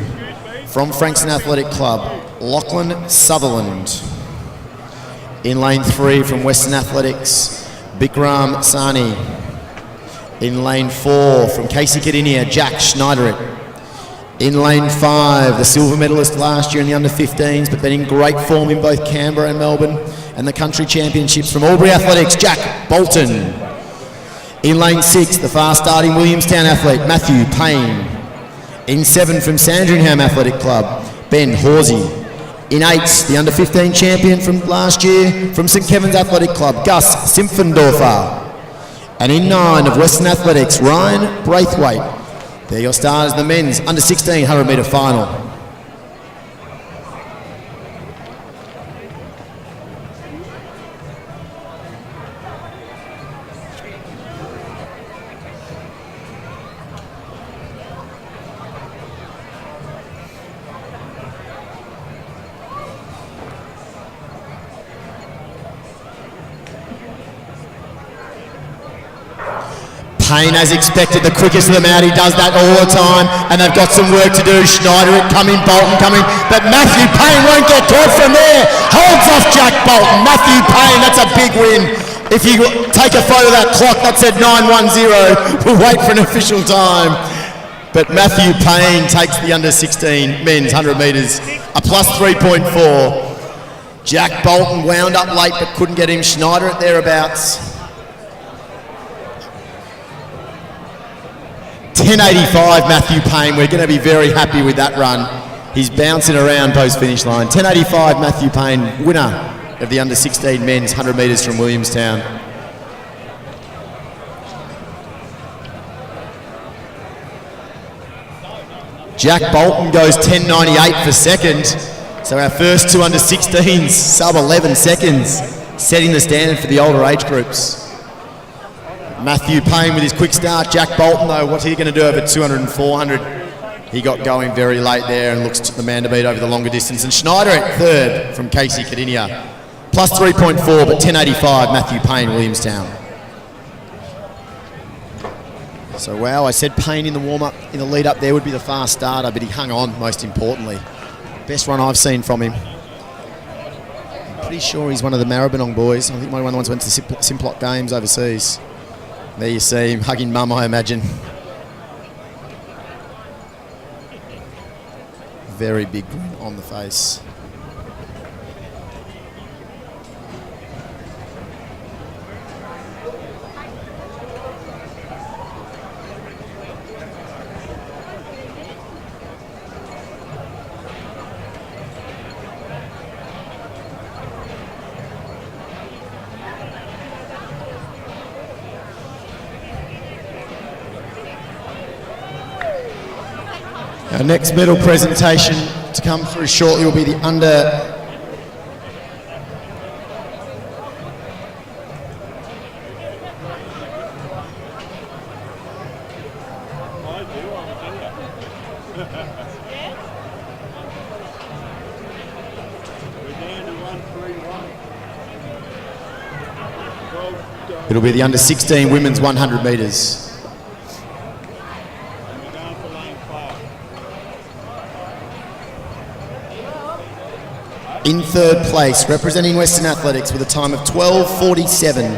from Frankston Athletic Club, Lachlan Sutherland. In lane 3, from Western Athletics, Bikram Sani. In lane 4, from Casey Cadinia, Jack Schneiderett. In lane 5, the silver medalist last year in the under-15s, but then in great form in both Canberra and Melbourne, and the country championships from Albury Athletics, Jack Bolton. In lane 6, the fast-starting Williamstown athlete, Matthew Payne. In 7 from Sandringham Athletic Club, Ben Horsey. In 8, the under-15 champion from last year from St Kevin's Athletic Club, Gus Simpfendorfer. And in 9 of Western Athletics, Ryan Braithwaite. They're your stars, the men's under 16 100 metre final. Payne, as expected, the quickest of them out. He does that all the time, and they've got some work to do. Schneiderett coming, Bolton coming, but Matthew Payne won't get caught from there. Holds off Jack Bolton. Matthew Payne, that's a big win. If you take a photo of that clock, that said 9:10. We'll wait for an official time. But Matthew Payne takes the under-16 men's 100 metres, a plus 3.4. Jack Bolton wound up late, but couldn't get him. Schneiderett thereabouts. 10.85 Matthew Payne, we're going to be very happy with that run. He's bouncing around post-finish line. 10.85 Matthew Payne, winner of the under-16 men's 100 metres from Williamstown. Jack Bolton goes 10.98 for second. So our first two under 16s, sub 11 seconds, setting the standard for the older age groups. Matthew Payne with his quick start. Jack Bolton though, what's he going to do over 200 and 400? He got going very late there and looks the man to beat over the longer distance. And Schneider at third from Casey Cadinia. Plus 3.4, but 10.85, Matthew Payne, Williamstown. So wow, I said Payne in the warm-up, in the lead-up there would be the fast starter, but he hung on most importantly. Best run I've seen from him. I'm pretty sure he's one of the Maribyrnong boys. I think one of the ones who went to the Simplot Games overseas. There you see him, hugging mum, I imagine. Very big grin on the face. Our next medal presentation to come through shortly will be the under... It'll be the under 16 women's 100 metres. In third place, representing Western Athletics with a time of 12.47,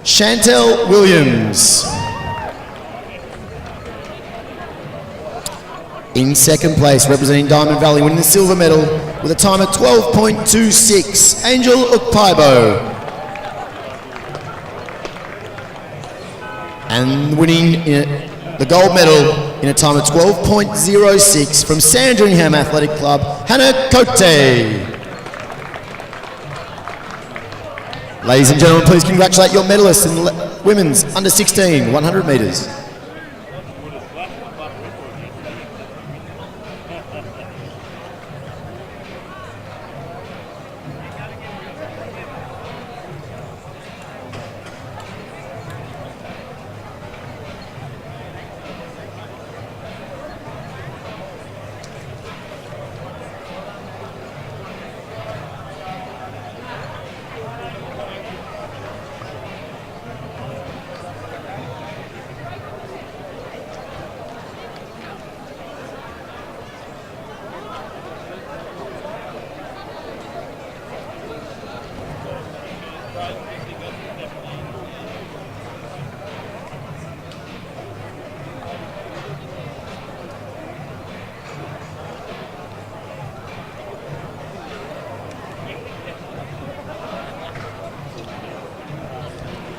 Chantel Williams. In second place, representing Diamond Valley, winning the silver medal with a time of 12.26, Angel Ukpaibo. And winning the gold medal in a time of 12.06 from Sandringham Athletic Club, Hannah Cote. Ladies and gentlemen, please congratulate your medalists in women's under 16 100 metres.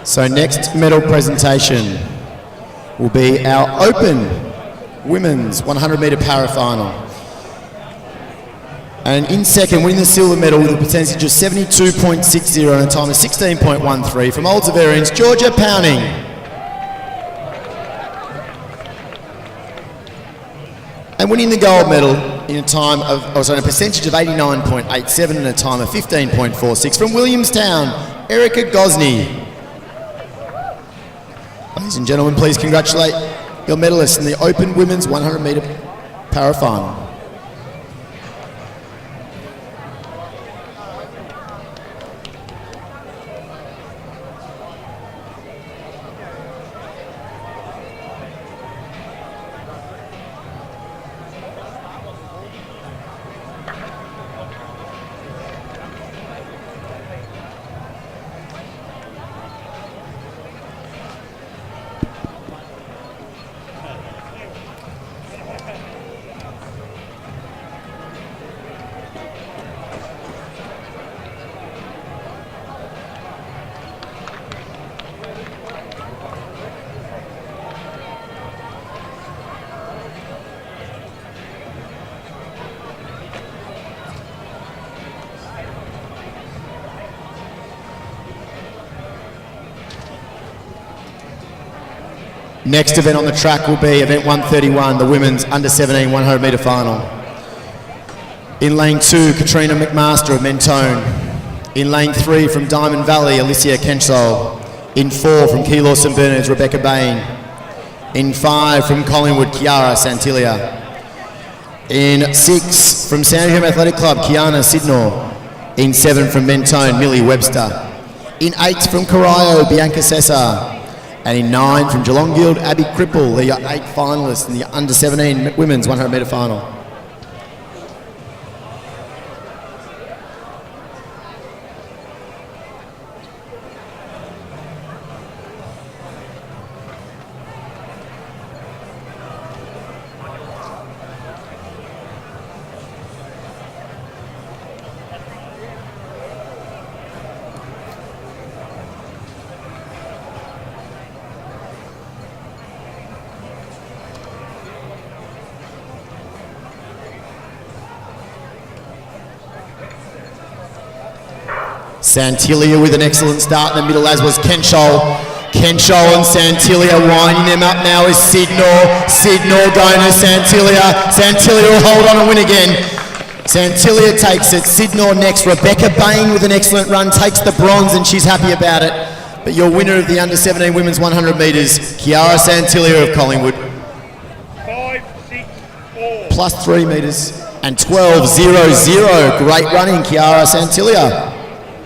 So next medal presentation will be our Open Women's 100 metre para final. And in second, winning the silver medal with a percentage of 72.60 and a time of 16.13 from Old Zaverians, Georgia Pounding. And winning the gold medal in a time of, a percentage of 89.87 and a time of 15.46 from Williamstown, Erica Gosney. Ladies and gentlemen, please congratulate your medalists in the Open Women's 100 metre para final. Next event on the track will be event 131, the women's under 17 100 metre final. In lane 2, Katrina McMaster of Mentone. In lane 3 from Diamond Valley, Alicia Kenchol. In 4 from Keilor St Bernard's, Rebecca Bain. In 5 from Collingwood, Chiara Santilia. In 6 from Sandringham Athletic Club, Kiana Sidnor. In 7 from Mentone, Millie Webster. In 8 from Corio, Bianca Cesar. And in 9 from Geelong Guild, Abby Cripple, the 8 finalists in the under 17 women's 100 metre final. Santilia with an excellent start in the middle, as was Kenchol. Kenchol and Santilia winding them up now is Sidnor. Sidnor going to Santilia. Santilia will hold on and win again. Santilia takes it. Sidnor next. Rebecca Bain with an excellent run takes the bronze and she's happy about it. But your winner of the under 17 women's 100 metres, Chiara Santilia of Collingwood. 5-6-4. Plus 3 metres and 12.00. Great running, Chiara Santilia.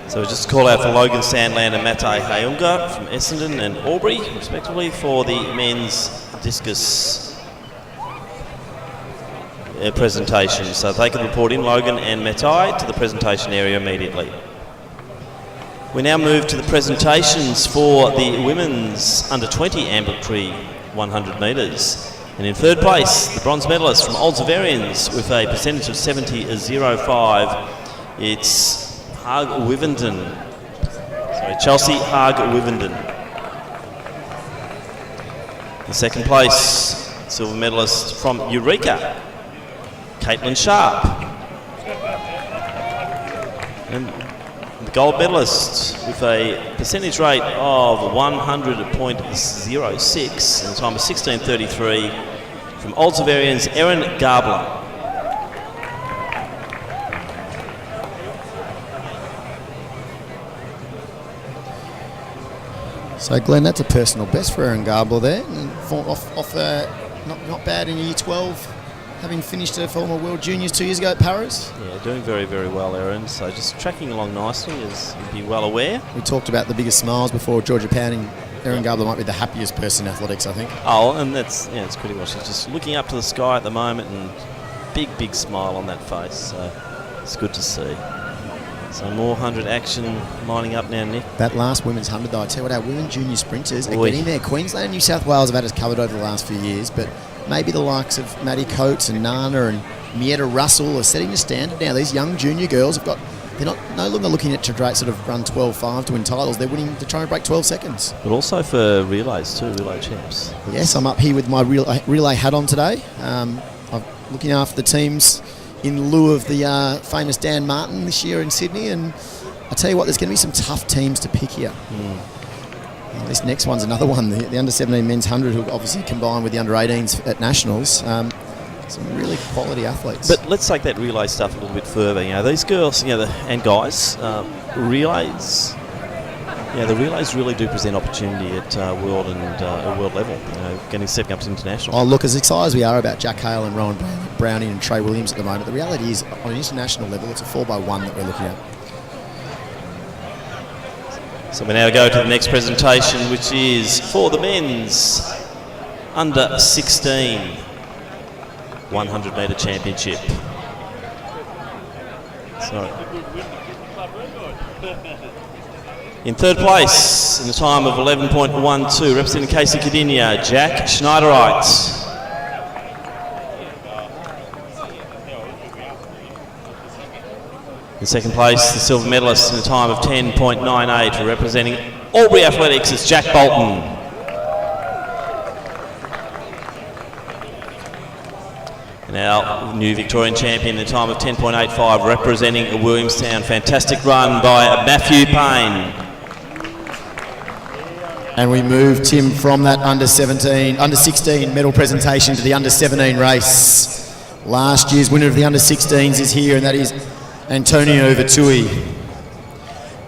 So just a call out for Logan Sandland and Mate Hayunga from Essendon and Albury, respectively, for the men's discus presentation. So they can report in, Logan and Mate, to the presentation area immediately. We now move to the presentations for the women's under 20 ambulatory 100 metres. And in third place, the bronze medalist from Old Zavarians with a percentage of 70.05. It's Haag Wivenden. Sorry, Chelsea Haag Wivenden. In second place, silver medalist from Eureka, Caitlin Sharp. And the gold medalist with a percentage rate of 100.06 in the time of 16.33 from Old Zavarians, Erin Gabler. So Glenn, that's a personal best for Erin Gabler there. Not bad in year 12, having finished her former World Juniors 2 years ago at Paris. Yeah, doing very, very well, Erin. So just tracking along nicely, as you'd be well aware. We talked about the biggest smiles before. Georgia Pounding, Erin Gabler might be the happiest person in athletics, I think. Oh, and that's, yeah, it's pretty much. She's just looking up to the sky at the moment and big, big smile on that face. So it's good to see. So more 100 action lining up now, Nick. That last women's 100, though, I tell you what, our women junior sprinters are getting there. Queensland and New South Wales have had us covered over the last few years, but maybe the likes of Maddie Coates and Nana and Mietta Russell are setting the standard now. These young junior girls have got, they're no longer looking at to sort of run 12.5 to win titles. They're winning to try and break 12 seconds. But also for relays too, relay champs. Yes, I'm up here with my relay hat on today. I'm looking after the teams in lieu of the famous Dan Martin this year in Sydney, and I tell you what, there's going to be some tough teams to pick here. This next one's another one, the under 17 men's 100, who obviously combined with the under 18s at nationals. Some really quality athletes. But let's take that relay stuff a little bit further. You know, these girls, you know, and guys, relays. Yeah, the relays really do present opportunity at world and world level. You know, stepping up to international. Oh, look, as excited as we are about Jack Hale and Rowan Browning and Trey Williams at the moment, the reality is, on an international level, it's a 4x1 that we're looking at. So we now go to the next presentation, which is for the men's under 16 100 metre championship. Sorry. In third place, in the time of 11.12, representing Casey Cadinia, Jack Schneiderite. In second place, the silver medalist in the time of 10.98, representing Albury Athletics, is Jack Bolton. And our new Victorian champion in the time of 10.85, representing Williamstown. Fantastic run by Matthew Payne. And we move, Tim, from that under 16 medal presentation to the under 17 race. Last year's winner of the under 16s is here, and that is Antonio Vitui.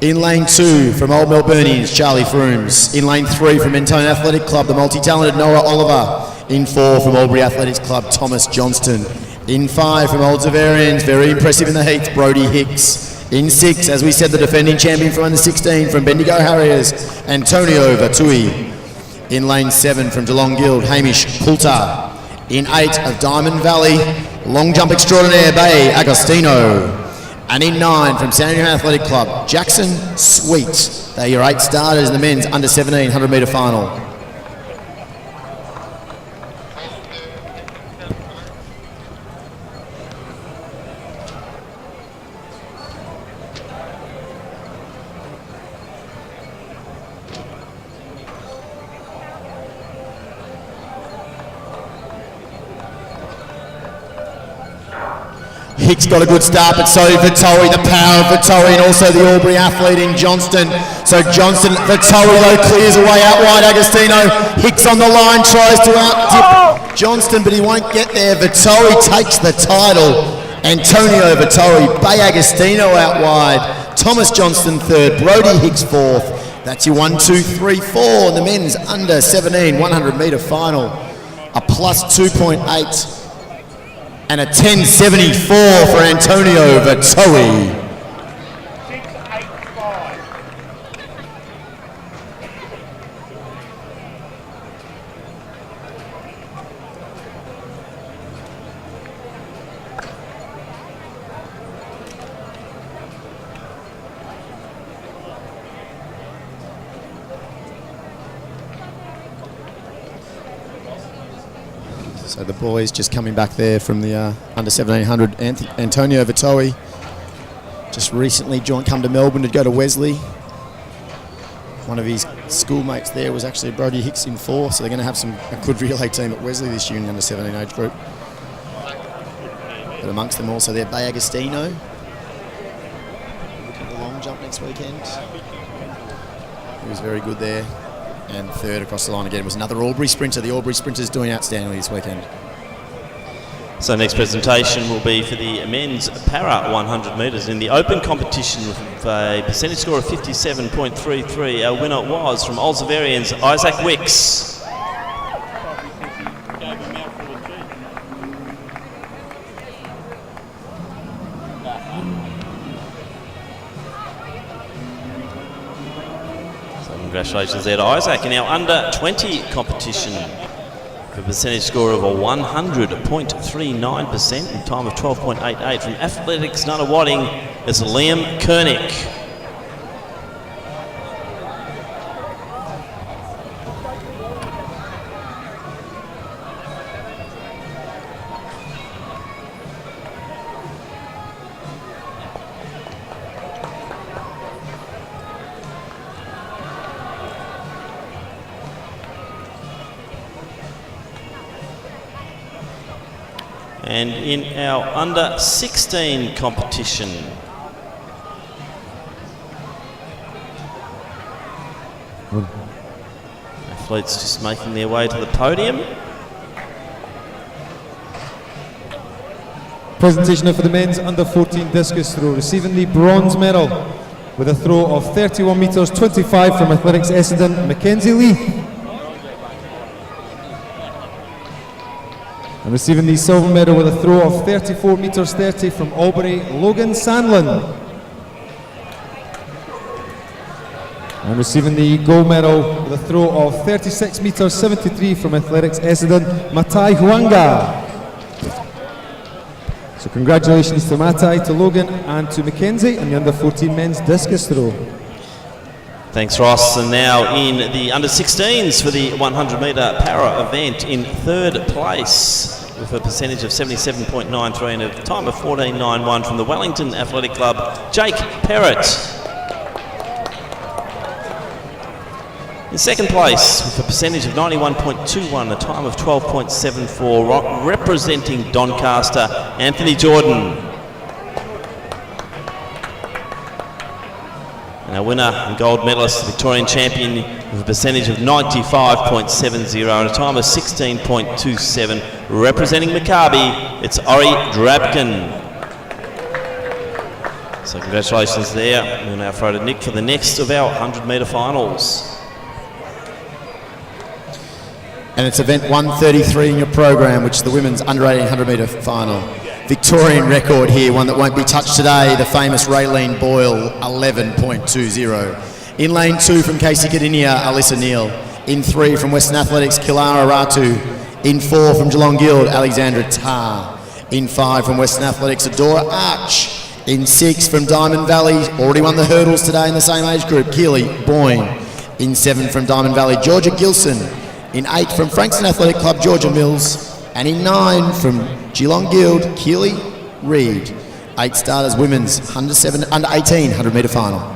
In lane 2 from Old Melburnians, Charlie Frooms. In lane 3 from Mentone Athletic Club, the multi-talented Noah Oliver. In 4 from Albury Athletics Club, Thomas Johnston. In 5 from Old Zavarians, very impressive in the heats, Brody Hicks. In 6, as we said, the defending champion from under 16 from Bendigo Harriers, Antonio Vatui. In lane 7 from Geelong Guild, Hamish Poulter. In 8 of Diamond Valley, long jump extraordinaire, Bay Agostino. And in 9 from Sandringham Athletic Club, Jackson Sweet. They're your 8 starters in the men's under 17 100 metre final. Hicks got a good start, but so did Vittori, the power of Vittori, and also the Albury athlete in Johnston. So Johnston, Vittori though clears away out wide, Agostino. Hicks on the line, tries to out-dip Johnston, but he won't get there. Vittori takes the title. Antonio Vittori, Bay Agostino out wide. Thomas Johnston third, Brody Hicks fourth. That's your 1, 2, 3, 4 in the men's under 17 100 metre final. A plus 2.8. And a 10.74 for Antonio Vittori. So the boys just coming back there from the under 1700. Antonio Vittori just recently come to Melbourne to go to Wesley. One of his schoolmates there was actually Brody Hicks in 4, so they're going to have a good relay team at Wesley this year in the under 17 age group. But amongst them also there, Bay Agostino. Looking at the long jump next weekend. He was very good there. And third across the line again was another Albury sprinter. The Albury sprinters doing outstandingly this weekend. So next presentation will be for the men's para 100 metres in the open competition with a percentage score of 57.33. Our winner was from Old Zavarians, Isaac Wicks. Congratulations there to Isaac. In our under 20 competition, with a percentage score of a 100.39% and time of 12.88 from Athletics Nunawading is Liam Kernick. And in our under 16 competition, athletes just making their way to the podium. Presentation for the men's under 14 discus throw, receiving the bronze medal with a throw of 31 metres 25 from Athletics Essendon, Mackenzie Leith. And receiving the silver medal with a throw of 34 metres 30 from Albury, Logan Sandlin. And receiving the gold medal with a throw of 36 metres 73 from Athletics Essendon, Matai Huanga. So congratulations to Matai, to Logan and to Mackenzie in the under 14 men's discus throw. Thanks, Ross. And now in the under 16s for the 100 metre para event, in third place with a percentage of 77.93 and a time of 14.91 from the Wellington Athletic Club, Jake Perrott. In second place with a percentage of 91.21, a time of 12.74, representing Doncaster, Anthony Jordan. And our winner and gold medalist, Victorian champion, with a percentage of 95.70 and a time of 16.27. Representing Maccabi, it's Ori Drabkin. So congratulations there. We'll now throw to Nick for the next of our 100-metre finals. And it's event 133 in your program, which is the women's under 18 100-metre final. Victorian record here, one that won't be touched today, the famous Raylene Boyle, 11.20. In lane 2 from Casey Cadinia, Alyssa Neal. In 3 from Western Athletics, Kilara Ratu. In 4 from Geelong Guild, Alexandra Tarr. In 5 from Western Athletics, Adora Arch. In 6 from Diamond Valley, already won the hurdles today in the same age group, Keely Boyne. In 7 from Diamond Valley, Georgia Gilson. In 8 from Frankston Athletic Club, Georgia Mills. And in 9 from Geelong Guild, Keely Reid. 8 starters, women's under 18 100-metre final.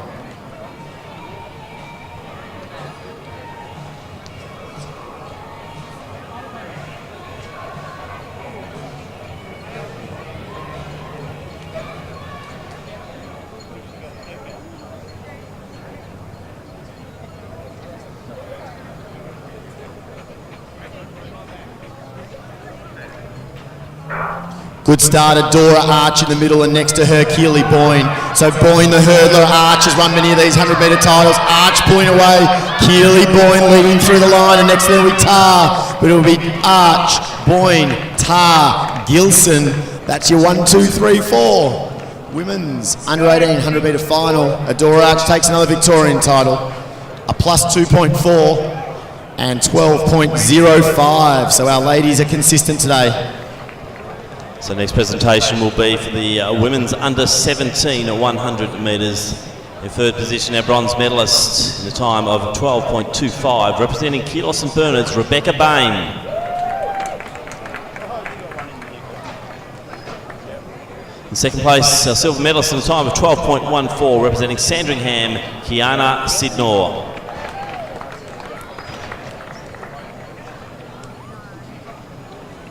Good start, Adora Arch in the middle, and next to her, Keely Boyne. So Boyne, the hurdler, Arch has won many of these 100-metre titles. Arch point away, Keely Boyne leading through the line, and next to them will be Tarr. But it will be Arch, Boyne, Tarr, Gilson. That's your 1, 2, 3, 4. Women's under 18 100-metre final. Adora Arch takes another Victorian title. A plus 2.4 and 12.05. So our ladies are consistent today. So next presentation will be for the women's under 17 at 100 metres. In third position, our bronze medalist in the time of 12.25, representing Keelos and Bernards, Rebecca Bain. In second place, our silver medalist in the time of 12.14, representing Sandringham, Kiana Sidnor.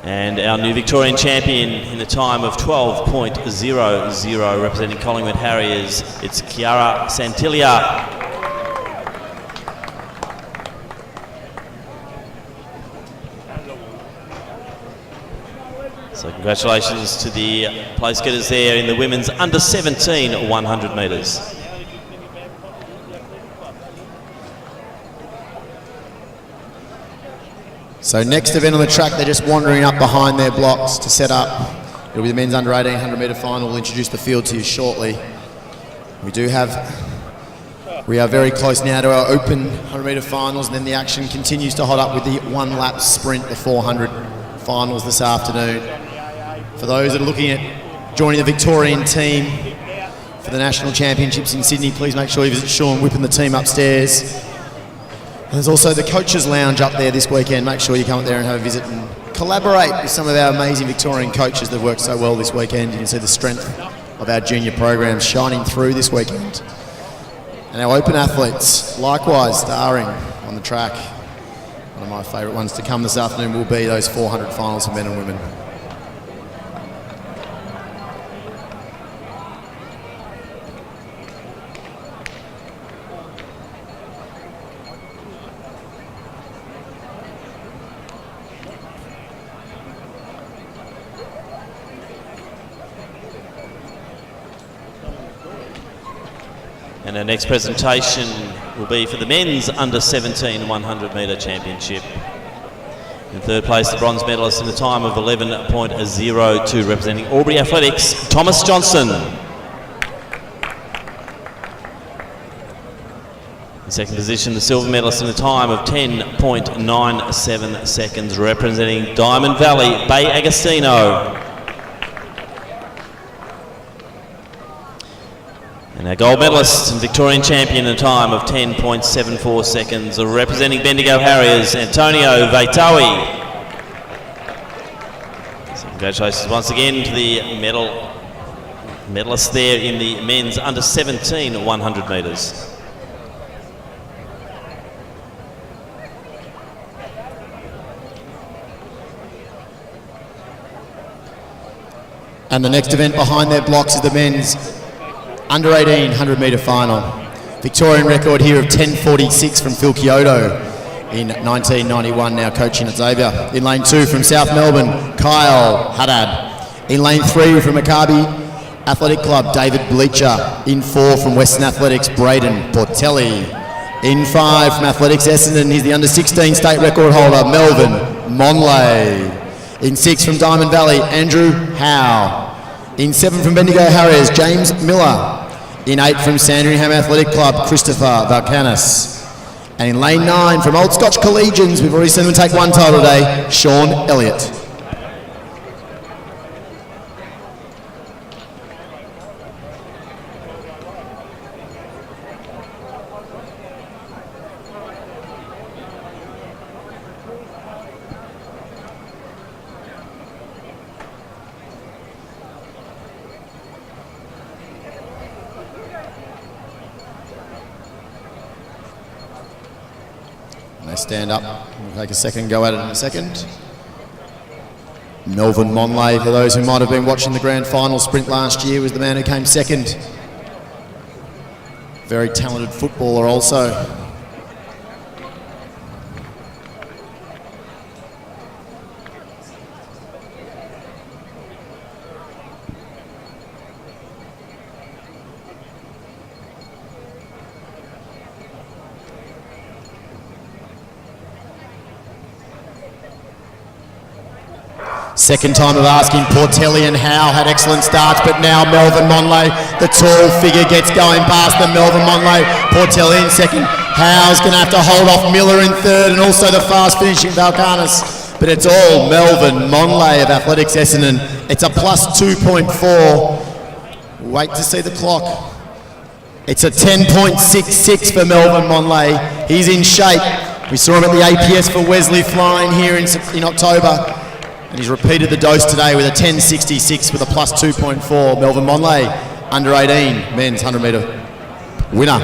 And our new Victorian champion in the time of 12.00, representing Collingwood Harriers, it's Chiara Santilia. So congratulations to the place getters there in the women's under 17 100 metres. So next event on the track, they're just wandering up behind their blocks to set up. It'll be the men's under 18 100-metre final. We'll introduce the field to you shortly. We are very close now to our open 100-metre finals, and then the action continues to hot up with the one-lap sprint, the 400 finals this afternoon. For those that are looking at joining the Victorian team for the National Championships in Sydney, please make sure you visit Sean Whip and the team upstairs. And there's also the Coaches Lounge up there this weekend. Make sure you come up there and have a visit and collaborate with some of our amazing Victorian coaches that worked so well this weekend. You can see the strength of our junior programs shining through this weekend. And our open athletes, likewise, starring on the track. One of my favourite ones to come this afternoon will be those 400 finals for men and women. And our next presentation will be for the men's under 17 100-metre championship. In third place, the bronze medalist in the time of 11.02, representing Albury Athletics, Thomas Johnson. In second position, the silver medalist in the time of 10.97 seconds, representing Diamond Valley, Bay Agostino. And our gold medalist and Victorian champion in a time of 10.74 seconds, representing Bendigo Harriers, Antonio Vaitawi. So congratulations once again to the medalists there in the men's under 17 100 metres. And the next event behind their blocks is the men's under 18 100-metre final. Victorian record here of 10:46 from Phil Kyoto in 1991, now coaching at Xavier. In lane 2 from South Melbourne, Kyle Haddad. In lane 3 from Maccabi Athletic Club, David Bleacher. In 4 from Western Athletics, Braden Portelli. In 5 from Athletics Essendon, he's the under-16 state record holder, Melvin Monlay. In 6 from Diamond Valley, Andrew Howe. In 7 from Bendigo Harriers, James Miller. In 8 from Sandringham Athletic Club, Christopher Valkanis. And in lane 9 from Old Scotch Collegians, we've already seen them take one title today, Sean Elliott. Stand up. We'll take a second go at it in a second. Melvin Monlay, for those who might have been watching the grand final sprint last year, was the man who came second. Very talented footballer also. Second time of asking, Portelli and Howe had excellent starts, but now Melvin Monlay, the tall figure, gets going past them. Melvin Monlay, Portelli in second. Howe's going to have to hold off Miller in third, and also the fast finishing Valkanis. But it's all Melvin Monlay of Athletics Essendon. It's a plus 2.4. Wait to see the clock. It's a 10.66 for Melvin Monlay. He's in shape. We saw him at the APS for Wesley Flying here in October. And he's repeated the dose today with a 10.66 with a plus 2.4. Melvin Monlay, under 18, men's 100-metre winner.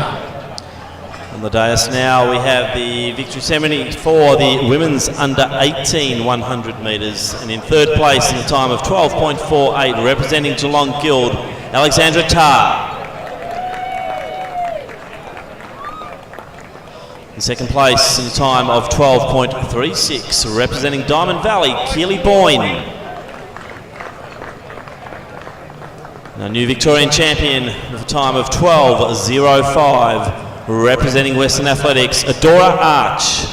On the dais now, we have the victory ceremony for the women's under 18 100 metres. And in third place in the time of 12.48, representing Geelong Guild, Alexandra Tarr. In second place in the time of 12.36, representing Diamond Valley, Keely Boyne. Our new Victorian champion with a time of 12.05, representing Western Athletics, Adora Arch.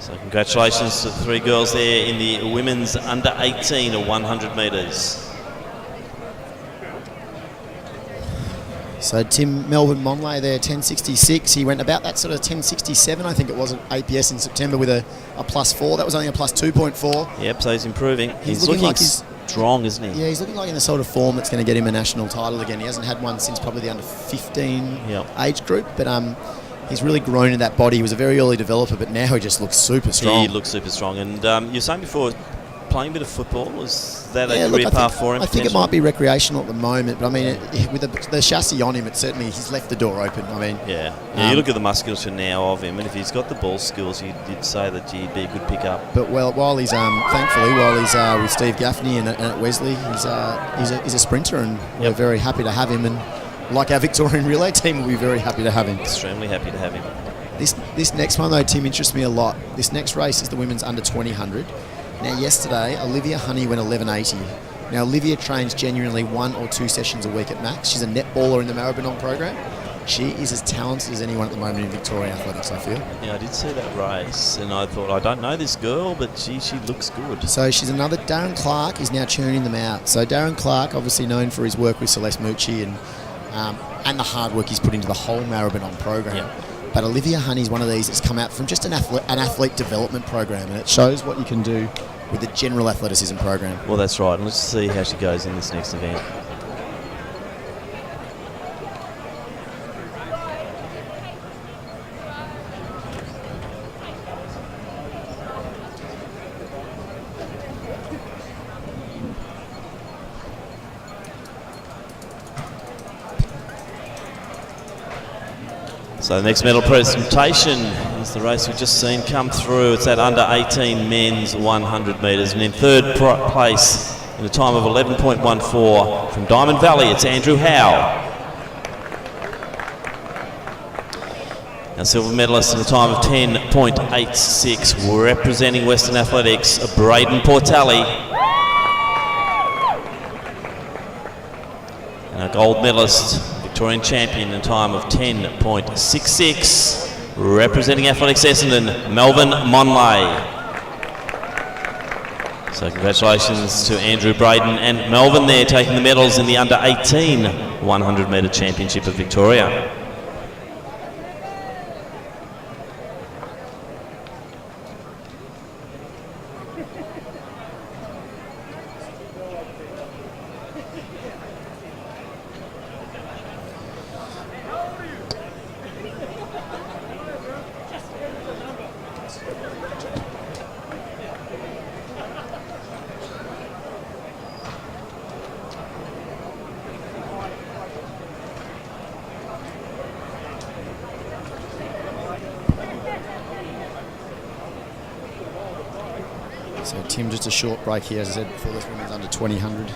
So congratulations to the three girls there in the women's under 18 or 100 metres. So Tim, Melvin Monlay there, 10.66. He went about that sort of 10.67, I think it was, at APS in September with a plus 4. That was only a plus 2.4. Yep, so he's improving. He's looking like he's strong, isn't he? Yeah, he's looking like in the sort of form that's going to get him a national title again. He hasn't had one since probably the under 15 age group, but he's really grown in that body. He was a very early developer, but now he just looks super strong. He looks super strong. And you were saying before, playing a bit of football, was that a career path for him? I think it might be recreational at the moment, but I mean, with the chassis on him, it certainly, he's left the door open. I mean, you look at the musculature now of him, and if he's got the ball skills, you'd say that he'd be a good pickup. But while he's thankfully while he's with Steve Gaffney and at Wesley, he's a sprinter, and we're very happy to have him. And like our Victorian relay team, we'll be very happy to have him. Extremely happy to have him. This next one though, Tim, interests me a lot. This next race is the women's under 2000. Now, yesterday, Olivia Honey went 11.80. Now, Olivia trains genuinely 1 or 2 sessions a week at max. She's a netballer in the Maribyrnong program. She is as talented as anyone at the moment in Victoria athletics, I feel. Yeah, I did see that race, and I thought, I don't know this girl, but she looks good. So she's another. Darren Clark is now churning them out. So Darren Clark, obviously known for his work with Celeste Mucci and the hard work he's put into the whole Maribyrnong program. Yep. But Olivia Honey's one of these that's come out from just an athlete development program, and it shows what you can do with the general athleticism program. Well, that's right, and let's see how she goes in this next event. So the next medal presentation is That's the race we've just seen come through. It's that under 18 men's 100 metres. And in third place, in a time of 11.14 from Diamond Valley, it's Andrew Howe. Our silver medalist in a time of 10.86, representing Western Athletics, Braden Portali. And our gold medalist, Victorian champion in a time of 10.66, representing Athletics Essendon, Melvin Monlay. So congratulations to Andrew Braden and Melvin there, taking the medals in the under 18 100 metre championship of Victoria. So Tim, just a short break here, as I said before, this women's under 2000.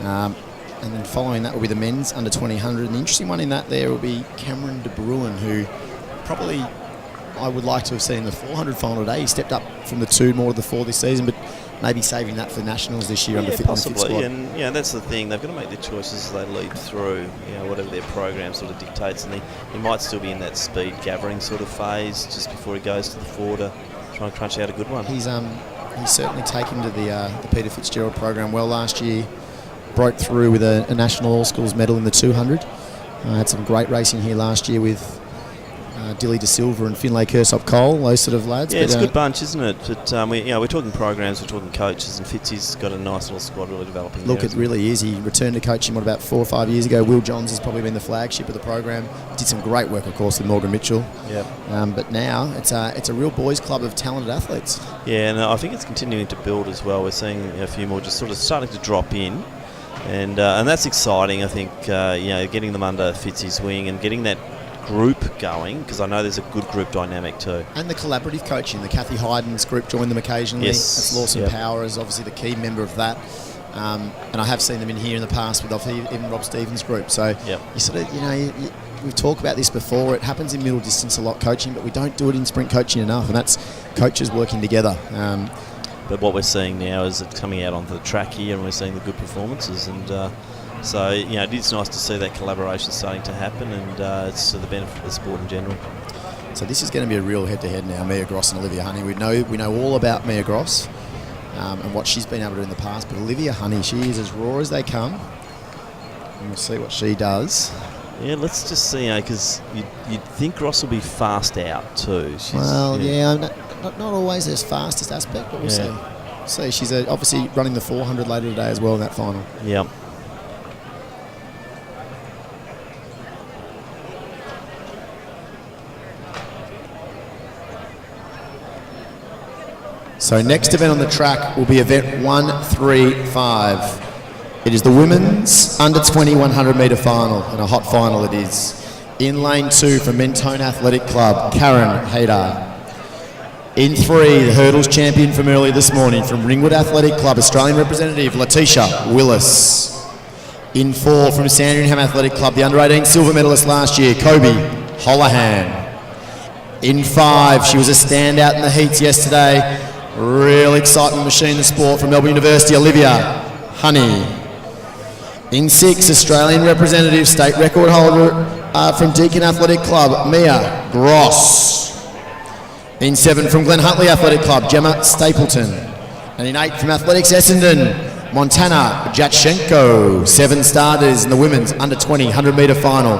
And then following that will be the men's under 2000. And the interesting one in that there will be Cameron De Bruin, who probably I would like to have seen in the 400 final today. He stepped up from the 2 more to the 4 this season, but maybe saving that for nationals this year under fit possibly. squad. And that's the thing. They've got to make their choices as they lead through. Whatever their program sort of dictates, and he might still be in that speed gathering sort of phase just before he goes to the 4 to try and crunch out a good one. He's certainly taken to the Peter Fitzgerald program well last year. Broke through with a national all-schools medal in the 200. Had some great racing here last year with Dilly De Silva and Finlay Kersop Cole, those sort of lads. Yeah, it's a good bunch, isn't it? But we're talking programs, we're talking coaches, and Fitzy's got a nice little squad really developing. Look, it really is. He returned to coaching about 4 or 5 years ago. Will Johns has probably been the flagship of the program. Did some great work, of course, with Morgan Mitchell. Yep. But now it's a real boys' club of talented athletes. Yeah, and I think it's continuing to build as well. We're seeing a few more just sort of starting to drop in. And that's exciting, I think, getting them under Fitzy's wing and getting that group going, because I know there's a good group dynamic too. And the collaborative coaching. The Kathy Hayden's group join them occasionally. Yes. That's Lawson Power is obviously the key member of that. And I have seen them in here in the past with even Rob Stevens' group. So you sort of, we've talked about this before. It happens in middle distance a lot, coaching, but we don't do it in sprint coaching enough, and that's coaches working together. But what we're seeing now is it's coming out onto the track here, and we're seeing the good performances. And so, it is nice to see that collaboration starting to happen, and it's to the benefit of the sport in general. So this is going to be a real head-to-head now, Mia Gross and Olivia Honey. We know all about Mia Gross and what she's been able to do in the past, but Olivia Honey, she is as raw as they come, and we'll see what she does. Yeah, let's just see, because you'd think Gross will be fast out too. Not always their fastest aspect, but we'll see. So she's obviously running the 400 later today as well in that final. Yeah. So next event on the track will be event 135. It is the women's under 20 100 metre final, and a hot final it is. In lane 2 from Mentone Athletic Club, Karen Haydar. In 3, the hurdles champion from earlier this morning from Ringwood Athletic Club, Australian representative Letitia Willis. In 4, from Sandringham Athletic Club, the under-18 silver medalist last year, Kobe Holohan. In 5, she was a standout in the heats yesterday. Real excitement machine in the sport from Melbourne University, Olivia Honey. In 6, Australian representative, state record holder from Deakin Athletic Club, Mia Gross. In 7, from Glen Huntly Athletic Club, Gemma Stapleton. And in 8, from Athletics Essendon, Montana Jatchenko. 7 starters in the women's under 20 100 metre final.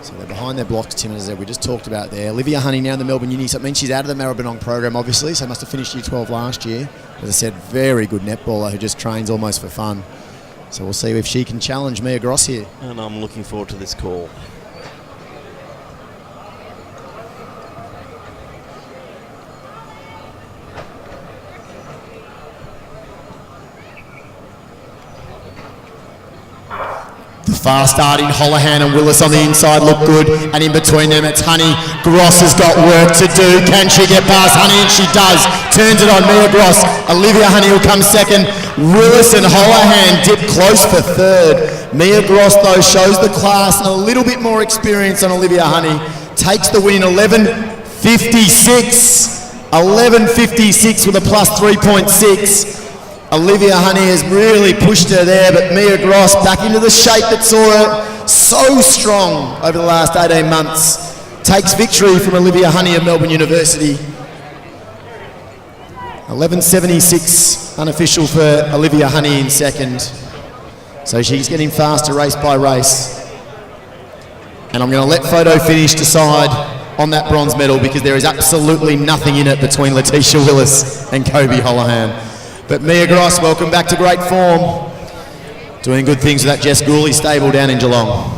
So they're behind their blocks, Tim, as we just talked about there. Olivia Honey now in the Melbourne Uni. So that means she's out of the Maribyrnong program, obviously, so must have finished year 12 last year. As I said, very good netballer who just trains almost for fun. So we'll see if she can challenge Mia Gross here. And I'm looking forward to this call. The Fast starting Holohan and Willis on the inside look good, and in between them it's Honey. Gross has got work to do. Can she get past Honey? And she does. Turns it on Mia Gross. Olivia Honey will come second. Willis and Holohan dip close for third. Mia Gross though shows the class and a little bit more experience on Olivia Honey. Takes the win 11.56. 11.56 with a plus 3.6. Olivia Honey has really pushed her there, but Mia Gross back into the shape that saw her so strong over the last 18 months. Takes victory from Olivia Honey of Melbourne University. 11.76 unofficial for Olivia Honey in second. So she's getting faster race by race. And I'm going to let photo finish decide on that bronze medal, because there is absolutely nothing in it between Letitia Willis and Kobe Holohan. But Mia Gross, welcome back to great form. Doing good things with that Jess Gooley stable down in Geelong.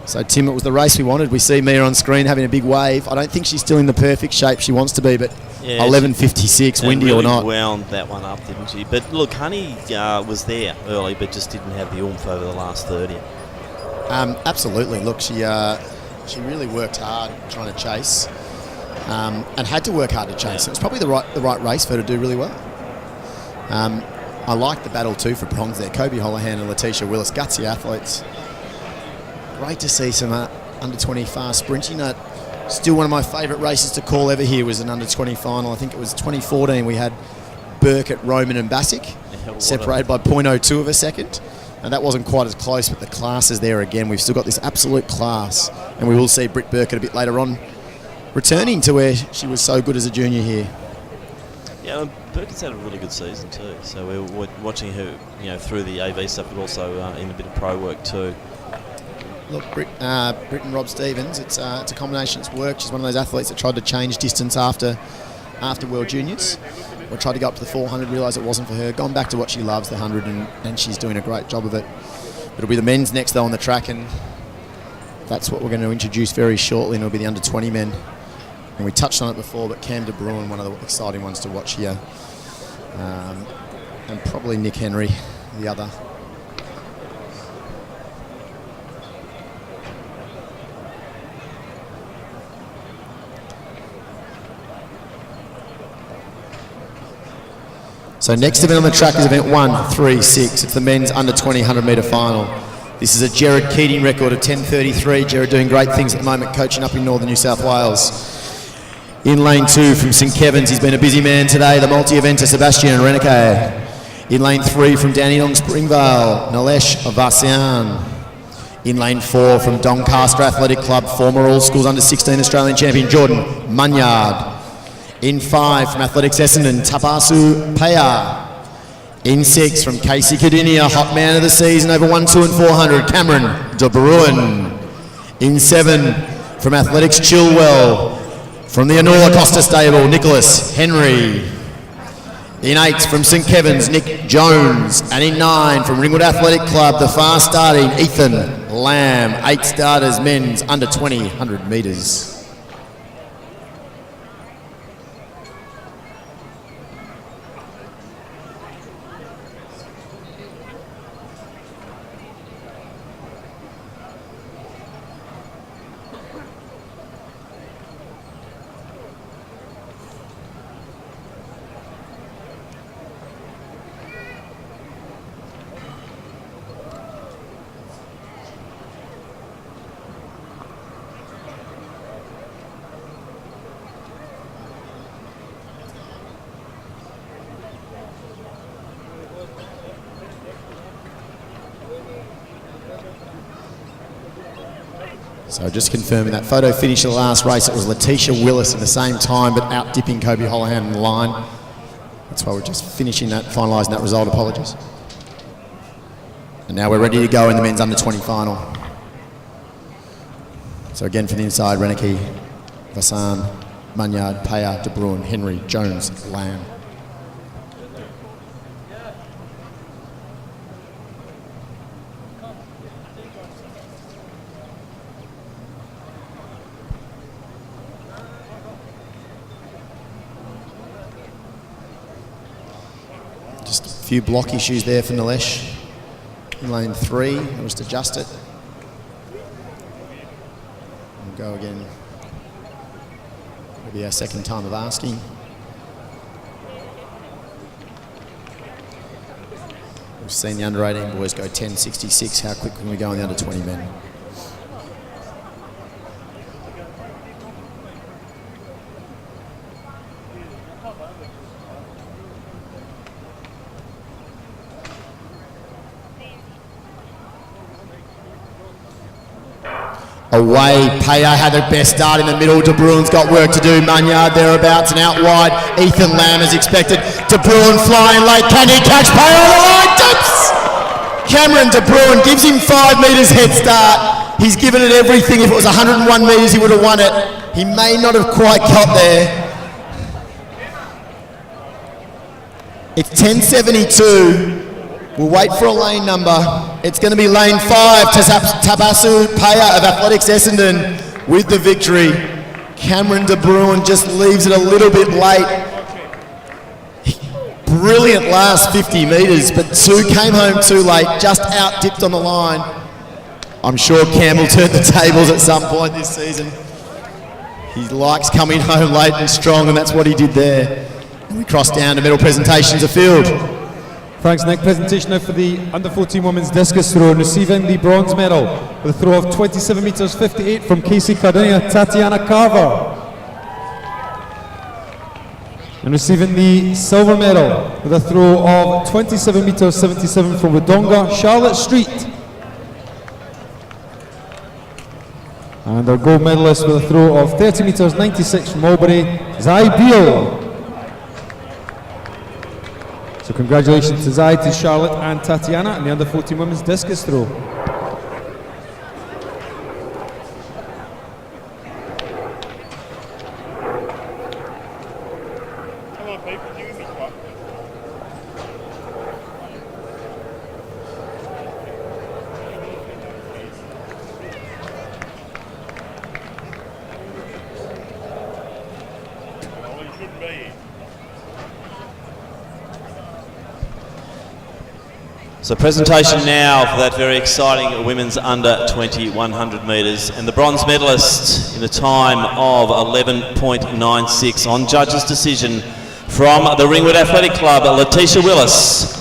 So Tim, it was the race we wanted. We see Mia on screen having a big wave. I don't think she's still in the perfect shape she wants to be, but yeah, 11.56, windy really or not. Wound that one up, didn't she? But look, Honey was there early, but just didn't have the oomph over the last 30. Absolutely. Look, she really worked hard trying to chase. And had to work hard to chase. It was probably the right race for her to do really well. I like the battle too for bronze there. Kobe Holohan and Letitia Willis, gutsy athletes. Great to see some under 20 fast sprinting. Still one of my favourite races to call ever here was an under 20 final. I think it was 2014. We had Burkett, Roman and Bassick separated by 0.02 of a second. And that wasn't quite as close, but the class is there again. We've still got this absolute class. And we will see Britt Burkett a bit later on, returning to where she was so good as a junior here. Yeah, Burkett's had a really good season too. So we're watching her, through the AV stuff, but also in a bit of pro work too. Look, Britt and Rob Stevens, it's a combination. It's worked. She's one of those athletes that tried to change distance after World Juniors. We tried to go up to the 400, realised it wasn't for her. Gone back to what she loves, the 100, and she's doing a great job of it. It'll be the men's next though on the track, and that's what we're going to introduce very shortly, and it'll be the under 20 men. And we touched on it before, but Cam de Bruin, one of the exciting ones to watch here. And probably Nick Henry, the other. So next event on the track is event 136. It's the men's under 20 100 metre final. This is a Jared Keating record of 10.33. Jared doing great things at the moment, coaching up in northern New South Wales. In lane 2 from St Kevin's, he's been a busy man today, the multi-eventer Sebastian Reneke. In lane 3 from Dandenong Springvale, Nilesh Avasian. In lane 4 from Doncaster Athletic Club, former All Schools under 16 Australian champion Jordan Munyard. In 5 from Athletics Essendon, Tapasu Paya. In 6 from Casey Cardinia, hot man of the season over 1, 2 and 400, Cameron de Bruin. In 7 from Athletics Chilwell, from the Anula Costa stable, Nicholas Henry. In 8 from St Kevin's, Nick Jones. And in 9 from Ringwood Athletic Club, the fast starting Ethan Lamb. 8 starters, men's under 20 100 metres. So just confirming that photo finish of the last race, it was Letitia Willis at the same time, but out-dipping Kobe Holohan in the line. That's why we're just finishing that, finalising that result. Apologies. And now we're ready to go in the men's under 20 final. So again from the inside, Reneke, Vassan, Munyard, Paya, De Bruin, Henry, Jones, Lamb. Just a few block issues there for Nilesh. In lane 3, I'll just adjust it. We'll go again. It'll be our second time of asking. We've seen the under 18 boys go 10.66. How quick can we go on the under 20 men? Away, Payer had the best start in the middle. De Bruyn's got work to do. Munyard thereabouts and out wide. Ethan Lamb is expected. De Bruyn flying late. Can he catch Payer on the line? Dips! Cameron De Bruyn gives him 5 metres head start. He's given it everything. If it was 101 metres, he would have won it. He may not have quite got there. It's 10.72. We'll wait for a lane number. It's going to be lane 5, Tabasu Payer of Athletics Essendon with the victory. Cameron De Bruyn just leaves it a little bit late. Brilliant last 50 metres, but 2 came home too late, just out-dipped on the line. I'm sure Cam will turn the tables at some point this season. He likes coming home late and strong, and that's what he did there. And we cross down to medal presentations of field. Thanks, Nick. Presentation now for the under-14 women's discus throw, and receiving the bronze medal with a throw of 27 metres 58 from Casey Cardinia, Tatiana Carver. And receiving the silver medal with a throw of 27 metres 77 from Wodonga, Charlotte Street. And our gold medalist with a throw of 30 metres 96 from Albury, Zai Beale. So congratulations to Zai, to Charlotte and Tatiana in the under-14 women's discus throw. So presentation now for that very exciting women's under 20 100 metres, and the bronze medalist in a time of 11.96 on judges' decision from the Ringwood Athletic Club, Letitia Willis.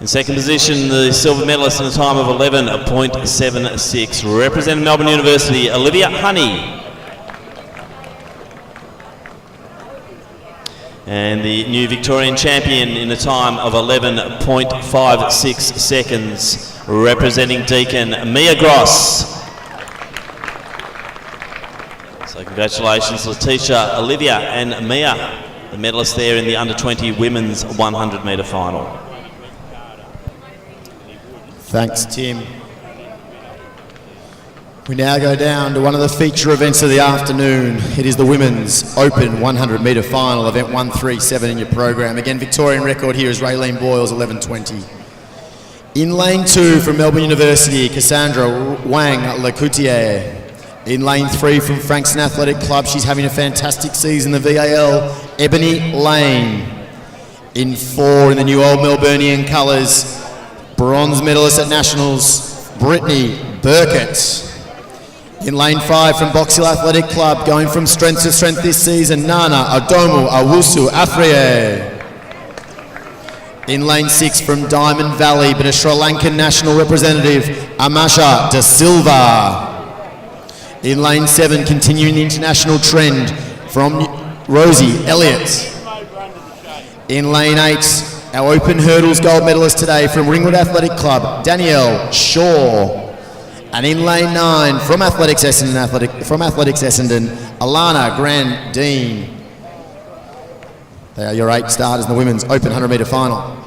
In second position, the silver medalist in a time of 11.76, representing Melbourne University, Olivia Honey. And the new Victorian champion in a time of 11.56 seconds, representing Deakin, Mia Gross. So congratulations, Letitia, Olivia and Mia, the medalists there in the under-20 women's 100 metre final. Thanks, Tim. We now go down to one of the feature events of the afternoon. It is the Women's Open 100 metre final, event 137 in your program. Again, Victorian record here is Raylene Boyles, 11.20. In lane 2 from Melbourne University, Cassandra Wang Lecoutier. In lane 3 from Frankston Athletic Club, she's having a fantastic season, the VAL, Ebony Lane. In 4 in the new Old Melburnian colours, bronze medalist at Nationals, Brittany Burkett. In lane 5 from Box Hill Athletic Club, going from strength to strength this season, Nana Adomu Awusu Afriye. In lane 6 from Diamond Valley, but a Sri Lankan national representative, Amasha De Silva. In lane 7, continuing the international trend from Rosie Elliott. In lane 8, our open hurdles gold medalist today from Ringwood Athletic Club, Danielle Shaw. And in lane 9 from Athletics Essendon, Alana Grandine. They are your 8 starters in the women's open 100 metre final.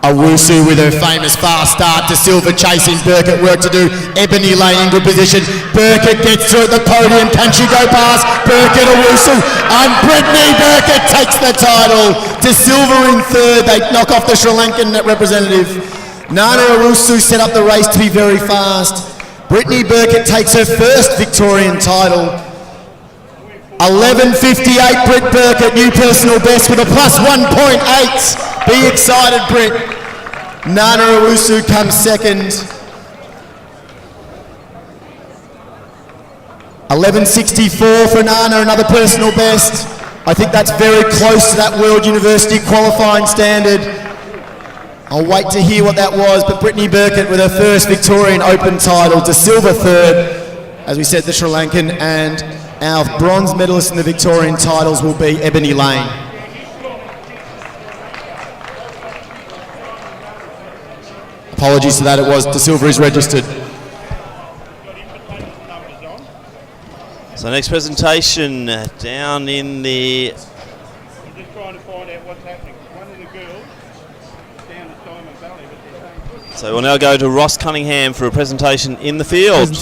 Owusu with her famous fast start to silver, chasing Burkett, work to do. Ebony Lane in good position. Burkett gets to the podium. Can she go past Burkett, Owusu? And Brittany Burkett takes the title to silver in third. They knock off the Sri Lankan representative. Nana Owusu set up the race to be very fast. Brittany Burkett takes her first Victorian title. 11:58, Britt Burkett, new personal best with a plus 1.8. Be excited, Britt. Nana Owusu comes second. 11:64 for Nana, another personal best. I think that's very close to that World University qualifying standard. I'll wait to hear what that was, but Brittany Burkett with her first Victorian Open title to silver third. As we said, the Sri Lankan, and our bronze medalist in the Victorian titles will be Ebony Lane. Apologies for that, it was de silver is registered. So next presentation down in the... I'm just trying to find out what's happening. One of the girls down at Diamond Valley, but they're saying... So we'll now go to Ross Cunningham for a presentation in the field.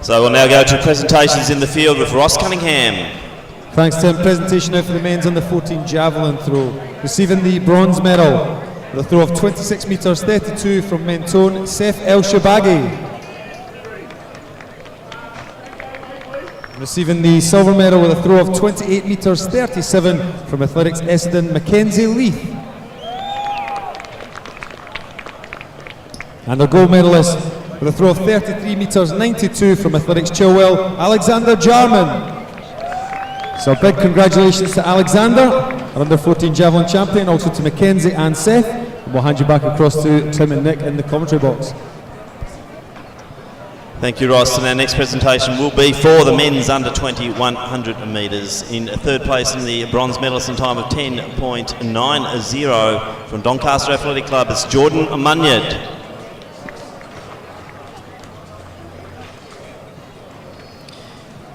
So we'll now go to presentations in the field with Ross Cunningham. Thanks, Tim. Presentation now for the men's under 14 javelin throw. Receiving the bronze medal with a throw of 26 metres 32 from Mentone, Seth El Shabagi. Receiving the silver medal with a throw of 28 metres 37 from Athletics Essendon, Mackenzie Leith. And our gold medalist with a throw of 33 metres 92 from Athletics Chilwell, Alexander Jarman. So big congratulations to Alexander, our under 14 javelin champion, also to Mackenzie and Seth. And we'll hand you back across to Tim and Nick in the commentary box. Thank you, Ross. And our next presentation will be for the men's under 20 100 metres. In third place in the bronze medalist in time of 10.90 from Doncaster Athletic Club is Jordan Munyard.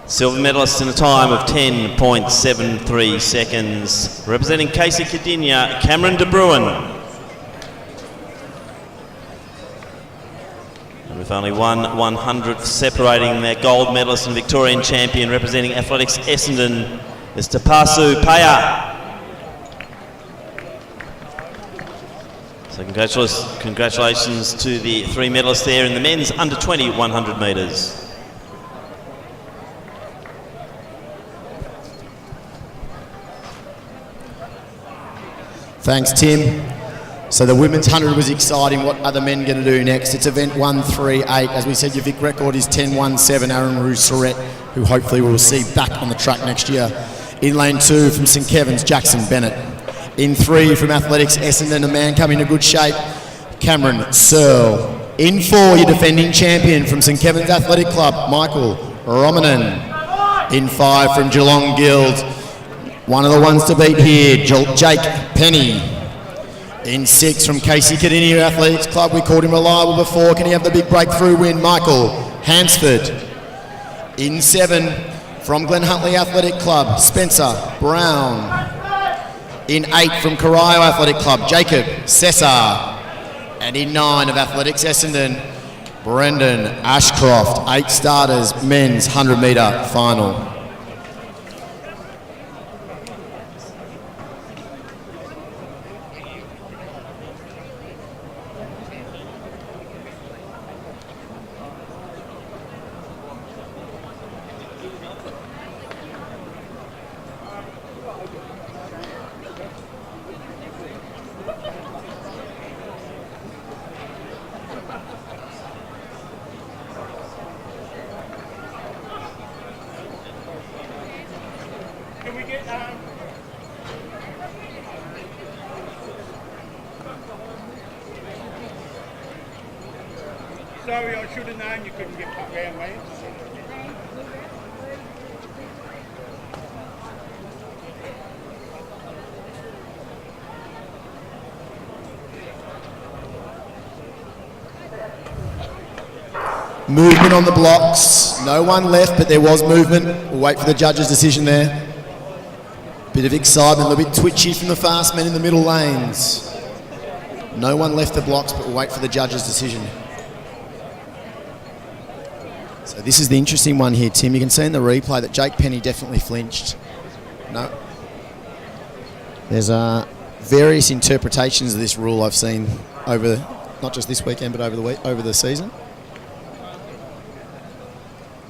Silver medalist in a time of 10.73 seconds. Representing Casey Cadinia, Cameron De Bruin. And with only 1/100th separating their gold medalist and Victorian champion representing Athletics Essendon is Tapasu Paya. So congratulations to the three medalists there in the men's under 20 100 metres. Thanks, Tim. So the women's 100 was exciting. What are the men going to do next? It's event 138. As we said, your Vic record is 10.17. Aaron Rousseret, who hopefully we'll see back on the track next year. In lane 2 from St Kevin's, Jackson Bennett. In 3 from Athletics Essendon, a man coming to good shape, Cameron Searle. In 4, your defending champion from St Kevin's Athletic Club, Michael Romanen. In 5 from Geelong Guild, one of the ones to beat here, Jake Penny. In 6 from Casey Cadinia Athletics Club, we called him reliable before. Can he have the big breakthrough win? Michael Hansford. In 7 from Glen Huntly Athletic Club, Spencer Brown. In 8 from Corio Athletic Club, Jacob Cesar. And in 9 of Athletics Essendon, Brendan Ashcroft. 8 starters, men's 100 metre final. Can we get sorry, I should have known you couldn't get put round, man. Movement on the blocks. No one left, but there was movement. We'll wait for the judge's decision there. Bit of excitement, a little bit twitchy from the fast men in the middle lanes. No one left the blocks, but we'll wait for the judge's decision. So this is the interesting one here, Tim. You can see in the replay that Jake Penny definitely flinched. No. There's various interpretations of this rule I've seen over, not just this weekend, but over the season.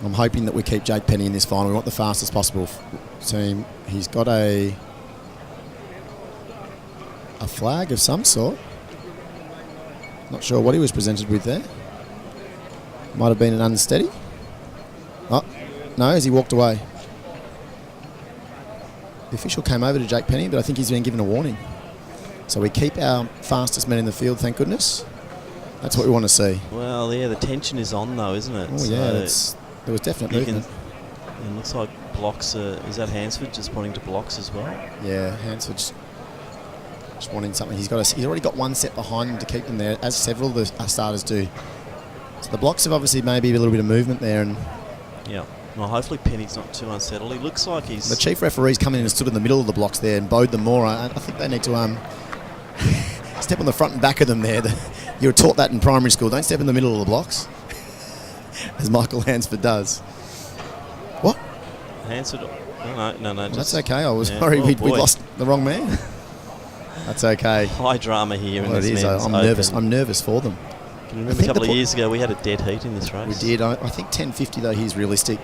I'm hoping that we keep Jake Penny in this final. We want the fastest possible team. He's got a flag of some sort. Not sure what he was presented with there. Might have been an unsteady. Oh, no, as he walked away. The official came over to Jake Penny, but I think he's been given a warning. So we keep our fastest men in the field, thank goodness. That's what we want to see. Well, yeah, the tension is on though, isn't it? Oh, yeah, there was definite movement. It looks like blocks. Is that Hansford just pointing to blocks as well? Yeah, Hansford's just wanting something. He's already got one set behind him to keep them there, as several of the starters do. So the blocks have obviously maybe a little bit of movement there, and yeah. Well, hopefully Penny's not too unsettled. He looks like he's... The chief referee's come in and stood in the middle of the blocks there and bowed them more. I think they need to step on the front and back of them there. You were taught that in primary school. Don't step in the middle of the blocks, as Michael Hansford does. What? Hansford... No. Well, that's okay. I was worried we'd lost the wrong man. That's okay. High drama here in this men's I'm open. nervous. I'm nervous for them. Can you remember a couple of years ago we had a dead heat in this race? We did. I think 10.50 though, he's realistic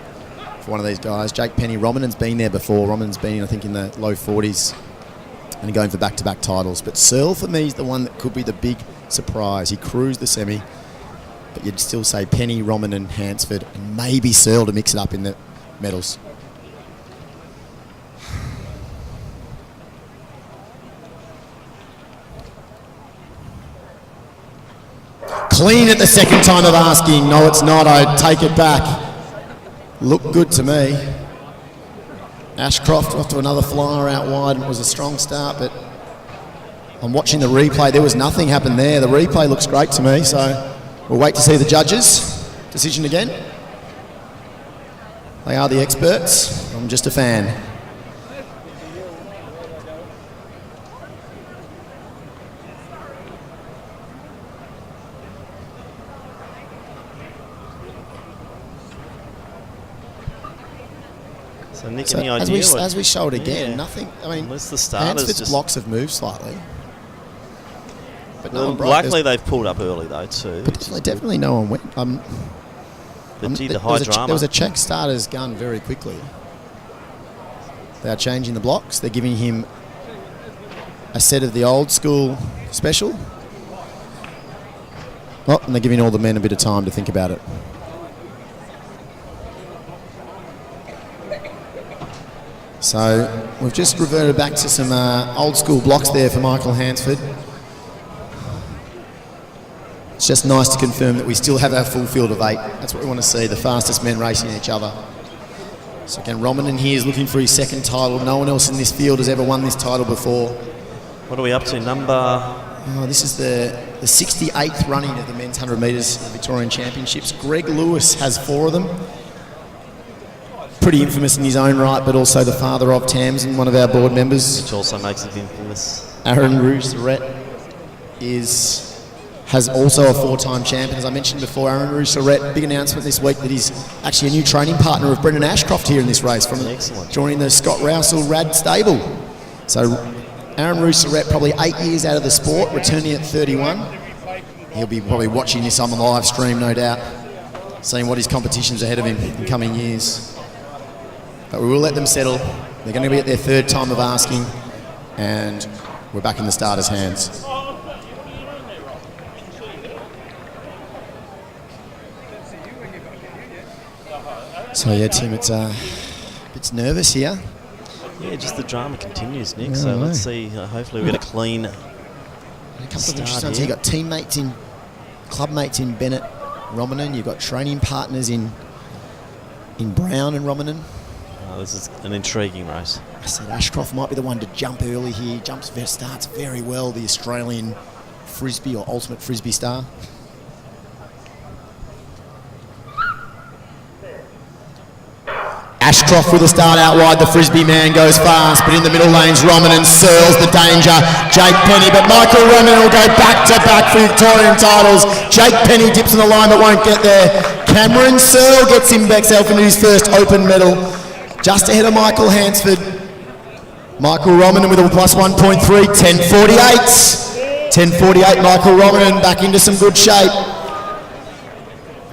for one of these guys. Jake Penny, Romanen's been there before. Romanen's been, I think, in the low 40s and going for back-to-back titles. But Searle, for me, is the one that could be the big surprise. He cruised the semi, but you'd still say Penny, Rominen, Hansford, and maybe Searle to mix it up in the medals. Clean at the second time of asking. No, it's not. I take it back. Looked good to me. Ashcroft off to another flyer out wide. It was a strong start, but I'm watching the replay. There was nothing happen there. The replay looks great to me, so we'll wait to see the judges' decision again. They are the experts. I'm just a fan. So Nick, any idea as we showed again, nothing. I mean, unless the starters Hansford's blocks have moved slightly, but well, luckily they've pulled up early though too. But definitely no one went. But gee, the high drama. There was a check starter's gun very quickly. They are changing the blocks. They're giving him a set of the old school special. Oh, and they're giving all the men a bit of time to think about it. So we've just reverted back to some old school blocks there for Michael Hansford. It's just nice to confirm that we still have our full field of 8. That's what we want to see, the fastest men racing each other. So again, Rominen here is looking for his second title. No one else in this field has ever won this title before. What are we up to? This is the 68th running of the men's 100 metres Victorian Championships. Greg Lewis has 4 of them. Pretty infamous in his own right, but also the father of Tamsin, one of our board members. Which also makes it infamous. Aaron Rouge-Surrett has also a 4-time champion. As I mentioned before, Aaron Rouge-Surrett, big announcement this week that he's actually a new training partner of Brendan Ashcroft here in this race, from joining the Scott Rousel Rad stable. So Aaron Rouge-Surrett, probably 8 years out of the sport, returning at 31. He'll be probably watching this on the live stream, no doubt, seeing what his competition's ahead of him in coming years. But we will let them settle. They're going to be at their 3rd time of asking, and we're back in the starters' hands. So yeah, Tim, it's nervous here. Yeah, just the drama continues, Nick. So let's see. Hopefully we get a clean a couple of interesting ones. You've got teammates clubmates in Bennett, Rominen. You've got training partners in Brown and Rominen. This is an intriguing race. I said Ashcroft might be the one to jump early here. Starts very well, the Australian Frisbee or ultimate Frisbee star. Ashcroft with a start out wide. The Frisbee man goes fast, but in the middle lanes, Roman and Searles the danger. Jake Penny, but Michael Roman will go back to back for Victorian titles. Jake Penny dips on the line but won't get there. Cameron Searle gets himself into his first open medal, just ahead of Michael Hansford. Michael Romanen with a plus 1.3, 10.48. 10.48, Michael Romanen back into some good shape.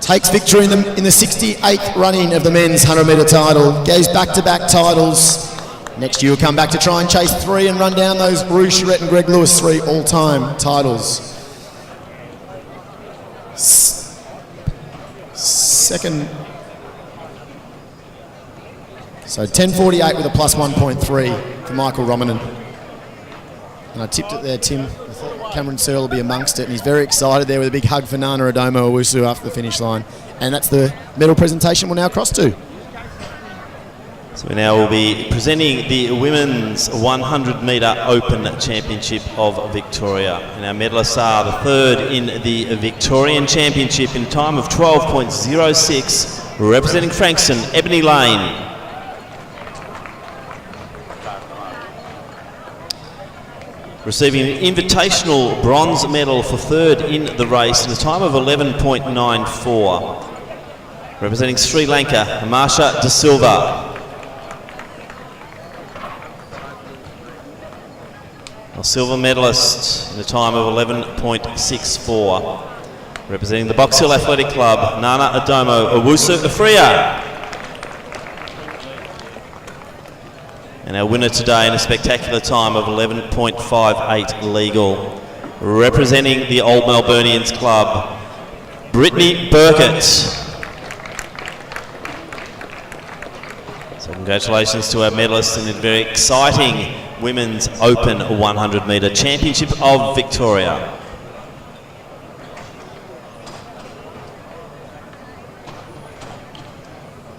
Takes victory in the 68th running of the men's 100-metre title. Goes back-to-back titles. Next year he'll come back to try and chase 3 and run down those Bruce Charette and Greg Lewis 3 all-time titles. Second. So 10.48 with a plus 1.3 for Michael Romanen. And I tipped it there, Tim. I thought Cameron Searle will be amongst it, and he's very excited there with a big hug for Nana Adomo Owusu after the finish line. And that's the medal presentation we'll now cross to. So we now will be presenting the Women's 100-metre Open Championship of Victoria. And our medalists are the third in the Victorian Championship in time of 12.06, representing Frankston, Ebony Lane. Receiving an invitational bronze medal for third in the race in a time of 11.94. Representing Sri Lanka, Marsha De Silva. A silver medalist in a time of 11.64. Representing the Box Hill Athletic Club, Nana Adomo Owusu Afriya. And our winner today in a spectacular time of 11.58 legal. Representing the Old Melburnians Club, Brittany Burkett. So congratulations to our medalists in a very exciting Women's Open 100-metre Championship of Victoria.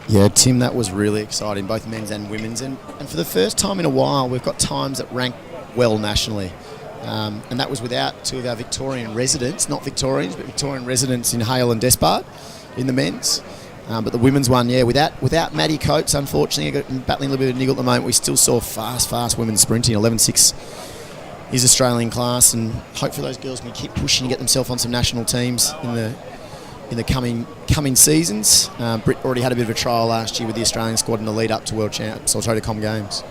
Yeah, Tim, that was really exciting, both men's and women's. And for the first time in a while, we've got times that rank well nationally. And that was without 2 of our Victorian residents, not Victorians, but Victorian residents in Hale and Despard in the men's. But the women's one, yeah, without Maddie Coates, unfortunately, battling a little bit of niggle at the moment, we still saw fast women sprinting. 11.6 is Australian class, and hopefully those girls can keep pushing to get themselves on some national teams in the coming seasons. Britt already had a bit of a trial last year with the Australian squad in the lead up to World Champs or Com Games.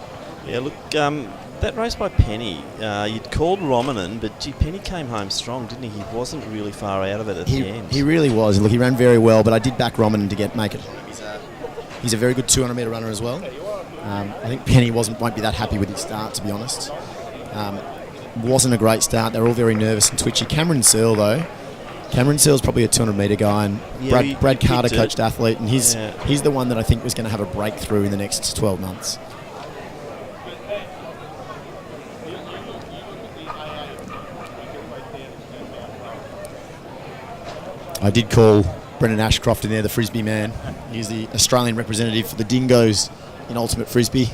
Yeah, look, that race by Penny, you'd called Romanen, but gee, Penny came home strong, didn't he? He wasn't really far out of it at the end. He really was. Look, he ran very well, but I did back Romanen to make it. He's a very good 200-metre runner as well. I think Penny won't be that happy with his start, to be honest. Wasn't a great start. They're all very nervous and twitchy. Cameron Searle, though. Cameron Searle's probably a 200-metre guy, and yeah, Brad Carter coached athlete, and he's the one that I think was going to have a breakthrough in the next 12 months. I did call Brendan Ashcroft in there, the Frisbee man. He's the Australian representative for the Dingoes in Ultimate Frisbee.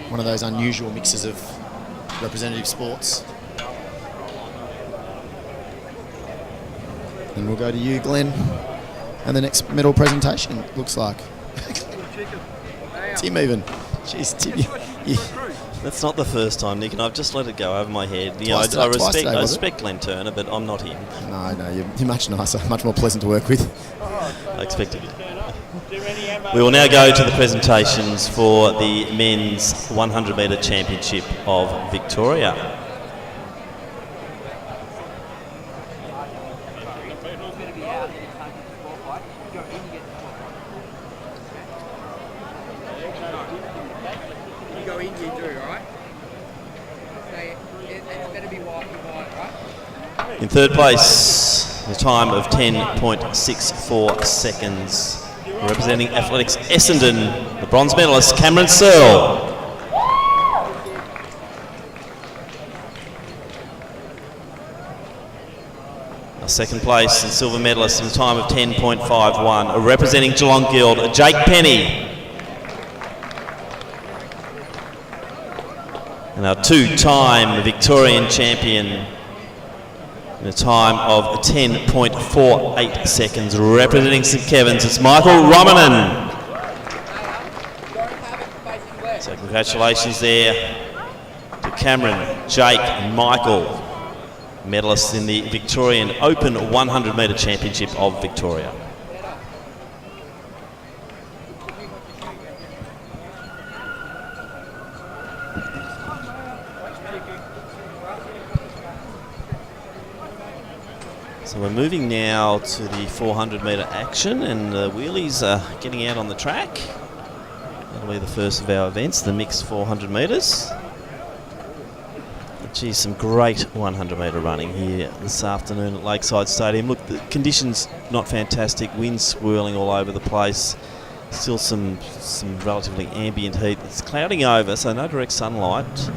One of those unusual mixes of representative sports. And we'll go to you, Glenn, and the next medal presentation, looks like. Tim even. Jeez, Tim, That's not the first time, Nick, and I've just let it go over my head. You know, I respect Glenn Turner, but I'm not him. No, you're much nicer, much more pleasant to work with. I expected it. We will now go to the presentations for the men's 100-metre Championship of Victoria. In third place, the time of 10.64 seconds. Representing Athletics Essendon, the bronze medalist Cameron Searle. Second place and silver medalist in the time of 10.51. Representing Geelong Guild, Jake Penny. And our 2-time Victorian champion in a time of 10.48 seconds, representing St Kevin's, it's Michael Romanen. So congratulations there to Cameron, Jake and Michael, medalists in the Victorian Open 100 metre Championship of Victoria. So we're moving now to the 400 metre action, and the wheelies are getting out on the track. That'll be the first of our events, the mixed 400 metres. Geez, some great 100 metre running here this afternoon at Lakeside Stadium. Look, the conditions not fantastic, wind swirling all over the place. Still some relatively ambient heat. It's clouding over, so no direct sunlight.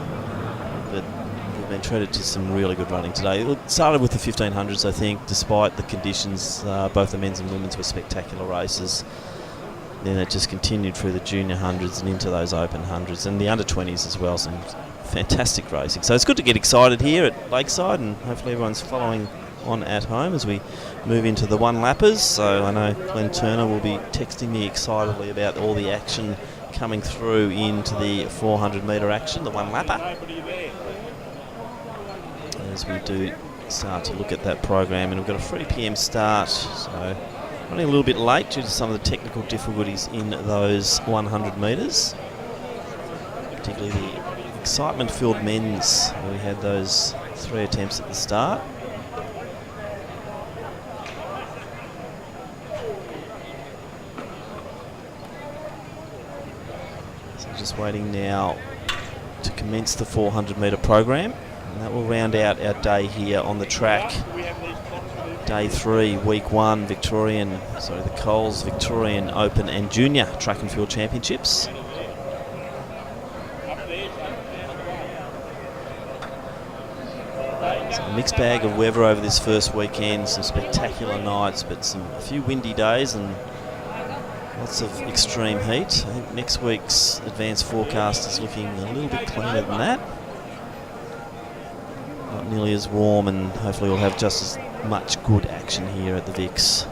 But we've been treated to some really good running today. It started with the 1500s, I think, despite the conditions. Both the men's and women's were spectacular races. Then it just continued through the junior hundreds and into those open hundreds, and the under 20s as well. Some fantastic racing. So it's good to get excited here at Lakeside, and hopefully everyone's following on at home as we move into the one-lappers. So I know Glenn Turner will be texting me excitedly about all the action coming through into the 400 metre action, the one-lapper, as we do start to look at that program. And we've got a 3 p.m. start, so running a little bit late due to some of the technical difficulties in those 100 metres, particularly the excitement-filled men's, where we had those 3 attempts at the start. So just waiting now to commence the 400 metre program, and that will round out our day here on the track. Day 3, week 1, the Coles Victorian Open and Junior Track and Field Championships. So a mixed bag of weather over this first weekend, some spectacular nights, but a few windy days and lots of extreme heat. I think next week's advanced forecast is looking a little bit cleaner than that. Not nearly as warm, and hopefully we'll have just as much good action here at the Vics.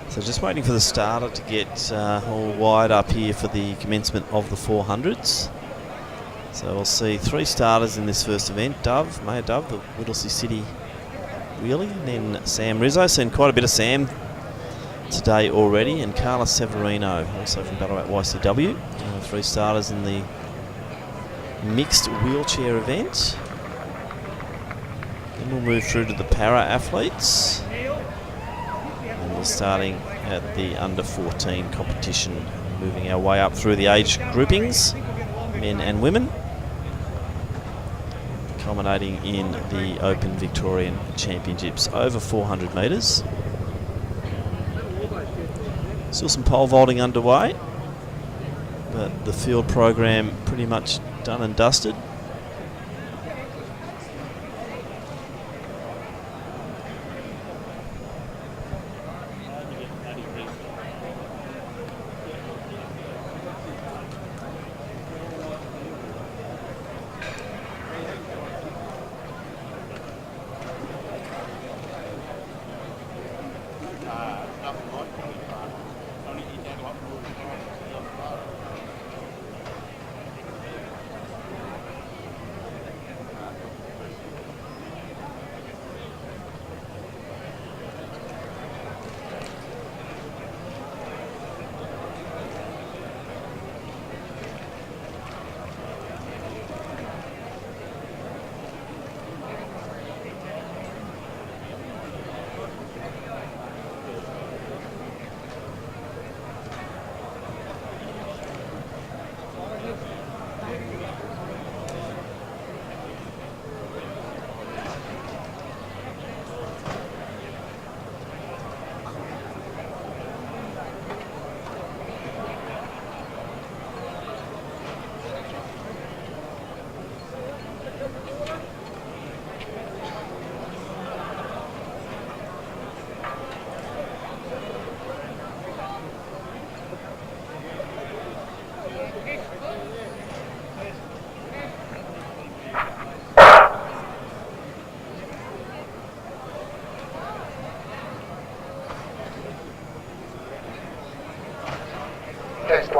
So just waiting for the starter to get all wired up here for the commencement of the 400s. So we'll see 3 starters in this first event. Maya Dove, the Whittlesea City wheelie, and then Sam Rizzo. Seen quite a bit of Sam today already, and Carla Severino, also from Ballarat YCW. 3 starters in the mixed wheelchair event. Then we'll move through to the para athletes. And we're starting at the under 14 competition, moving our way up through the age groupings, men and women, culminating in the Open Victorian Championships over 400 metres. Still some pole vaulting underway, but the field program pretty much done and dusted.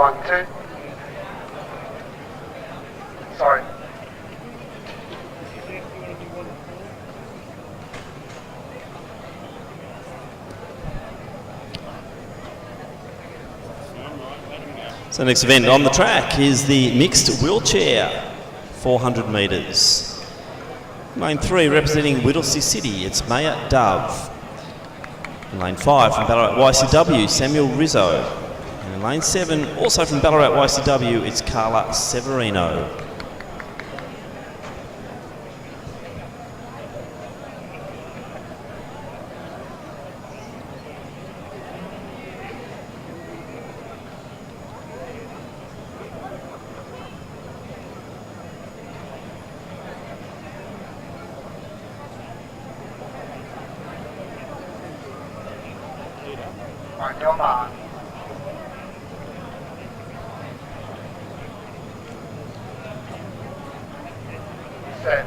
1-2. Sorry. So next event on the track is the mixed wheelchair 400 metres. Lane 3 representing Whittlesea City, it's Maya Dove. In lane 5 from Ballarat YCW, Samuel Rizzo. And in lane 7, also from Ballarat YCW, it's Carla Severino. On your mark. Set.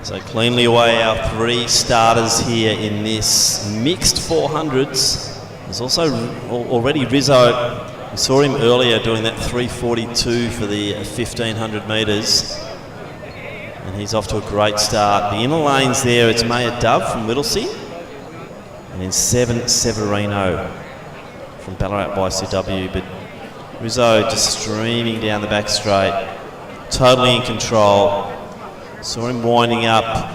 So cleanly away our 3 starters here in this mixed 400s. There's also already Rizzo. We saw him earlier doing that 3:42 for the 1500 metres. And he's off to a great start. The inner lanes there, it's Maya Dove from Whittlesea. And in 7, Severino from Ballarat YCW. But Rizzo just streaming down the back straight, totally in control. Saw him winding up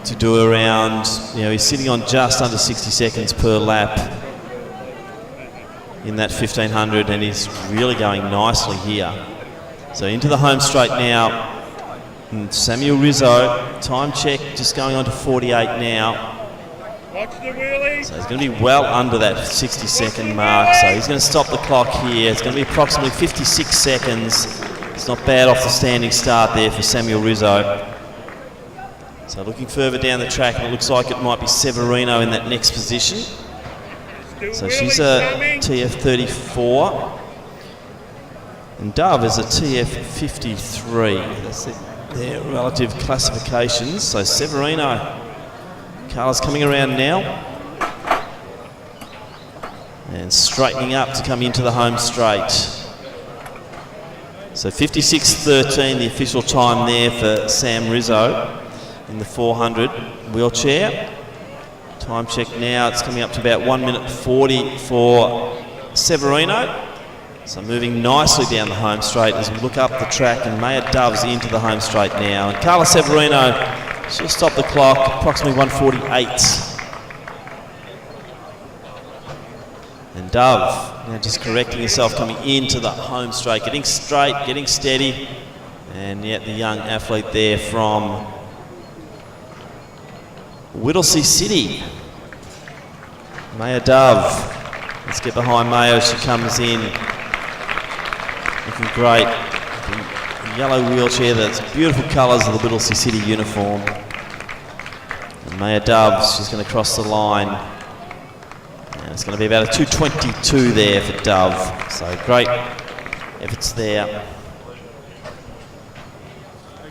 to do around, he's sitting on just under 60 seconds per lap in that 1500, and he's really going nicely here. So into the home straight now. And Samuel Rizzo, time check, just going on to 48 now. So he's going to be well under that 60-second mark. So he's going to stop the clock here. It's going to be approximately 56 seconds. It's not bad off the standing start there for Samuel Rizzo. So looking further down the track, it looks like it might be Severino in that next position. So she's a TF34. And Dove is a TF53. That's their relative classifications. So Severino, Carla's coming around now and straightening up to come into the home straight. So 56:13 the official time there for Sam Rizzo in the 400 wheelchair. Time check now, it's coming up to about 1 minute 40 for Severino. So moving nicely down the home straight as we look up the track, and Maya Dove's into the home straight now. And Carla Severino, she'll stop the clock, approximately 1:48. And Dove now just correcting herself, coming into the home straight, getting straight, getting steady. And yet the young athlete there from Whittlesea City, Maya Dove. Let's get behind Mayo, she comes in. Looking great. The yellow wheelchair, that's beautiful colours of the Whittlesea City uniform. And Maya Dove, she's going to cross the line. And it's going to be about a 2:22 there for Dove. So great efforts there.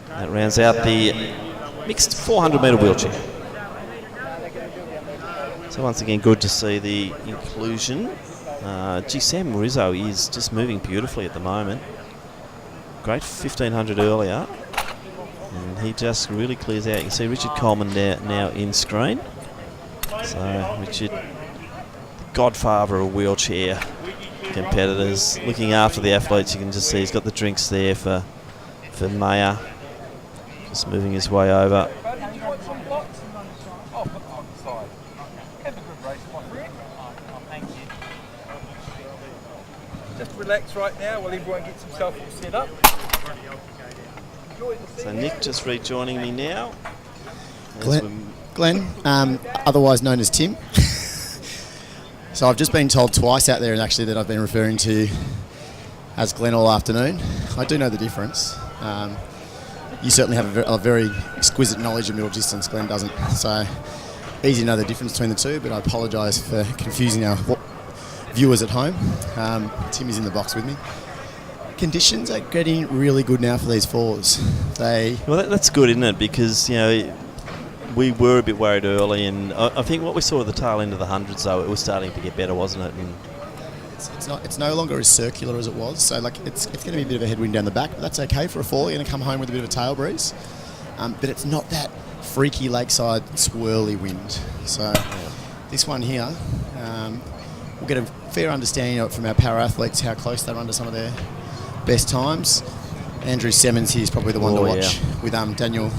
That rounds out the mixed 400 metre wheelchair. So once again, good to see the inclusion. Sam Rizzo is just moving beautifully at the moment. Great 1500 earlier. And he just really clears out. You can see Richard Coleman now in screen. So Richard, the godfather of wheelchair competitors, looking after the athletes. You can just see he's got the drinks there for Maya. Just moving his way over. Just relax right now while everyone gets himself all set up. So Nick just rejoining me now. Glenn, otherwise known as Tim. So I've just been told twice out there, and actually, that I've been referring to as Glenn all afternoon. I do know the difference. You certainly have a very exquisite knowledge of middle distance. Glenn doesn't. So easy to know the difference between the two, but I apologise for confusing our viewers at home. Tim is in the box with me. Conditions are getting really good now for these fours. Well, that's good, isn't it? Because, we were a bit worried early, and I think what we saw at the tail end of the hundreds, though, it was starting to get better, wasn't it? And it's no longer as circular as it was. So like it's going to be a bit of a headwind down the back, but that's okay for a fall. You're going to come home with a bit of a tail breeze, but it's not that freaky lakeside swirly wind. So this one here, we'll get a fair understanding of it from our para athletes how close they run to some of their best times. Andrew Semmens here is probably the one to watch with Daniel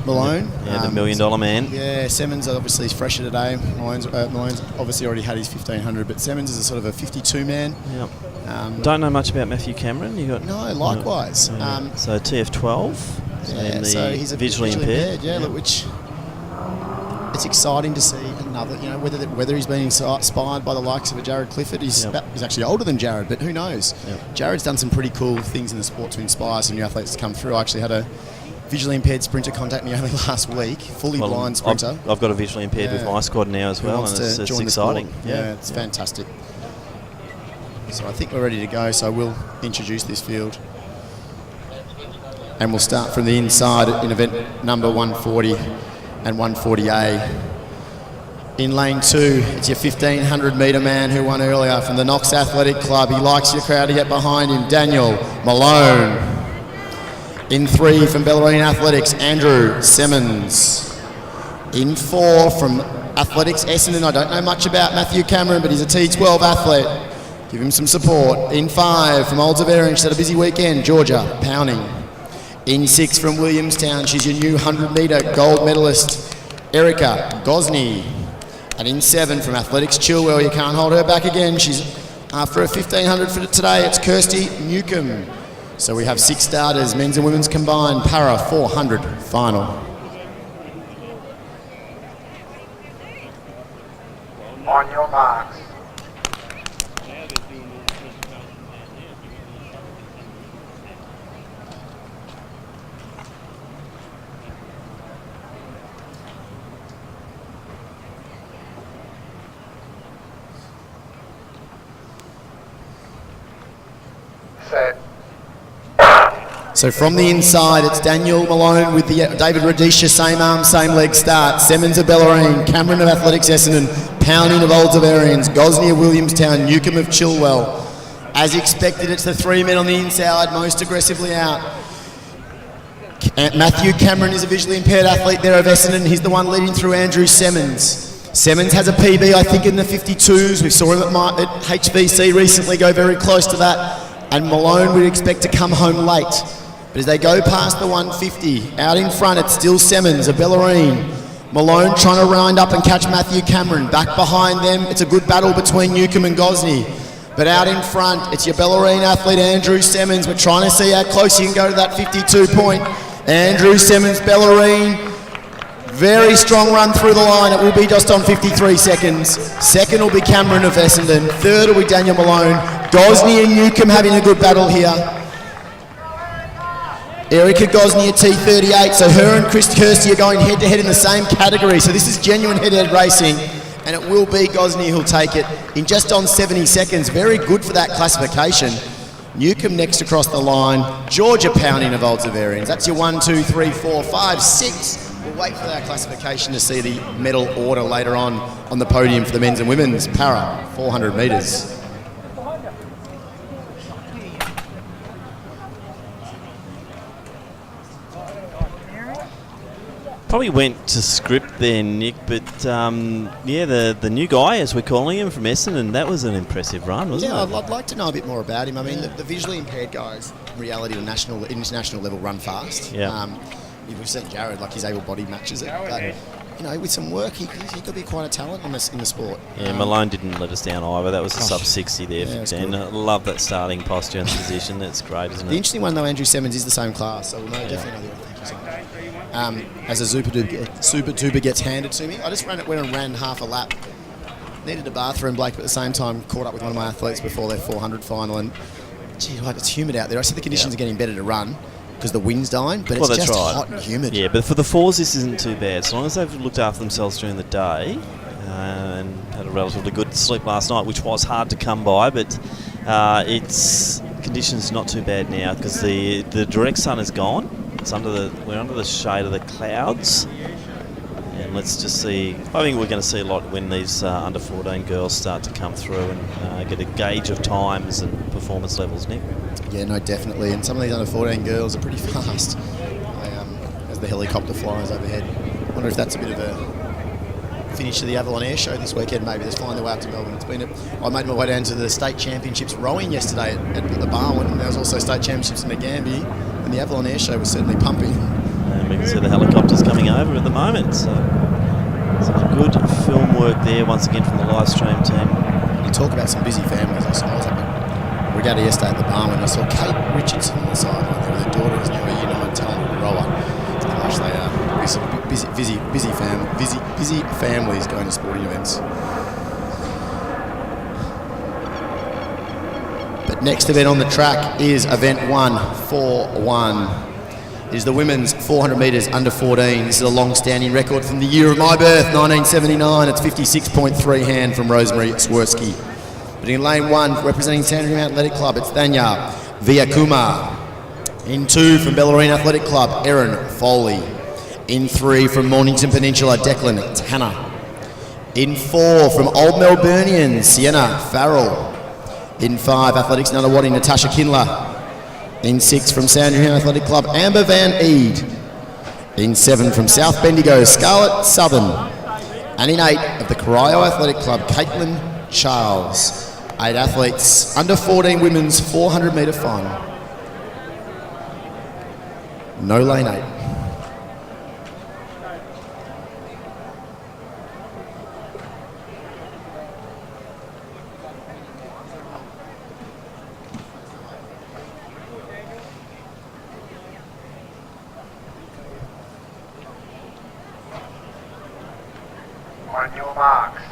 Malone. Yeah, the $1 million man. Yeah, Semmens obviously is fresher today. Malone's obviously already had his 1500, but Semmens is a sort of a 52 man. Yep. Don't know much about Matthew Cameron. You got no, likewise. So TF12. So he's a visually impaired. Look, which it's exciting to see another. You know, whether he's being inspired by the likes of a Jared Clifford. He's actually older than Jared, but who knows? Jared's done some pretty cool things in the sport to inspire some new athletes to come through. I actually had a visually impaired sprinter contact me only last week, blind sprinter. I've got a visually impaired with my squad now as well, and it's exciting. Yeah, it's fantastic. So I think we're ready to go, so we'll introduce this field. And we'll start from the inside in event number 140 and 140A. In lane 2, it's your 1500 metre man who won earlier from the Knox Athletic Club. He likes your crowd to get behind him, Daniel Malone. In 3 from Bellarine Athletics, Andrew Semmens. In 4 from Athletics Essendon, I don't know much about Matthew Cameron, but he's a T12 athlete. Give him some support. In 5 from Olds of Erin, she's had a busy weekend, Georgia Pounding. In 6 from Williamstown, she's your new 100 metre gold medalist, Erica Gosney. And in 7 from Athletics Chilwell, you can't hold her back again. She's after a 1500 for today, it's Kirsty Newcomb. So we have 6 starters, men's and women's combined, para 400 final. On your marks. Set. So from the inside, it's Daniel Malone with the David Radisha, same arm, same leg start. Semmens of Bellarine, Cameron of Athletics Essendon, Pounding of Olds of Arians, Gosney of Williamstown, Newcomb of Chilwell. As expected, it's the 3 men on the inside, most aggressively out. Matthew Cameron is a visually impaired athlete there of Essendon. He's the one leading through Andrew Semmens. Semmens has a PB, I think, in the 52s. We saw him at HVC recently go very close to that. And Malone would expect to come home late. But as they go past the 150, out in front it's still Semmens, a Bellarine. Malone trying to round up and catch Matthew Cameron. Back behind them, it's a good battle between Newcomb and Gosney. But out in front, it's your Bellarine athlete, Andrew Semmens. We're trying to see how close you can go to that 52 point. Andrew Semmens, Bellarine. Very strong run through the line. It will be just on 53 seconds. Second will be Cameron of Essendon. Third will be Daniel Malone. Gosney and Newcomb having a good battle here. Erica Gosney at T38, so her and Kirsty are going head-to-head in the same category, so this is genuine head-to-head racing, and it will be Gosney who'll take it in just on 70 seconds. Very good for that classification. Newcomb next across the line. Georgia Pounding of Olds of Arians. That's your 1, 2, 3, 4, 5, 6. We'll wait for that classification to see the medal order later on the podium for the men's and women's para 400 metres. Probably went to script there, Nick, but the new guy, as we're calling him, from Essendon, that was an impressive run, wasn't it? Yeah, I'd like to know a bit more about him. I mean, the visually impaired guys, in reality, at international level, run fast. Yeah. We've seen Jared, like his able-bodied matches it, but you know, with some work, he could be quite a talent in the sport. Yeah, Malone didn't let us down either. That was a sub-60 there for 10. I love that starting posture and position. That's great, isn't it? The interesting one, though, Andrew Semmens is the same class, so we'll definitely know the other. Thank you so much. As a super duper gets handed to me, I just went and ran half a lap. Needed a bathroom break, but at the same time caught up with one of my athletes before their 400 final, and gee, like, it's humid out there. I see the conditions are getting better to run because the wind's dying, but it's just hot and humid. Yeah, but for the fours, this isn't too bad. As long as they've looked after themselves during the day and had a relatively good sleep last night, which was hard to come by, but it's conditions not too bad now because the direct sun is gone. We're under the shade of the clouds, let's just see. I think we're going to see a lot when these under 14 girls start to come through and get a gauge of times and performance levels, Nick. Yeah, no, definitely. And some of these under 14 girls are pretty fast. As the helicopter flies overhead. I wonder if that's a bit of a finish to the Avalon Air Show this weekend. Maybe they're flying their way up to Melbourne. I made my way down to the state championships rowing yesterday at the Barwon, and there was also state championships in the Gambie, and the Avalon Air Show was certainly pumping. And we can see the helicopters coming over at the moment. So some good film work there once again from the live stream team. You talk about some busy families. I was up at Regatta yesterday at the Barwon. I saw Kate Richardson on the sideline there with her daughter, who's now a Year 9 talented rower. Gosh, they are busy families going to sporting events. But next event on the track is event 141. It is the women's 400 metres under 14. This is a long-standing record from the year of my birth, 1979. It's 56.3 hand from Rosemary Swirsky. But in lane 1, representing Sandringham Athletic Club, it's Thanya Viakumar. In 2 from Bellarine Athletic Club, Erin Foley. In 3 from Mornington Peninsula, Declan Tanner. In 4 from Old Melburnians, Sienna Farrell. In 5, Athletics Nunawading, Natasha Kindler. In 6 from Sandringham Athletic Club, Amber Van Eed. In 7 from South Bendigo, Scarlett Southern. And in 8 of the Corio Athletic Club, Caitlin Charles. 8 athletes, under 14 women's 400 metre final. No lane 8. On your marks.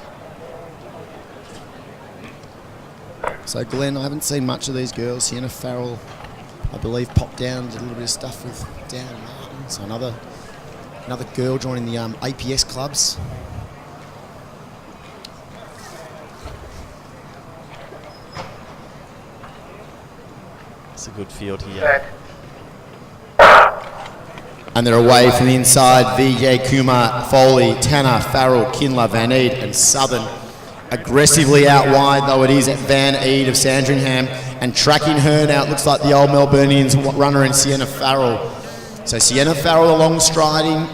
So Glenn, I haven't seen much of these girls. Sienna Farrell, I believe, popped down, did a little bit of stuff with Dan Martin. So another girl joining the APS clubs. It's a good field here. Set. And they're away from the inside. Vijay Kumar, Foley, Tanner, Farrell, Kindler, Van Eed and Southern. Aggressively out wide, though it is at Van Eed of Sandringham. And tracking her now, it looks like the Old Melburnians runner in Sienna Farrell. So Sienna Farrell, a long striding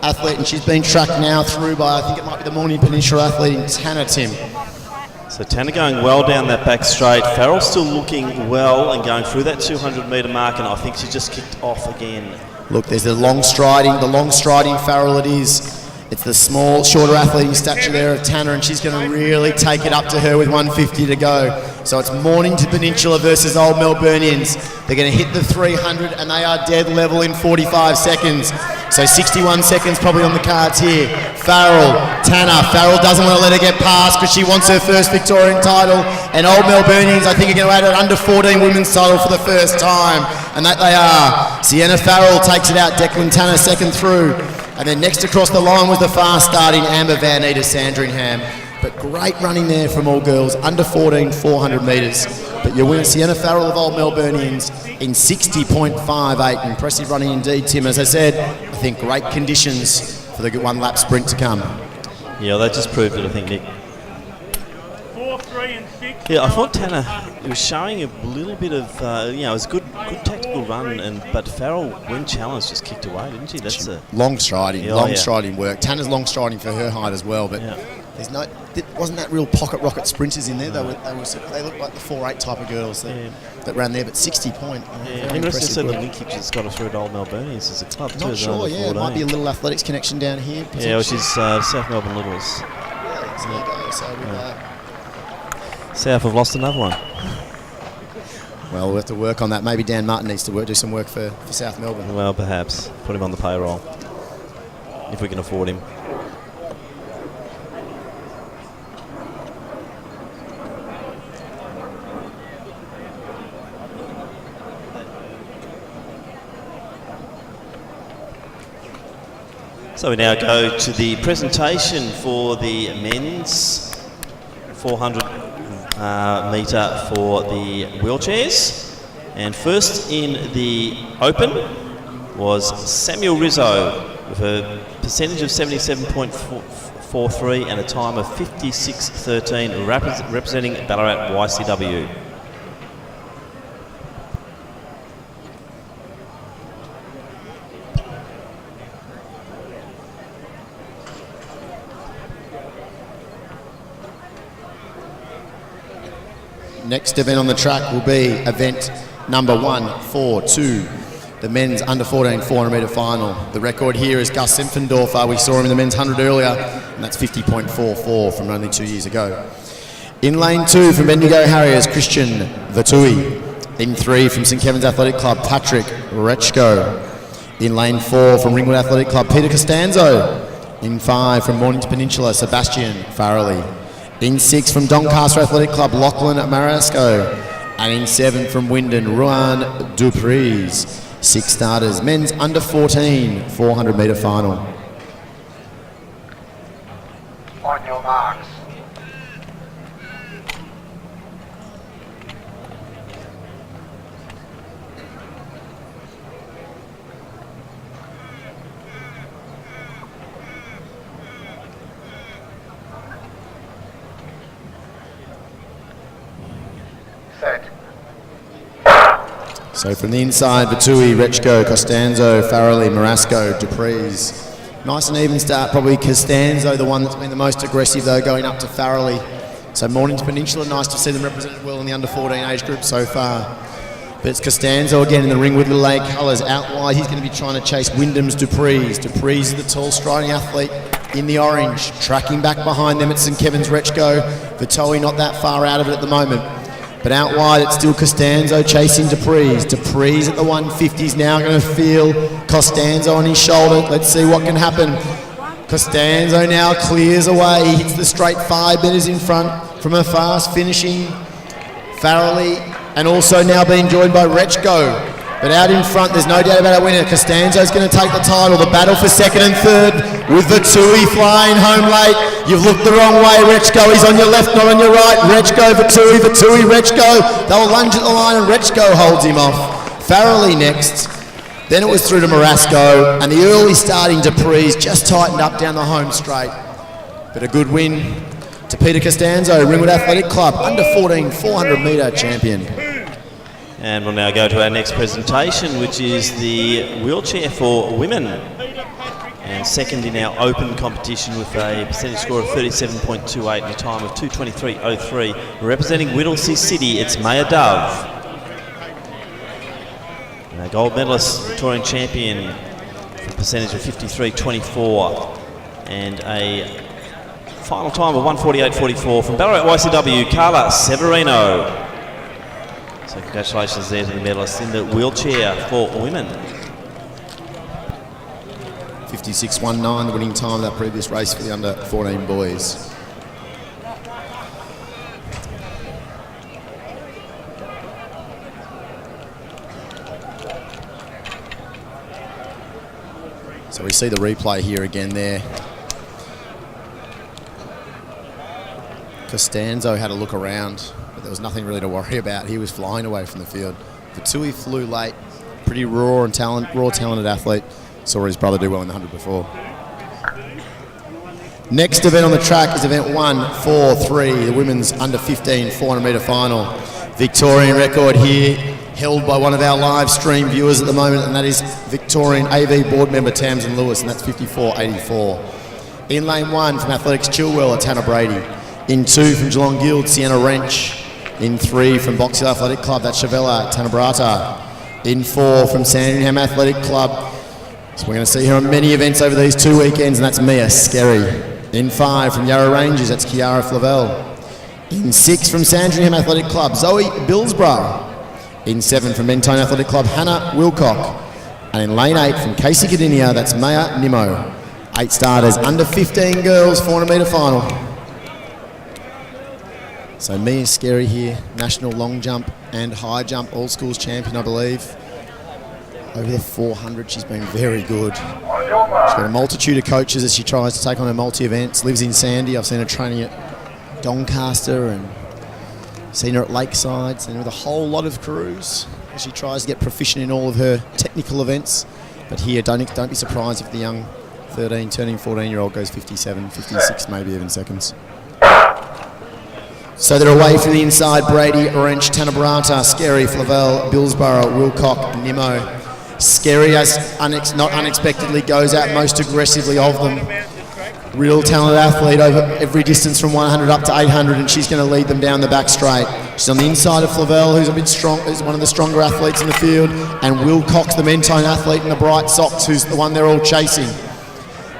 athlete, and she's been tracked now through by, I think it might be the Morning Peninsula athlete in Tanner, Tim. So Tanner going well down that back straight. Farrell still looking well and going through that 200 metre mark, and I think she just kicked off again. Look, there's the long striding Farrell it is. It's the small, shorter athlete in stature there of Tanner, and she's going to really take it up to her with 150 to go. So it's Mornington Peninsula versus Old Melburnians. They're going to hit the 300, and they are dead level in 45 seconds. So 61 seconds probably on the cards here. Farrell, Tanner. Farrell doesn't want to let her get past because she wants her first Victorian title. And Old Melburnians, I think, are going to add an under 14 women's title for the first time. And that they are. Sienna Farrell takes it out. Declan Tanner second through. And then next across the line was the fast starting Amber Van Eed of Sandringham. But great running there from all girls, under 14, 400 metres. But your winner, Sienna Farrell of Old Melburnians, in 60.58. Impressive running indeed, Tim. As I said, I think great conditions for the one lap sprint to come. Yeah, that just proved it, I think, Nick. 4, 3 and 6. Yeah, I thought Tanner, it was showing a little bit of, it was a good tactical run, but Farrell, when challenged, just kicked away, didn't she? That's a long striding work. Tanner's long striding for her height as well, but there's wasn't that real pocket rocket sprinters in there. They looked like the 4'8" type of girls that ran there, but 60 point. Interesting to see the linkage that's got her through at Old Melburnians as a club too. Not sure, it might be a little athletics connection down here. Yeah, which is South Melbourne Littles. Yeah, so there you go. So South have lost another one. Well, we'll have to work on that. Maybe Dan Martin needs to do some work for South Melbourne. Well, perhaps. Put him on the payroll. If we can afford him. So we now go to the presentation for the men's 400 metre for the wheelchairs. And first in the open was Samuel Rizzo with a percentage of 77.43 and a time of 56.13, representing Ballarat YCW. Next event on the track will be event number 142, the men's under 14 400 metre final. The record here is Gus Simpfendorfer. We saw him in the men's 100 earlier, and that's 50.44 from only 2 years ago. In lane 2 from Bendigo Harriers, Christian Vatui. In 3 from St Kevin's Athletic Club, Patrick Rechko. In lane 4 from Ringwood Athletic Club, Peter Costanzo. In 5 from Mornington Peninsula, Sebastian Farrelly. In 6 from Doncaster Athletic Club, Lachlan Marasco. And in 7 from Wyndon, Ruan Dupreez. 6 starters, men's under 14 400 metre final. On your marks. Set. So from the inside, Vatui, Rechko, Costanzo, Farrelly, Marasco, Dupreez. Nice and even start, probably Costanzo, the one that's been the most aggressive though, going up to Farrelly. So Mornington Peninsula, nice to see them represented well in the under 14 age group so far. But it's Costanzo again in the Ringwood Little Lake colours. Out wide, he's going to be trying to chase Wyndham's Dupreez. Dupreez is the tall striding athlete in the orange. Tracking back behind them, it's St Kevin's Rechko. Vatui not that far out of it at the moment. But out wide, it's still Costanzo chasing Dupreez. Dupreez at the 150s now going to feel Costanzo on his shoulder. Let's see what can happen. Costanzo now clears away. He hits the straight 5 metres in front from a fast finishing Farrelly, and also now being joined by Rechko. But out in front, there's no doubt about a winner. Costanzo's going to take the title. The battle for second and third with Vatui flying home late. You've looked the wrong way, Rechko. He's on your left, not on your right. Rechko, Vatui, Vatui, Rechko. They'll lunge at the line and Rechko holds him off. Farrelly next. Then it was through to Marasco, and the early starting Dupreez just tightened up down the home straight. But a good win to Peter Costanzo, Ringwood Athletic Club, under 14 400 metre champion. And we'll now go to our next presentation, which is the wheelchair for women. And second in our open competition with a percentage score of 37.28 and a time of 2:23.03. Representing Whittlesea City, it's Maya Dove. And our gold medalist, Victorian champion, for a percentage of 53.24. And a final time of 1:48.44 from Ballarat YCW, Carla Severino. So congratulations there to the medalists in the wheelchair for women. 56.19, the winning time of that previous race for the under 14 boys. So we see the replay here again there. Costanzo had a look around, but there was nothing really to worry about. He was flying away from the field. Vatui flew late, pretty raw and talented athlete. Saw his brother do well in the 100 before. Next event on the track is event 143, the women's under 15 400 metre final. Victorian record here, held by one of our live stream viewers at the moment, and that is Victorian AV board member Tamsin Lewis, and that's 54.84. In lane 1 from Athletics Chilwell, Tanner Brady. In 2 from Geelong Guild, Sienna Wrench. In 3 from Box Hill Athletic Club, that's Chavella Tanabrata. In 4 from Sandringham Athletic Club. So we're going to see her on many events over these 2 weekends, and that's Mia Skerry. In 5 from Yarra Rangers, that's Kiara Flavel. In 6 from Sandringham Athletic Club, Zoe Billsborough. In 7 from Mentone Athletic Club, Hannah Wilcock. And in lane 8 from Casey Cadinia, that's Maya Nimmo. 8 starters, under 15 girls, 400 metre final. So Mia Skerry here, national long jump and high jump, all schools champion, I believe. Over the 400, she's been very good. She's got a multitude of coaches as she tries to take on her multi-events. Lives in Sandy. I've seen her training at Doncaster and seen her at Lakeside. Seen her with a whole lot of crews as she tries to get proficient in all of her technical events. But here, don't be surprised if the young 13, turning 14-year-old goes 57, 56 maybe even seconds. So they're away from the inside. Brady, Wrench, Tanabarata, Scary, Flavel, Billsborough, Wilcock, Nimmo. Scary, as not unexpectedly, goes out most aggressively of them. Real talented athlete over every distance from 100 up to 800, and she's going to lead them down the back straight. She's on the inside of Flavel, who's a bit strong, who's one of the stronger athletes in the field, and Wilcox, the Mentone athlete in the bright socks, who's the one they're all chasing.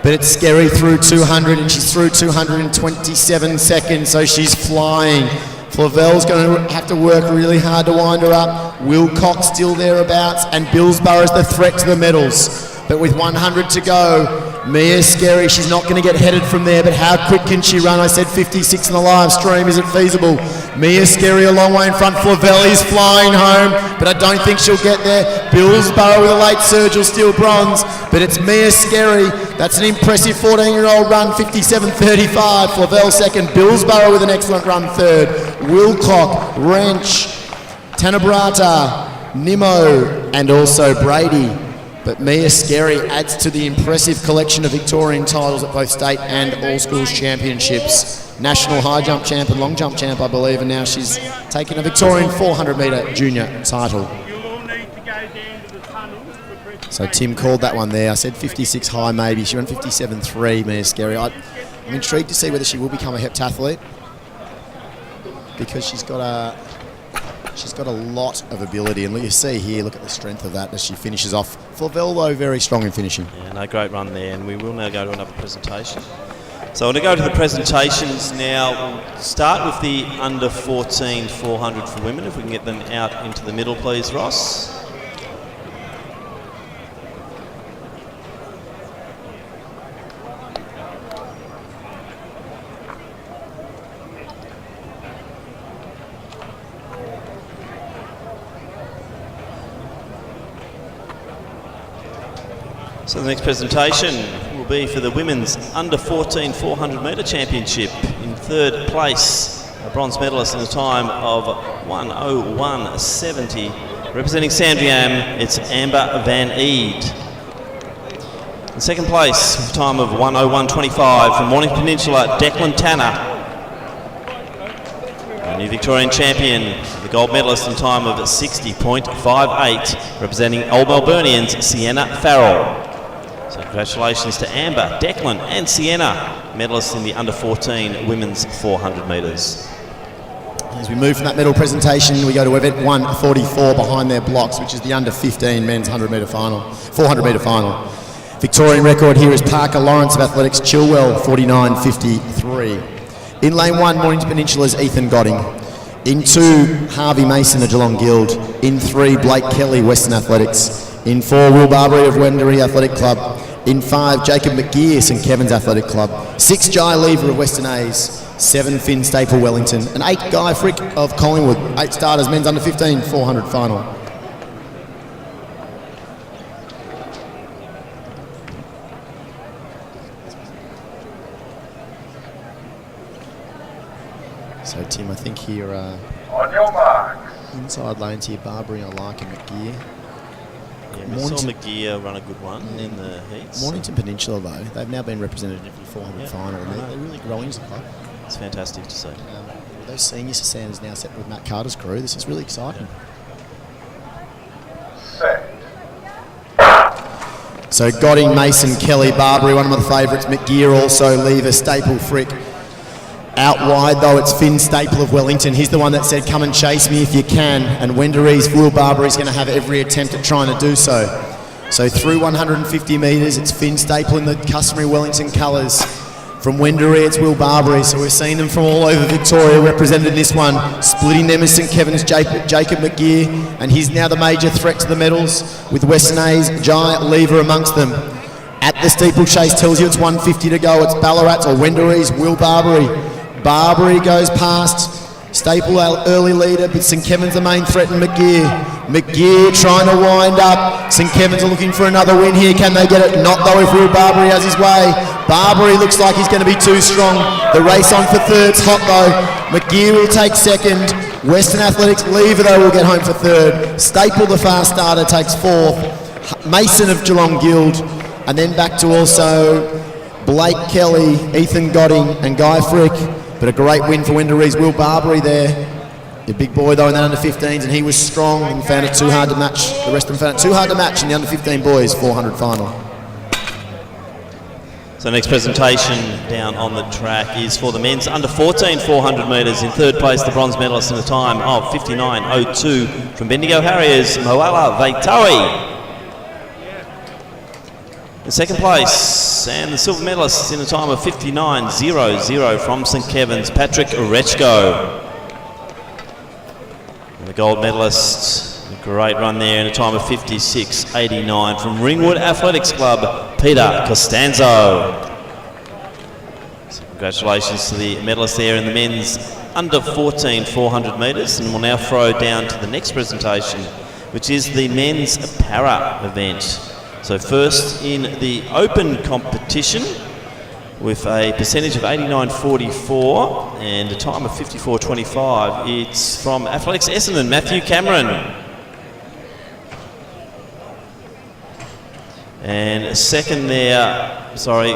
But it's Scary through 200, and she's through 227 seconds, so she's flying. Flavel's going to have to work really hard to wind her up. Wilcox still thereabouts, and Billsborough's the threat to the medals. But with 100 to go, Mia Scary, she's not going to get headed from there, but how quick can she run? I said 56 in the live stream, is it feasible? Mia Scary a long way in front. Flavel is flying home, but I don't think she'll get there. Billsborough with a late surge will steal bronze, but it's Mia Scary. That's an impressive 14-year-old run, 57.35. Flavel second, Billsborough with an excellent run third. Wilcock, Wrench, Tanabarata, Nimmo, and also Brady. But Mia Scary adds to the impressive collection of Victorian titles at both state and all schools championships. National high jump champ and long jump champ, I believe, and now she's taken a Victorian 400 metre junior title. So Tim called that one there. I said 56 high maybe. She went 57.3, Mia Scary. I'm intrigued to see whether she will become a heptathlete, because she's got a lot of ability, and you see here, look at the strength of that as she finishes off. Flavel, though, very strong in finishing. Yeah, no, great run there, and we will now go to another presentation. So I'm going to go to the presentations now. We'll start with the under 14 400 for women, if we can get them out into the middle, please, Ross. So the next presentation will be for the women's under 14 400 metre championship. In third place, a bronze medalist in a time of 1:01.70. Representing Sandringham, it's Amber Van Eed. In second place, with a time of 1:01.25 from Mornington Peninsula, Declan Tanner. A new Victorian champion, the gold medalist in time of 60.58, representing Old Melburnians, Sienna Farrell. So congratulations to Amber, Declan and Sienna, medalists in the under 14 women's 400 metres. As we move from that medal presentation, we go to event 144 behind their blocks, which is the under 15 men's 400 metre final. Victorian record here is Parker Lawrence of Athletics Chilwell, 49.53. In lane 1, Mornington Peninsula's Ethan Godding. In 2, Harvey Mason of Geelong Guild. In 3, Blake Kelly, Western Athletics. In 4, Will Barbary of Wendouree Athletic Club. In 5, Jacob McGeer, St Kevin's Athletic Club. 6, Jai Lever of Western A's. 7, Finn Staple Wellington. And 8, Guy Frick of Collingwood. 8 starters, men's under 15 400 final. So Tim, I think here On your marks. inside lanes here, Barbary I like and McGeer. Yeah, we saw McGeer run a good one in the heats. Mornington Peninsula, though, they've now been represented in every 400 final, and they're really growing as a club. It's fantastic to see. Those senior standards now set with Matt Carter's crew. This is really exciting. So Godding, Mason, Kelly, Barbary, one of my favourites. McGeer also, Lever, Staple, Frick. Out wide, though, it's Finn Staple of Wellington. He's the one that said, come and chase me if you can. And Wendoree's Will Barbary's going to have every attempt at trying to do so. So through 150 metres, it's Finn Staple in the customary Wellington colours. From Wendouree, it's Will Barbary. So we've seen them from all over Victoria represented in this one. Splitting them as St Kevin's Jacob McGeer. And he's now the major threat to the medals, with Western A's Jai Lever amongst them. At the steeplechase tells you it's 150 to go. It's Ballarat's or Wendoree's Will Barbary. Barbary goes past Staple, early leader, but St Kevin's the main threat, and McGeer. McGeer trying to wind up. St Kevin's are looking for another win here. Can they get it? Not though if Will Barbary has his way. Barbary looks like he's going to be too strong. The race on for third's hot though. McGeer will take second. Western Athletics Lever though will get home for third. Staple, the fast starter, takes fourth. Mason of Geelong Guild And then back to also Blake Kelly, Ethan Godding and Guy Frick. But a great win for Wendourie's Will Barbary there. The big boy though in that under-15s, and he was strong and found it too hard to match. The rest of them found it too hard to match in the under-15 boys 400 final. So next presentation down on the track is for the men's under 14 400 metres. In third place, the bronze medalist in a time of 59.02 from Bendigo Harriers, Moala Vaitawi. In second place, and the silver medalist in a time of 59.00 from St Kevin's, Patrick Rechko. And the gold medalist, a great run there in a time of 56.89 from Ringwood Athletics Club, Peter Costanzo. So congratulations to the medalist there in the men's under 14 400 metres, and we'll now throw down to the next presentation, which is the men's para event. So first in the open competition with a percentage of 89.44 and a time of 54.25, it's from Athletics Essendon, Matthew Cameron. And second there, sorry,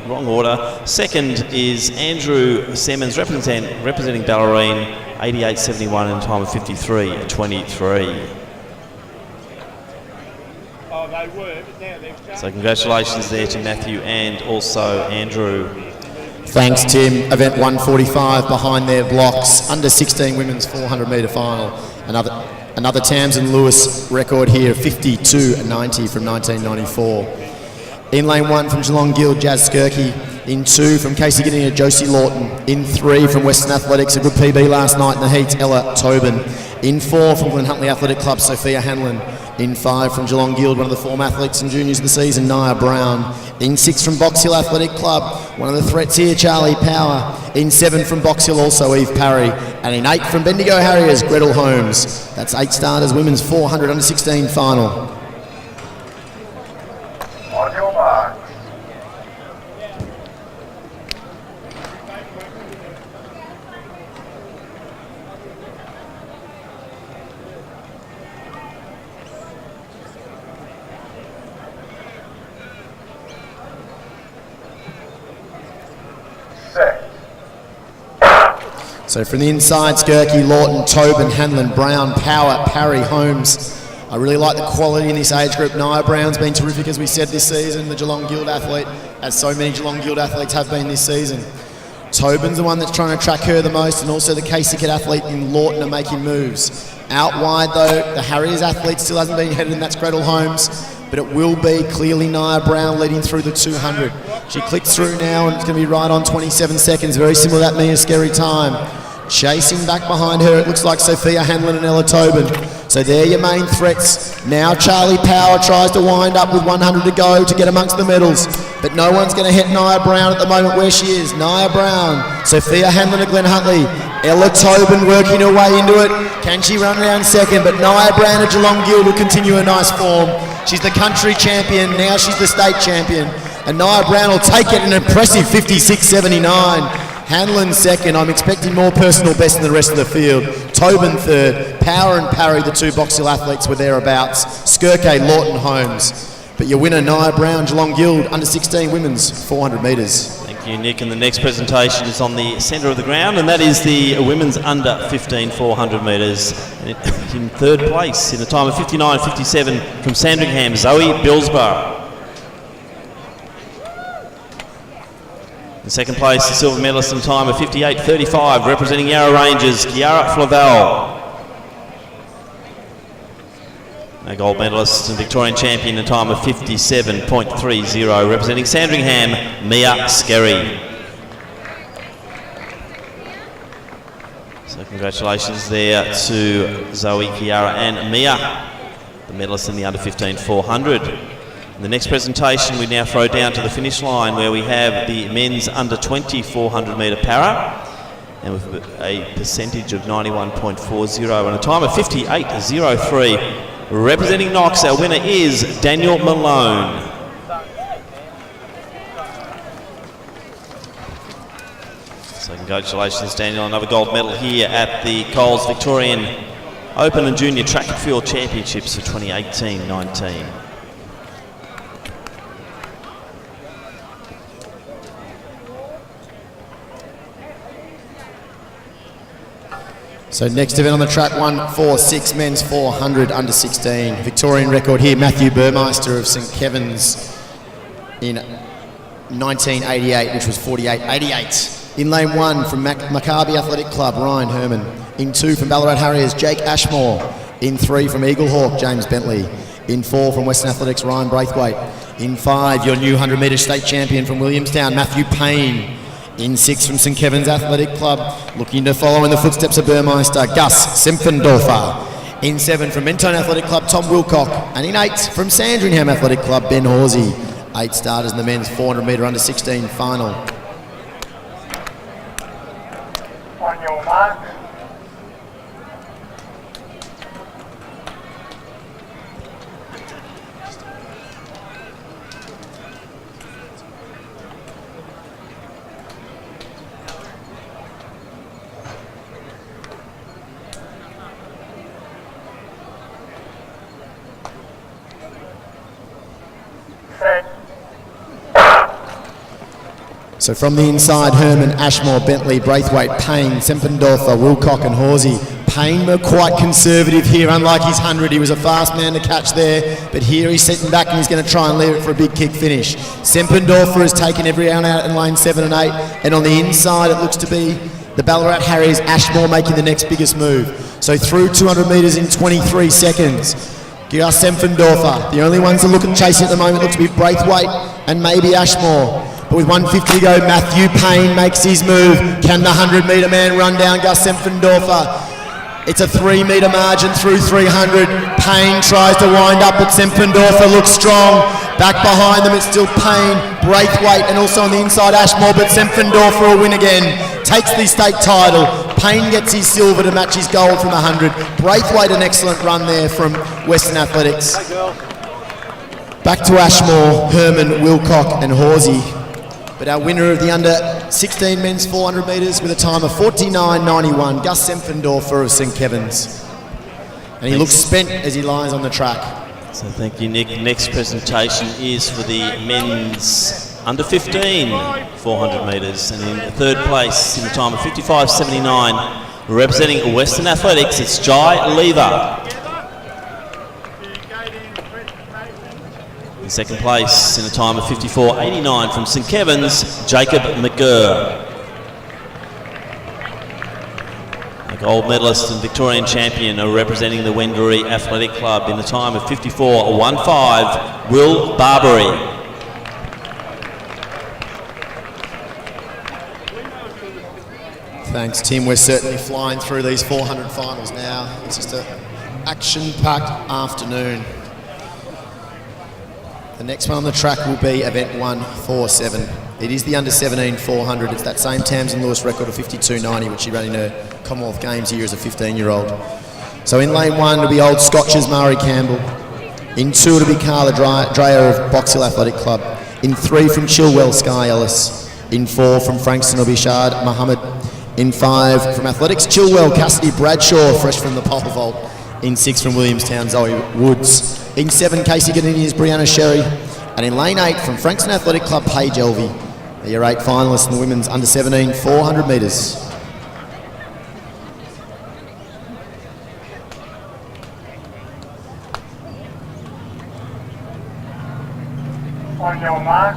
wrong order. Second is Andrew Simmons, representing Ballerine, 88.71 and a time of 53.23. So congratulations there to Matthew and also Andrew. Thanks, Tim. Event 145 behind their blocks. Under 16 women's 400 metre final. Another Tamsin Lewis record here, 52.90 from 1994. In lane 1 from Geelong Guild, Jazz Skirky. In 2 from Casey Gidding, Josie Lawton. In 3 from Western Athletics, a good PB last night in the heats, Ella Tobin. In 4 from Glen Huntly Athletic Club, Sophia Hanlon. In 5 from Geelong Guild, one of the former athletes and juniors of the season, Nia Brown. In 6 from Box Hill Athletic Club, one of the threats here, Charlie Power. In 7 from Box Hill, also Eve Parry. And in 8 from Bendigo Harriers, Gretel Holmes. That's 8 starters, women's 400 under 16 final. On your mark. So from the inside, Skirky, Lawton, Tobin, Hanlon, Brown, Power, Parry, Holmes. I really like the quality in this age group. Nia Brown's been terrific, as we said, this season, the Geelong Guild athlete, as so many Geelong Guild athletes have been this season. Tobin's the one that's trying to track her the most, and also the Casey Kid athlete in Lawton are making moves. Out wide though, the Harriers athlete still hasn't been headed, and that's Gretel Holmes, but it will be clearly Nia Brown leading through the 200. She clicks through now, and it's going to be right on 27 seconds, very similar to that Mia Scary time. Chasing back behind her, it looks like Sophia Hanlon and Ella Tobin. So they're your main threats. Now Charlie Power tries to wind up with 100 to go to get amongst the medals. But no one's going to hit Nia Brown at the moment where she is. Nia Brown, Sophia Hanlon of Glen Huntly, Ella Tobin working her way into it. Can she run around second? But Nia Brown of Geelong Guild will continue her nice form. She's the country champion, now she's the state champion. And Nia Brown will take it an impressive 56.79. Hanlon second. I'm expecting more personal best than the rest of the field. Tobin third. Power and Parry, the 2 Box Hill athletes, were thereabouts. Skirke, Lawton, Holmes. But your winner, Nia Brown, Geelong Guild, under 16 women's 400 metres. Thank you, Nick. And the next presentation is on the centre of the ground, and that is the women's under 15 400 metres. In third place, in a time of 59.57 from Sandringham, Zoe Billsborough. In second place, the silver medalist in time of 58.35, representing Yarra Rangers, Kiara Flavel. A gold medalist and Victorian champion in a time of 57.30, representing Sandringham, Mia Skerry. So congratulations there to Zoe, Kiara and Mia, the medalists in the under 15 400. In the next presentation, we now throw down to the finish line where we have the men's under 20 400 metre para, and with a percentage of 91.40 and a time of 58.03. Representing Knox, our winner is Daniel Malone. So congratulations, Daniel. Another gold medal here at the Coles Victorian Open and Junior Track and Field Championships for 2018-19. So next event on the track, 146 men's 400 under 16. Victorian record here, Matthew Burmeister of St Kevin's in 1988, which was 48.88. In lane 1 from Maccabi Athletic Club, Ryan Herman. In 2 from Ballarat Harriers, Jake Ashmore. In 3 from Eagle Hawk, James Bentley. In 4 from Western Athletics, Ryan Braithwaite. In 5, your new 100 metre state champion from Williamstown, Matthew Payne. In 6 from St Kevin's Athletic Club, looking to follow in the footsteps of Burmeister, Gus Simpfendorfer. In 7 from Mentone Athletic Club, Tom Wilcock. And in 8 from Sandringham Athletic Club, Ben Horsey. 8 starters in the men's 400 metre under 16 final. On your mark. So from the inside, Herman, Ashmore, Bentley, Braithwaite, Payne, Sempendorfer, Wilcock and Horsey. Payne were quite conservative here, unlike his 100. He was a fast man to catch there, but here he's sitting back and he's going to try and leave it for a big kick finish. Sempendorfer has taken every out in lane 7 and 8, and on the inside it looks to be the Ballarat Harriers, Ashmore making the next biggest move. So through 200 metres in 23 seconds. Gus Sempendorfer, the only ones that look at chasing at the moment look to be Braithwaite and maybe Ashmore. But with 150 to go, Matthew Payne makes his move. Can the 100 metre man run down Gus Sempendorfer? It's a 3 metre margin through 300. Payne tries to wind up, but Sempendorfer looks strong. Back behind them, it's still Payne, Braithwaite, and also on the inside Ashmore, but Sempendorfer will win again. Takes the state title. Payne gets his silver to match his gold from the 100. Braithwaite, an excellent run there from Western Athletics. Back to Ashmore, Herman, Wilcock and Horsey. But our winner of the under 16 men's 400 metres with a time of 49.91, Gus Sempendorfer of St Kevin's. And he looks spent as he lies on the track. So thank you, Nick. Next presentation is for the men's under 15 400 metres, and in third place in the time of 55.79, representing Western Athletics, it's Jai Lever. In second place in a time of 54.89 from St Kevin's, Jacob McGurr. A gold medalist and Victorian champion are representing the Wendouree Athletic Club in a time of 54.15, Will Barbary. Thanks, Tim. We're certainly flying through these 400 finals now. It's just an action-packed afternoon. The next one on the track will be event 147. It is the under 17 400. It's that same Tamsin Lewis record of 52.90, which she ran in her Commonwealth Games here as a 15-year-old. So in lane 1 it'll be Old Scotch's Murray Campbell. In 2 it'll be Carla Dreyer of Box Hill Athletic Club. In 3 from Chilwell, Sky Ellis. In 4 from Frankston will be Shard Mohammed. In 5 from Athletics, Chilwell, Cassidy Bradshaw, fresh from the pole vault. In 6 from Williamstown, Zoe Woods. In 7, Casey Ganini's Brianna Sherry. And in lane 8 from Frankston Athletic Club, Paige Elvey. They're your 8 finalists in the women's under 17 400 metres. On your mark.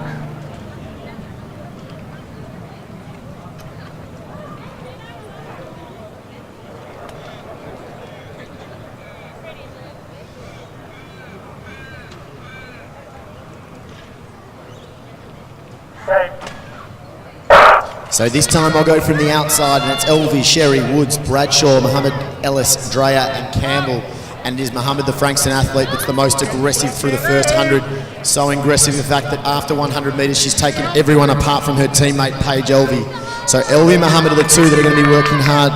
So this time I'll go from the outside, and it's Elvie, Sherry, Woods, Bradshaw, Mohammed, Ellis, Dreyer and Campbell. And it is Mohammed, the Frankston athlete, that's the most aggressive through the first 100. So aggressive in the fact that after 100 metres she's taken everyone apart from her teammate Paige Elvie. So Elvie and Mohammed are the two that are going to be working hard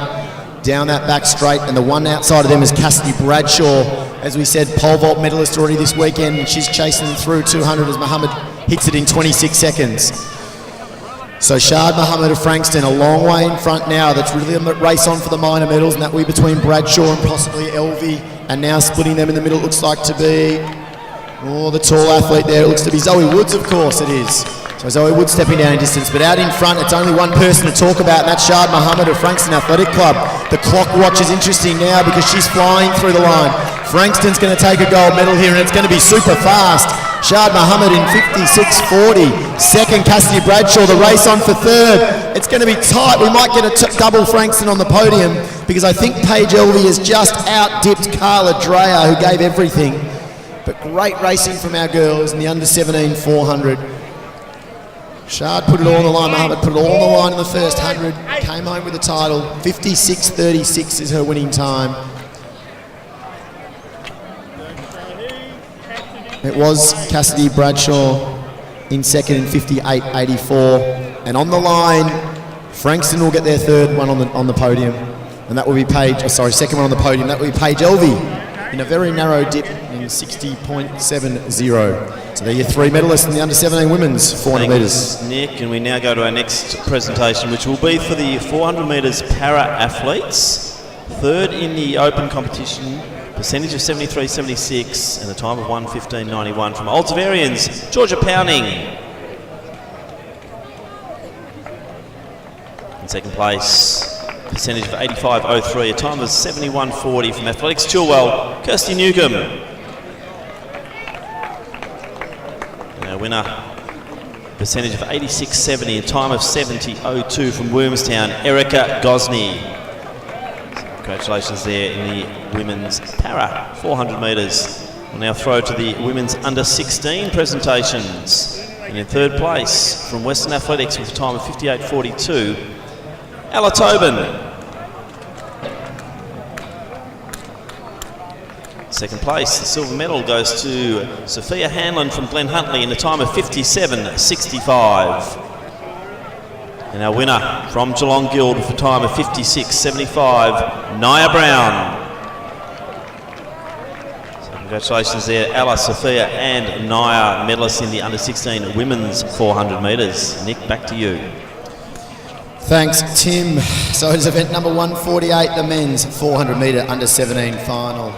down that back straight, and the one outside of them is Cassidy Bradshaw. As we said, pole vault medalist already this weekend, and she's chasing through 200 as Mohammed hits it in 26 seconds. So Shard Mohammed of Frankston a long way in front now. That's really a race on for the minor medals, and that will be between Bradshaw and possibly Elvie. And now splitting them in the middle looks like to be, the tall athlete there. It looks to be Zoe Woods, of course it is. So Zoe Wood stepping down in distance, but out in front, it's only one person to talk about, and that's Shad Mohammed of Frankston Athletic Club. The clock watch is interesting now because she's flying through the line. Frankston's going to take a gold medal here, and it's going to be super fast. Shad Mohammed in 56.40. Second, Cassidy Bradshaw, the race on for third. It's going to be tight. We might get a double Frankston on the podium because I think Paige Elvey has just out-dipped Carla Dreyer, who gave everything. But great racing from our girls in the under-17 400. Shard put it all on the line, Mohammed put it all on the line in the first 100, came home with the title. 56.36 is her winning time. It was Cassidy Bradshaw in second in 58.84. And on the line, Frankston will get their third one on the podium. And that will be second one on the podium. That will be Paige Elvey in a very narrow dip in 60.70. So they're your three medalists in the under-17 women's 400 metres. Nick, and we now go to our next presentation, which will be for the 400 metres para-athletes. Third in the open competition, percentage of 73.76 and a time of 1:15.91 from Old Zavarians, Georgia Pounding. In second place, percentage of 85.03, a time of 71.40 from Athletics Chilwell, Kirsty Newcomb. And our winner, percentage of 86.70, a time of 70.02 from Williamstown, Erica Gosney. So congratulations there in the women's para 400 metres. We'll now throw to the women's under 16 presentations. And in third place from Western Athletics with a time of 58.42, Ella Tobin. Second place, the silver medal goes to Sophia Hanlon from Glen Huntly in a time of 57.65. And our winner from Geelong Guild with a time of 56.75, Nia Brown. So congratulations there, Ella, Sophia and Nia, medalists in the under 16 women's 400 metres. Nick, back to you. Thanks, Tim. So it is event number 148, the men's 400 metre under 17 final.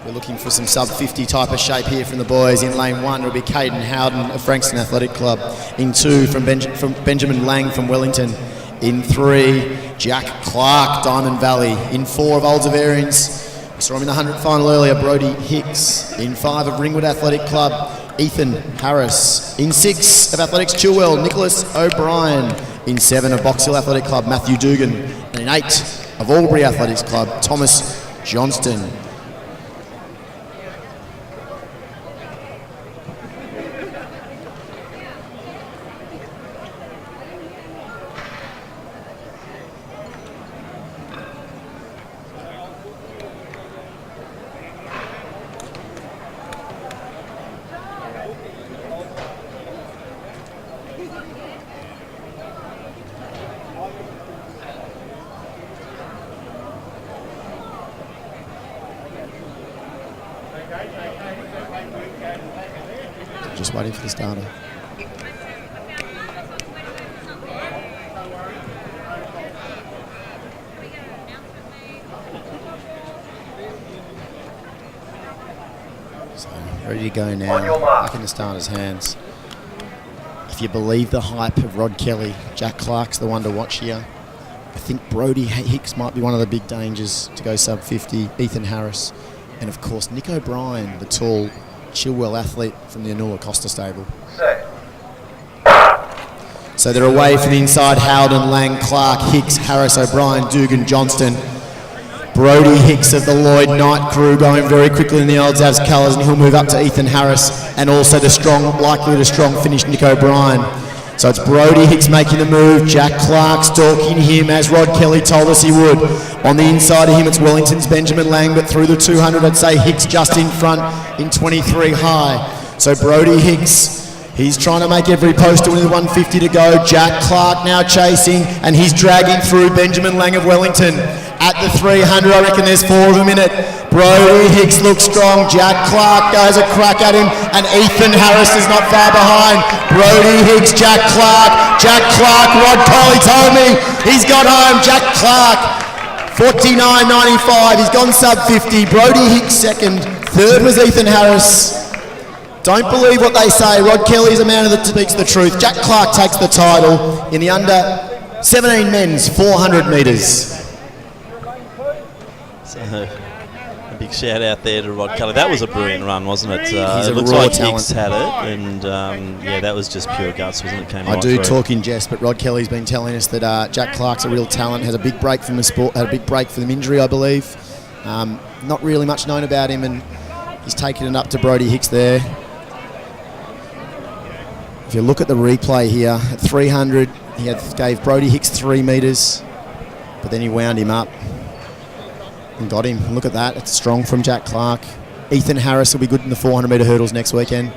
We're looking for some sub-50 type of shape here from the boys. In lane 1 will be Caden Howden of Frankston Athletic Club. In 2 from Benjamin Lang from Wellington. In 3, Jack Clark, Diamond Valley. In 4 of Old Zavarians, we saw him in the 100 final earlier, Brody Hicks. In 5 of Ringwood Athletic Club, Ethan Harris. In 6 of Athletics Chilwell, Nicholas O'Brien. In 7 of Box Hill Athletic Club, Matthew Dugan. And in 8 of Albury Athletics Club, Thomas Johnston. Just waiting for the starter. So, ready to go now, back in the starter's hands. If you believe the hype of Rod Kelly, Jack Clark's the one to watch here. I think Brody Hicks might be one of the big dangers to go sub 50, Ethan Harris, and of course Nick O'Brien, the tall Chilwell athlete from the Anula Costa stable. So they're away from the inside, Howden, Lang, Clark, Hicks, Harris, O'Brien, Dugan, Johnston. Brody Hicks of the Lloyd Knight crew going very quickly in the old Zavs colours, and he'll move up to Ethan Harris and also the likely to strong finish Nick O'Brien. So it's Brody Hicks making the move, Jack Clark stalking him as Rod Kelly told us he would. On the inside of him it's Wellington's Benjamin Lang, but through the 200 I'd say Hicks just in front in 23 high. So Brody Hicks, he's trying to make every post to win the 150 to go. Jack Clark now chasing, and he's dragging through Benjamin Lang of Wellington. At the 300, I reckon there's 4 of them in it. Brody Hicks looks strong. Jack Clark goes a crack at him, and Ethan Harris is not far behind. Brody Hicks, Jack Clark, Rod Coley told me he's got home. Jack Clark, 49.95. He's gone sub 50. Brody Hicks second. Third was Ethan Harris. Don't believe what they say. Rod Kelly's a man that speaks the truth. Jack Clark takes the title in the under 17 men's 400 metres. So, a big shout out there to Rod Kelly. That was a brilliant run, wasn't it? He's a it looks raw like talent. Hicks had it, and yeah, that was just pure guts, wasn't it? Came I right do through. talk in jest, but Rod Kelly's been telling us that Jack Clark's a real talent. Has a big break from the sport. Had a big break from injury, I believe. Not really much known about him, and he's taken it up to Brody Hicks there. If you look at the replay here, at 300, he gave Brody Hicks 3 metres, but then he wound him up and got him. Look at that. It's strong from Jack Clark. Ethan Harris will be good in the 400 metre hurdles next weekend.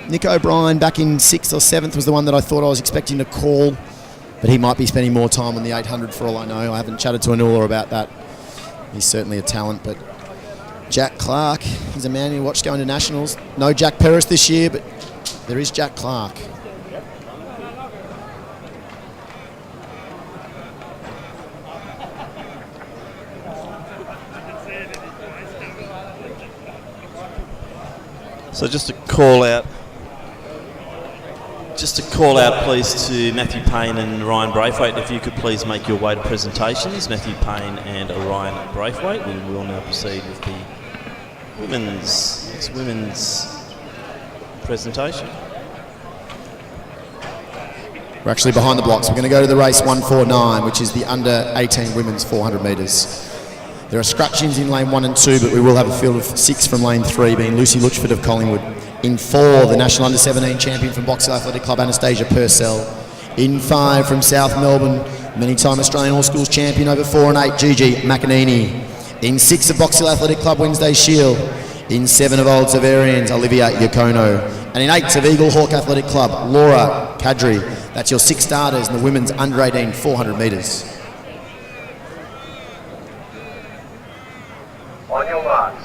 Nick O'Brien back in 6th or 7th was the one that I thought I was expecting to call, but he might be spending more time on the 800 for all I know. I haven't chatted to Anula about that. He's certainly a talent, but Jack Clark, he's a man you watched going to nationals. No Jack Perris this year, but there is Jack Clark. So just a call out please to Matthew Payne and Ryan Braithwaite, if you could please make your way to presentations. Matthew Payne and Ryan Braithwaite. We will now proceed with the women's presentation. We're actually behind the blocks. We're going to go to the race 149, which is the under 18 women's 400 metres. There are scratch-ins in lane 1 and 2, but we will have a field of 6 from lane 3, being Lucy Luchford of Collingwood. In 4, the National Under 17 champion from Box Hill Athletic Club, Anastasia Purcell. In 5, from South Melbourne, many-time Australian All Schools champion over 4 and 8, Gigi McEnany. In 6 of Box Hill Athletic Club, Wednesday Shield. In 7 of Old Severians, Olivia Yacono. And in 8 of Eagle Hawk Athletic Club, Laura Kadri. That's your 6 starters in the women's under 18 400 metres. On your marks.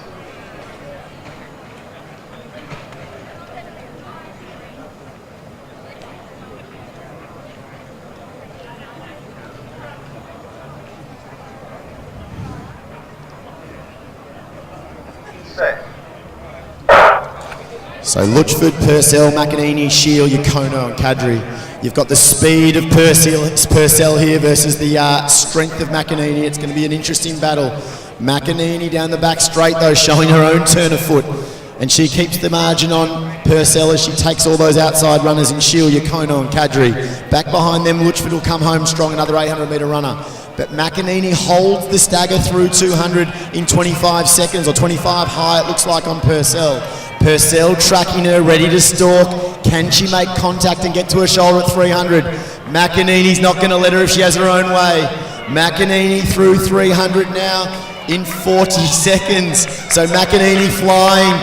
Set. So Luchford, Purcell, McEnany, Shield, Yacono and Kadri. You've got the speed of Purcell here versus the strength of McEnany. It's going to be an interesting battle. McEnany down the back straight though, showing her own turn of foot. And she keeps the margin on Purcell as she takes all those outside runners in Shield, Yacono and Kadri. Back behind them, Luchford will come home strong, another 800 metre runner. But McEnany holds the stagger through 200 in 25 seconds, or 25 high it looks like on Purcell. Purcell tracking her, ready to stalk. Can she make contact and get to her shoulder at 300? McEnany's not going to let her if she has her own way. McEnany through 300 now in 40 seconds. So McEnany flying.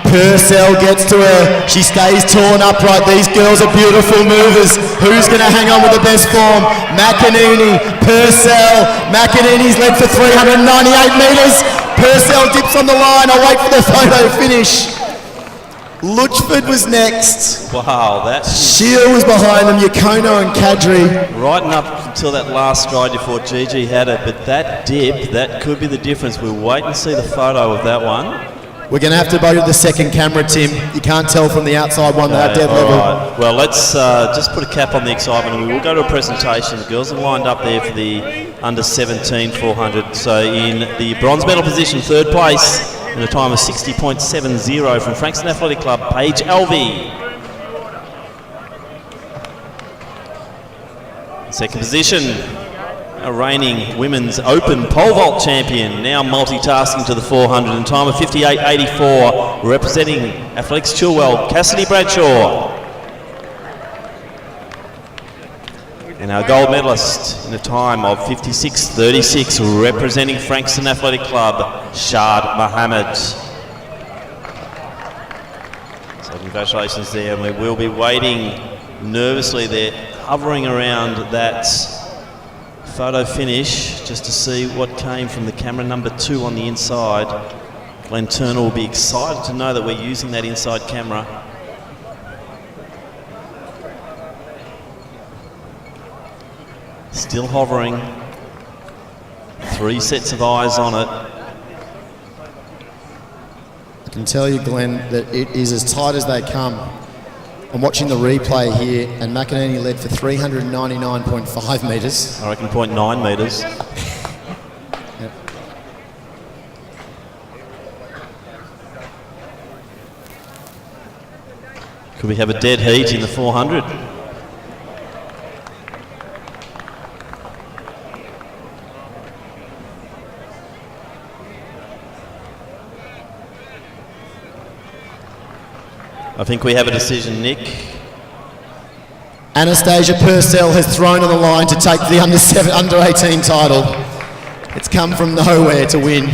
Purcell gets to her. She stays tall and upright. These girls are beautiful movers. Who's going to hang on with the best form? McEnany, Purcell. McEnany's led for 398 metres. Purcell dips on the line. I'll wait for the photo finish. Luchford was next. Wow, that Shield was behind them, Yacono and Kadri. Right up until that last stride before Gigi had it, but that dip, that could be the difference. We'll wait and see the photo of that one. We're going to have to go to the second camera, Tim. You can't tell from the outside one that dead level. Right. Well, let's just put a cap on the excitement, and we will go to a presentation. The girls are lined up there for the under 17 400. So in the bronze medal position, 3rd place, in a time of 60.70 from Frankston Athletic Club, Paige Alvey. Second position, a reigning women's open pole vault champion, now multitasking to the 400 in time of 58.84, representing Athletics Chilwell, Cassidy Bradshaw. And our gold medalist in a time of 56.36, representing Frankston Athletic Club, Shad Mohammed. So congratulations there, and we will be waiting nervously there, hovering around that photo finish just to see what came from the camera number 2 on the inside. Glenn Turner will be excited to know that we're using that inside camera. Still hovering. 3 sets of eyes on it. I can tell you, Glenn, that it is as tight as they come. I'm watching the replay here, and McEnany led for 399.5 metres. I reckon 0.9 metres. Yep. Could we have a dead heat in the 400? I think we have a decision, Nick. Anastasia Purcell has thrown on the line to take the under 18 title. It's come from nowhere to win.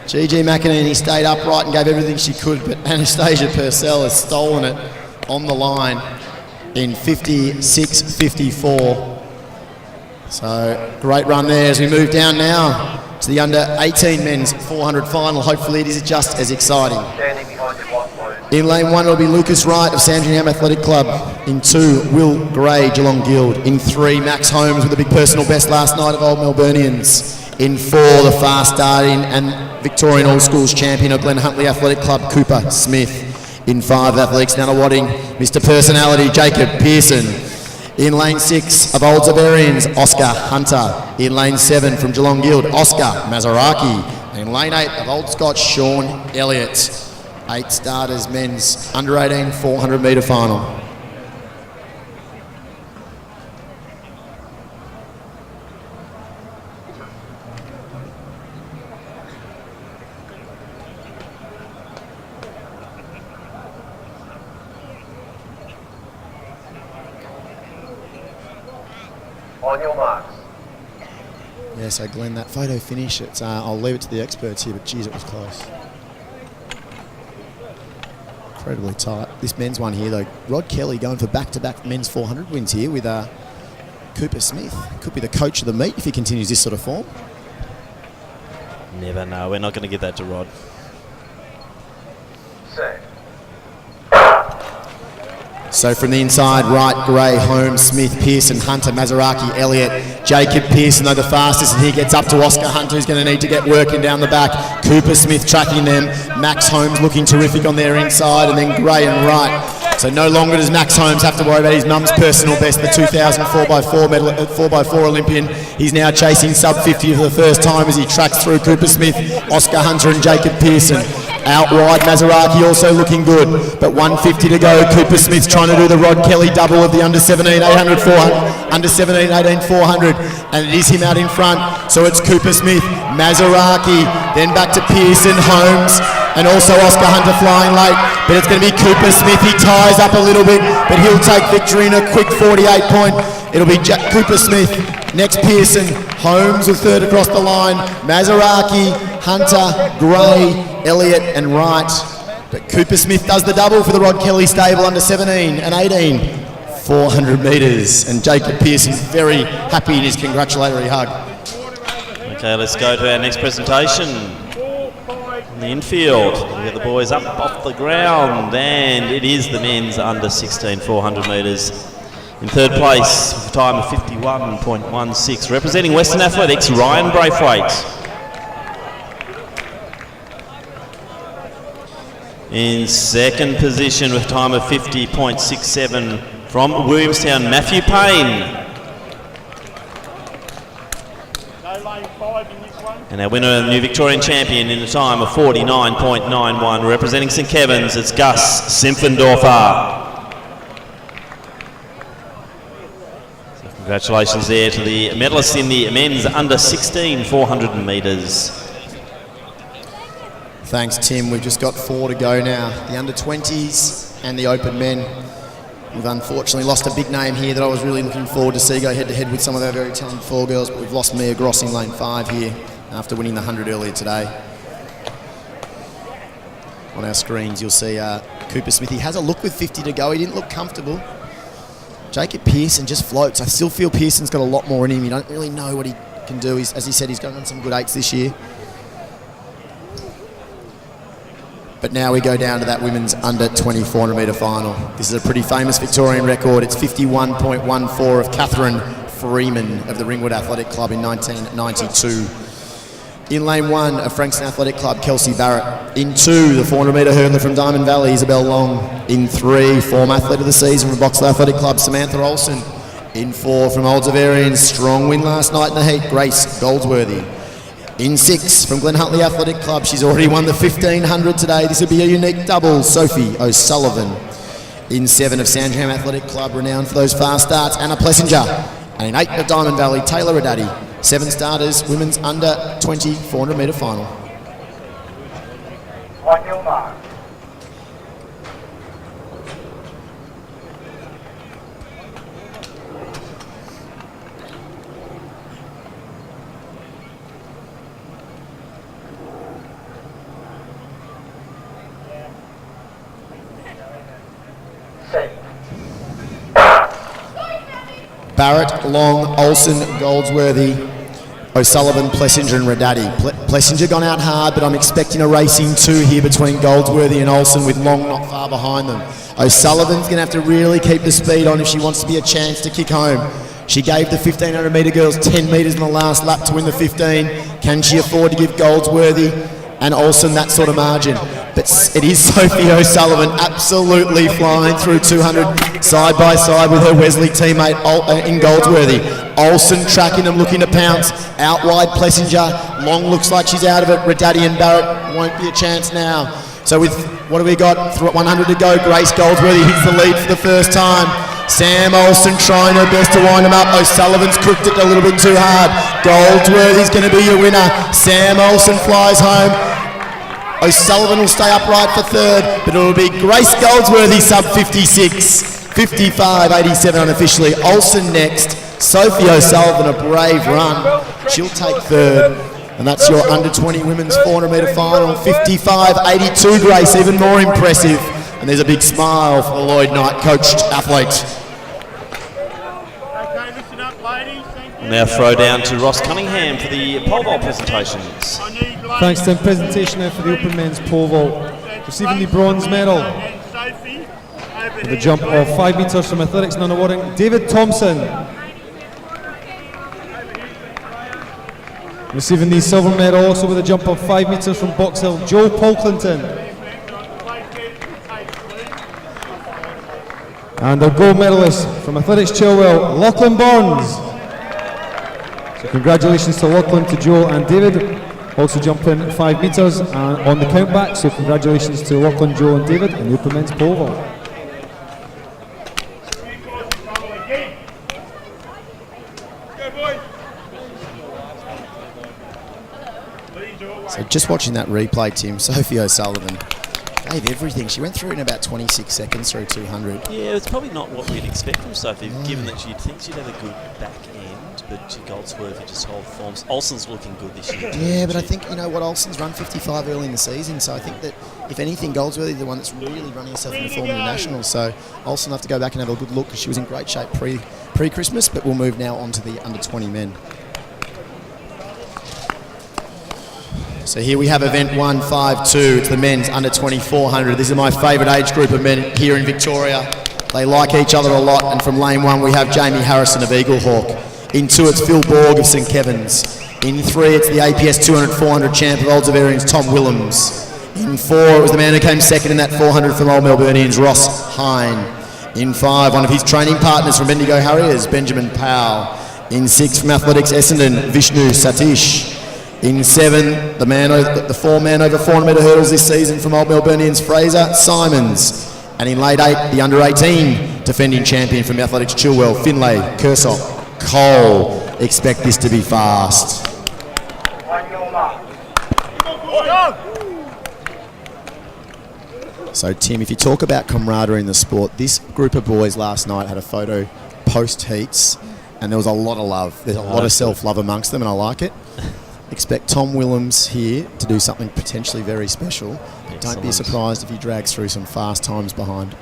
Gigi McEnany stayed upright and gave everything she could, but Anastasia Purcell has stolen it on the line in 56.54. So great run there as we move down now to the under 18 men's 400 final. Hopefully it is just as exciting. In lane 1 it'll be Lucas Wright of Sandringham Athletic Club. In 2, Will Gray, Geelong Guild. In 3, Max Holmes with a big personal best last night of Old Melburnians. In 4, the fast starting and Victorian All Schools champion of Glen Huntly Athletic Club, Cooper Smith. In 5, Athletics Nunawading, Mr. Personality, Jacob Pearson. In lane 6 of Old Zabarians, Oscar Hunter. In lane 7 from Geelong Guild, Oscar Mazaraki. In lane 8 of Old Scotch, Sean Elliott. 8 starters, men's under 18 400 metre final. On your marks. Yeah, so Glenn, that photo finish, it's, I'll leave it to the experts here, but geez, it was close. Incredibly tight. This men's one here, though, Rod Kelly going for back-to-back men's 400 wins here with Cooper Smith. Could be the coach of the meet if he continues this sort of form. Never know. We're not going to give that to Rod. Set. So from the inside, Wright, Gray, Holmes, Smith, Pearson, Hunter, Mazaraki, Elliott, Jacob Pearson, though the fastest, and he gets up to Oscar Hunter, who's going to need to get working down the back. Cooper Smith tracking them. Max Holmes looking terrific on their inside, and then Gray and Wright. So no longer does Max Holmes have to worry about his mum's personal best, the 2000 4x4 medal, 4x4 Olympian. He's now chasing sub 50 for the first time as he tracks through Cooper Smith, Oscar Hunter and Jacob Pearson. Out wide, Mazaraki also looking good, but 150 to go. Cooper Smith's trying to do the Rod Kelly double of the under 17 800 400, under 17 18 400, and it is him out in front. So it's Cooper Smith, Mazaraki, then back to Pearson, Holmes, and also Oscar Hunter flying late, but it's going to be Cooper Smith. He ties up a little bit, but he'll take victory in a quick 48 point. It'll be Cooper Smith, next Pearson, Holmes with third across the line, Mazaraki, Hunter, Gray, Elliott and Wright. But Cooper Smith does the double for the Rod Kelly stable under 17 and 18, 400 metres. And Jacob Pearson very happy in his congratulatory hug. Okay, let's go to our next presentation. In the infield, we get the boys up off the ground, and it is the men's under 16 400 metres. In third place, with a time of 51.16, representing Western Athletics, Ryan Braithwaite. In second position, with a time of 50.67, from Williamstown, Matthew Payne. And our winner, the new Victorian champion, in a time of 49.91, representing St Kevin's, it's Gus Simpfendorfer. So congratulations there to the medalists in the men's under 16 400 metres. Thanks, Tim. We've just got 4 to go now. The under 20s and the open men. We've unfortunately lost a big name here that I was really looking forward to see go head-to-head with some of our very talented 4 girls, but we've lost Mia Gross in lane 5 here after winning the 100 earlier today. On our screens, you'll see Cooper Smith. He has a look with 50 to go. He didn't look comfortable. Jacob Pearson just floats. I still feel Pearson's got a lot more in him. You don't really know what he can do. As he said, he's going on some good 8s this year. But now we go down to that women's under 20 400 metre final. This is a pretty famous Victorian record. It's 51.14 of Catherine Freeman of the Ringwood Athletic Club in 1992. In lane 1 of Frankston Athletic Club, Kelsey Barrett. In 2, the 400-metre hurdler from Diamond Valley, Isabel Long. In 3, former athlete of the season from Boxall Athletic Club, Samantha Olsen. In 4, from Olds Avarians, strong win last night in the heat, Grace Goldsworthy. In 6, from Glen Huntley Athletic Club, she's already won the 1500 today. This will be a unique double, Sophie O'Sullivan. In 7 of Sandringham Athletic Club, renowned for those fast starts, Anna Plessinger. And in 8 of Diamond Valley, Taylor Radati. 7 starters, women's under 20 400-metre final. On your mark. Barrett, Long, Olsen, Goldsworthy, O'Sullivan, Plessinger and Radati. Plessinger gone out hard, but I'm expecting a racing 2 here between Goldsworthy and Olsen, with Long not far behind them. O'Sullivan's going to have to really keep the speed on if she wants to be a chance to kick home. She gave the 1500 metre girls 10 metres in the last lap to win the 15. Can she afford to give Goldsworthy and Olsen that sort of margin? But it is Sophie O'Sullivan absolutely flying through 200 side by side with her Wesley teammate in Goldsworthy. Olsen tracking them, looking to pounce. Out wide, Plessinger. Long looks like she's out of it. Radati and Barrett won't be a chance now. So with, what do we got? 100 to go. Grace Goldsworthy hits the lead for the first time. Sam Olsen trying her best to wind him up. O'Sullivan's crooked it a little bit too hard. Goldsworthy's going to be your winner. Sam Olsen flies home. O'Sullivan will stay upright for 3rd, but it will be Grace Goldsworthy sub 56, 55.87 unofficially. Olsen next. Sophie O'Sullivan, a brave run. She'll take 3rd, and that's your under 20 women's 400 metre final. 55.82, Grace, even more impressive. And there's a big smile for the Lloyd Knight coached athlete. Now throw down to Ross Cunningham for the pole vault presentations. Thanks to him. Presentation now for the open men's pole vault. Receiving the bronze medal with a jump of 5 metres from athletics and awarding, David Thompson. Receiving the silver medal also with a jump of 5 metres from Box Hill, Joe Polklinton. And our gold medalist from athletics Chilwell, Lachlan Burns. So congratulations to Lachlan, to Joe and David. Also jumping 5 metres and on the count back. So congratulations to Lachlan, Joe and David in the open men's pole vault. So just watching that replay, Tim, Sophie O'Sullivan gave everything. She went through in about 26 seconds through 200. Yeah, it's probably not what we'd expect from Sophie, given that you'd think she'd have a good back end, but she Goldsworthy just hold forms. Olsen's looking good this year. Yeah, but I think, you know what, Olsen's run 55 early in the season, so I think that, if anything, Goldsworthy's the one that's really running herself in the form of the Nationals, so Olsen will have to go back and have a good look, because she was in great shape pre-Christmas, but we'll move now on to the under 20 men. So here we have event 152. It's the men's under 2400. This is my favourite age group of men here in Victoria. They like each other a lot. And from lane 1 we have Jamie Harrison of Eaglehawk. In 2 it's Phil Borg of St Kevin's. In 3 it's the APS 200-400 champ of Olds Avarians, Tom Willems. In 4 it was the man who came second in that 400 from Old Melburnians, Ross Hine. In 5 one of his training partners from Bendigo Harriers, Benjamin Powell. In 6 from Athletics Essendon, Vishnu Satish. In 7, the 4-man over 400 metre hurdles this season from Old Melburnians, Fraser Simons. And in late 8, the under 18 defending champion from Athletics Chilwell, Finlay Kersop Cole. Expect this to be fast. So Tim, if you talk about camaraderie in the sport, this group of boys last night had a photo post-heats and there was a lot of love. There's a lot of self-love amongst them and I like it. Expect Tom Willems here to do something potentially very special. Excellent. Don't be surprised if he drags through some fast times behind.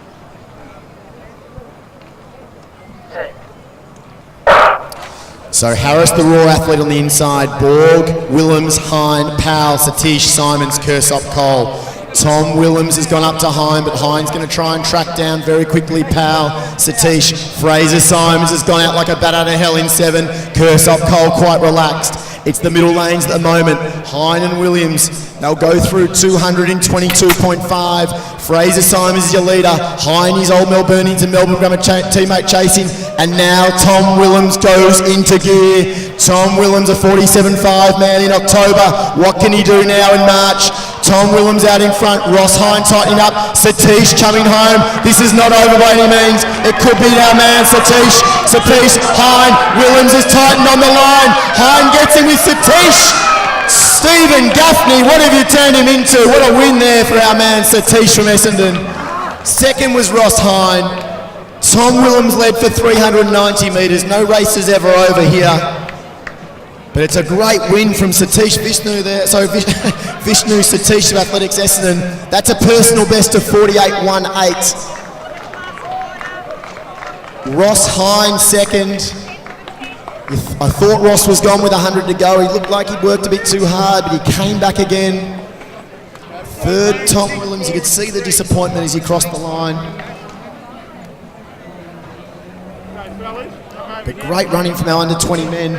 So Harris, the raw athlete on the inside, Borg, Willems, Hine, Powell, Satish, Simons, Kersop, Cole. Tom Willems has gone up to Hine, but Hine's going to try and track down very quickly Powell, Satish. Fraser Simons has gone out like a bat out of hell in 7. Kersop, Cole quite relaxed. It's the middle lanes at the moment. Hine and Williams, they'll go through 222.5. Fraser Simons is your leader. Hine, his old Melburnians and Melbourne Grammar teammate chasing. And now Tom Willems goes into gear. Tom Willems, a 47.5 man in October. What can he do now in March? Tom Willems out in front. Ross Hine tightening up. Satish coming home. This is not over by any means. It could be our man Satish. Satish, Hine, Willems is tightened on the line. Hine gets him with Satish. Stephen Gaffney, what have you turned him into? What a win there for our man Satish from Essendon. Second was Ross Hine. Tom Willems led for 390 metres. No races ever over here. But it's a great win from Satish Vishnu there. So Vishnu Satish of Athletics Essendon. That's a personal best of 48.18. Ross Hine second. I thought Ross was gone with 100 to go. He looked like he'd worked a bit too hard, but he came back again. Third, Tom Willems. You could see the disappointment as he crossed the line. But great running from our under 20 men.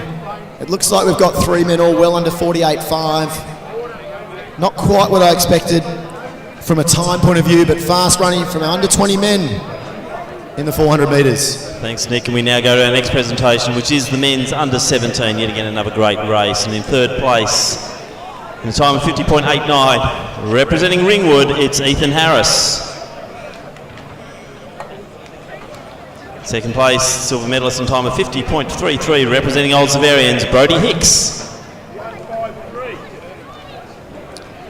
It looks like we've got 3 men all well under 48.5. Not quite what I expected from a time point of view, but fast running from our under 20 men in the 400 metres. Thanks, Nick. And we now go to our next presentation, which is the men's under 17. Yet again, another great race. And in third place, in a time of 50.89, representing Ringwood, it's Ethan Harris. Second place, silver medalist in time of 50.33, representing Old Severians, Brodie Hicks.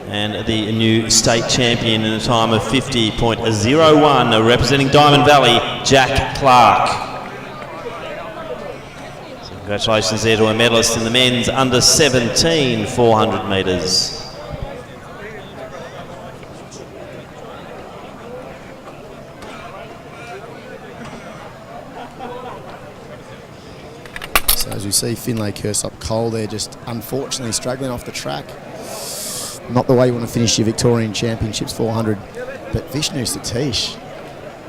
And the new state champion in a time of 50.01, representing Diamond Valley, Jack Clark. So congratulations there to a medalist in the men's under 17 400 metres. As you see, Finlay Kersop Cole there just unfortunately struggling off the track. Not the way you want to finish your Victorian Championships 400. But Vishnu Satish,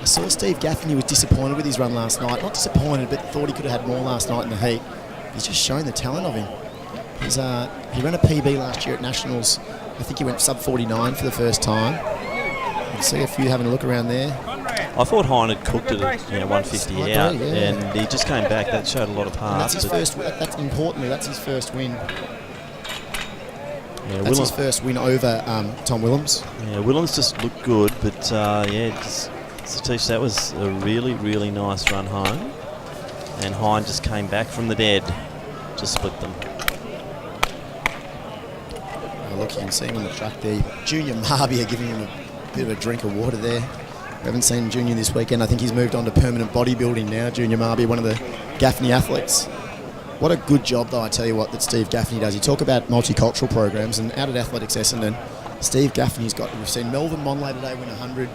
I saw Steve Gaffney was disappointed with his run last night. Not disappointed, but thought he could have had more last night in the heat. He's just shown the talent of him. He ran a PB last year at Nationals. I think he went sub 49 for the first time. You can see a few having a look around there. I thought Hine had cooked it at 150 out, and he just came back. That showed a lot of heart. And that's his first. That's importantly, that's his first win. Yeah, that's his first win over Tom Willems. Yeah, Willems just looked good, but Satish, that was a really, really nice run home. And Hine just came back from the dead to split them. Oh, look, you can see him on the track there. Junior Marby are giving him a bit of a drink of water there. We haven't seen Junior this weekend. I think he's moved on to permanent bodybuilding now. Junior Marby, one of the Gaffney athletes. What a good job, though, I tell you what, that Steve Gaffney does. You talk about multicultural programs, and out at Athletics Essendon, Steve Gaffney's got, we've seen Melvin Monlay today win 100.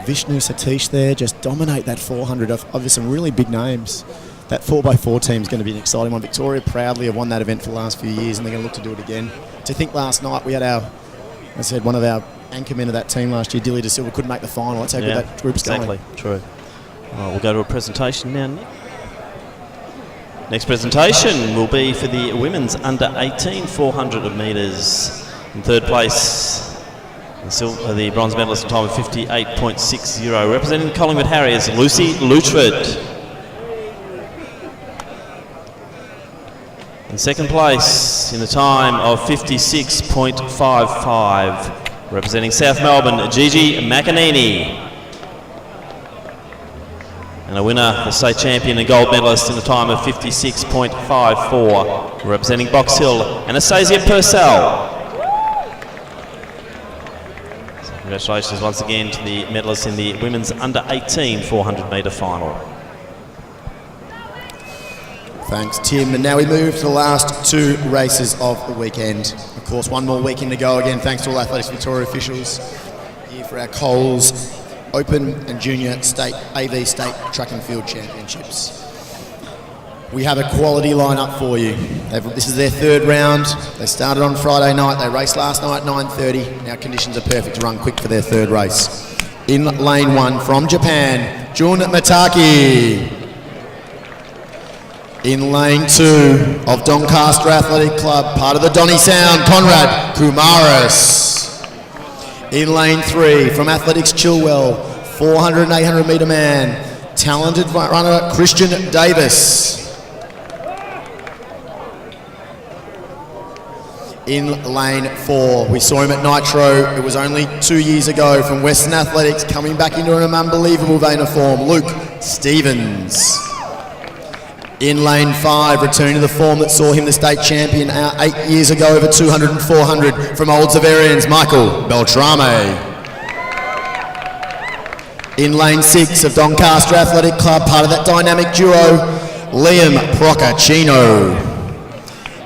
Vishnu Satish there just dominate that 400. There's some really big names. That 4x4 team is going to be an exciting one. Victoria proudly have won that event for the last few years, and they're going to look to do it again. To think last night we had one of our anchormen of that team last year, Dilly De Silva, couldn't make the final. That's how good that group's going. Exactly, true. We'll go to a presentation now, Nick. Next presentation will be for the women's under 18 400 metres. In third place, the bronze medalist in time of 58.60, representing the Collingwood Harriers, Lucy Luchford. In second place, in a time of 56.55, representing South Melbourne, Gigi McAnini. And a winner, the state champion and gold medalist in a time of 56.54, representing Box Hill, Anastasia Purcell. So congratulations once again to the medalists in the women's under 18 400 metre final. Thanks, Tim. And now we move to the last two races of the weekend. Of course, one more weekend to go again, thanks to all Athletics Victoria officials here for our Coles Open and Junior State AV State Track and Field Championships. We have a quality lineup for you. This is their third round. They started on Friday night. They raced last night at 9:30. Now conditions are perfect to run quick for their third race. In lane one from Japan, Jun Mataki. In lane 2 of Doncaster Athletic Club, part of the Donny Sound, Conrad Kumaris. In lane 3 from Athletics Chilwell, 400 and 800 metre man, talented runner Christian Davis. In lane 4, we saw him at Nitro, it was only 2 years ago, from Western Athletics, coming back into an unbelievable vein of form, Luke Stevens. In lane 5, returning to the form that saw him the state champion 8 years ago over 200 and 400 from Old Zaverians, Michael Beltrame. In lane 6 of Doncaster Athletic Club, part of that dynamic duo, Liam Procaccino.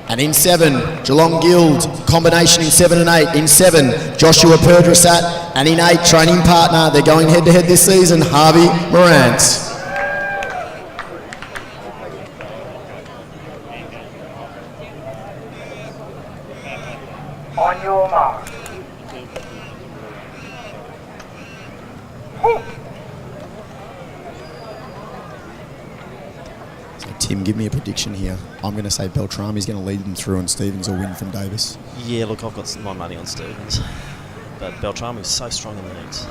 And in 7, Geelong Guild, combination in 7 and 8. In 7, Joshua Perdrasat. And in 8, training partner, they're going head-to-head this season, Harvey Morant. On your mark. So Tim, give me a prediction here. I'm going to say Beltrame's going to lead them through and Stevens will win from Davis. Yeah, look, I've got my money on Stevens. But Beltrame is so strong in the heats.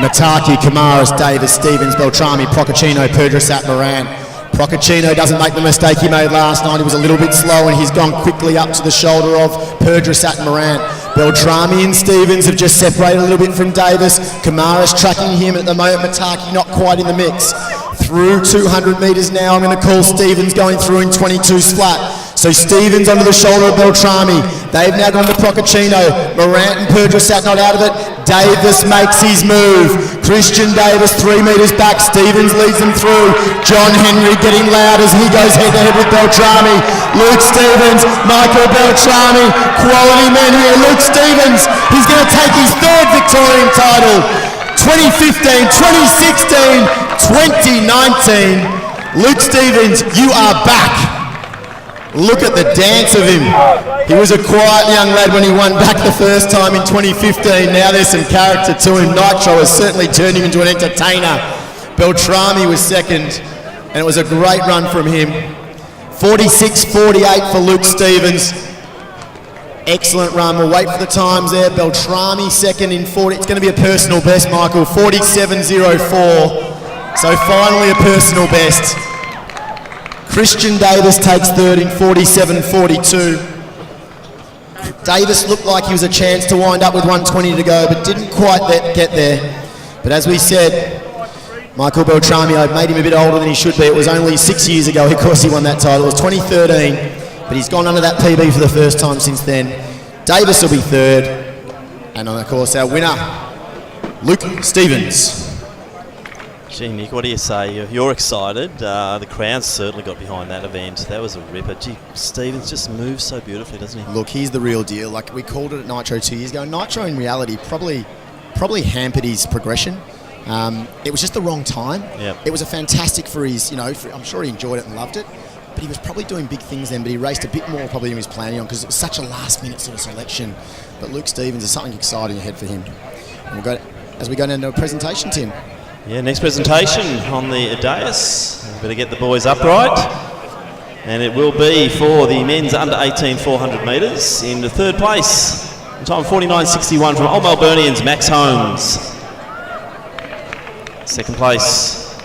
Mataki, Kamaris, Davis, Stevens, Beltrame, Procaccino, Perdrasat, Moran. Procaccino doesn't make the mistake he made last night. He was a little bit slow and he's gone quickly up to the shoulder of Perdrasat and Moran. Beltrame and Stevens have just separated a little bit from Davis. Kamaris tracking him at the moment. Mataki not quite in the mix. Through 200 metres now, I'm going to call Stevens going through in 22s flat. So Stevens under the shoulder of Beltrame. They've now gone to Procaccino. Morant and Perdrasat not out of it. Davis makes his move. Christian Davis 3 metres back. Stevens leads them through. John Henry getting loud as he goes head-to-head with Beltrame. Luke Stevens, Michael Beltrame. Quality men here. Luke Stevens, he's going to take his 3rd Victorian title. 2015, 2016, 2019. Luke Stevens, you are back. Look at the dance of him. He was a quiet young lad when he won back the first time in 2015. Now there's some character to him. Nitro has certainly turned him into an entertainer. Beltrame was 2nd, and it was a great run from him. 46.48 for Luke Stevens. Excellent run. We'll wait for the times there. Beltrame 2nd in 40. It's going to be a personal best, Michael. 47.04. So finally a personal best. Christian Davis takes 3rd in 47.42. Davis looked like he was a chance to wind up with 120 to go, but didn't quite get there. But as we said, Michael Beltrame, I've made him a bit older than he should be. It was only 6 years ago, of course, he won that title. It was 2013, but he's gone under that PB for the first time since then. Davis will be 3rd. And of course, our winner, Luke Stevens. Gee, Nick, what do you say? You're excited. The crowd certainly got behind that event. That was a ripper. Gee, Stevens just moves so beautifully, doesn't he? Look, he's the real deal. Like we called it at Nitro 2 years ago. Nitro, in reality, probably hampered his progression. It was just the wrong time. Yep. It was a fantastic for his, I'm sure he enjoyed it and loved it. But he was probably doing big things then, but he raced a bit more probably than he was planning on because it was such a last-minute sort of selection. But Luke Stevens, is something exciting ahead for him. And we'll go as we go down to a presentation, Tim. Yeah, next presentation on the dais. Better get the boys upright. And it will be for the men's under 18 400 metres. In the 3rd place, time 49.61 from Old Melburnians, Max Holmes. 2nd place,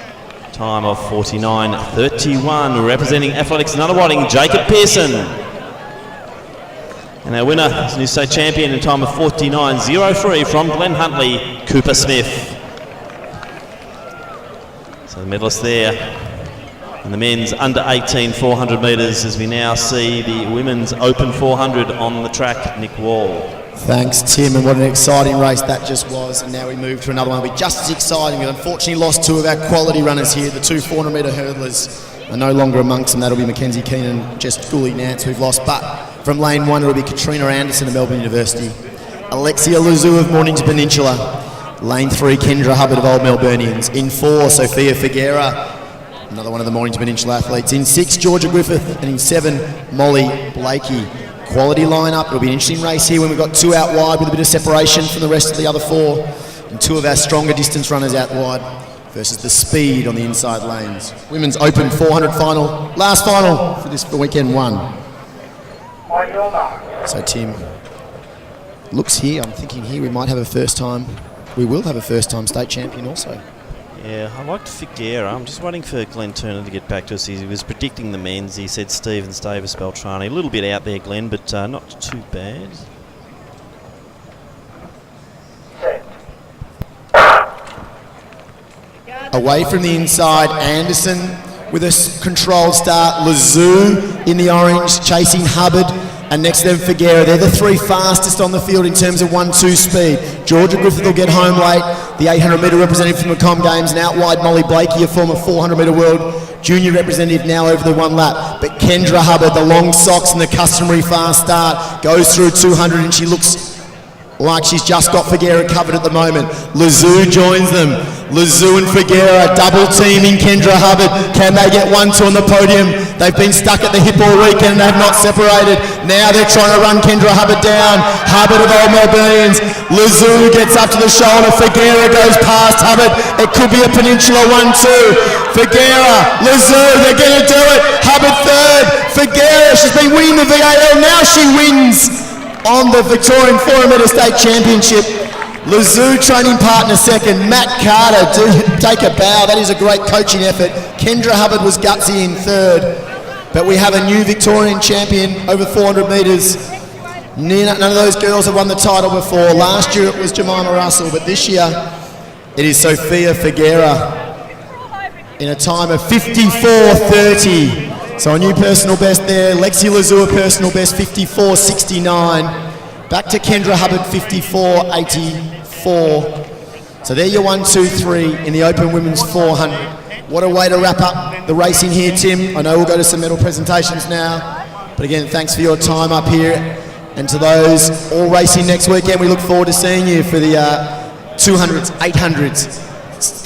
time of 49.31, representing Athletics Nunawading, Jacob Pearson. And our winner is new state champion in time of 49.03 from Glen Huntley, Cooper Smith. So the medalists there. And the men's under 18 400 metres as we now see the women's open 400 on the track, Nick Wall. Thanks, Tim, and what an exciting race that just was. And now we move to another one. It'll be just as exciting. We unfortunately lost 2 of our quality runners here. The 2 400-metre hurdlers are no longer amongst them. That'll be Mackenzie Keenan and Jess Gooley Nance we've lost. But from lane 1, it'll be Katrina Anderson of Melbourne University. Alexia Lazu of Mornington Peninsula. Lane 3, Kendra Hubbard of Old Melburnians. In 4, Sophia Figuera, another one of the Mornington Peninsula athletes. In 6, Georgia Griffith. And in 7, Molly Blakey. Quality lineup. It'll be an interesting race here when we've got 2 out wide with a bit of separation from the rest of the other 4. and two of our stronger distance runners out wide versus the speed on the inside lanes. Women's Open 400 final, last final for this for weekend one. So Tim, looks here, I'm thinking here we might have a first time, we will have a first time state champion also. Yeah, I liked Figuera. I'm just waiting for Glenn Turner to get back to us. He was predicting the men's. He said Stevens, Davis, Beltrani. A little bit out there, Glenn, but not too bad. Away from the inside, Anderson with a controlled start. Lazoo in the orange, chasing Hubbard. And next to them, Figuera. They're the three fastest on the field in terms of 1-2 speed. Georgia Griffith will get home late, the 800 metre representative from the Com Games, and out wide Molly Blakey, a former 400 metre world junior representative, now over the one lap. But Kendra Hubbard, the long socks and the customary fast start, goes through 200 and she looks like she's just got Figuera covered at the moment. Lazoo joins them. Lazoo and Figuera double teaming Kendra Hubbard. Can they get 1-2 on the podium? They've been stuck at the hip all weekend and they've not separated. Now they're trying to run Kendra Hubbard down. Hubbard of Old Melburnians. Lazoo gets up to the shoulder. Figuera goes past Hubbard. It could be a Peninsula 1-2. Figuera, Lazoo, they're going to do it. Hubbard third. Figuera, she's been winning the VAL. Now she wins on the Victorian 400 metre state championship. Lazoo training partner second. Matt Carter, take a bow. That is a great coaching effort. Kendra Hubbard was gutsy in third. But we have a new Victorian champion over 400 metres. None of those girls have won the title before. Last year it was Jemima Russell, but this year it is Sophia Figuera in a time of 54:30. So a new personal best there. Lexi Lazoo, a personal best 54:69. Back to Kendra Hubbard 54:84. So there you're 1, 2, 3 in the Open Women's 400. What a way to wrap up the racing here, Tim. I know we'll go to some medal presentations now. But again, thanks for your time up here. And to those all racing next weekend, we look forward to seeing you for the 200s, 800s,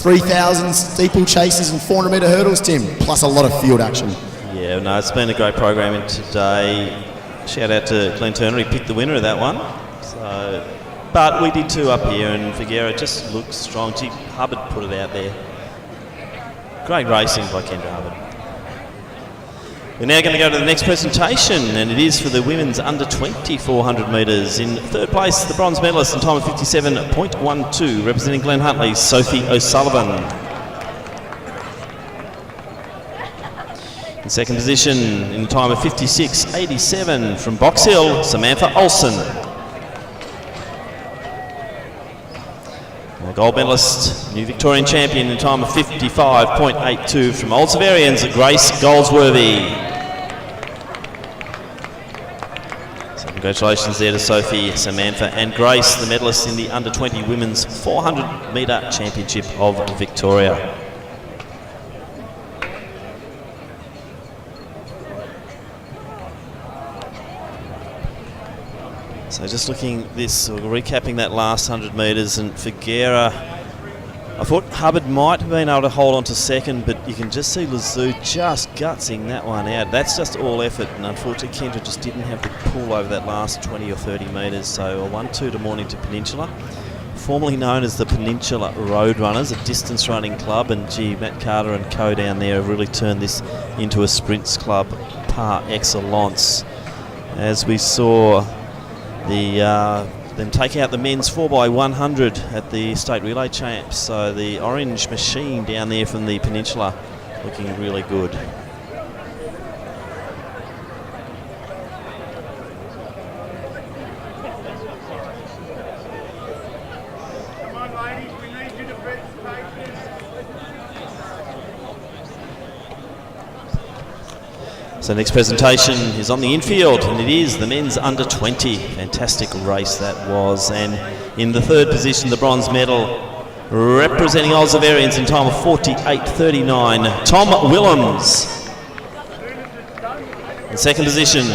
3,000 steeplechases and 400 metre hurdles, Tim, plus a lot of field action. Yeah, no, it's been a great programming today. Shout out to Glenn Turner, he picked the winner of that one. So, but we did two up here, and Figuera just looks strong. Gee, Hubbard put it out there. Great racing by Kendra Hubbard. We're now going to go to the next presentation, and it is for the women's under 20 400 metres. In third place, the bronze medalist in time of 57.12, representing Glen Huntly, Sophie O'Sullivan. In second position, in a time of 56.87 from Box Hill, Samantha Olsen. And the gold medalist, new Victorian champion in a time of 55.82 from Old Severians, Grace Goldsworthy. So congratulations there to Sophie, Samantha and Grace, the medalists in the under 20 women's 400 metre championship of Victoria. So just looking at this, recapping that last 100 metres, and Figuera, I thought Hubbard might have been able to hold on to second, but you can just see Lazoo just gutsing that one out. That's just all effort, and unfortunately Kendra just didn't have the pull over that last 20 or 30 metres. So a 1-2 to Mornington Peninsula, formerly known as the Peninsula Roadrunners, a distance running club, and gee, Matt Carter and co down there have really turned this into a sprints club par excellence. As we saw them take out the men's 4x100 at the state relay champs. So the orange machine down there from the Peninsula looking really good. Come on, ladies, we need you to participate. So next presentation is on the infield, and it is the men's under 20. Fantastic race that was. And in the third position, the bronze medal, representing Old Severians in time of 48.39, Tom Willems. In second position,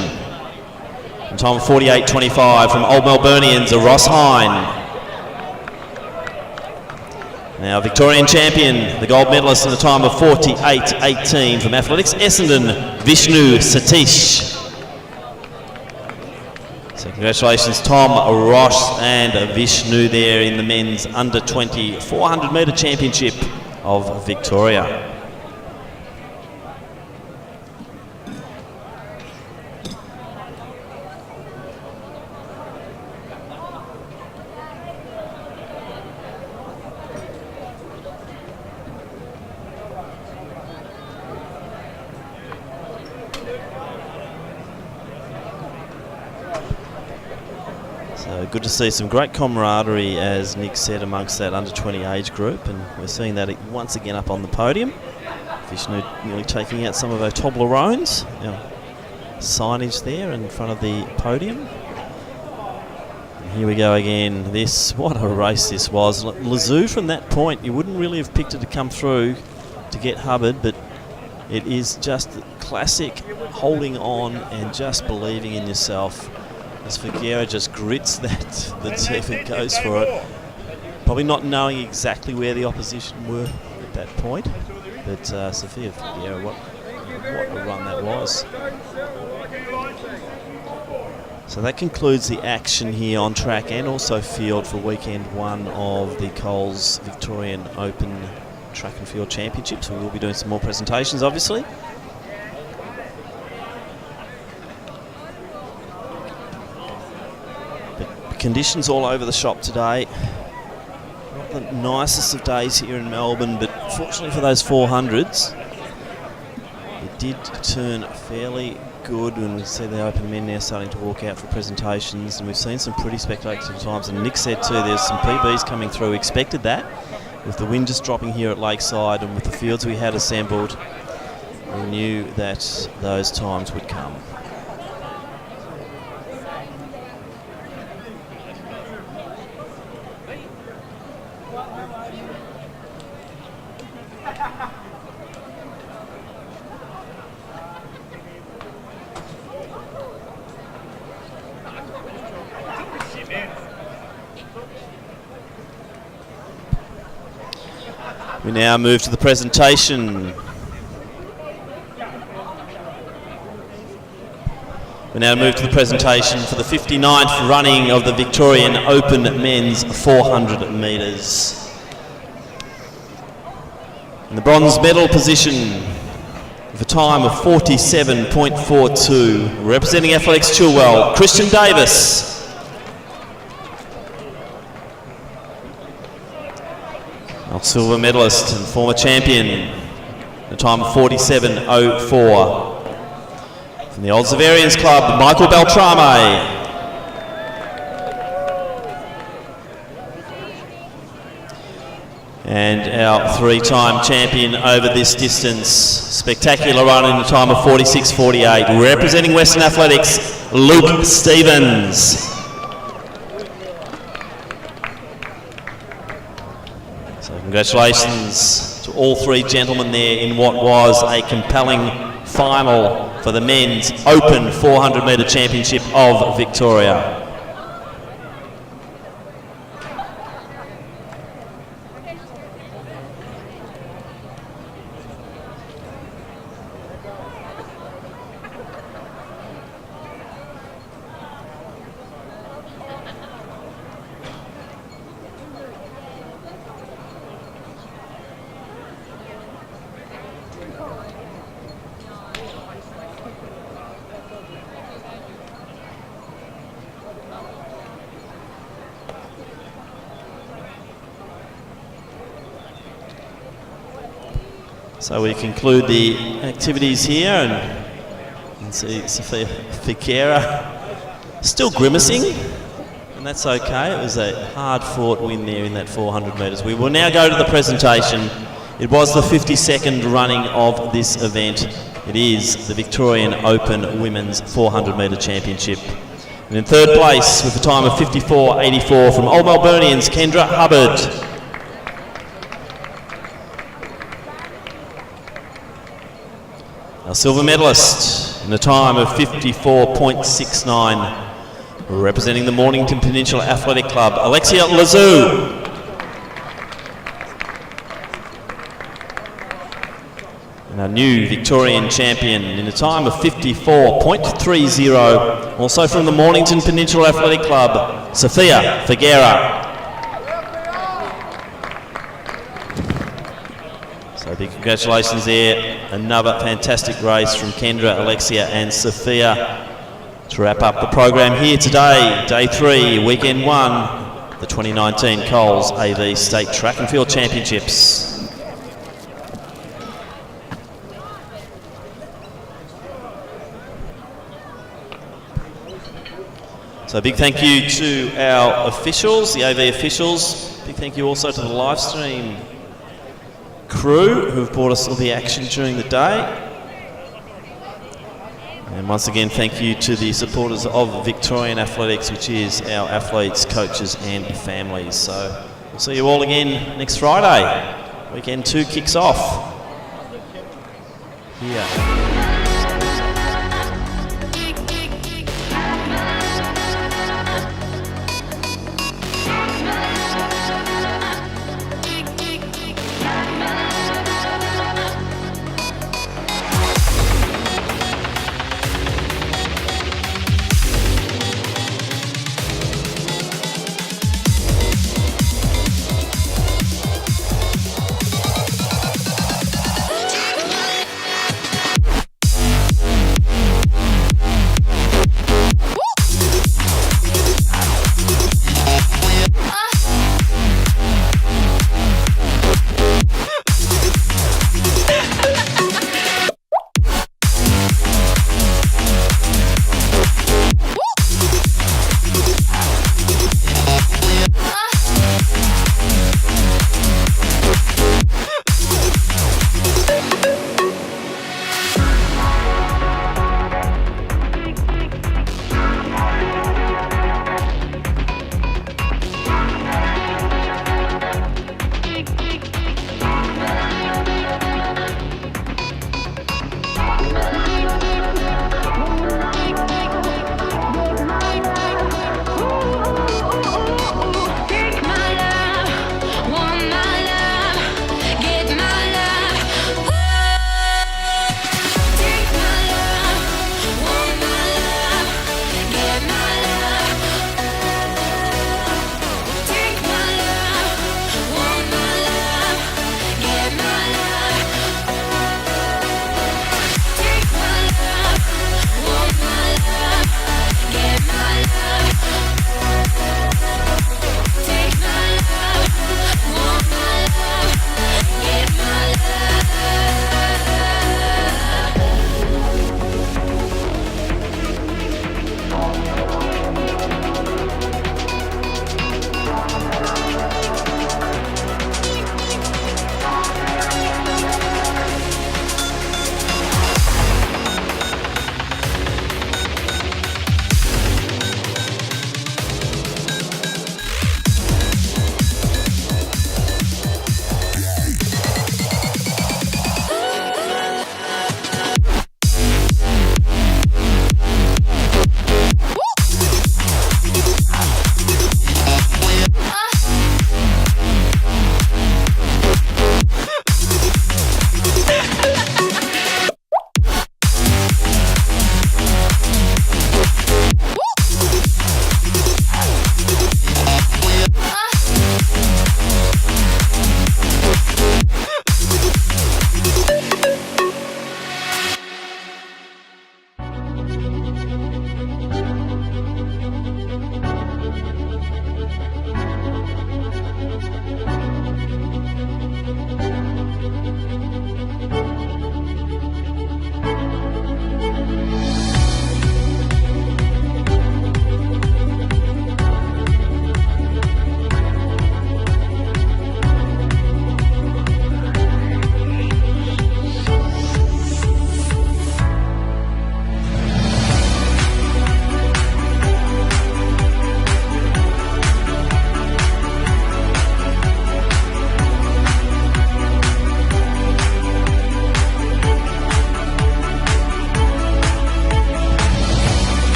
in time of 48.25 from Old Melburnians, Ross Hine. Now Victorian champion, the gold medalist in the time of 48.18 from Athletics Essendon, Vishnu Satish. So So congratulations Tom, Ross and Vishnu there in the men's under 20 400 metre championship of Victoria. So good to see some great camaraderie, as Nick said, amongst that under 20 age group, and we're seeing that once again up on the podium. Vishnu nearly taking out some of our Toblerones. Signage there in front of the podium. And here we go again. What a race this was. Lazoo from that point, you wouldn't really have picked it to come through to get Hubbard, but it is just classic holding on and just believing in yourself. As Figueira just grits the teeth and goes for it. Probably not knowing exactly where the opposition were at that point. But Sophia Figueira, what a run that was. So that concludes the action here on track and also field for weekend one of the Coles Victorian Open Track and Field Championships. We will be doing some more presentations, obviously. Conditions all over the shop today. Not the nicest of days here in Melbourne, but fortunately for those 400s, it did turn fairly good when we see the open men now starting to walk out for presentations, and we've seen some pretty spectacular times. And Nick said too, there's some PBs coming through. We expected that with the wind just dropping here at Lakeside and with the fields we had assembled. We knew that those times would come. We now move to the presentation. We now move to the presentation for the 59th running of the Victorian Open Men's 400 metres. In the bronze medal position, with a time of 47.42, representing Athletics Chilwell, Christian Davis. Our silver medalist and former champion, a time of 47.04. From the Old Zavarians Club, Michael Beltrame. And our three-time champion over this distance, spectacular run in a time of 46.48, representing Western Athletics, Luke Stevens. So congratulations to all three gentlemen there in what was a compelling final for the men's Open 400 metre championship of Victoria. So we conclude the activities here and see Sophia Figueira still grimacing, and that's okay. It was a hard-fought win there in that 400 metres. We will now go to the presentation. It was the 52nd running of this event. It is the Victorian Open Women's 400 metre championship. And in third place with a time of 54.84 from Old Melburnians, Kendra Hubbard. Our silver medalist in a time of 54.69, representing the Mornington Peninsula Athletic Club, Alexia Lazoo. And our new Victorian champion in a time of 54.30. Also from the Mornington Peninsula Athletic Club, Sophia Figuera. So big congratulations there. Another fantastic race from Kendra, Alexia and Sophia to wrap up the program here today. Day 3, weekend 1, the 2019 Coles AV State Track and Field Championships. So big thank you to our officials, the AV officials. Big thank you also to the Livestream crew who have brought us all the action during the day. And once again, thank you to the supporters of Victorian Athletics, which is our athletes, coaches and families. So we'll see you all again next Friday. Weekend 2 kicks off here.